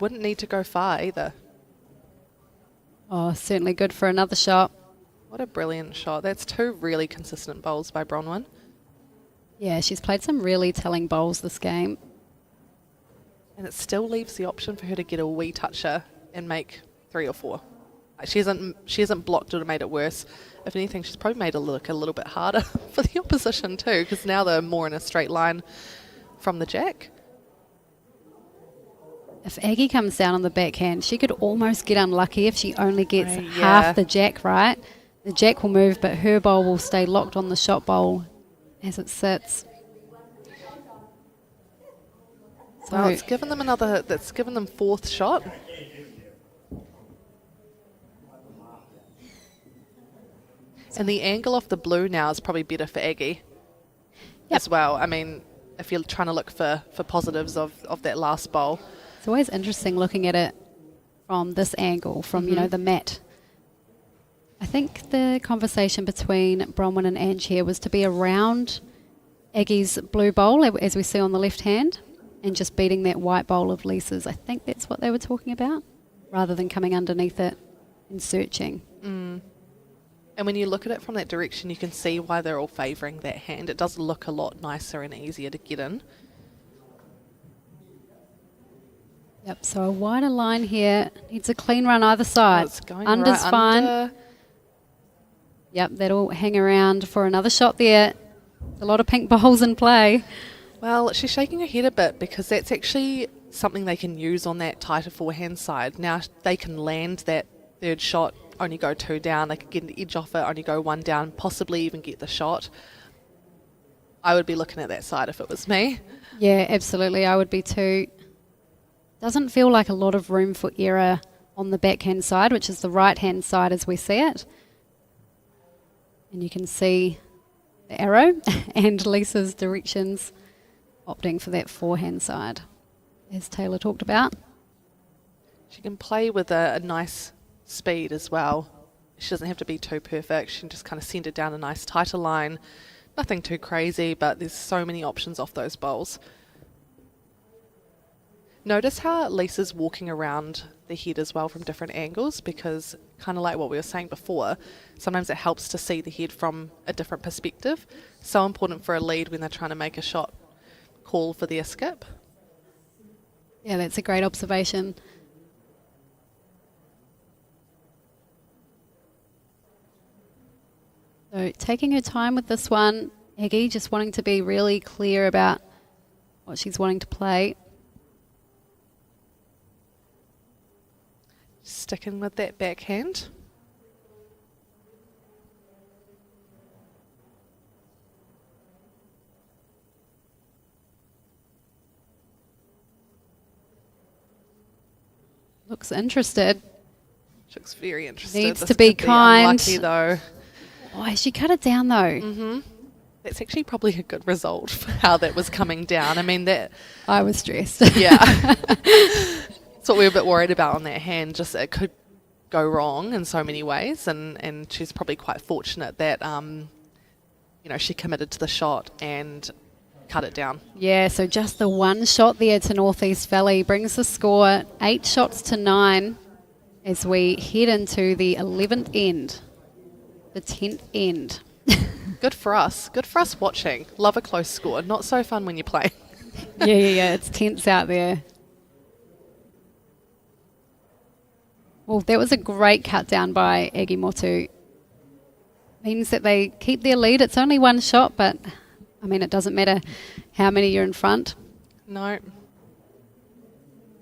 [SPEAKER 9] Wouldn't need to go far either.
[SPEAKER 1] Oh, certainly good for another shot.
[SPEAKER 9] What a brilliant shot. That's 2 really consistent bowls by Bronwyn.
[SPEAKER 1] Yeah, she's played some really telling bowls this game.
[SPEAKER 9] And it still leaves the option for her to get a wee toucher and make 3 or 4. Like, she hasn't blocked it or made it worse. If anything, she's probably made it look a little bit harder for the opposition too, because now they're more in a straight line from the jack.
[SPEAKER 1] If Aggie comes down on the backhand, she could almost get unlucky if she only gets
[SPEAKER 9] Yeah.
[SPEAKER 1] half the jack right. The jack will move, but her bowl will stay locked on the shot bowl as it sits. So
[SPEAKER 9] Well, it's given them that's given them 4th shot. And the angle off the blue now is probably better for Aggie as well. I mean, if you're trying to look for positives of that last bowl.
[SPEAKER 1] it's always interesting looking at it from this angle, from you know, the mat. I think the conversation between Bronwyn and Ange here was to be around Aggie's blue bowl, as we see on the left hand, and just beating that white bowl of Lisa's. I think that's what they were talking about, rather than coming underneath it and searching.
[SPEAKER 9] And when you look at it from that direction, you can see why they're all favouring that hand. It does look a lot nicer and easier to get in.
[SPEAKER 1] Yep, so a wider line here. Needs a clean run either side.
[SPEAKER 9] Oh, it's going
[SPEAKER 1] Under's
[SPEAKER 9] right
[SPEAKER 1] fine.
[SPEAKER 9] under.
[SPEAKER 1] Yep, that'll hang around for another shot there. A lot of pink bowls in play.
[SPEAKER 9] Well, she's shaking her head a bit because that's actually something they can use on that tighter forehand side. Now they can land that 3rd shot, only go 2 down. They could get an edge off it, only go 1 down, possibly even get the shot. I would be looking at that side if it was me.
[SPEAKER 1] Yeah, absolutely. I would be too. Doesn't feel like a lot of room for error on the backhand side, which is the right-hand side as we see it. And you can see the arrow and Lisa's directions opting for that forehand side, as Taylor talked about.
[SPEAKER 9] She can play with a nice speed as well. She doesn't have to be too perfect. She can just kind of send it down a nice tighter line. Nothing too crazy, but there's so many options off those bowls. Notice how Lisa's walking around the head as well from different angles, because kind of like what we were saying before, sometimes it helps to see the head from a different perspective. So important for a lead when they're trying to make a shot call for their skip.
[SPEAKER 1] Yeah, that's a great observation. So taking her time with this one, Aggie just wanting to be really clear about what she's wanting to play.
[SPEAKER 9] Sticking with that backhand.
[SPEAKER 1] Looks interested.
[SPEAKER 9] She looks very interested.
[SPEAKER 1] Needs
[SPEAKER 9] This
[SPEAKER 1] to be
[SPEAKER 9] could
[SPEAKER 1] kind.
[SPEAKER 9] Unlucky though.
[SPEAKER 1] Oh, she cut it down though.
[SPEAKER 9] Mm-hmm. That's actually probably a good result for how that was coming down. I mean, that.
[SPEAKER 1] I was stressed.
[SPEAKER 9] Yeah. That's what we were a bit worried about on that hand. Just it could go wrong in so many ways, and she's probably quite fortunate that she committed to the shot and cut it down.
[SPEAKER 1] Yeah, so just the one shot there to Northeast Valley brings the score 8 shots to 9 as we head into the 11th end, the 10th end.
[SPEAKER 9] Good for us. Good for us watching. Love a close score. Not so fun when you play.
[SPEAKER 1] Yeah. It's tense out there. Well, that was a great cut down by Aggie Motu. Means that they keep their lead. It's only one shot, but I mean, it doesn't matter how many you're in front.
[SPEAKER 9] No.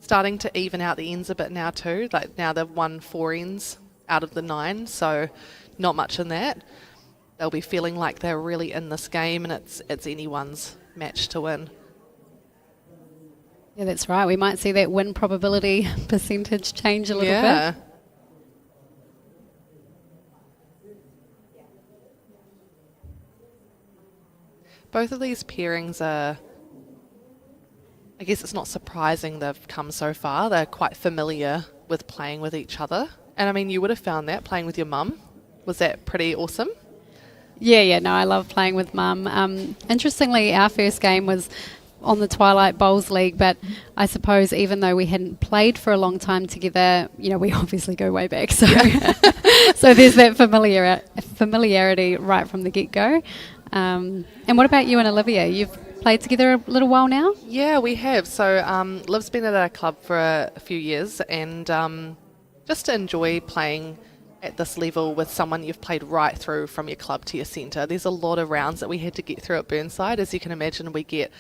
[SPEAKER 9] Starting to even out the ends a bit now too. Like now they've won 4 ends out of the 9, so not much in that. They'll be feeling like they're really in this game, and it's anyone's match to win.
[SPEAKER 1] Yeah, that's right. We might see that win probability percentage change a little bit.
[SPEAKER 9] Both of these pairings are, I guess it's not surprising they've come so far. They're quite familiar with playing with each other. And I mean, you would have found that playing with your mum. Was that pretty awesome?
[SPEAKER 1] Yeah, no, I love playing with Mum. Interestingly, our first game was on the Twilight Bowls League, but I suppose even though we hadn't played for a long time together, we obviously go way back. So, so there's that familiarity right from the get-go. And what about you and Olivia? You've played together a little while now?
[SPEAKER 9] Yeah, we have. So Liv's been at our club for a few years, and just to enjoy playing at this level with someone you've played right through from your club to your centre. There's a lot of rounds that we had to get through at Burnside. As you can imagine, we get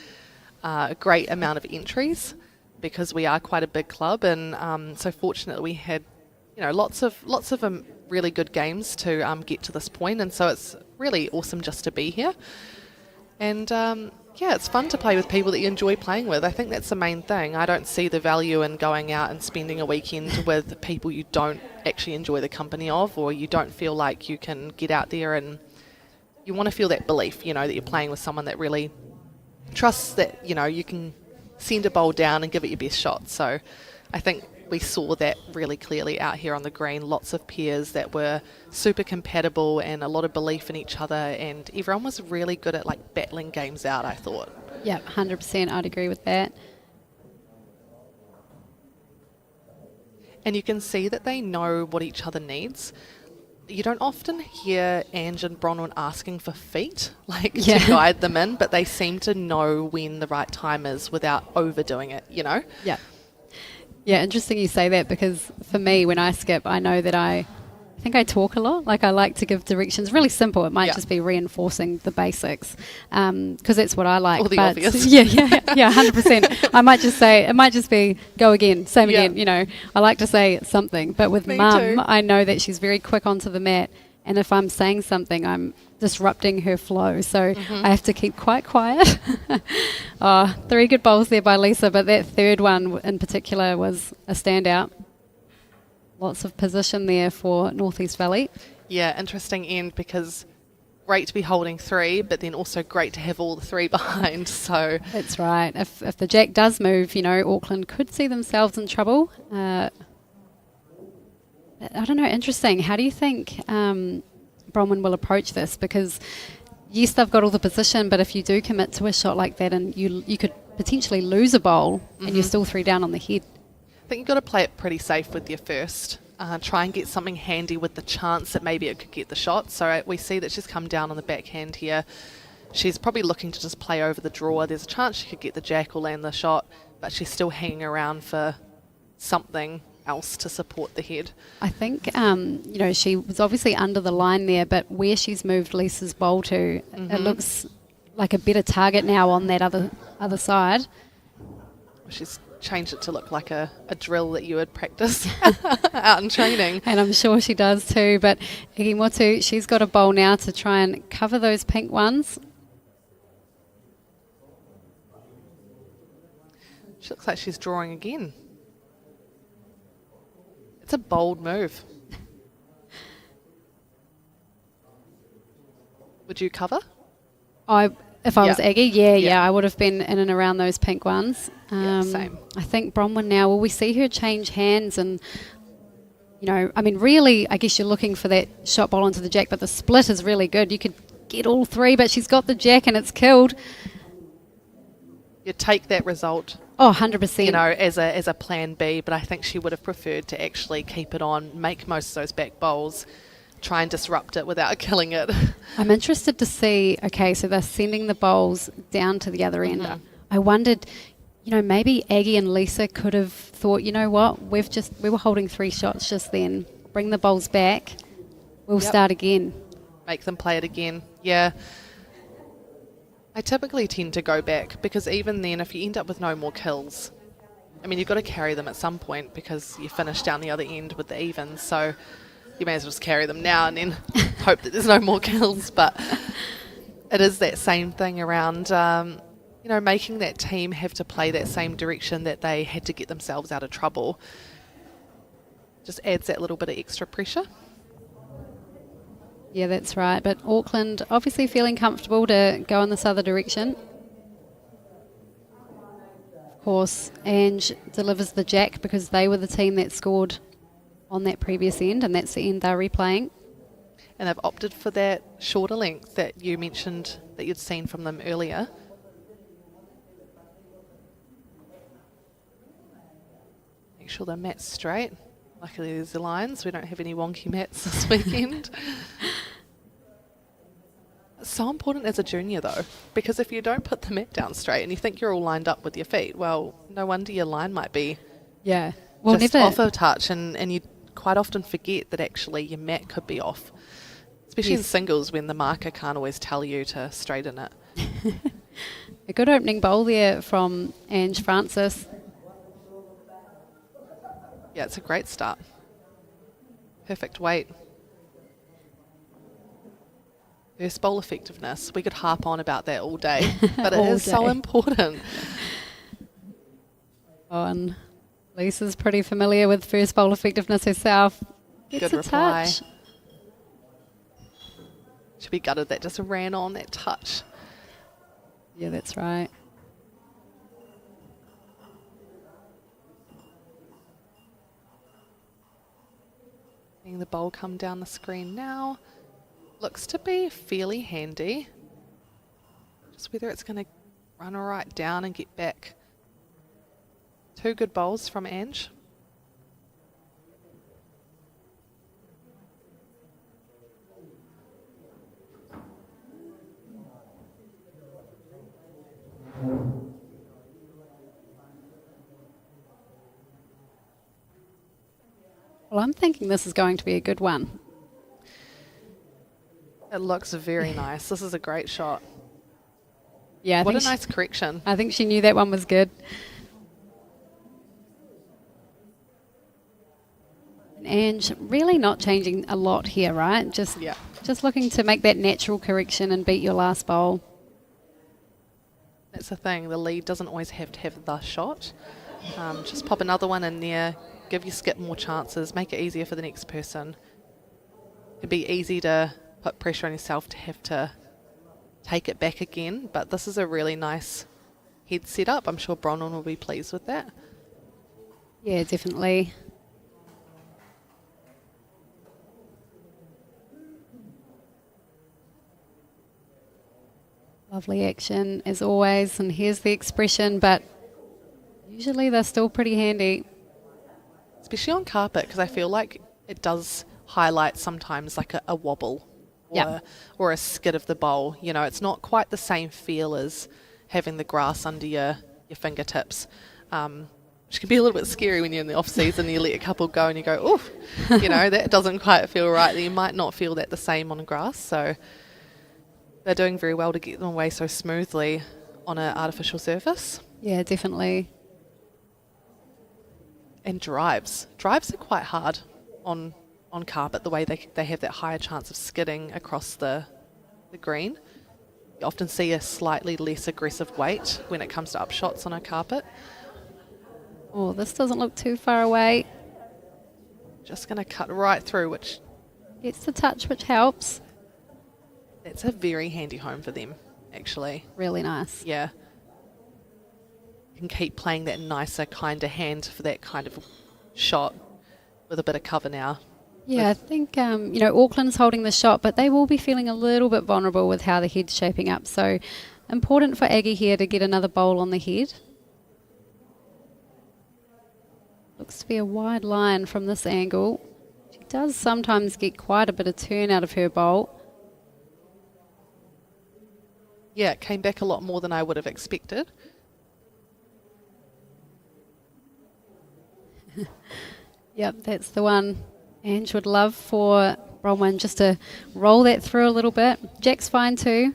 [SPEAKER 9] a great amount of entries because we are quite a big club, and so fortunately we had lots of really good games to get to this point, and so it's really awesome just to be here. And it's fun to play with people that you enjoy playing with. I think that's the main thing. I don't see the value in going out and spending a weekend with people you don't actually enjoy the company of, or you don't feel like you can get out there, and you want to feel that belief, that you're playing with someone that really trusts that, you can send a bowl down and give it your best shot. So I think we saw that really clearly out here on the green. Lots of pairs that were super compatible and a lot of belief in each other, and everyone was really good at battling games out, I thought.
[SPEAKER 1] Yeah, 100%. I'd agree with that.
[SPEAKER 9] And you can see that they know what each other needs. You don't often hear Ange and Bronwyn asking for feet, to guide them in, but they seem to know when the right time is without overdoing it,
[SPEAKER 1] Yeah. Yeah, interesting you say that, because for me, when I skip, I know that I think I talk a lot. I like to give directions. Really simple. It might just be reinforcing the basics, because that's what I like.
[SPEAKER 9] All the obvious.
[SPEAKER 1] Yeah, 100%. I might just say, it might just be go again, same again. I like to say something, but with Mum, I know that she's very quick onto the mat, and if I'm saying something, I'm disrupting her flow, so I have to keep quite quiet. 3 good bowls there by Lisa, but that third one in particular was a standout. Lots of position there for Northeast Valley.
[SPEAKER 9] Yeah, interesting end because great to be holding 3, but then also great to have all the 3 behind. So
[SPEAKER 1] That's right. If the jack does move, Auckland could see themselves in trouble. I don't know, interesting. How do you think Bronwyn will approach this? Because yes, they've got all the position, but if you do commit to a shot like that and you could potentially lose a bowl and you're still 3 down on the head.
[SPEAKER 9] I think you've got to play it pretty safe with your first. Try and get something handy with the chance that maybe it could get the shot. So we see that she's come down on the backhand here. She's probably looking to just play over the draw. There's a chance she could get the jack or land the shot, but she's still hanging around for something else to support the head.
[SPEAKER 1] I think, she was obviously under the line there, but where she's moved Lisa's bowl to, it looks like a better target now on that other side.
[SPEAKER 9] She's changed it to look like a drill that you would practice out in training.
[SPEAKER 1] And I'm sure she does too. But Igimotu, she's got a bowl now to try and cover those pink ones.
[SPEAKER 9] She looks like she's drawing again. It's a bold move. Would you cover?
[SPEAKER 1] If I was Aggie, yeah,
[SPEAKER 9] Yeah.
[SPEAKER 1] I would have been in and around those pink ones.
[SPEAKER 9] Same.
[SPEAKER 1] I think Bronwyn now, will we see her change hands? And, really, I guess you're looking for that shot bowl onto the jack, but the split is really good. You could get all 3, but she's got the jack and it's killed.
[SPEAKER 9] You take that result,
[SPEAKER 1] Oh, 100%.
[SPEAKER 9] as a plan B, but I think she would have preferred to actually keep it on, make most of those back bowls, try and disrupt it without killing it.
[SPEAKER 1] I'm interested to see, okay, so they're sending the bowls down to the other end. I wondered, maybe Aggie and Lisa could have thought, you know what, we were holding 3 shots just then. Bring the bowls back. We'll start again.
[SPEAKER 9] Make them play it again. Yeah. I typically tend to go back because even then, if you end up with no more kills, you've got to carry them at some point because you finish down the other end with the evens. So you may as well just carry them now and then hope that there's no more kills. But it is that same thing around, making that team have to play that same direction that they had to get themselves out of trouble. Just adds that little bit of extra pressure.
[SPEAKER 1] Yeah, that's right. But Auckland obviously feeling comfortable to go in this other direction. Of course, Ange delivers the jack because they were the team that scored on that previous end, and that's the end they're replaying.
[SPEAKER 9] And they've opted for that shorter length that you mentioned that you'd seen from them earlier. Make sure the mat's straight. Luckily there's the lines. We don't have any wonky mats this weekend. It's so important as a junior though, because if you don't put the mat down straight and you think you're all lined up with your feet, well, no wonder your line might be just off a touch, and you quite often forget that actually your mat could be off, especially in singles when the marker can't always tell you to straighten it.
[SPEAKER 1] A good opening bowl there from Ange Francis.
[SPEAKER 9] Yeah, it's a great start. Perfect weight. First bowl effectiveness. We could harp on about that all day, but it is so important.
[SPEAKER 1] Oh, and Lisa's pretty familiar with first bowl effectiveness herself. Gets
[SPEAKER 9] Good
[SPEAKER 1] a
[SPEAKER 9] reply.
[SPEAKER 1] touch.
[SPEAKER 9] Should be gutted that just ran on that touch.
[SPEAKER 1] Yeah, that's right.
[SPEAKER 9] Seeing the bowl come down the screen now. Looks to be fairly handy. Just whether it's going to run right down and get back. 2 good bowls from Ange.
[SPEAKER 1] Well, I'm thinking this is going to be a good one.
[SPEAKER 9] It looks very nice. This is a great shot.
[SPEAKER 1] Yeah,
[SPEAKER 9] What a nice correction.
[SPEAKER 1] I think she knew that one was good. And really not changing a lot here, right? Just looking to make that natural correction and beat your last bowl.
[SPEAKER 9] That's the thing. The lead doesn't always have to have the shot. Just pop another one in there, give your skip more chances, make it easier for the next person. It'd be easy to put pressure on yourself to have to take it back again, but this is a really nice head setup. I'm sure Bronwyn will be pleased with that.
[SPEAKER 1] Yeah, definitely. Lovely action as always, and here's the expression, but usually they're still pretty handy.
[SPEAKER 9] Especially on carpet, because I feel like it does highlight sometimes like a wobble or a skid of the bowl. You know, it's not quite the same feel as having the grass under your fingertips, which can be a little bit scary when you're in the off season and you let a couple go and you go, oof, you know, that doesn't quite feel right. You might not feel that the same on grass, so they're doing very well to get them away so smoothly on an artificial surface.
[SPEAKER 1] Yeah, definitely.
[SPEAKER 9] And drives are quite hard on carpet, the way they have that higher chance of skidding across the green. You often see a slightly less aggressive weight when it comes to upshots on a carpet.
[SPEAKER 1] Oh, this doesn't look too far away.
[SPEAKER 9] Just going to cut right through, which
[SPEAKER 1] Gets the touch, which helps.
[SPEAKER 9] that's a very handy home for them, actually.
[SPEAKER 1] Really nice.
[SPEAKER 9] Yeah. You can keep playing that nicer kind of hand for that kind of shot with a bit of cover now.
[SPEAKER 1] Yeah, I think, Auckland's holding the shot, but they will be feeling a little bit vulnerable with how the head's shaping up. So important for Aggie here to get another bowl on the head. Looks to be a wide line from this angle. She does sometimes get quite a bit of turn out of her bowl.
[SPEAKER 9] Yeah, it came back a lot more than I would have expected.
[SPEAKER 1] Yep, that's the one. Ange would love for Bronwyn just to roll that through a little bit. Jack's fine too.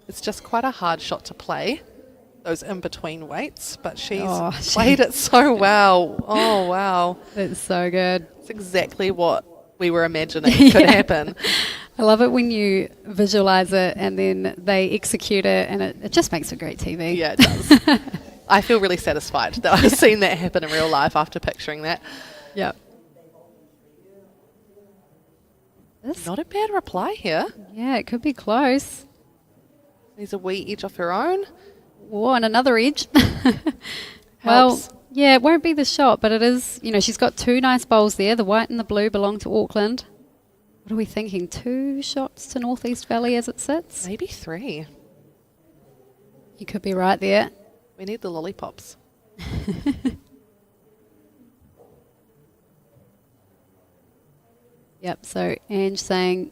[SPEAKER 9] It's just quite a hard shot to play, those in-between weights, but she's
[SPEAKER 1] Oh,
[SPEAKER 9] played it so well. Oh, wow.
[SPEAKER 1] That's so good.
[SPEAKER 9] It's exactly what we were imagining could happen.
[SPEAKER 1] I love it when you visualise it and then they execute it, and it just makes for great TV.
[SPEAKER 9] Yeah, it does. I feel really satisfied that I've seen that happen in real life after picturing that.
[SPEAKER 1] Yep.
[SPEAKER 9] Not a bad reply here.
[SPEAKER 1] Yeah, it could be close.
[SPEAKER 9] There's a wee edge off her own.
[SPEAKER 1] Oh, and another edge. Well,
[SPEAKER 9] Helps.
[SPEAKER 1] yeah, it won't be the shot, but it is, she's got two nice bowls there. The white and the blue belong to Auckland. What are we thinking? 2 shots to North East Valley as it sits?
[SPEAKER 9] Maybe 3.
[SPEAKER 1] You could be right there.
[SPEAKER 9] We need the lollipops.
[SPEAKER 1] Yep, so Ange saying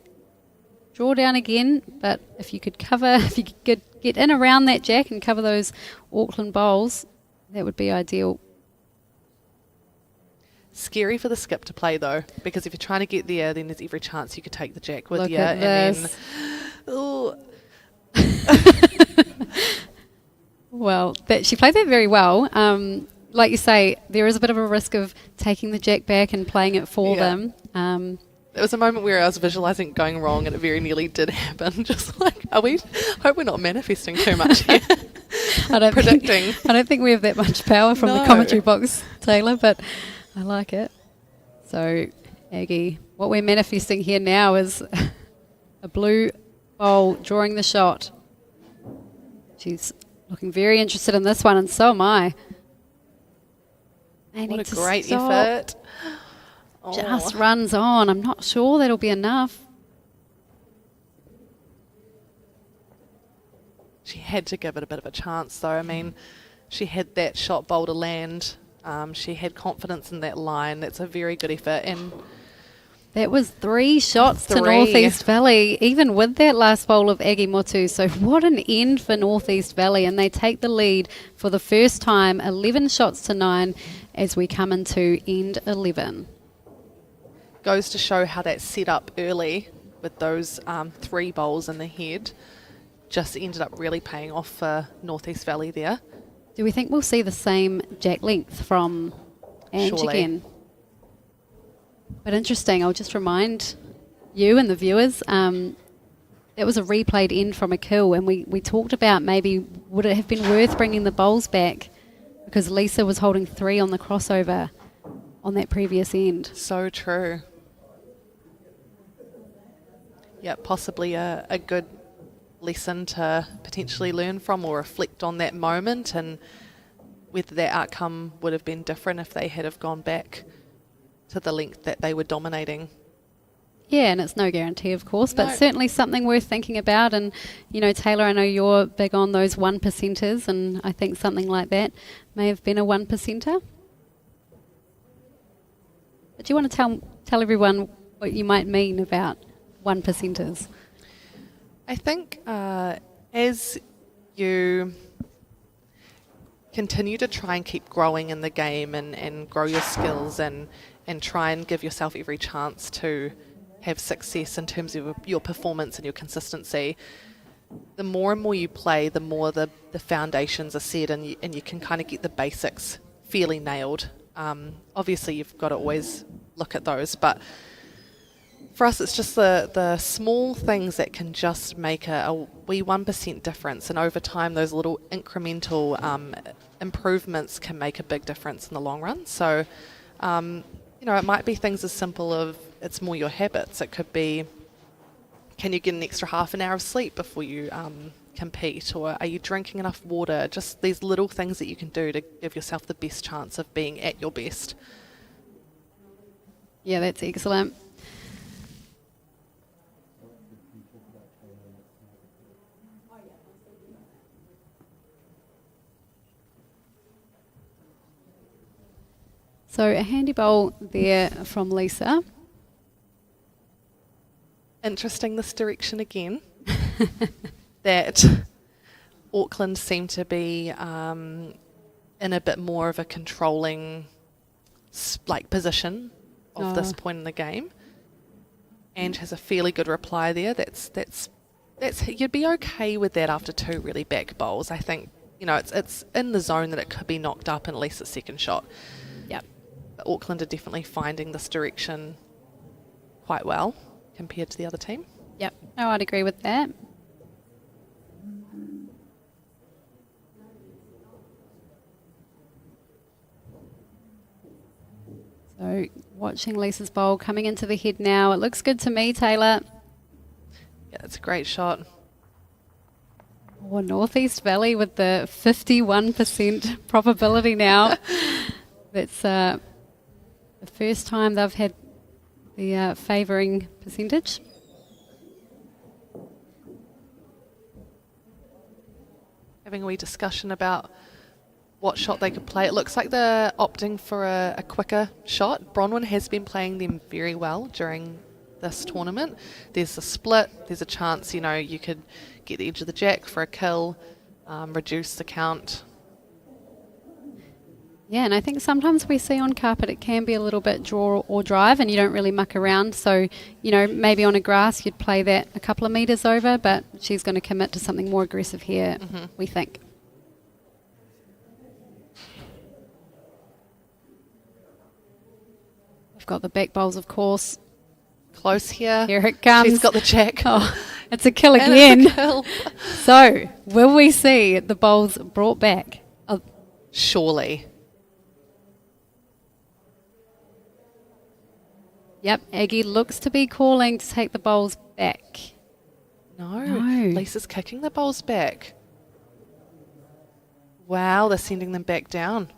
[SPEAKER 1] draw down again, but if you could get in around that jack and cover those Auckland bowls, that would be ideal.
[SPEAKER 9] Scary for the skip to play though, because if you're trying to get there, then there's every chance you could take the jack with
[SPEAKER 1] Look
[SPEAKER 9] you,
[SPEAKER 1] at
[SPEAKER 9] and
[SPEAKER 1] this.
[SPEAKER 9] then, ooh,
[SPEAKER 1] Well, she played that very well. Like you say, there is a bit of a risk of taking the jack back and playing it for
[SPEAKER 9] Yeah.
[SPEAKER 1] them.
[SPEAKER 9] there was a moment where I was visualising it going wrong, and it very nearly did happen. Just like, hope we're not manifesting too much here. Predicting.
[SPEAKER 1] I don't think we have that much power from the
[SPEAKER 9] No.
[SPEAKER 1] commentary box, Taylor, but I like it. So, Aggie, what we're manifesting here now is a blue bowl drawing the shot. She's looking very interested in this one, and so am I. They
[SPEAKER 9] What
[SPEAKER 1] need
[SPEAKER 9] a
[SPEAKER 1] to
[SPEAKER 9] great
[SPEAKER 1] stop.
[SPEAKER 9] effort.
[SPEAKER 1] Just runs on. I'm not sure that'll be enough.
[SPEAKER 9] She had to give it a bit of a chance, though. I mean, she had that shot bowl to land. She had confidence in that line. That's a very good effort. And
[SPEAKER 1] That was 3 shots to
[SPEAKER 9] 3.
[SPEAKER 1] North East Valley, even with that last bowl of Aggie Motu. So what an end for North East Valley, and they take the lead for the first time, 11 shots to 9 as we come into end 11.
[SPEAKER 9] goes to show how that set up early with those 3 bowls in the head just ended up really paying off for North East Valley there.
[SPEAKER 1] Do we think we'll see the same jack length from Ange
[SPEAKER 9] Surely.
[SPEAKER 1] again? But interesting, I'll just remind you and the viewers that that was a replayed end from a kill, and we talked about maybe would it have been worth bringing the bowls back because Lisa was holding 3 on the crossover on that previous end.
[SPEAKER 9] So true. Yeah, possibly a good lesson to potentially learn from or reflect on that moment, and whether that outcome would have been different if they had have gone back to the length that they were dominating.
[SPEAKER 1] Yeah, and it's no guarantee, of course, but
[SPEAKER 9] No.
[SPEAKER 1] certainly something worth thinking about. And, you know, Taylor, I know you're big on those 1%ers, and I think something like that may have been a 1%er. But do you want to tell everyone what you might mean about 1%ers?
[SPEAKER 9] I think as you continue to try and keep growing in the game and grow your skills and try and give yourself every chance to have success in terms of your performance and your consistency, the more and more you play, the more the foundations are set, and you can kind of get the basics fairly nailed. Obviously, you've got to always look at those, but for us, it's just the small things that can just make a wee 1% difference, and over time, those little incremental improvements can make a big difference in the long run. So, you know, it might be things as simple as it's more your habits. It could be, can you get an extra half an hour of sleep before you compete, or are you drinking enough water? Just these little things that you can do to give yourself the best chance of being at your best.
[SPEAKER 1] Yeah, that's excellent. So a handy bowl there from Lisa.
[SPEAKER 9] Interesting, this direction again. That Auckland seem to be in a bit more of a controlling position of this point in the game. Ange has a fairly good reply there. That's you'd be okay with that after 2 really back bowls. I think, you know, it's in the zone that it could be knocked up in at least a second shot.
[SPEAKER 1] Yep.
[SPEAKER 9] But Auckland are definitely finding this direction quite well compared to the other team.
[SPEAKER 1] Yep. Oh, I'd agree with that. So watching Lisa's bowl coming into the head now. It looks good to me, Taylor.
[SPEAKER 9] Yeah, it's a great shot.
[SPEAKER 1] Oh, Northeast Valley with the 51% probability now. That's the first time they've had the favouring percentage.
[SPEAKER 9] Having a wee discussion about what shot they could play. It looks like they're opting for a quicker shot. Bronwyn has been playing them very well during this tournament. There's a split, there's a chance, you know, you could get the edge of the jack for a kill, reduce the count.
[SPEAKER 1] Yeah, and I think sometimes we see on carpet it can be a little bit draw or drive and you don't really muck around. So, you know, maybe on a grass you'd play that a couple of metres over, but she's going to commit to something more aggressive here, we think. We've got the back bowls, of course.
[SPEAKER 9] Close here.
[SPEAKER 1] Here it comes.
[SPEAKER 9] She's got the jack.
[SPEAKER 1] Oh, it's a kill
[SPEAKER 9] And
[SPEAKER 1] again.
[SPEAKER 9] it's a kill.
[SPEAKER 1] So, will we see the bowls brought back? Oh,
[SPEAKER 9] Surely.
[SPEAKER 1] yep, Aggie looks to be calling to take the bowls back.
[SPEAKER 9] No.
[SPEAKER 1] No.
[SPEAKER 9] Lisa's kicking the bowls back. Wow, they're sending them back down.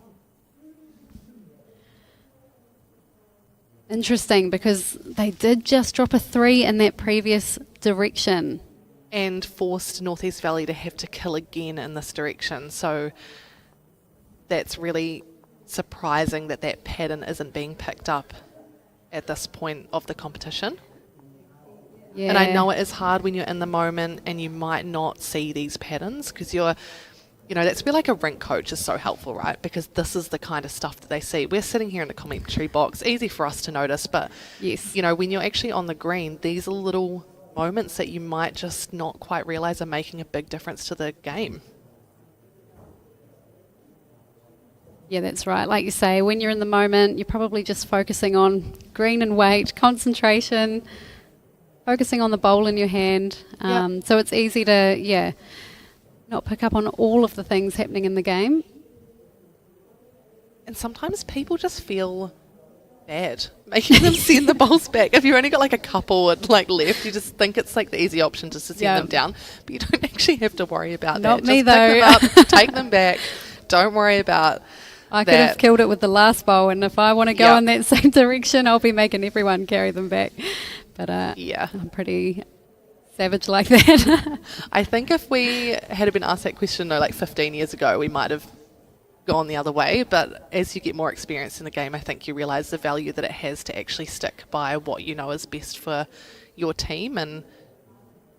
[SPEAKER 1] Interesting, because they did just drop a 3 in that previous direction.
[SPEAKER 9] And forced Northeast Valley to have to kill again in this direction. So that's really surprising that that pattern isn't being picked up at this point of the competition.
[SPEAKER 1] Yeah.
[SPEAKER 9] And I know it is hard when you're in the moment and you might not see these patterns because you're, you know, that's where like a rink coach is so helpful, right? Because this is the kind of stuff that they see. We're sitting here in the commentary box, easy for us to notice, but,
[SPEAKER 1] Yes.
[SPEAKER 9] you know, when you're actually on the green, these are little moments that you might just not quite realise are making a big difference to the game.
[SPEAKER 1] Yeah, that's right. Like you say, when you're in the moment, you're probably just focusing on green and weight, concentration. focusing on the bowl in your hand. So it's easy to, not pick up on all of the things happening in the game.
[SPEAKER 9] And sometimes people just feel bad making them send the bowls back. If you've only got like a couple left, you just think it's like the easy option just to send them down. But you don't actually have to worry about
[SPEAKER 1] Not
[SPEAKER 9] that.
[SPEAKER 1] me,
[SPEAKER 9] just pick
[SPEAKER 1] though.
[SPEAKER 9] them up, take them back. Don't worry about
[SPEAKER 1] I could have killed it with the last bowl, and if I want to go in that same direction, I'll be making everyone carry them back. But I'm pretty savage like that.
[SPEAKER 9] I think if we had been asked that question, 15 years ago, we might have gone the other way. But as you get more experience in the game, I think you realise the value that it has to actually stick by what you know is best for your team. And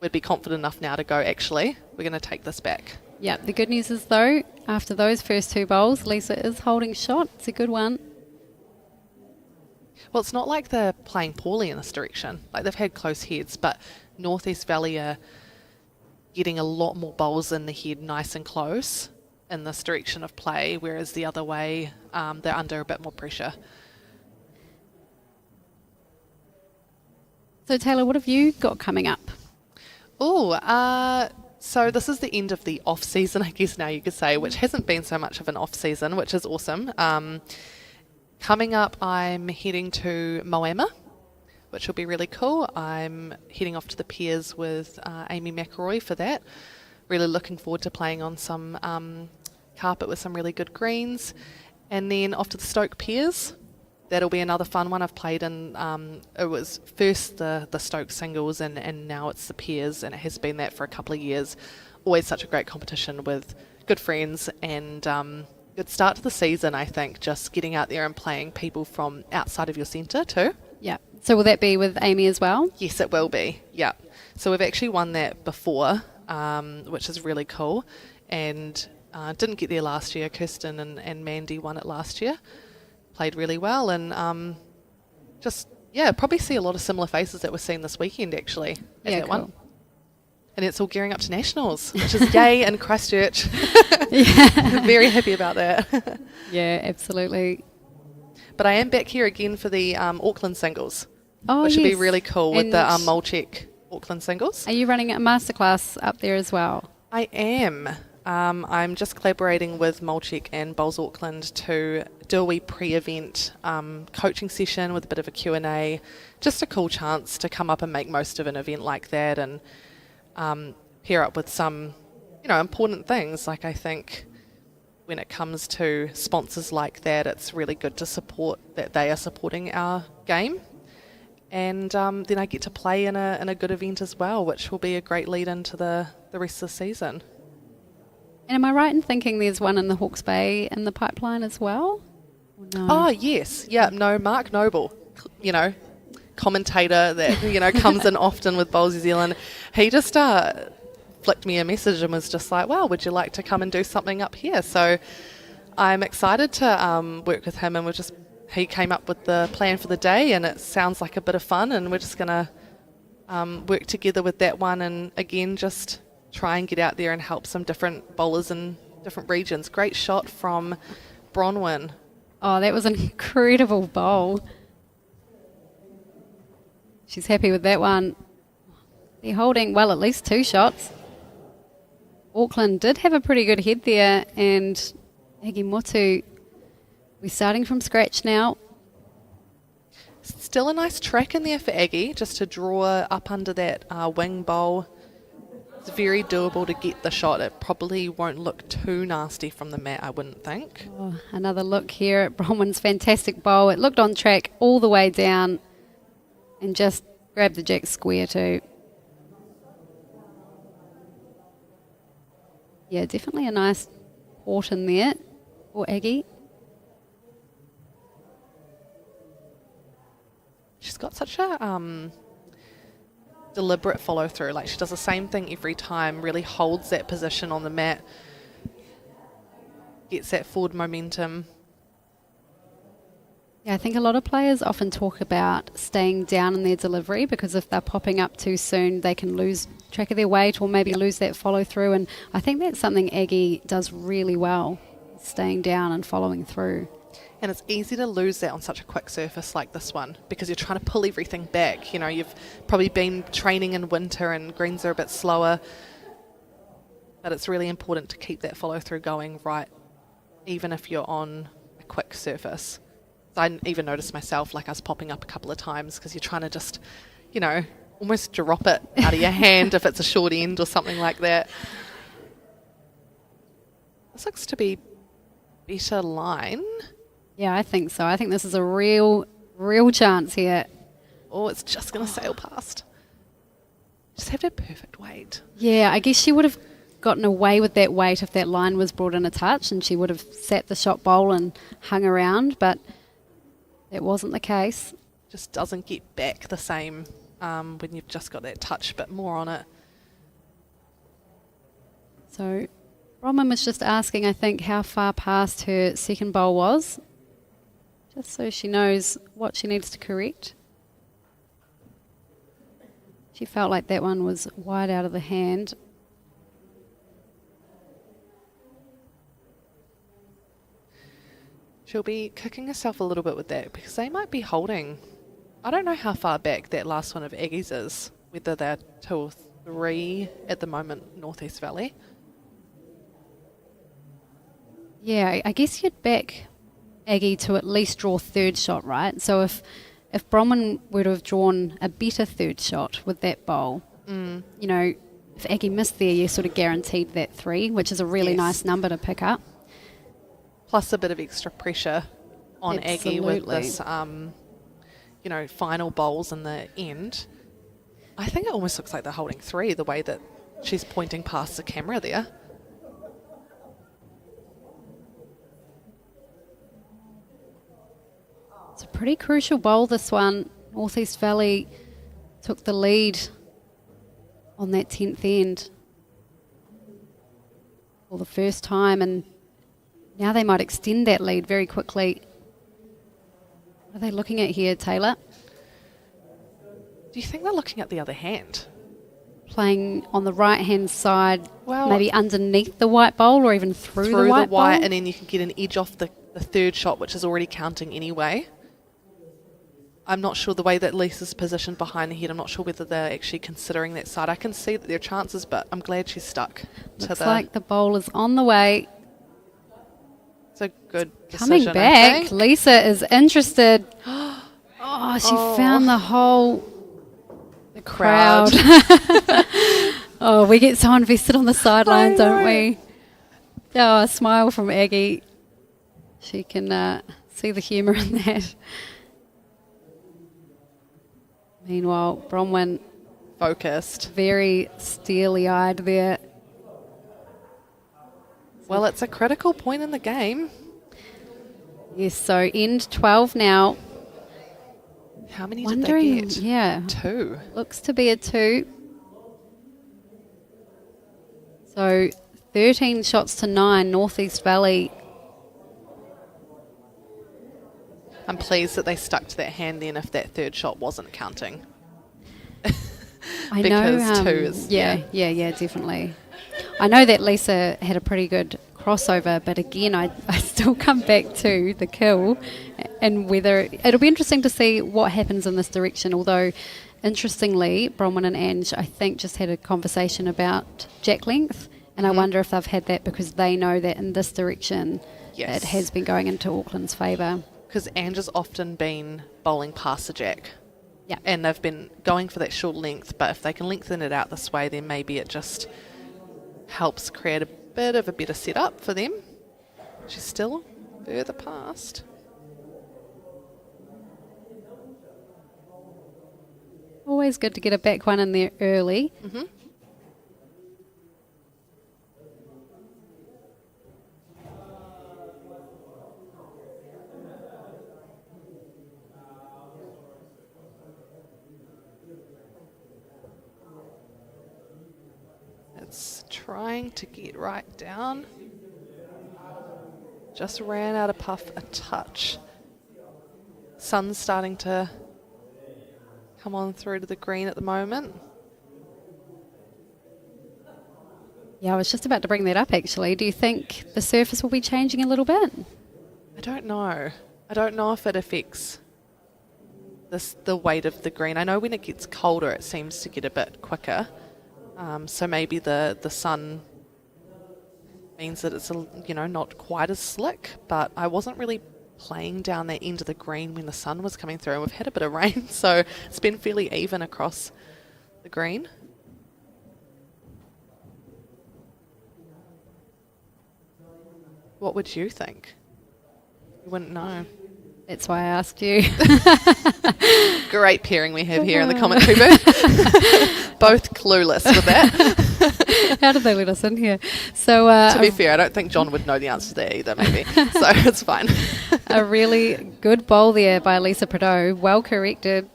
[SPEAKER 9] we'd be confident enough now to go, actually, we're going to take this back.
[SPEAKER 1] Yeah, the good news is, though, after those first two bowls, Lisa is holding shot. It's a good one.
[SPEAKER 9] Well, it's not like they're playing poorly in this direction. Like, they've had close heads, but North East Valley are getting a lot more bowls in the head nice and close in this direction of play, whereas the other way, they're under a bit more pressure.
[SPEAKER 1] So, Taylor, what have you got coming up?
[SPEAKER 9] So this is the end of the off-season, I guess now you could say, which hasn't been so much of an off-season, which is awesome. Coming up, I'm heading to Moama, which will be really cool. I'm heading off to the Piers with Amy McElroy for that. Really looking forward to playing on some carpet with some really good greens. And then off to the Stoke Piers. That'll be another fun one. I've played in, it was first the Stoke singles and now it's the Piers, and it has been that for a couple of years. Always such a great competition with good friends and good start to the season, I think, just getting out there and playing people from outside of your centre too.
[SPEAKER 1] Yeah. So will that be with Amy as well?
[SPEAKER 9] Yes, it will be. Yeah. So we've actually won that before, which is really cool. And didn't get there last year. Kirsten and Mandy won it last year. Played really well and probably see a lot of similar faces that we're seeing this weekend actually at that one. And it's all gearing up to Nationals, which is yay in Christchurch. Very happy about that.
[SPEAKER 1] Yeah, absolutely.
[SPEAKER 9] But I am back here again for the Auckland singles, which
[SPEAKER 1] yes.
[SPEAKER 9] will be really cool with
[SPEAKER 1] And
[SPEAKER 9] the Molchek Auckland singles.
[SPEAKER 1] Are you running a masterclass up there as well?
[SPEAKER 9] I am. I'm just collaborating with Molchek and Bowls Auckland to do a wee pre-event coaching session with a bit of a Q&A. Just a cool chance to come up and make most of an event like that and pair up with some, important things. Like I think when it comes to sponsors like that, it's really good to support that they are supporting our game. And then I get to play in a good event as well, which will be a great lead into the rest of the season.
[SPEAKER 1] And am I right in thinking there's one in the Hawke's Bay in the pipeline as well? Or no?
[SPEAKER 9] Oh, yes. Yeah, no, Mark Noble, commentator that, comes in often with Bowls New Zealand. He just flicked me a message and was just like, wow, would you like to come and do something up here? So I'm excited to work with him, and he came up with the plan for the day, and it sounds like a bit of fun, and we're just going to work together with that one, and again, just try and get out there and help some different bowlers in different regions. Great shot from Bronwyn.
[SPEAKER 1] Oh, that was an incredible bowl. She's happy with that one. They're holding, at least 2 shots. Auckland did have a pretty good head there, and Aggie Motu, we're starting from scratch now.
[SPEAKER 9] Still a nice track in there for Aggie, just to draw up under that wing bowl. It's very doable to get the shot. It probably won't look too nasty from the mat, I wouldn't think.
[SPEAKER 1] Oh, another look here at Bronwyn's fantastic bowl. It looked on track all the way down and just grabbed the jack square too. Yeah, definitely a nice port in there for Aggie.
[SPEAKER 9] She's got such a deliberate follow through. Like, she does the same thing every time, really holds that position on the mat, gets that forward momentum.
[SPEAKER 1] Yeah, I think a lot of players often talk about staying down in their delivery, because if they're popping up too soon, they can lose track of their weight or maybe lose that follow through. And I think that's something Aggie does really well, staying down and following through.
[SPEAKER 9] And it's easy to lose that on such a quick surface like this one because you're trying to pull everything back. You know, you've probably been training in winter and greens are a bit slower. But it's really important to keep that follow through going right, even if you're on a quick surface. So I even noticed myself, like I was popping up a couple of times because you're trying to just, you know, almost drop it out of your hand if it's a short end or something like that. This looks to be better line.
[SPEAKER 1] Yeah, I think so. I think this is a real chance here.
[SPEAKER 9] Oh, it's just going to sail past. Just have to have perfect weight.
[SPEAKER 1] Yeah, I guess she would have gotten away with that weight if that line was brought in a touch and she would have sat the shot bowl and hung around, but that wasn't the case.
[SPEAKER 9] Just doesn't get back the same when you've just got that touch bit more on it.
[SPEAKER 1] So Bronwyn was just asking, I think, how far past her second bowl was, just so she knows what she needs to correct. She felt like that one was wide out of the hand.
[SPEAKER 9] She'll be kicking herself a little bit with that because they might be holding. I don't know how far back that last one of Aggie's is, whether they're 2 or 3 at the moment, Northeast Valley.
[SPEAKER 1] Yeah, I guess you'd back Aggie to at least draw third shot, right? So if Bronwyn would have drawn a better third shot with that bowl, you know, if Aggie missed there, you're sort of guaranteed that 3, which is a really nice number to pick up.
[SPEAKER 9] Plus a bit of extra pressure on Aggie with
[SPEAKER 1] Absolutely.
[SPEAKER 9] this, you know, final bowls in the end. I think it almost looks like they're holding 3 the way that she's pointing past the camera there.
[SPEAKER 1] It's a pretty crucial bowl, this one. Northeast Valley took the lead on that 10th end for the first time, and now they might extend that lead very quickly. What are they looking at here, Taylor?
[SPEAKER 9] Do you think they're looking at the other hand?
[SPEAKER 1] Playing on the right-hand side,
[SPEAKER 9] Well,
[SPEAKER 1] maybe underneath the white bowl or even through the white bowl?
[SPEAKER 9] and then you can get an edge off the third shot, which is already counting anyway. I'm not sure the way that Lisa's positioned behind the head. I'm not sure whether they're actually considering that side. I can see that there are chances, but I'm glad she's stuck to
[SPEAKER 1] Looks
[SPEAKER 9] the...
[SPEAKER 1] like the bowl is on the way.
[SPEAKER 9] It's a good
[SPEAKER 1] Coming
[SPEAKER 9] decision, I
[SPEAKER 1] back,
[SPEAKER 9] think.
[SPEAKER 1] Lisa is interested. Oh, she found the hole. The crowd. Oh, we get so invested on the sidelines, don't we? Oh, a smile from Aggie. She can see the humour in that. Meanwhile, Bronwyn
[SPEAKER 9] Focused.
[SPEAKER 1] very steely-eyed there.
[SPEAKER 9] Well, it's a critical point in the game.
[SPEAKER 1] Yes, so end 12 now.
[SPEAKER 9] How many
[SPEAKER 1] Wondering,
[SPEAKER 9] did they get?
[SPEAKER 1] yeah.
[SPEAKER 9] 2.
[SPEAKER 1] Looks to be a 2. So 13 shots to 9, Northeast Valley.
[SPEAKER 9] I'm pleased that they stuck to that hand then if that third shot wasn't counting.
[SPEAKER 1] I
[SPEAKER 9] Because
[SPEAKER 1] know,
[SPEAKER 9] 2 is...
[SPEAKER 1] yeah, definitely. I know that Lisa had a pretty good crossover, but again, I still come back to the kill and whether... It'll be interesting to see what happens in this direction, although, interestingly, Bronwyn and Ange, I think, just had a conversation about jack length, and I wonder if they've had that because they know that in this direction
[SPEAKER 9] Yes.
[SPEAKER 1] it has been going into Auckland's favour.
[SPEAKER 9] Because Ange has often been bowling past the jack.
[SPEAKER 1] Yeah.
[SPEAKER 9] And they've been going for that short length, but if they can lengthen it out this way, then maybe it just helps create a bit of a better setup for them. She's still further past.
[SPEAKER 1] Always good to get a back one in there early.
[SPEAKER 9] Mm-hmm. It's trying to get right down. Just ran out of puff a touch. Sun's starting to come on through to the green at the moment.
[SPEAKER 1] Yeah, I was just about to bring that up actually. Do you think the surface will be changing a little bit?
[SPEAKER 9] I don't know. I don't know if it affects the weight of the green. I know when it gets colder, it seems to get a bit quicker. So maybe the sun means that it's not quite as slick. But I wasn't really playing down that end of the green when the sun was coming through, and we've had a bit of rain, so it's been fairly even across the green. What would you think? You wouldn't know.
[SPEAKER 1] That's why I asked you.
[SPEAKER 9] Great pairing we have here in the commentary booth. Both clueless with that.
[SPEAKER 1] How did they let us in here? So
[SPEAKER 9] To be fair, I don't think John would know the answer to that either, maybe. So it's fine.
[SPEAKER 1] a really good bowl there by Lisa Prideaux, well corrected.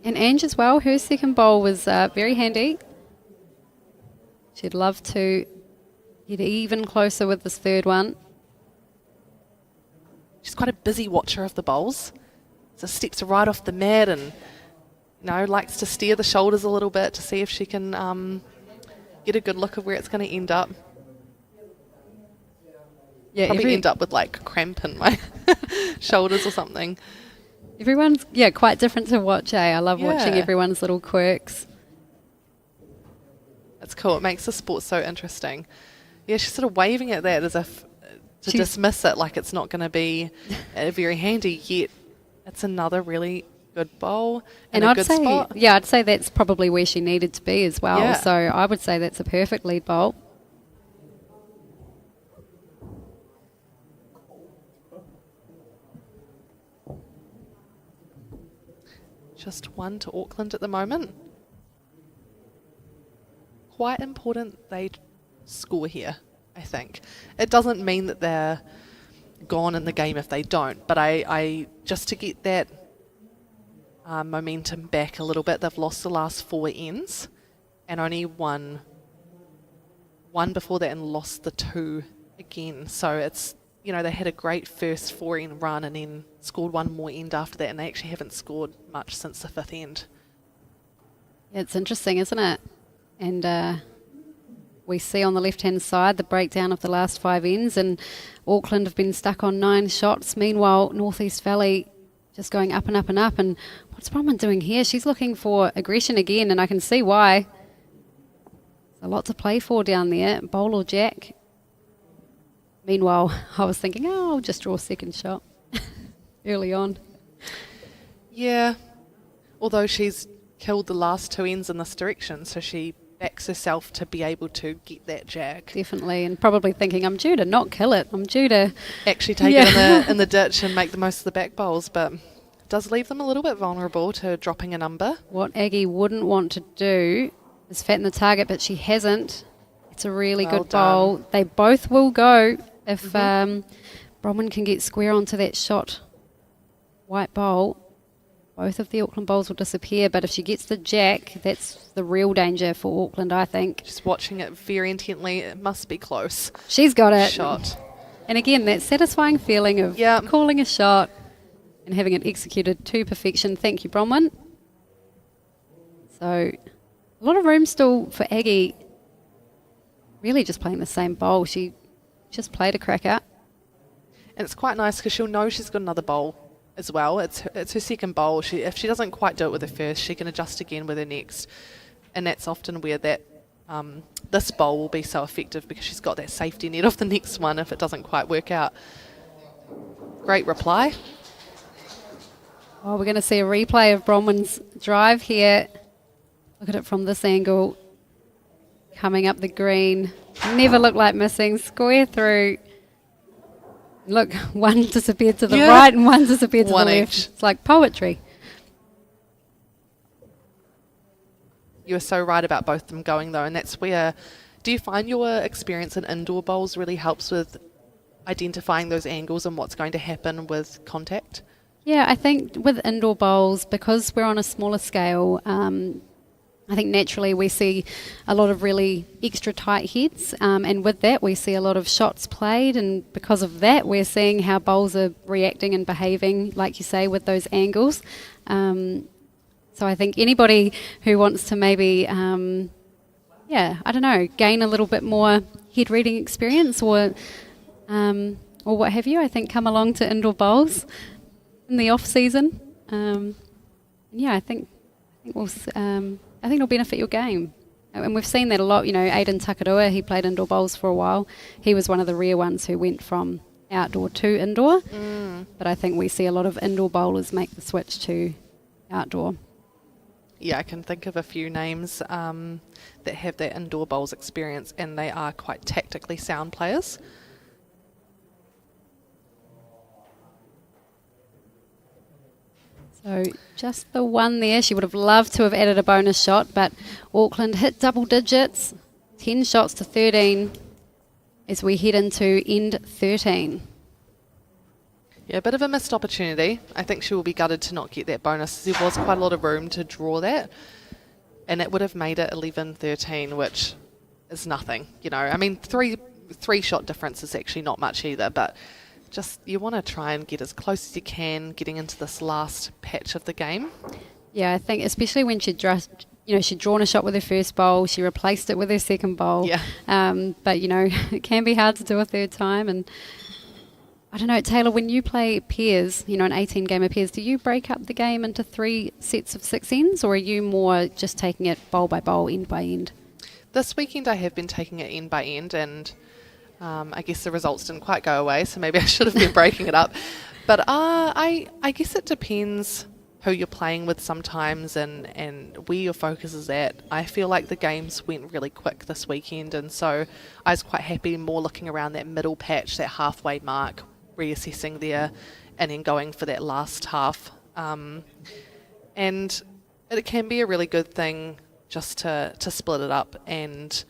[SPEAKER 1] And Ange as well, her second bowl was very handy. She'd love to get even closer with this third one.
[SPEAKER 9] She's quite a busy watcher of the bowls. So steps right off the mat and likes to steer the shoulders a little bit to see if she can get a good look of where it's going to end up.
[SPEAKER 1] Yeah,
[SPEAKER 9] Probably end up with like cramp in my shoulders or something.
[SPEAKER 1] Everyone's quite different to watch. I love watching
[SPEAKER 9] Yeah.
[SPEAKER 1] everyone's little quirks.
[SPEAKER 9] It's cool. It makes the sport so interesting. Yeah, she's sort of waving at that as if to
[SPEAKER 1] She's-
[SPEAKER 9] dismiss it like it's not going to be very handy, yet it's another really good bowl in
[SPEAKER 1] And
[SPEAKER 9] a
[SPEAKER 1] I'd
[SPEAKER 9] good
[SPEAKER 1] say,
[SPEAKER 9] spot.
[SPEAKER 1] I'd say that's probably where she needed to be as well.
[SPEAKER 9] Yeah.
[SPEAKER 1] So I would say that's a perfect lead bowl.
[SPEAKER 9] Just one to Auckland at the moment. Quite important they score here, I think. It doesn't mean that they're gone in the game if they don't, but I just to get that momentum back a little bit, they've lost the last 4 ends and only won one before that and lost the 2 again. So it's, they had a great first 4 end run and then scored one more end after that, and they actually haven't scored much since the 5th end.
[SPEAKER 1] It's interesting, isn't it? And we see on the left-hand side the breakdown of the last 5 ends, and Auckland have been stuck on 9 shots. Meanwhile, North East Valley just going up and up and up. And what's Bronwyn doing here? She's looking for aggression again, and I can see why. There's a lot to play for down there, bowl or jack. Meanwhile, I was thinking, I'll just draw a second shot early on.
[SPEAKER 9] Yeah, although she's killed the last 2 ends in this direction, so she backs herself to be able to get that jack.
[SPEAKER 1] Definitely, and probably thinking, I'm due to not kill it. I'm due to
[SPEAKER 9] Actually take it in the ditch and make the most of the back bowls, but it does leave them a little bit vulnerable to dropping a number.
[SPEAKER 1] What Aggie wouldn't want to do is fatten the target, but she hasn't. It's a really
[SPEAKER 9] Well
[SPEAKER 1] good bowl.
[SPEAKER 9] done.
[SPEAKER 1] They both will go if Bronwyn can get square onto that shot white bowl. Both of the Auckland bowls will disappear, but if she gets the jack, that's the real danger for Auckland, I think.
[SPEAKER 9] Just watching it very intently, it must be close.
[SPEAKER 1] She's got it.
[SPEAKER 9] Shot.
[SPEAKER 1] And again, that satisfying feeling of
[SPEAKER 9] Yep.
[SPEAKER 1] calling a shot and having it executed to perfection. Thank you, Bronwyn. So a lot of room still for Aggie. Really just playing the same bowl. She just played a cracker.
[SPEAKER 9] And it's quite nice because she'll know she's got another bowl as well. It's her second bowl. If she doesn't quite do it with her first, she can adjust again with her next. And that's often where that this bowl will be so effective, because she's got that safety net off the next one if it doesn't quite work out. Great reply.
[SPEAKER 1] Oh, we're going to see a replay of Bronwyn's drive here. Look at it from this angle. Coming up the green. Never looked like missing. Square through. Look, one disappeared to the
[SPEAKER 9] Yeah.
[SPEAKER 1] right and one disappeared to
[SPEAKER 9] One
[SPEAKER 1] the left.
[SPEAKER 9] each.
[SPEAKER 1] It's like poetry.
[SPEAKER 9] You were so right about both of them going, though, and that's where... Do you find your experience in indoor bowls really helps with identifying those angles and what's going to happen with contact?
[SPEAKER 1] Yeah, I think with indoor bowls, because we're on a smaller scale, I think naturally we see a lot of really extra tight heads, and with that we see a lot of shots played, and because of that we're seeing how bowls are reacting and behaving, like you say, with those angles. So I think anybody who wants to maybe, gain a little bit more head reading experience, or or what have you, I think come along to indoor bowls in the off season. Yeah, I think it'll benefit your game. And we've seen that a lot. You know, Aidan Takarua, he played indoor bowls for a while. He was one of the rare ones who went from outdoor to indoor. But I think we see a lot of indoor bowlers make the switch to outdoor.
[SPEAKER 9] Yeah, I can think of a few names that have that indoor bowls experience, and they are quite tactically sound players.
[SPEAKER 1] So just the one there. She would have loved to have added a bonus shot, but Auckland hit double digits, 10 shots to 13 as we head into end 13.
[SPEAKER 9] Yeah, a bit of a missed opportunity. I think she will be gutted to not get that bonus. There was quite a lot of room to draw that, and it would have made it 11-13, which is nothing. You know, I mean, three shot difference is actually not much either, but just you want to try and get as close as you can getting into this last patch of the game.
[SPEAKER 1] Yeah, I think especially when she'd drawn a shot with her first bowl, she replaced it with her second bowl.
[SPEAKER 9] Yeah.
[SPEAKER 1] But, you know, it can be hard to do a third time. And I don't know, Taylor, when you play pairs, you know, an 18-gamer pairs, do you break up the game into 3 sets of 6 ends, or are you more just taking it bowl by bowl, end by end?
[SPEAKER 9] This weekend I have been taking it end by end, and I guess the results didn't quite go away, so maybe I should have been breaking it up. But I guess it depends who you're playing with sometimes and where your focus is at. I feel like the games went really quick this weekend, and so I was quite happy more looking around that middle patch, that halfway mark, reassessing there, and then going for that last half. And it can be a really good thing just to split it up and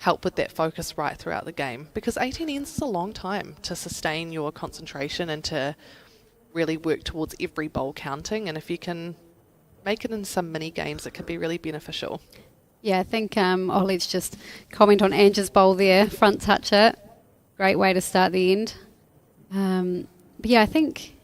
[SPEAKER 9] help with that focus right throughout the game, because 18 ends is a long time to sustain your concentration and to really work towards every bowl counting, and if you can make it in some mini games, it can be really beneficial.
[SPEAKER 1] Yeah, I think let's just comment on Angie's bowl there, front toucher, great way to start the end. But yeah, I think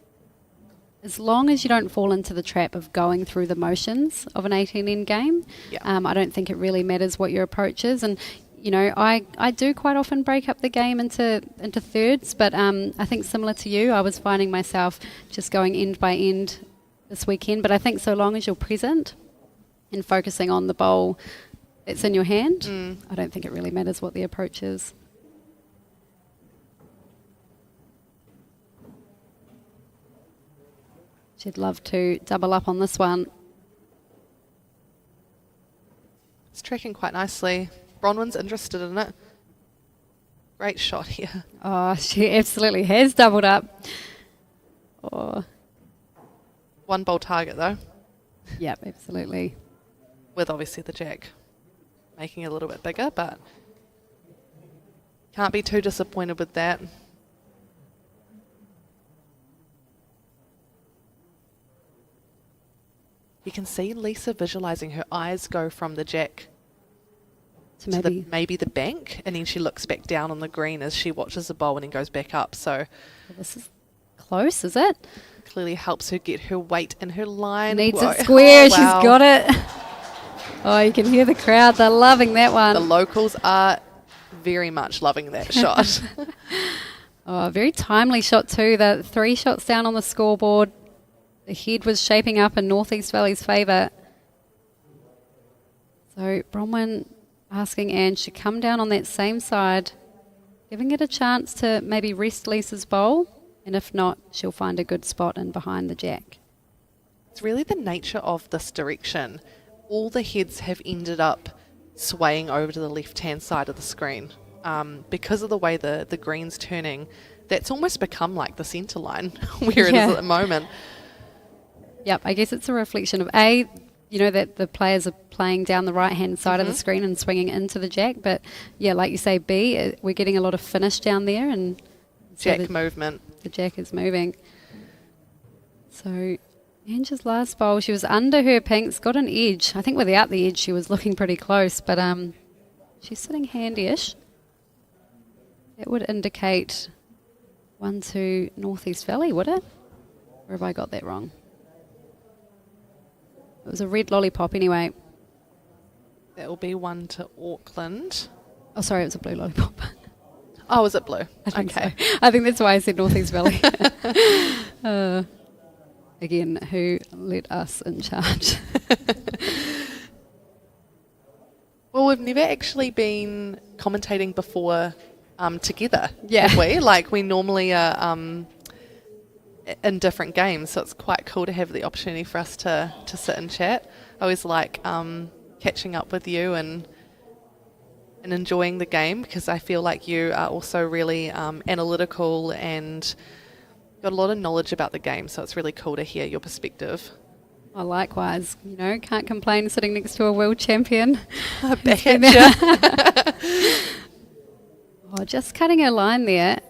[SPEAKER 1] as long as you don't fall into the trap of going through the motions of an 18 end game, I don't think it really matters what your approach is. And you know, I do quite often break up the game into thirds, but I think similar to you, I was finding myself just going end by end this weekend. But I think so long as you're present and focusing on the bowl that's in your hand, I don't think it really matters what the approach is. She'd love to double up on this one.
[SPEAKER 9] It's tracking quite nicely. Bronwyn's interested in it. Great shot here.
[SPEAKER 1] Oh, she absolutely has doubled up. Oh.
[SPEAKER 9] One bowl target though.
[SPEAKER 1] Yep, absolutely.
[SPEAKER 9] With obviously the jack making it a little bit bigger, but can't be too disappointed with that. You can see Lisa visualising her eyes go from the jack to maybe the bank, and then she looks back down on the green as she watches the bowl and then goes back up. So
[SPEAKER 1] well, this is close, is it?
[SPEAKER 9] Clearly helps her get her weight in her line.
[SPEAKER 1] Needs it square.
[SPEAKER 9] Oh, wow.
[SPEAKER 1] She's got it. Oh, you can hear the crowd. They're loving that one.
[SPEAKER 9] The locals are very much loving that shot.
[SPEAKER 1] Oh, very timely shot too. The 3 shots down on the scoreboard. The head was shaping up in North East Valley's favour. So Bronwyn asking Ange to come down on that same side, giving it a chance to maybe rest Lisa's bowl, and if not, she'll find a good spot in behind the jack.
[SPEAKER 9] It's really the nature of this direction. All the heads have ended up swaying over to the left-hand side of the screen. Because of the way the green's turning, that's almost become like the centre line where it is at the moment.
[SPEAKER 1] Yep, I guess it's a reflection of A, you know, that the players are playing down the right-hand side of the screen and swinging into the jack. But, yeah, like you say, B, we're getting a lot of finish down there. And
[SPEAKER 9] Jack
[SPEAKER 1] so
[SPEAKER 9] movement.
[SPEAKER 1] The jack is moving. So Angie's last bowl, she was under her pinks, got an edge. I think without the edge, she was looking pretty close. But she's sitting handy-ish. That would indicate 1 to North East Valley, would it? Or have I got that wrong? It was a red lollipop anyway.
[SPEAKER 9] That will be 1 to Auckland.
[SPEAKER 1] Oh, sorry, it was a blue lollipop.
[SPEAKER 9] Oh, was it blue?
[SPEAKER 1] I think
[SPEAKER 9] Okay.
[SPEAKER 1] so. I think that's why I said Northeast Valley. Again, who let us in charge?
[SPEAKER 9] Well, we've never actually been commentating before together,
[SPEAKER 1] Yeah.
[SPEAKER 9] have we? Like, we normally are in different games, so it's quite cool to have the opportunity for us to sit and chat. I always like catching up with you and enjoying the game, because I feel like you are also really analytical and got a lot of knowledge about the game, so it's really cool to hear your perspective.
[SPEAKER 1] Oh, likewise, can't complain sitting next to a world champion.
[SPEAKER 9] Back at you.
[SPEAKER 1] Oh, just cutting her line there.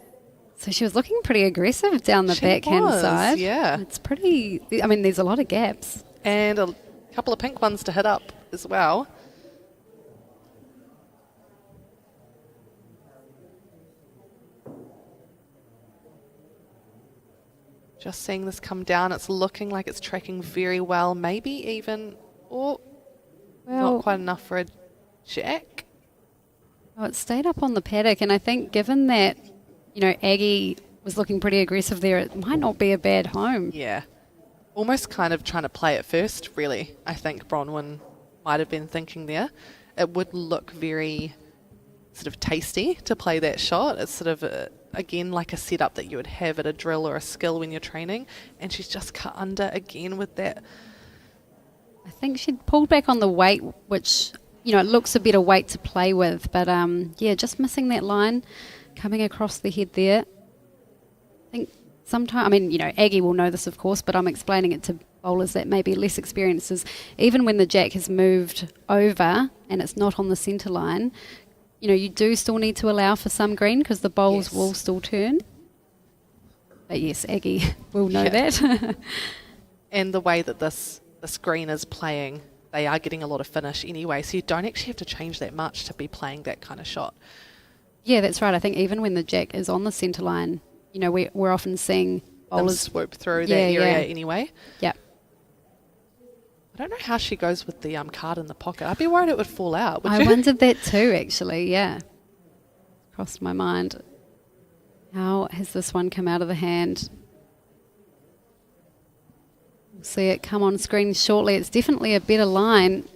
[SPEAKER 1] So she was looking pretty aggressive down the
[SPEAKER 9] She
[SPEAKER 1] backhand
[SPEAKER 9] was,
[SPEAKER 1] side.
[SPEAKER 9] yeah.
[SPEAKER 1] It's pretty, I mean, there's a lot of gaps.
[SPEAKER 9] And a couple of pink ones to hit up as well. Just seeing this come down, it's looking like it's tracking very well. Maybe even,
[SPEAKER 1] Well,
[SPEAKER 9] not quite enough for a jack.
[SPEAKER 1] Oh, it stayed up on the paddock, and I think given that, Aggie was looking pretty aggressive there, it might not be a bad home.
[SPEAKER 9] Yeah. Almost kind of trying to play it first, really. I think Bronwyn might have been thinking there. It would look very sort of tasty to play that shot. It's sort of, again, like a setup that you would have at a drill or a skill when you're training. And she's just cut under again with that.
[SPEAKER 1] I think she'd pulled back on the weight, which, it looks a better weight to play with. But, just missing that line, coming across the head there. I think sometimes, Aggie will know this, of course, but I'm explaining it to bowlers that may be less experienced. Is even when the jack has moved over and it's not on the centre line, you do still need to allow for some green because the bowls will still turn. But yes, Aggie will know that.
[SPEAKER 9] And the way that this green is playing, they are getting a lot of finish anyway, so you don't actually have to change that much to be playing that kind of shot.
[SPEAKER 1] Yeah, that's right. I think even when the jack is on the centre line, we're often seeing bowlers
[SPEAKER 9] swoop through that area anyway.
[SPEAKER 1] Yep.
[SPEAKER 9] I don't know how she goes with the card in the pocket. I'd be worried it would fall out, would
[SPEAKER 1] I
[SPEAKER 9] you?
[SPEAKER 1] wondered that too, actually, yeah. Crossed my mind. How has this one come out of the hand? We'll see it come on screen shortly. It's definitely a better line.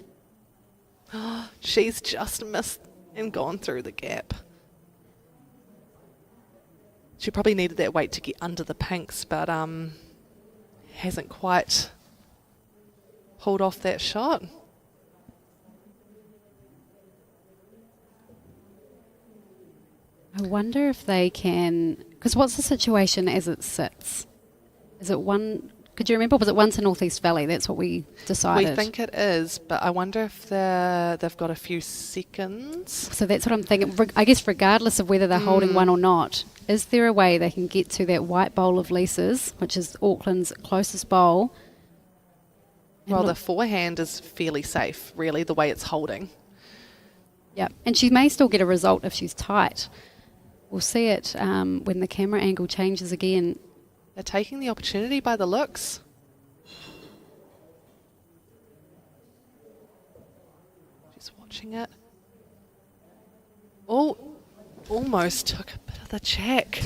[SPEAKER 9] She's just missed and gone through the gap. She probably needed that weight to get under the pinks, but hasn't quite pulled off that shot.
[SPEAKER 1] I wonder if they can... Because what's the situation as it sits? Is it one... Could you remember? Was it one to Northeast Valley? That's what we decided.
[SPEAKER 9] We think it is, but I wonder if they've got a few seconds.
[SPEAKER 1] So that's what I'm thinking. I guess regardless of whether they're holding one or not, is there a way they can get to that white bowl of Lisa's, which is Auckland's closest bowl?
[SPEAKER 9] Well, the forehand is fairly safe, really, the way it's holding.
[SPEAKER 1] Yeah, and she may still get a result if she's tight. We'll see it when the camera angle changes again.
[SPEAKER 9] They're taking the opportunity by the looks. She's watching it. Oh, almost took a bit of the check.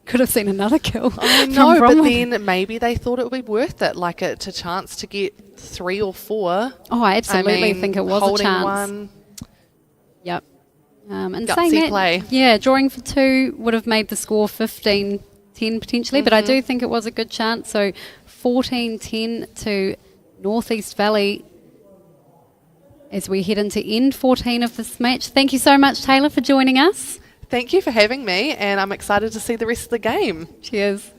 [SPEAKER 1] Could have seen another kill.
[SPEAKER 9] I know, but then maybe they thought it would be worth it, like a chance to get 3 or 4.
[SPEAKER 1] Oh, I absolutely think it was a
[SPEAKER 9] holding
[SPEAKER 1] chance.
[SPEAKER 9] One,
[SPEAKER 1] Yep. And
[SPEAKER 9] Gutsy
[SPEAKER 1] saying that,
[SPEAKER 9] play.
[SPEAKER 1] yeah, drawing for 2 would have made the score 15-10 potentially, but I do think it was a good chance. So 14-10 to Northeast Valley as we head into end 14 of this match. Thank you so much, Taylor, for joining us.
[SPEAKER 9] Thank you for having me, and I'm excited to see the rest of the game.
[SPEAKER 1] Cheers.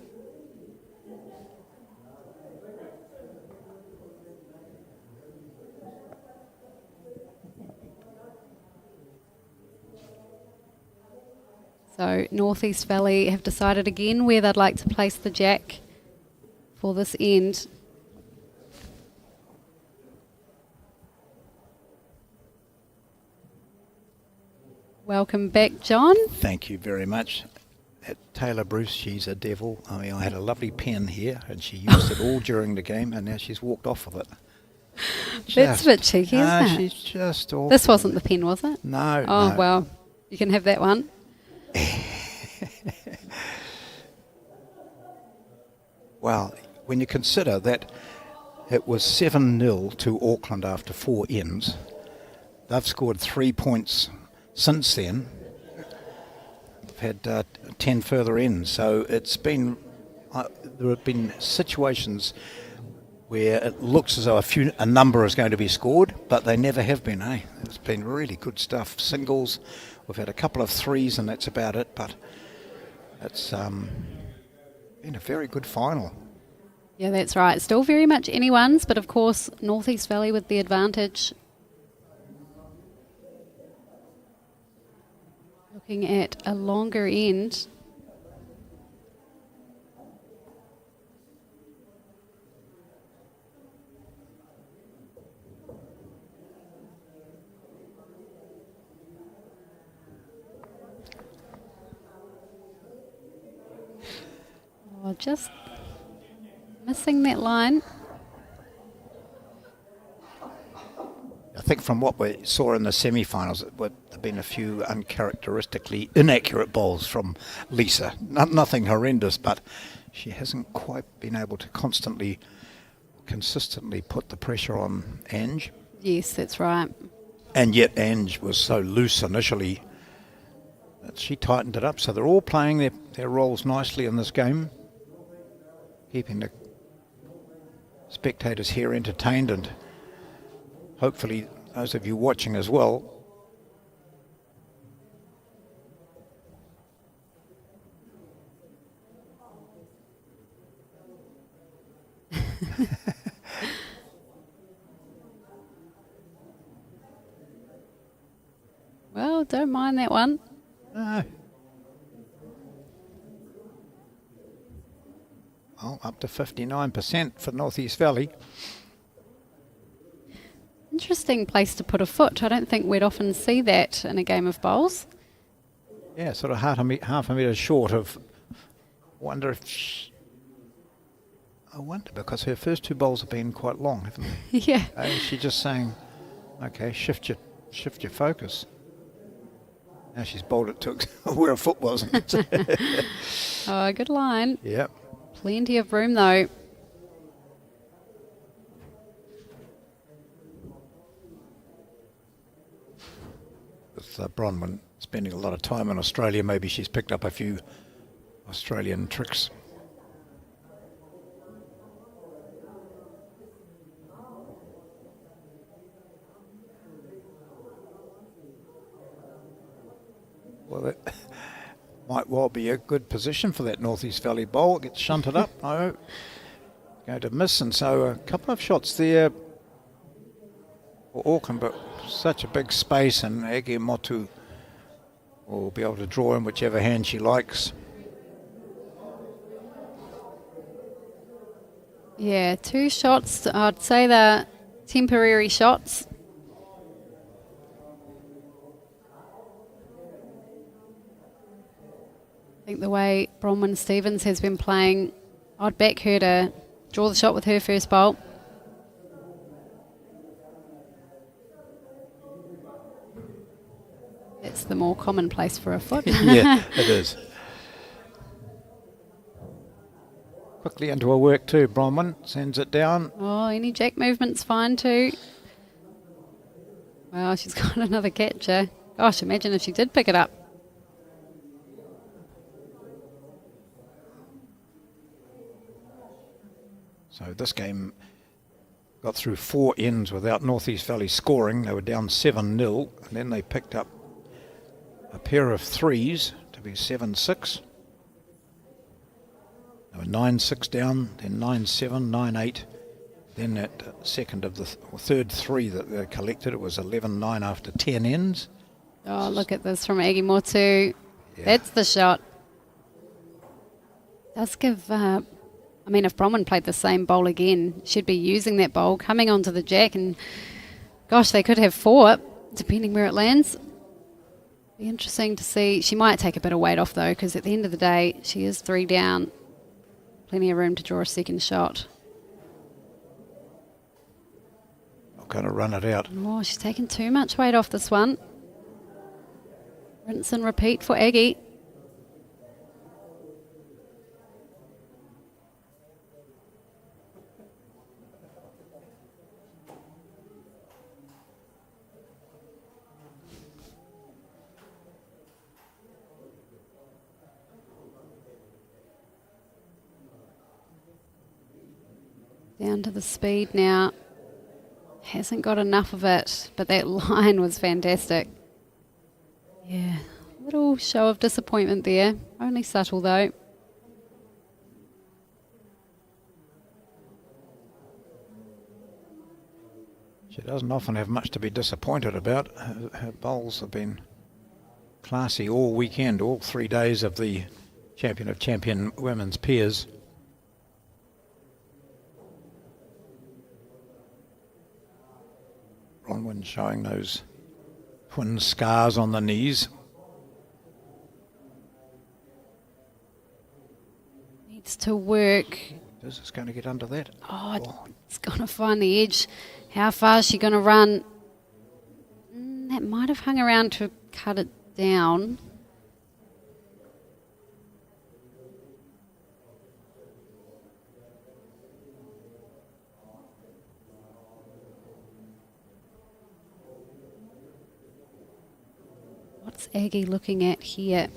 [SPEAKER 1] So Northeast Valley have decided again where they'd like to place the jack for this end. Welcome back, John.
[SPEAKER 5] Thank you very much. That Taylor Bruce, she's a devil. I mean, I had a lovely pen here, and she used it all during the game, and now she's walked off with it.
[SPEAKER 1] That's a bit cheeky, isn't it?
[SPEAKER 5] She's just awful.
[SPEAKER 1] This wasn't the pen, was it?
[SPEAKER 5] No.
[SPEAKER 1] Oh,
[SPEAKER 5] no.
[SPEAKER 1] well, you can have that one.
[SPEAKER 5] Well, when you consider that it was 7-0 to Auckland after 4 ends, they've scored 3 points since then. They've had 10 further ends, so it's been there have been situations where it looks as though a number is going to be scored, but they never have been. It's been really good stuff. Singles, we've had a couple of threes, and that's about it. But it's been a very good final.
[SPEAKER 1] Yeah, that's right. Still very much anyone's, but of course, North East Valley with the advantage. Looking at a longer end. Oh, just missing that line.
[SPEAKER 5] I think from what we saw in the semi-finals, there have been a few uncharacteristically inaccurate bowls from Lisa. Nothing horrendous, but she hasn't quite been able to consistently put the pressure on Ange.
[SPEAKER 1] Yes, that's right.
[SPEAKER 5] And yet Ange was so loose initially that she tightened it up. So they're all playing their roles nicely in this game, keeping the spectators here entertained, and hopefully those of you watching as well.
[SPEAKER 1] Well, don't mind that one.
[SPEAKER 5] No. Well, up to 59% for North East Valley.
[SPEAKER 1] Interesting place to put a foot. I don't think we'd often see that in a game of bowls.
[SPEAKER 5] Yeah, sort of half a metre short of. I wonder because her first 2 bowls have been quite long, haven't they?
[SPEAKER 1] Yeah.
[SPEAKER 5] She's just saying, okay, shift your focus. Now she's bowled it to where a foot wasn't.
[SPEAKER 1] Oh, good line.
[SPEAKER 5] Yep.
[SPEAKER 1] Plenty of room though.
[SPEAKER 5] With Bronwyn spending a lot of time in Australia, maybe she's picked up a few Australian tricks. Well, that might well be a good position for that North East Valley bowl. It gets shunted up. No, going to miss, and so a couple of shots there for Auckland, but such a big space, and Ege Motu will be able to draw in whichever hand she likes.
[SPEAKER 1] Yeah, 2 shots. I'd say they're temporary shots. I think the way Bronwyn Stevens has been playing, I'd back her to draw the shot with her first bowl. It's the more common place for a foot.
[SPEAKER 5] Yeah, it is. Quickly into her work too, Bronwyn sends it down.
[SPEAKER 1] Oh, any jack movement's fine too. Wow, she's got another catcher. Gosh, imagine if she did pick it up.
[SPEAKER 5] So this game got through 4 ends without North East Valley scoring. They were down 7-0, and then they picked up a pair of threes to be 7-6. They were 9-6 down, then 9-7, 9-8. Then that third 3 that they collected, it was 11-9 after 10 ends.
[SPEAKER 1] Oh, look at this from Ege Motu.
[SPEAKER 5] Yeah.
[SPEAKER 1] That's the shot. Does give... I mean, if Bronwyn played the same bowl again, she'd be using that bowl, coming onto the jack, and gosh, they could have 4, depending where it lands. Be interesting to see. She might take a bit of weight off, though, because at the end of the day, she is 3 down. Plenty of room to draw a second shot.
[SPEAKER 5] Not going to run it out.
[SPEAKER 1] Oh, she's taken too much weight off this one. Rinse and repeat for Aggie. Down to the speed now. Hasn't got enough of it, but that line was fantastic. Yeah, little show of disappointment there. Only subtle though.
[SPEAKER 5] She doesn't often have much to be disappointed about. Her bowls have been classy all weekend, all 3 days of the Champion of Champion Women's Peers. Bronwyn showing those twin scars on the knees.
[SPEAKER 1] Needs to work.
[SPEAKER 5] Is this going to get under that?
[SPEAKER 1] Oh, it's going to find the edge. How far is she going to run? That might have hung around to cut it down. What's Aggie looking at here?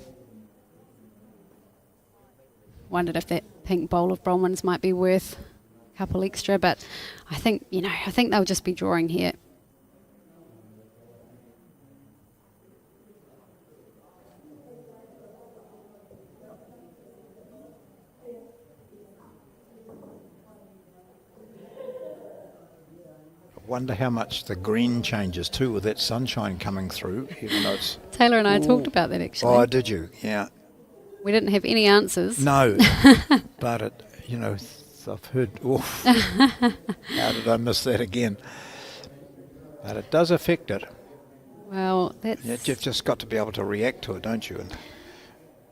[SPEAKER 1] Wondered if that pink bowl of Bronwyn's might be worth a couple extra, but I think they'll just be drawing here.
[SPEAKER 5] Wonder how much the green changes too with that sunshine coming through, even though it's...
[SPEAKER 1] Taylor and I talked about that actually.
[SPEAKER 5] Oh, did you? Yeah.
[SPEAKER 1] We didn't have any answers.
[SPEAKER 5] No, but it, I've heard, oof, how did I miss that again? But it does affect it.
[SPEAKER 1] Well, that's...
[SPEAKER 5] You've just got to be able to react to it, don't you? And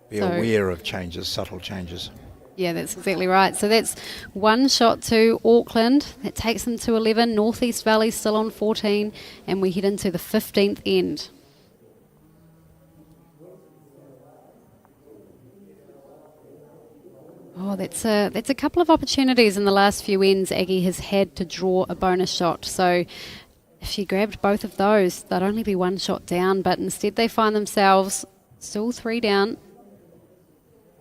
[SPEAKER 5] be
[SPEAKER 1] So-
[SPEAKER 5] aware of changes, subtle changes.
[SPEAKER 1] Yeah, that's exactly right. So that's one shot to Auckland. That takes them to 11. Northeast Valley still on 14. And we head into the 15th end. Oh, that's a couple of opportunities in the last few ends. Aggie has had to draw a bonus shot. So if she grabbed both of those, they'd only be one shot down. But instead they find themselves still 3 down.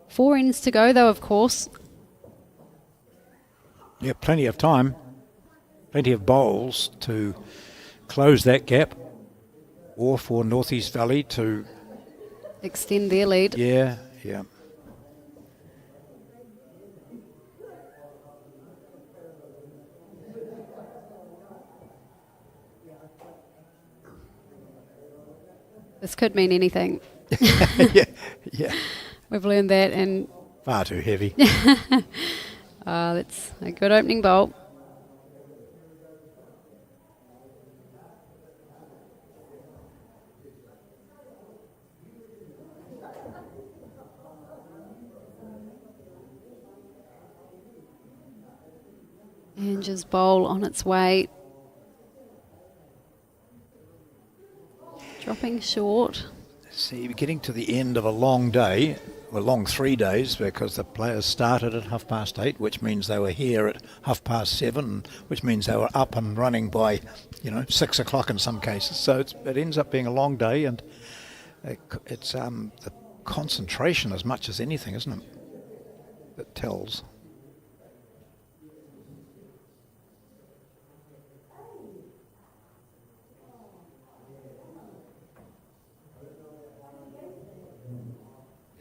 [SPEAKER 1] 4 ends to go, though, of course.
[SPEAKER 5] Yeah, plenty of time, plenty of bowls to close that gap, or for Northeast Valley to...
[SPEAKER 1] Extend their lead.
[SPEAKER 5] Yeah.
[SPEAKER 1] This could mean anything.
[SPEAKER 5] yeah.
[SPEAKER 1] We've learned that, and
[SPEAKER 5] Far too heavy.
[SPEAKER 1] that's a good opening bowl. Ange's bowl on its way. Dropping short.
[SPEAKER 5] See, we're getting to the end of a long day, a long 3 days, because the players started at 8:30, which means they were here at 7:30, which means they were up and running by, 6 o'clock in some cases. So it ends up being a long day, and it's the concentration as much as anything, isn't it? That tells.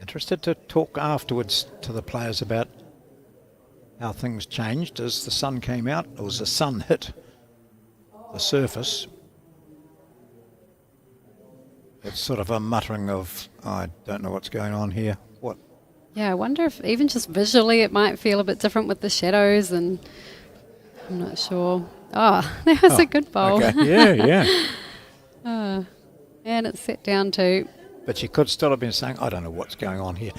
[SPEAKER 5] Interested to talk afterwards to the players about how things changed as the sun came out, or as the sun hit the surface. It's sort of a muttering of, I don't know what's going on here. What?
[SPEAKER 1] Yeah, I wonder if even just visually it might feel a bit different with the shadows, and I'm not sure. Oh, that was a good bowl.
[SPEAKER 5] Okay. Yeah.
[SPEAKER 1] And it's set down to...
[SPEAKER 5] But she could still have been saying, I don't know what's going on here,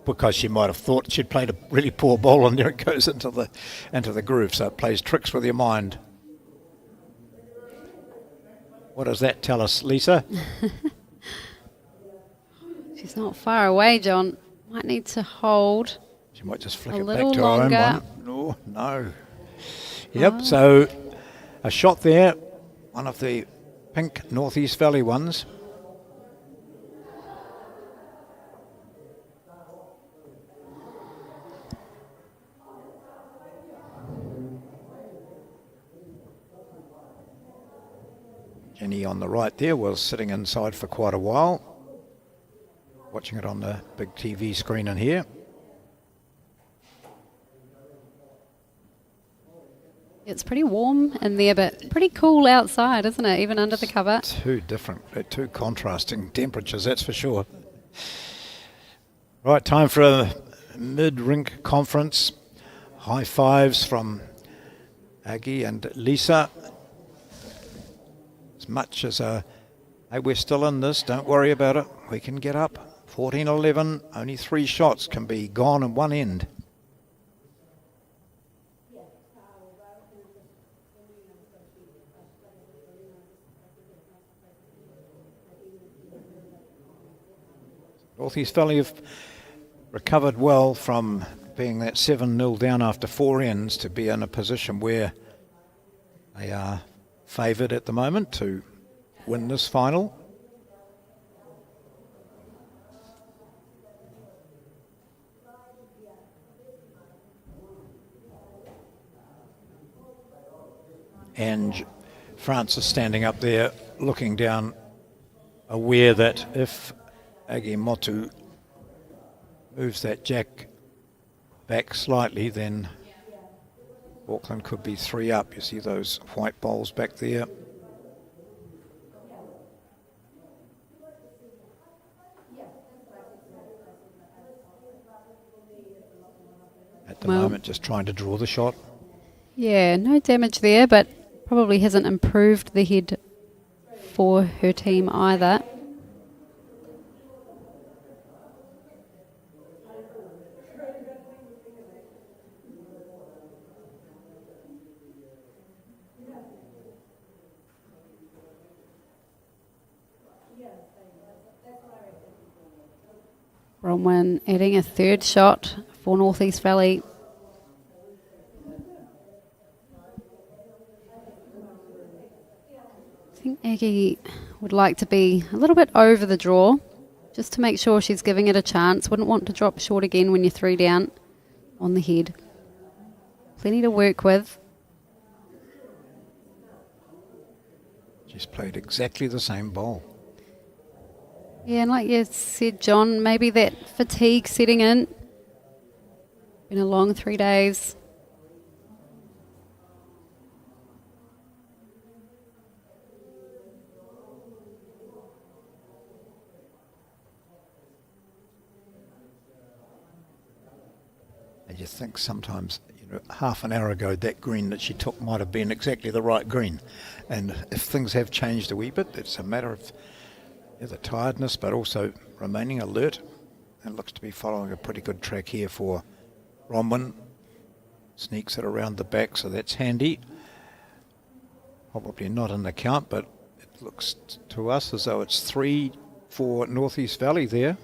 [SPEAKER 5] because she might have thought she'd played a really poor bowl, and there it goes into the groove. So it plays tricks with your mind. What does that tell us, Lisa?
[SPEAKER 1] She's not far away, John. Might need to hold.
[SPEAKER 5] She might just flick
[SPEAKER 1] A
[SPEAKER 5] it back
[SPEAKER 1] little
[SPEAKER 5] to her own
[SPEAKER 1] longer.
[SPEAKER 5] one. Oh, no. Yep, so a shot there, one of the pink Northeast Valley ones. Jenny on the right there was sitting inside for quite a while, watching it on the big TV screen in here.
[SPEAKER 1] It's pretty warm in there, but pretty cool outside, isn't it? Even under the cover.
[SPEAKER 5] Two contrasting temperatures, that's for sure. Right, time for a mid-rink conference. High fives from Aggie and Lisa. As much as hey, we're still in this, don't worry about it. We can get up. 14-11, only 3 shots can be gone in one end. North East Valley have recovered well from being that 7-0 down after 4 ends to be in a position where they are favoured at the moment to win this final. And Francis standing up there looking down, aware that if Aggie Motu moves that jack back slightly, then Auckland could be 3 up. You see those white bowls back there. At the moment, just trying to draw the shot.
[SPEAKER 1] Yeah, no damage there, but probably hasn't improved the head for her team either. Bronwyn adding a 3rd shot for North East Valley. I think Aggie would like to be a little bit over the draw, just to make sure she's giving it a chance. Wouldn't want to drop short again when you're 3 down on the head. Plenty to work with.
[SPEAKER 5] She's played exactly the same bowl.
[SPEAKER 1] Yeah, and like you said, John, maybe that fatigue setting in. Been a long 3 days.
[SPEAKER 5] And you think sometimes, half an hour ago, that green that she took might have been exactly the right green. And if things have changed a wee bit, it's a matter of the tiredness, but also remaining alert. And looks to be following a pretty good track here for Bronwyn. Sneaks it around the back, so that's handy. Probably not in the count, but it looks to us as though it's 3 for North East Valley there.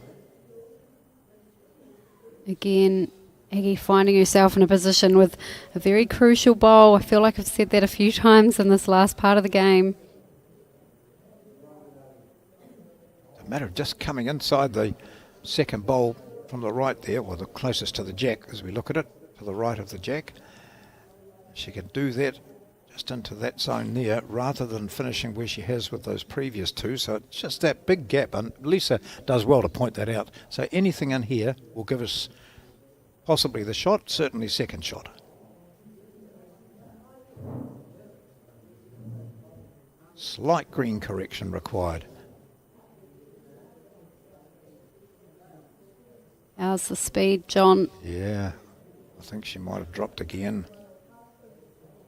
[SPEAKER 1] Again, Aggie finding herself in a position with a very crucial bowl. I feel like I've said that a few times in this last part of the game.
[SPEAKER 5] A matter of just coming inside the second bowl from the right there, or the closest to the jack as we look at it, to the right of the jack. She can do that just into that zone there rather than finishing where she has with those previous 2. So it's just that big gap, and Lisa does well to point that out. So anything in here will give us possibly the shot, certainly second shot. Slight green correction required.
[SPEAKER 1] How's the speed, John?
[SPEAKER 5] Yeah, I think she might have dropped again.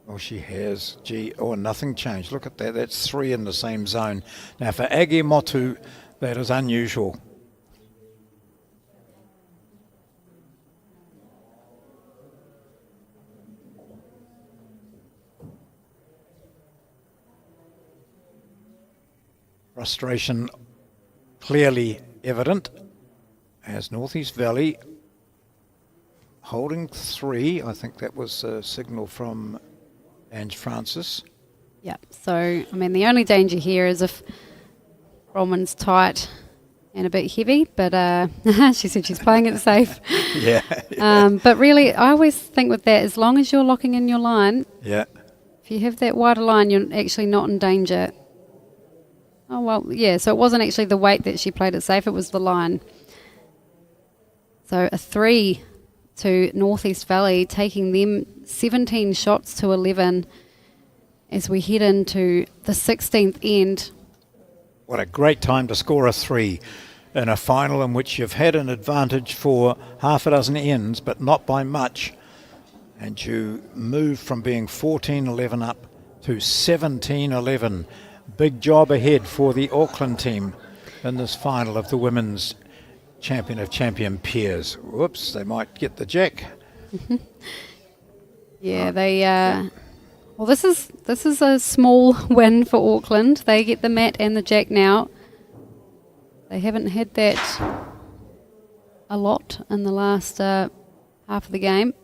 [SPEAKER 5] Oh, she has. Gee, nothing changed. Look at that. That's 3 in the same zone. Now, for Aggie Motu, that is unusual. Frustration clearly evident as North East Valley holding 3. I think that was a signal from Ange Francis.
[SPEAKER 1] Yep. So, I mean, the only danger here is if Bronwyn's tight and a bit heavy, but she said she's playing it safe.
[SPEAKER 5] Yeah.
[SPEAKER 1] But really, I always think with that, as long as you're locking in your line,
[SPEAKER 5] Yeah.
[SPEAKER 1] if you have that wider line, you're actually not in danger. Oh, well, yeah, so it wasn't actually the weight that she played it safe, it was the line. So a 3 to Northeast Valley, taking them 17 shots to 11 as we head into the 16th end.
[SPEAKER 5] What a great time to score a 3 in a final in which you've had an advantage for half a dozen ends, but not by much. And you move from being 14-11 up to 17-11. Big job ahead for the Auckland team in this final of the Women's Champion of Champion Peers. Whoops, they might get the jack.
[SPEAKER 1] Yeah, they... well, this is a small win for Auckland. They get the mat and the jack now. They haven't had that a lot in the last half of the game.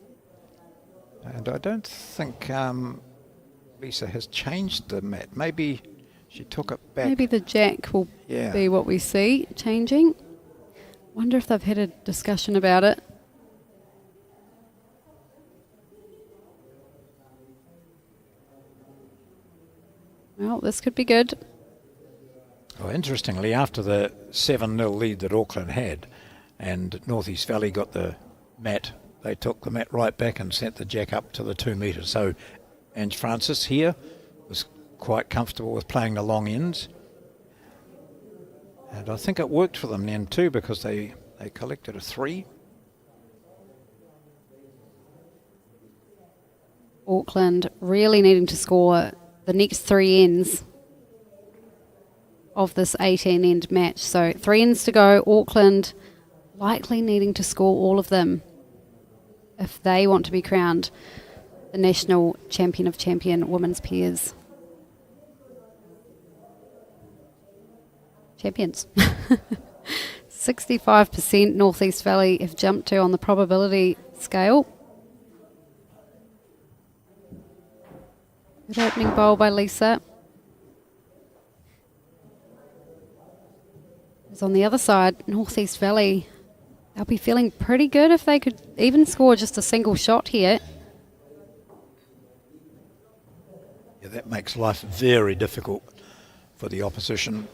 [SPEAKER 5] And I don't think Lisa has changed the mat. Maybe she took it back.
[SPEAKER 1] Maybe the jack will
[SPEAKER 5] Yeah.
[SPEAKER 1] be what we see changing. Wonder if they've had a discussion about it. Well, this could be good.
[SPEAKER 5] Well, interestingly, after the 7-0 lead that Auckland had and Northeast Valley got the mat, they took the mat right back and sent the jack up to the 2 metres. So Ange Francis here was quite comfortable with playing the long ends. And I think it worked for them then too, because they collected a 3.
[SPEAKER 1] Auckland really needing to score the next 3 ends of this 18-end match. So 3 ends to go. Auckland likely needing to score all of them if they want to be crowned the National Champion of Champion Women's Peers. Champions. 65% Northeast Valley have jumped to on the probability scale. Good opening bowl by Lisa. As on the other side, Northeast Valley, they'll be feeling pretty good if they could even score just a single shot here.
[SPEAKER 5] Yeah, that makes life very difficult for the opposition.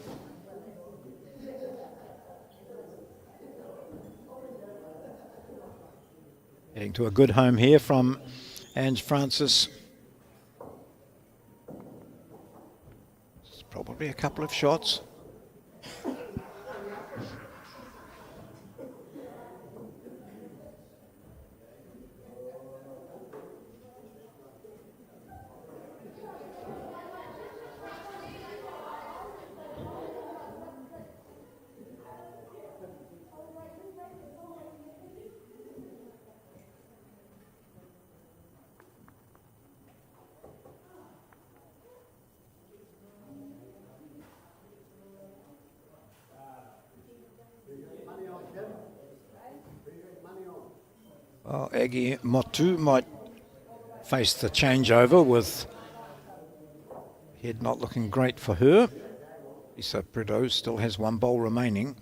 [SPEAKER 5] Heading to a good home here from Ange Francis. It's probably a couple of shots. Well, Aggie Motu might face the changeover with head not looking great for her. Lisa Prideaux still has 1 bowl remaining.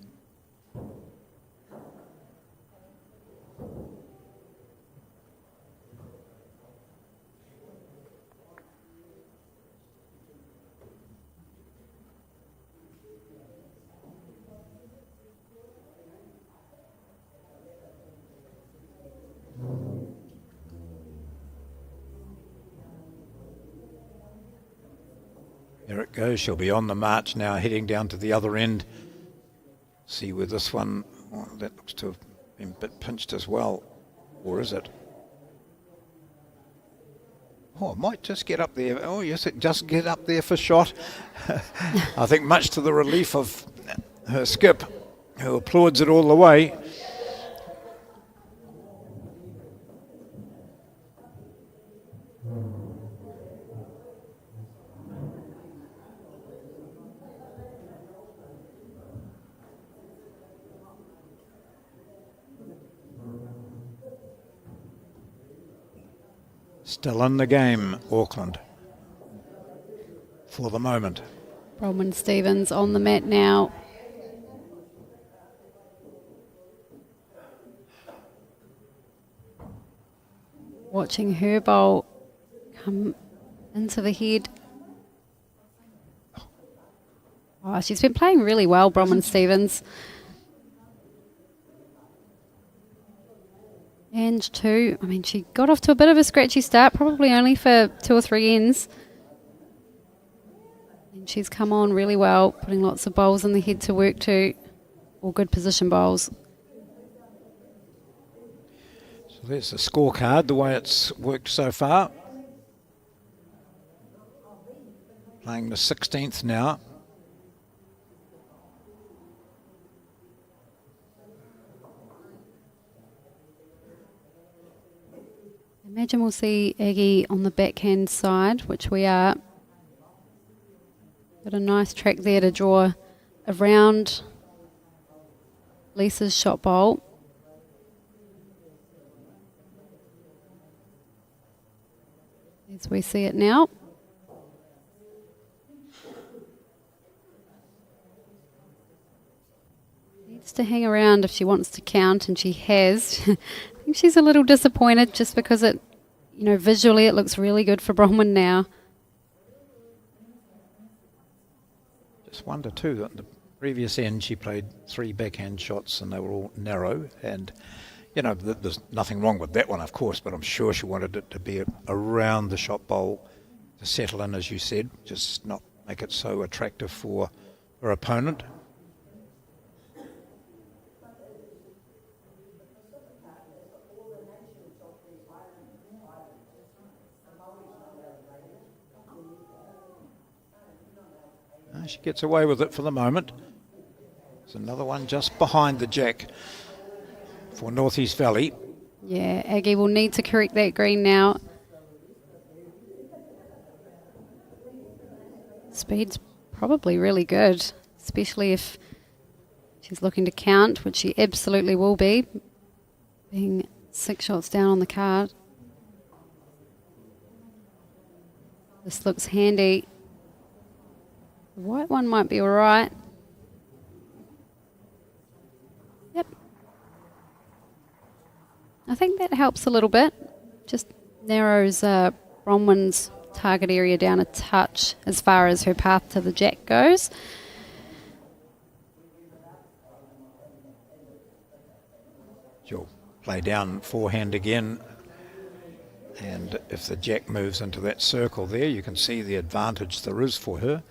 [SPEAKER 5] There it goes. She'll be on the march now, heading down to the other end. See where this one, oh, that looks to have been a bit pinched as well. Or is it? Oh, it might just get up there. Oh, yes, it just get up there for shot. I think much to the relief of her skip, who applauds it all the way. Still in the game, Auckland, for the moment.
[SPEAKER 1] Bronwyn Stevens on the mat now. Watching her bowl come into the head. Oh, she's been playing really well, Bronwyn Stevens. And two, I mean, she got off to a bit of a scratchy start, probably only for 2 or 3 ends. And she's come on really well, putting lots of bowls in the head to work to, all good position bowls.
[SPEAKER 5] So there's the scorecard, the way it's worked so far. Playing the 16th now.
[SPEAKER 1] Imagine we'll see Aggie on the backhand side, which we are. Got a nice track there to draw around Lisa's shot bowl. As we see it now. Needs to hang around if she wants to count, and she has. I think she's a little disappointed just because it, you know, visually it looks really good for Bronwyn now.
[SPEAKER 5] Just wonder too that the previous end she played 3 backhand shots and they were all narrow, and you know there's nothing wrong with that one, of course, but I'm sure she wanted it to be around the shot bowl to settle in, as you said, just not make it so attractive for her opponent. She gets away with it for the moment. There's another one just behind the jack for North East Valley.
[SPEAKER 1] Yeah, Aggie will need to correct that green now. Speed's probably really good, especially if she's looking to count, which she absolutely will be, being 6 shots down on the card. This looks handy. The white one might be all right. Yep. I think that helps a little bit. Just narrows Bronwyn's target area down a touch as far as her path to the jack goes.
[SPEAKER 5] She'll play down forehand again, and if the jack moves into that circle there, you can see the advantage there is for her.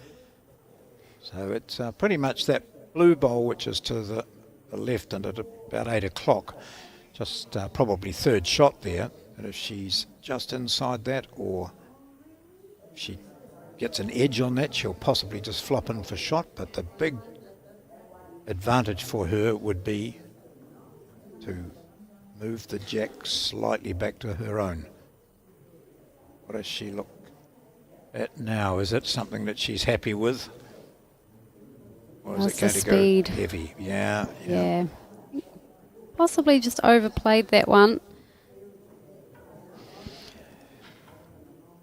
[SPEAKER 5] So it's pretty much that blue bowl, which is to the left and at about 8 o'clock, just probably third shot there. And if she's just inside that, or if she gets an edge on that, she'll possibly just flop in for shot. But the big advantage for her would be to move the jack slightly back to her own. What does she look at now? Is it something that she's happy with? Or is it going to
[SPEAKER 1] speed.
[SPEAKER 5] go heavy? Yeah.
[SPEAKER 1] Possibly just overplayed that one.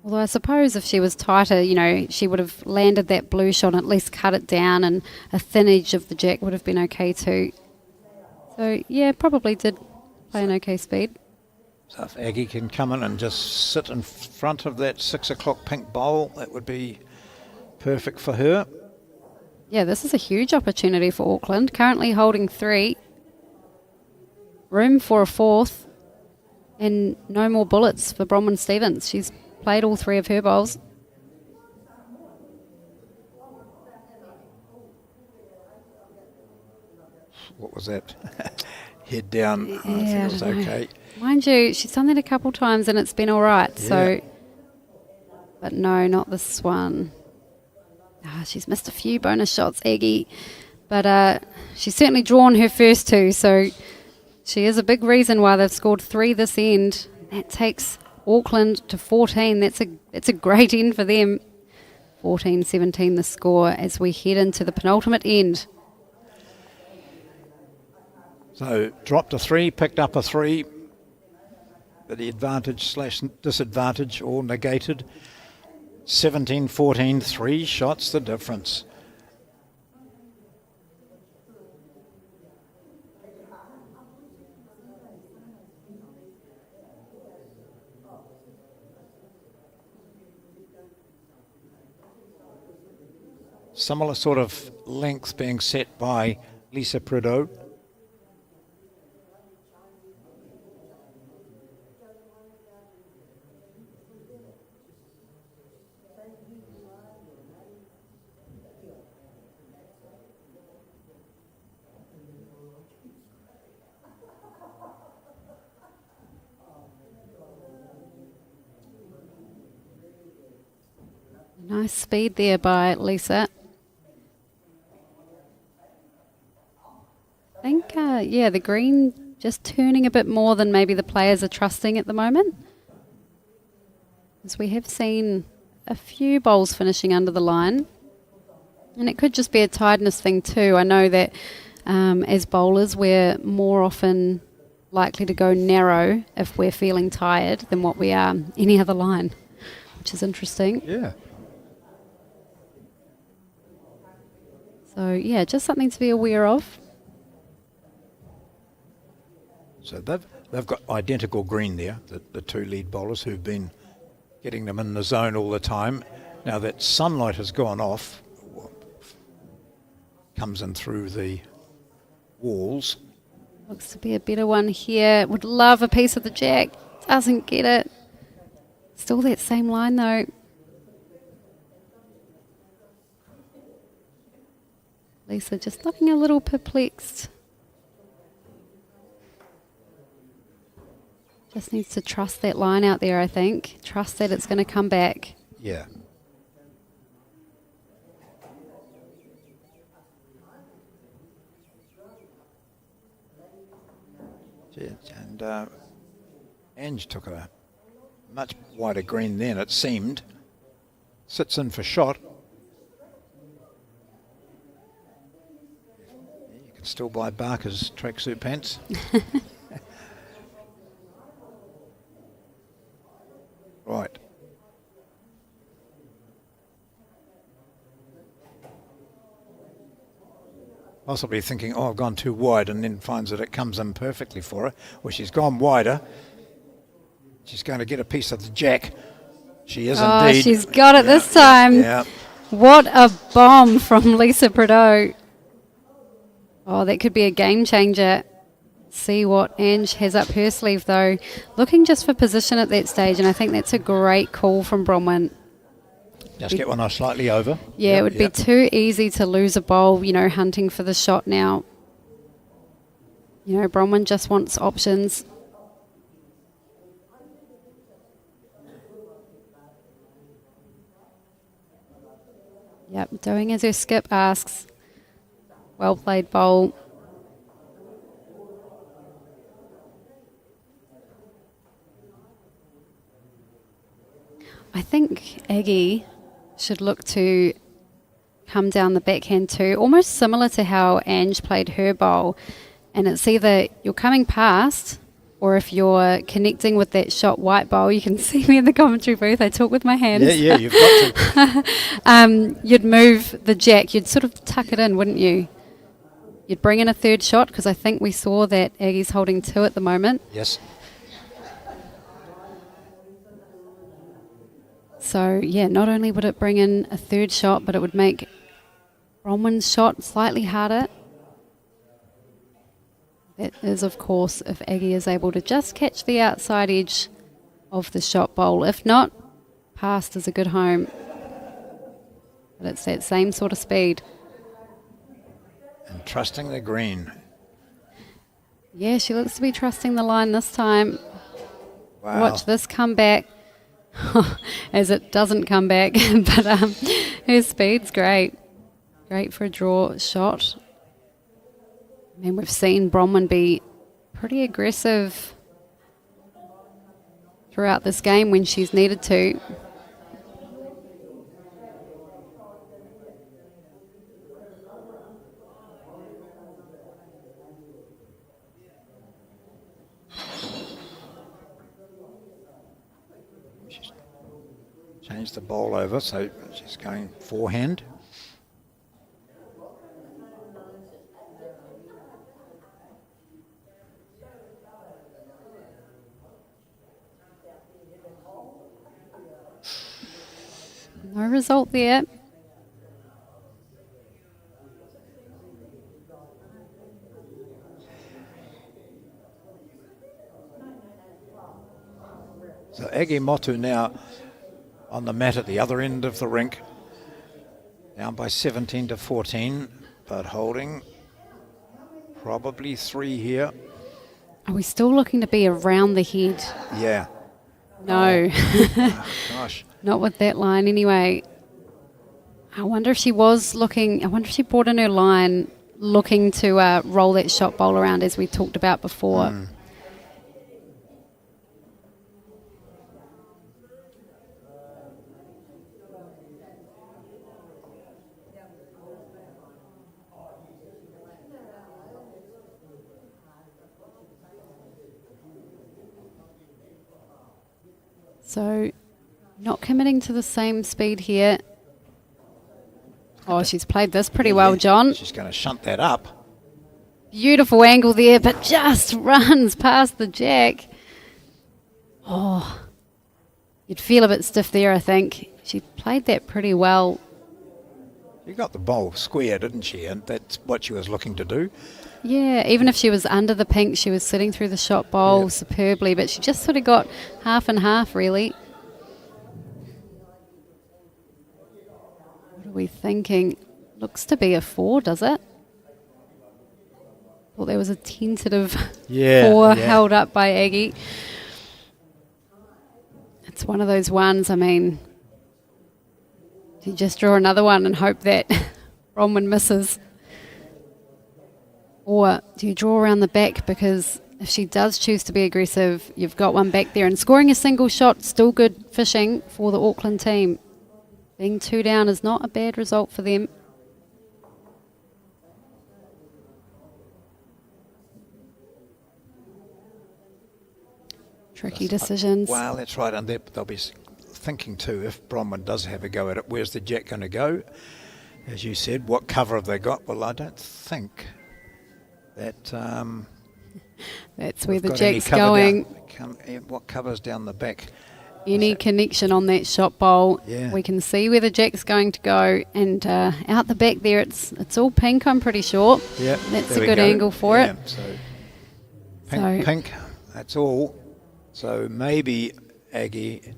[SPEAKER 1] Although I suppose if she was tighter, you know, she would have landed that blue shot and at least cut it down, and a thin edge of the jack would have been okay too. So, yeah, probably did play an okay speed.
[SPEAKER 5] So if Aggie can come in and just sit in front of that 6 o'clock pink bowl, that would be perfect for her.
[SPEAKER 1] Yeah, this is a huge opportunity for Auckland. Currently holding 3. Room for a 4th. And no more bullets for Bronwyn Stevens. She's played all 3 of her bowls.
[SPEAKER 5] What was that? Head down.
[SPEAKER 1] Yeah,
[SPEAKER 5] I think it was
[SPEAKER 1] I don't know.
[SPEAKER 5] okay.
[SPEAKER 1] Mind you, she's done that a couple times and it's been all right.
[SPEAKER 5] Yeah.
[SPEAKER 1] So, but no, not this one. She's missed a few bonus shots, Aggie. But she's certainly drawn her first 2. So she is a big reason why they've scored 3 this end. That takes Auckland to 14. That's a great end for them. 14-17 the score as we head into the penultimate end.
[SPEAKER 5] So dropped a 3, picked up a 3. But the advantage / disadvantage all negated. 17-14, 3 shots the difference. Similar sort of length being set by Lisa Prideaux.
[SPEAKER 1] Nice speed there by Lisa. I think, yeah, the green just turning a bit more than maybe the players are trusting at the moment. As we have seen a few bowls finishing under the line. And it could just be a tiredness thing too. I know that as bowlers, we're more often likely to go narrow if we're feeling tired than what we are any other line, which is interesting.
[SPEAKER 5] Yeah.
[SPEAKER 1] So, yeah, just something to be aware of.
[SPEAKER 5] So they've got identical green there, the two lead bowlers who've been getting them in the zone all the time. Now that sunlight has gone off, comes in through the walls.
[SPEAKER 1] Looks to be a better one here. Would love a piece of the jack. Doesn't get it. Still that same line though. Lisa just looking a little perplexed. Just needs to trust that line out there, I think. Trust that it's going to come back.
[SPEAKER 5] Yeah. And Ange took a much wider green then, it seemed. Sits in for shot. You can still buy Barker's tracksuit pants. Right. Possibly thinking, oh, I've gone too wide, and then finds that it comes in perfectly for her. Well, she's gone wider. She's going to get a piece of the jack. She is indeed.
[SPEAKER 1] She's got it this time.
[SPEAKER 5] Yeah.
[SPEAKER 1] What a bomb from Lisa Prideaux. Oh, that could be a game changer. See what Ange has up her sleeve, though. Looking just for position at that stage, and I think that's a great call from Bronwyn.
[SPEAKER 5] Just get one slightly over.
[SPEAKER 1] Yeah,
[SPEAKER 5] Yep,
[SPEAKER 1] it would
[SPEAKER 5] yep.
[SPEAKER 1] be too easy to lose a bowl, hunting for the shot now. Bronwyn just wants options. Yep, doing as her skip asks. Well played bowl. I think Aggie should look to come down the backhand too, almost similar to how Ange played her bowl. And it's either you're coming past, or if you're connecting with that shot white bowl, you can see me in the commentary booth, I talk with my hands.
[SPEAKER 5] Yeah, you've got to.
[SPEAKER 1] You'd move the jack, you'd sort of tuck it in, wouldn't you? You'd bring in a third shot, because I think we saw that Aggie's holding two at the moment.
[SPEAKER 5] Yes.
[SPEAKER 1] So, yeah, not only would it bring in a third shot, but it would make Bronwyn's shot slightly harder. That is, of course, if Aggie is able to just catch the outside edge of the shot bowl. If not, past is a good home. But it's that same sort of speed.
[SPEAKER 5] And trusting the green.
[SPEAKER 1] Yeah, she looks to be trusting the line this time.
[SPEAKER 5] Wow.
[SPEAKER 1] Watch this come back. As it doesn't come back. But her speed's great. Great for a draw shot. I mean, we've seen Bronwyn be pretty aggressive throughout this game when she's needed to.
[SPEAKER 5] She's changed the bowl over, so she's going forehand.
[SPEAKER 1] No result there.
[SPEAKER 5] Aggie Motu now on the mat at the other end of the rink. Down by 17 to 14, but holding probably 3 here.
[SPEAKER 1] Are we still looking to be around the head?
[SPEAKER 5] Yeah.
[SPEAKER 1] No.
[SPEAKER 5] Oh, gosh.
[SPEAKER 1] Not with that line anyway. I wonder if she was looking, I wonder if she brought in her line looking to roll that shot bowl around as we talked about before. So, not committing to the same speed here. Oh, she's played this pretty well, John.
[SPEAKER 5] She's going to shunt that up.
[SPEAKER 1] Beautiful angle there, but just runs past the jack. Oh, you'd feel a bit stiff there, I think. She played that pretty well.
[SPEAKER 5] She got the bowl square, didn't she? And that's what she was looking to do.
[SPEAKER 1] Yeah, even if she was under the pink, she was sitting through the shot bowl superbly, but she just sort of got half and half, really. What are we thinking? Looks to be a 4, does it? Thought there was a tentative 4 held up by Aggie. It's one of those ones, I mean, you just draw another one and hope that Bronwyn misses. Or do you draw around the back? Because if she does choose to be aggressive, you've got one back there. And scoring a single shot, still good fishing for the Auckland team. Being 2 down is not a bad result for them. Tricky decisions.
[SPEAKER 5] Well, that's right. And they'll be thinking too, if Bronwyn does have a go at it, where's the jack going to go? As you said, what cover have they got? Well, I don't think that
[SPEAKER 1] that's where the jack's going.
[SPEAKER 5] What cover's down the back?
[SPEAKER 1] Any connection on that shot bowl,
[SPEAKER 5] Yeah.
[SPEAKER 1] we can see where the jack's going to go, and out the back there, it's all pink. I'm pretty sure.
[SPEAKER 5] Yeah,
[SPEAKER 1] that's
[SPEAKER 5] there
[SPEAKER 1] a
[SPEAKER 5] we
[SPEAKER 1] good
[SPEAKER 5] go.
[SPEAKER 1] angle for it.
[SPEAKER 5] So pink, that's all. So maybe Aggie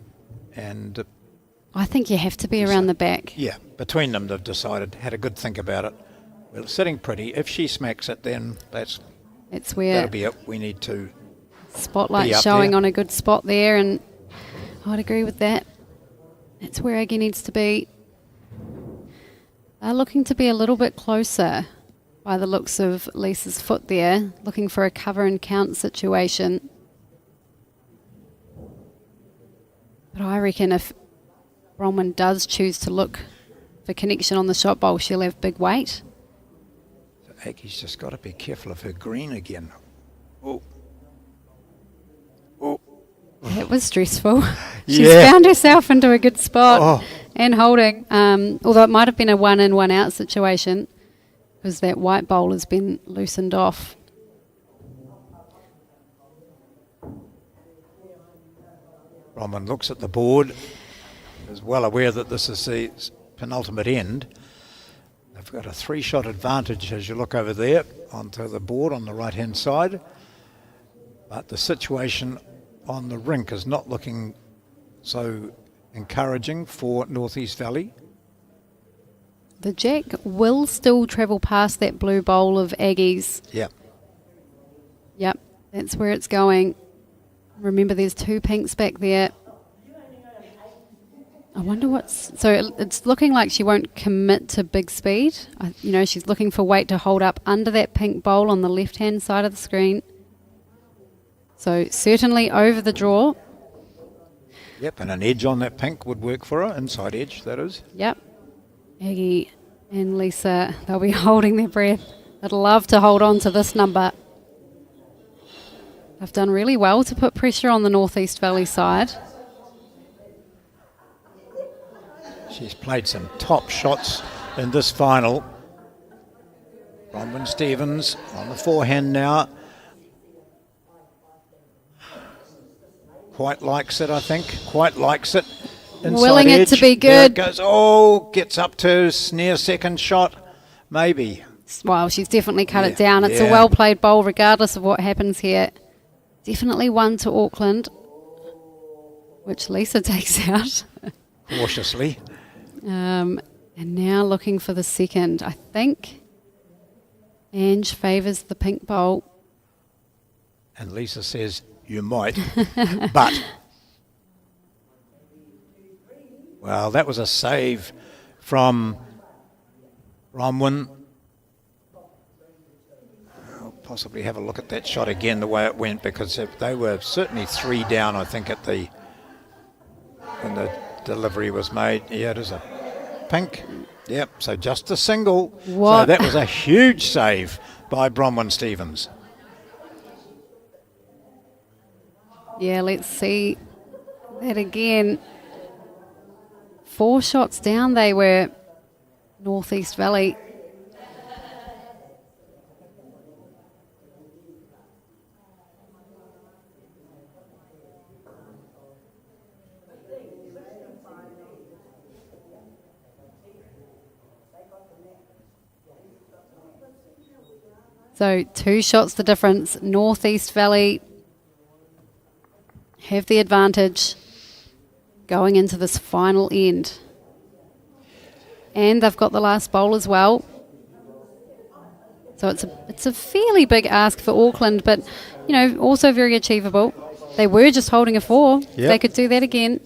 [SPEAKER 5] and
[SPEAKER 1] I think you have to be around the back.
[SPEAKER 5] yeah, between them they've decided, had a good think about it. Well, it's sitting pretty. If she smacks it, then
[SPEAKER 1] It's
[SPEAKER 5] that'll
[SPEAKER 1] where
[SPEAKER 5] be it. We need to
[SPEAKER 1] spotlight
[SPEAKER 5] be up
[SPEAKER 1] showing
[SPEAKER 5] there.
[SPEAKER 1] on a good spot there, and I'd agree with that. That's where Aggie needs to be. They're looking to be a little bit closer by the looks of Lisa's foot there, looking for a cover and count situation. But I reckon if Bronwyn does choose to look for connection on the shot bowl, she'll have big weight.
[SPEAKER 5] Aggie's just got to be careful of her green again. Oh. Oh.
[SPEAKER 1] It was stressful. She's
[SPEAKER 5] Yeah.
[SPEAKER 1] found herself into a good spot
[SPEAKER 5] Oh.
[SPEAKER 1] and holding. Although it might have been a 1 in, 1 out situation because that white bowl has been loosened off.
[SPEAKER 5] Bronwyn looks at the board, is well aware that this is the penultimate end. They've got a 3-shot advantage as you look over there onto the board on the right-hand side. But the situation on the rink is not looking so encouraging for North East Valley.
[SPEAKER 1] The jack will still travel past that blue bowl of Aggie's.
[SPEAKER 5] Yeah.
[SPEAKER 1] Yep, that's where it's going. Remember, there's 2 pinks back there. I wonder what's... So it's looking like she won't commit to big speed. She's looking for weight to hold up under that pink bowl on the left-hand side of the screen. So certainly over the draw.
[SPEAKER 5] Yep, and an edge on that pink would work for her, inside edge, that is.
[SPEAKER 1] Yep. Aggie and Lisa, they'll be holding their breath. I'd love to hold on to this number. They've done really well to put pressure on the North East Valley side.
[SPEAKER 5] She's played some top shots in this final. Bronwyn Stevens on the forehand now. Quite likes it, I think. Quite likes it. Inside
[SPEAKER 1] Willing it
[SPEAKER 5] edge.
[SPEAKER 1] to be
[SPEAKER 5] There it
[SPEAKER 1] good.
[SPEAKER 5] goes. Oh, gets up to snare second shot. Maybe.
[SPEAKER 1] Well, she's definitely cut it
[SPEAKER 5] Yeah,
[SPEAKER 1] down. It's a
[SPEAKER 5] yeah.
[SPEAKER 1] well-played bowl regardless of what happens here. Definitely 1 to Auckland. which Lisa takes out.
[SPEAKER 5] Cautiously.
[SPEAKER 1] And now looking for the second. I think Ange favours the pink bowl.
[SPEAKER 5] And Lisa says, you might, but. Well, that was a save from Bronwyn. I'll possibly have a look at that shot again, the way it went, because they were certainly 3 down, I think, when the delivery was made. Yeah, it is a pink. Yep, so just a single.
[SPEAKER 1] What?
[SPEAKER 5] So that was a huge save by Bronwyn Stevens.
[SPEAKER 1] Yeah, let's see that again. 4 shots down they were, Northeast Valley. So 2 shots the difference. Northeast Valley have the advantage going into this final end. And they've got the last bowl as well. So it's a fairly big ask for Auckland, but, you know, also very achievable. They were just holding a 4.
[SPEAKER 5] Yep.
[SPEAKER 1] They could do that again.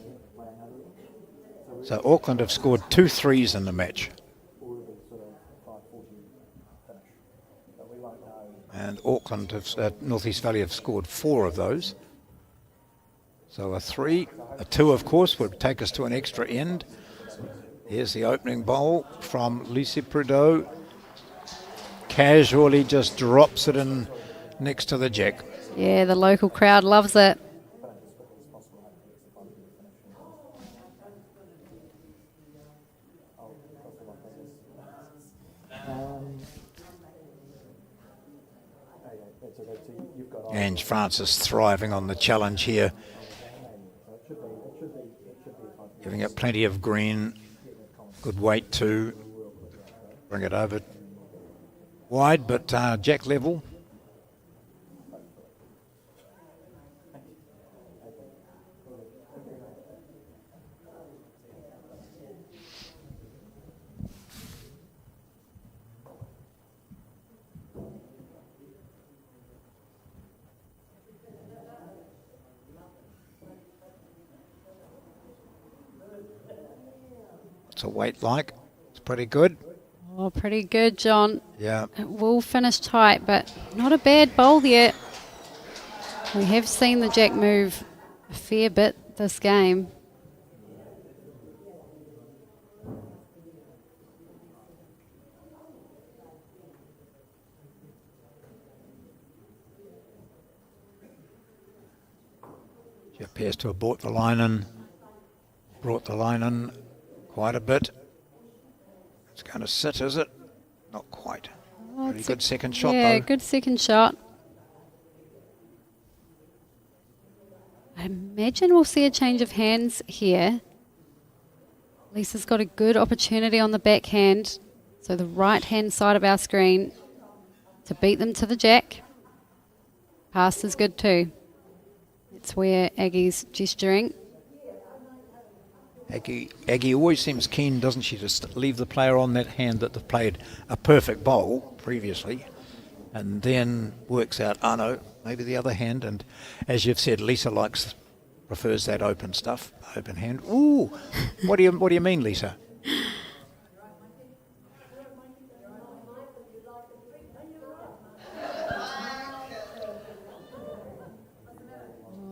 [SPEAKER 5] So Auckland have scored 2 threes in the match. And Auckland, North East Valley have scored 4 of those. So a 3, a 2 of course would take us to an extra end. Here's the opening bowl from Lisa Prideaux. Casually just drops it in next to the jack.
[SPEAKER 1] Yeah, the local crowd loves it.
[SPEAKER 5] Ange Francis thriving on the challenge here. Giving it plenty of green. Good weight too. Bring it over wide, but jack level. What's a weight like? It's pretty good.
[SPEAKER 1] Oh, pretty good, John.
[SPEAKER 5] Yeah.
[SPEAKER 1] It will finish tight, but not a bad bowl there. We have seen the jack move a fair bit this game.
[SPEAKER 5] She appears to have brought the line in quite a bit. It's going to sit, is it? Not quite.
[SPEAKER 1] Oh,
[SPEAKER 5] Pretty
[SPEAKER 1] it's
[SPEAKER 5] good second shot,
[SPEAKER 1] yeah,
[SPEAKER 5] though.
[SPEAKER 1] good second shot. I imagine we'll see a change of hands here. Lisa's got a good opportunity on the backhand, so the right-hand side of our screen, to beat them to the jack. Pass is good too. That's where Aggie's gesturing.
[SPEAKER 5] Aggie always seems keen, doesn't she, to leave the player on that hand that they've played a perfect bowl previously, and then works out, oh no, maybe the other hand. And as you've said, Lisa prefers that open stuff, open hand. Ooh, what do you mean, Lisa?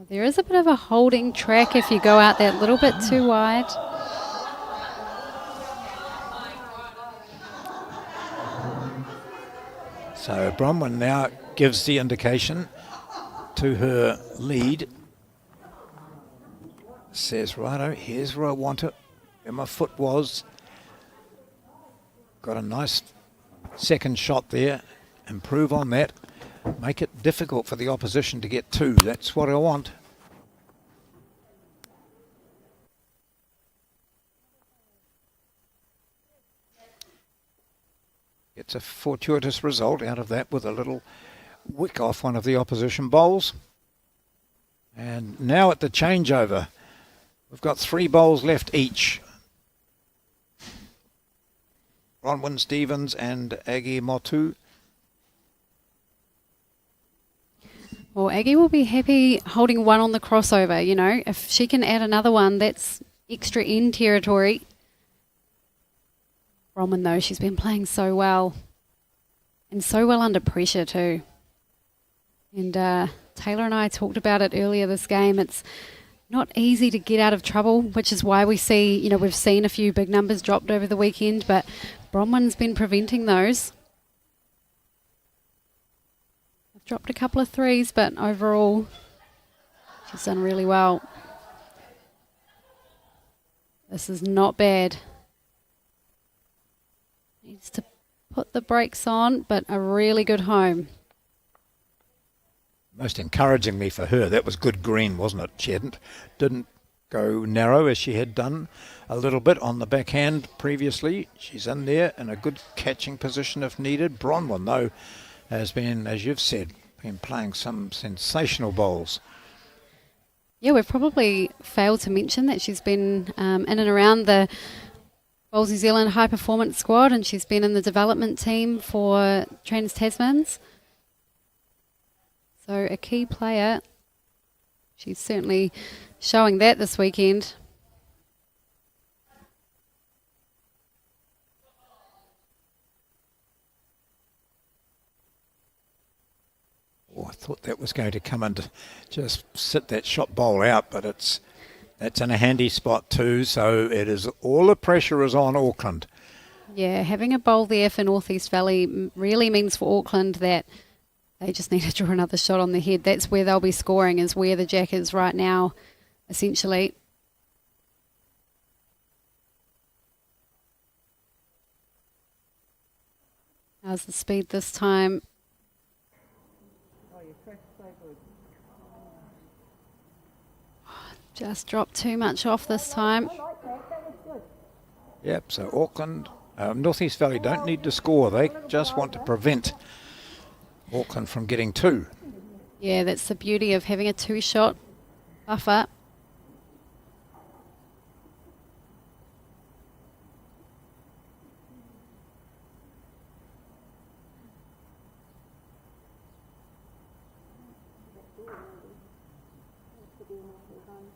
[SPEAKER 1] There is a bit of a holding track if you go out that little bit too wide.
[SPEAKER 5] So Bronwyn now gives the indication to her lead. Says, righto, here's where I want it, where my foot was. Got a nice second shot there. Improve on that. Make it difficult for the opposition to get 2. That's what I want. It's a fortuitous result out of that with a little wick off one of the opposition bowls. And now at the changeover, We've got 3 bowls left each. Bronwyn Stevens and Aggie Motu.
[SPEAKER 1] Well, Aggie will be happy holding one on the crossover, you know. If she can add another one, that's extra end territory. Bronwyn, though, she's been playing so well. And so well under pressure, too. And Taylor and I talked about it earlier this game. It's not easy to get out of trouble, which is why we see, you know, we've seen a few big numbers dropped over the weekend, but Bronwyn's been preventing those. I've dropped a couple of threes, but overall, she's done really well. This is not bad. Needs to put the brakes on, but a really good home.
[SPEAKER 5] Most encouragingly for her, that was good green, wasn't it? She didn't go narrow as she had done a little bit on the backhand previously. She's in there in a good catching position if needed. Bronwyn, though, has been, as you've said, been playing some sensational bowls.
[SPEAKER 1] Yeah, we've probably failed to mention that she's been in and around the Bowls New Zealand high performance squad, and she's been in the development team for Trans Tasmans. So a key player. She's certainly showing that this weekend.
[SPEAKER 5] Oh, I thought that was going to come and just sit that shot bowl out, but that's in a handy spot too, so it is all the pressure is on Auckland.
[SPEAKER 1] Yeah, having a bowl there for North East Valley really means for Auckland that they just need to draw another shot on the head. That's where they'll be scoring, is where the Jack is right now, essentially. How's the speed this time? Just dropped too much off this time.
[SPEAKER 5] Yep, so Auckland, North East Valley don't need to score. They just want to prevent Auckland from getting 2.
[SPEAKER 1] Yeah, that's the beauty of having a 2-shot buffer.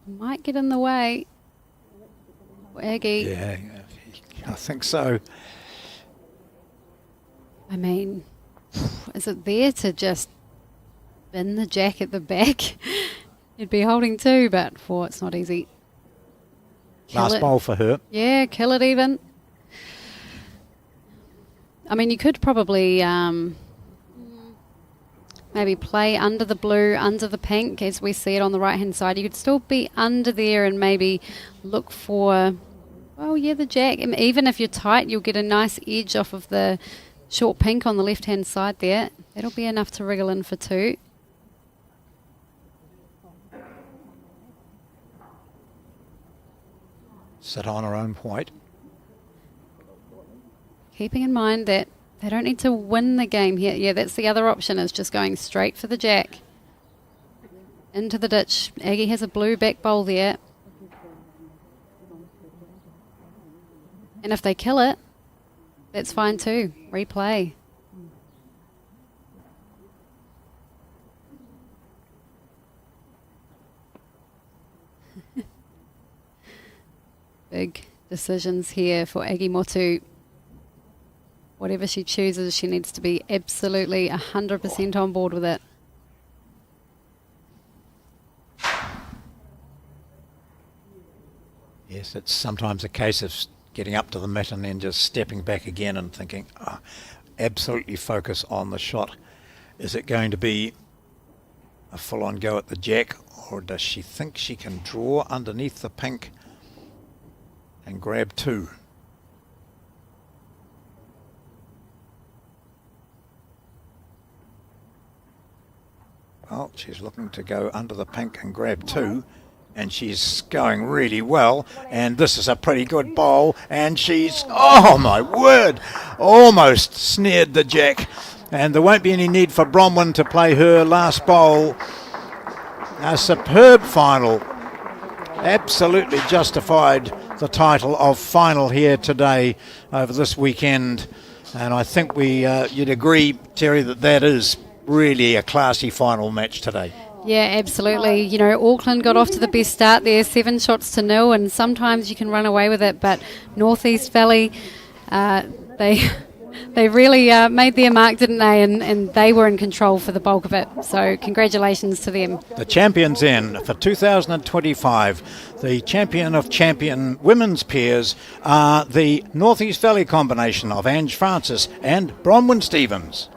[SPEAKER 1] Might get in the way. Aggie.
[SPEAKER 5] Yeah, I think so.
[SPEAKER 1] I mean, is it there to just bin the Jack at the back? You'd be holding 2, but it's not easy.
[SPEAKER 5] Last bowl for her.
[SPEAKER 1] Yeah, kill it even. I mean, you could probably maybe play under the blue, under the pink, as we see it on the right-hand side. You could still be under there and maybe look for, the Jack. And even if you're tight, you'll get a nice edge off of the short pink on the left-hand side there. That'll be enough to wriggle in for 2.
[SPEAKER 5] Sit on her own white.
[SPEAKER 1] Keeping in mind that they don't need to win the game here. Yeah, that's the other option, is just going straight for the Jack. Into the ditch. Aggie has a blue back bowl there. And if they kill it, that's fine too. Replay. Big decisions here for Aggie Motu. Whatever she chooses, she needs to be absolutely 100% on board with it.
[SPEAKER 5] Yes, it's sometimes a case of getting up to the mat and then just stepping back again and thinking, absolutely focus on the shot. Is it going to be a full-on go at the Jack, or does she think she can draw underneath the pink and grab 2? Well, she's looking to go under the pink and grab 2, and she's going really well, and this is a pretty good bowl, and she's, oh my word, almost snared the Jack, and there won't be any need for Bronwyn to play her last bowl. A superb final absolutely justified the title of final here today over this weekend. And I think you'd agree, Terry, that is really a classy final match today.
[SPEAKER 1] Yeah, absolutely. You know, Auckland got off to the best start there, 7-0, and sometimes you can run away with it, but Northeast Valley, they really made their mark, didn't they? And they were in control for the bulk of it. So congratulations to them.
[SPEAKER 5] The champions in for 2025, the champion of champion women's pairs are the Northeast Valley combination of Ange Francis and Bronwyn Stevens.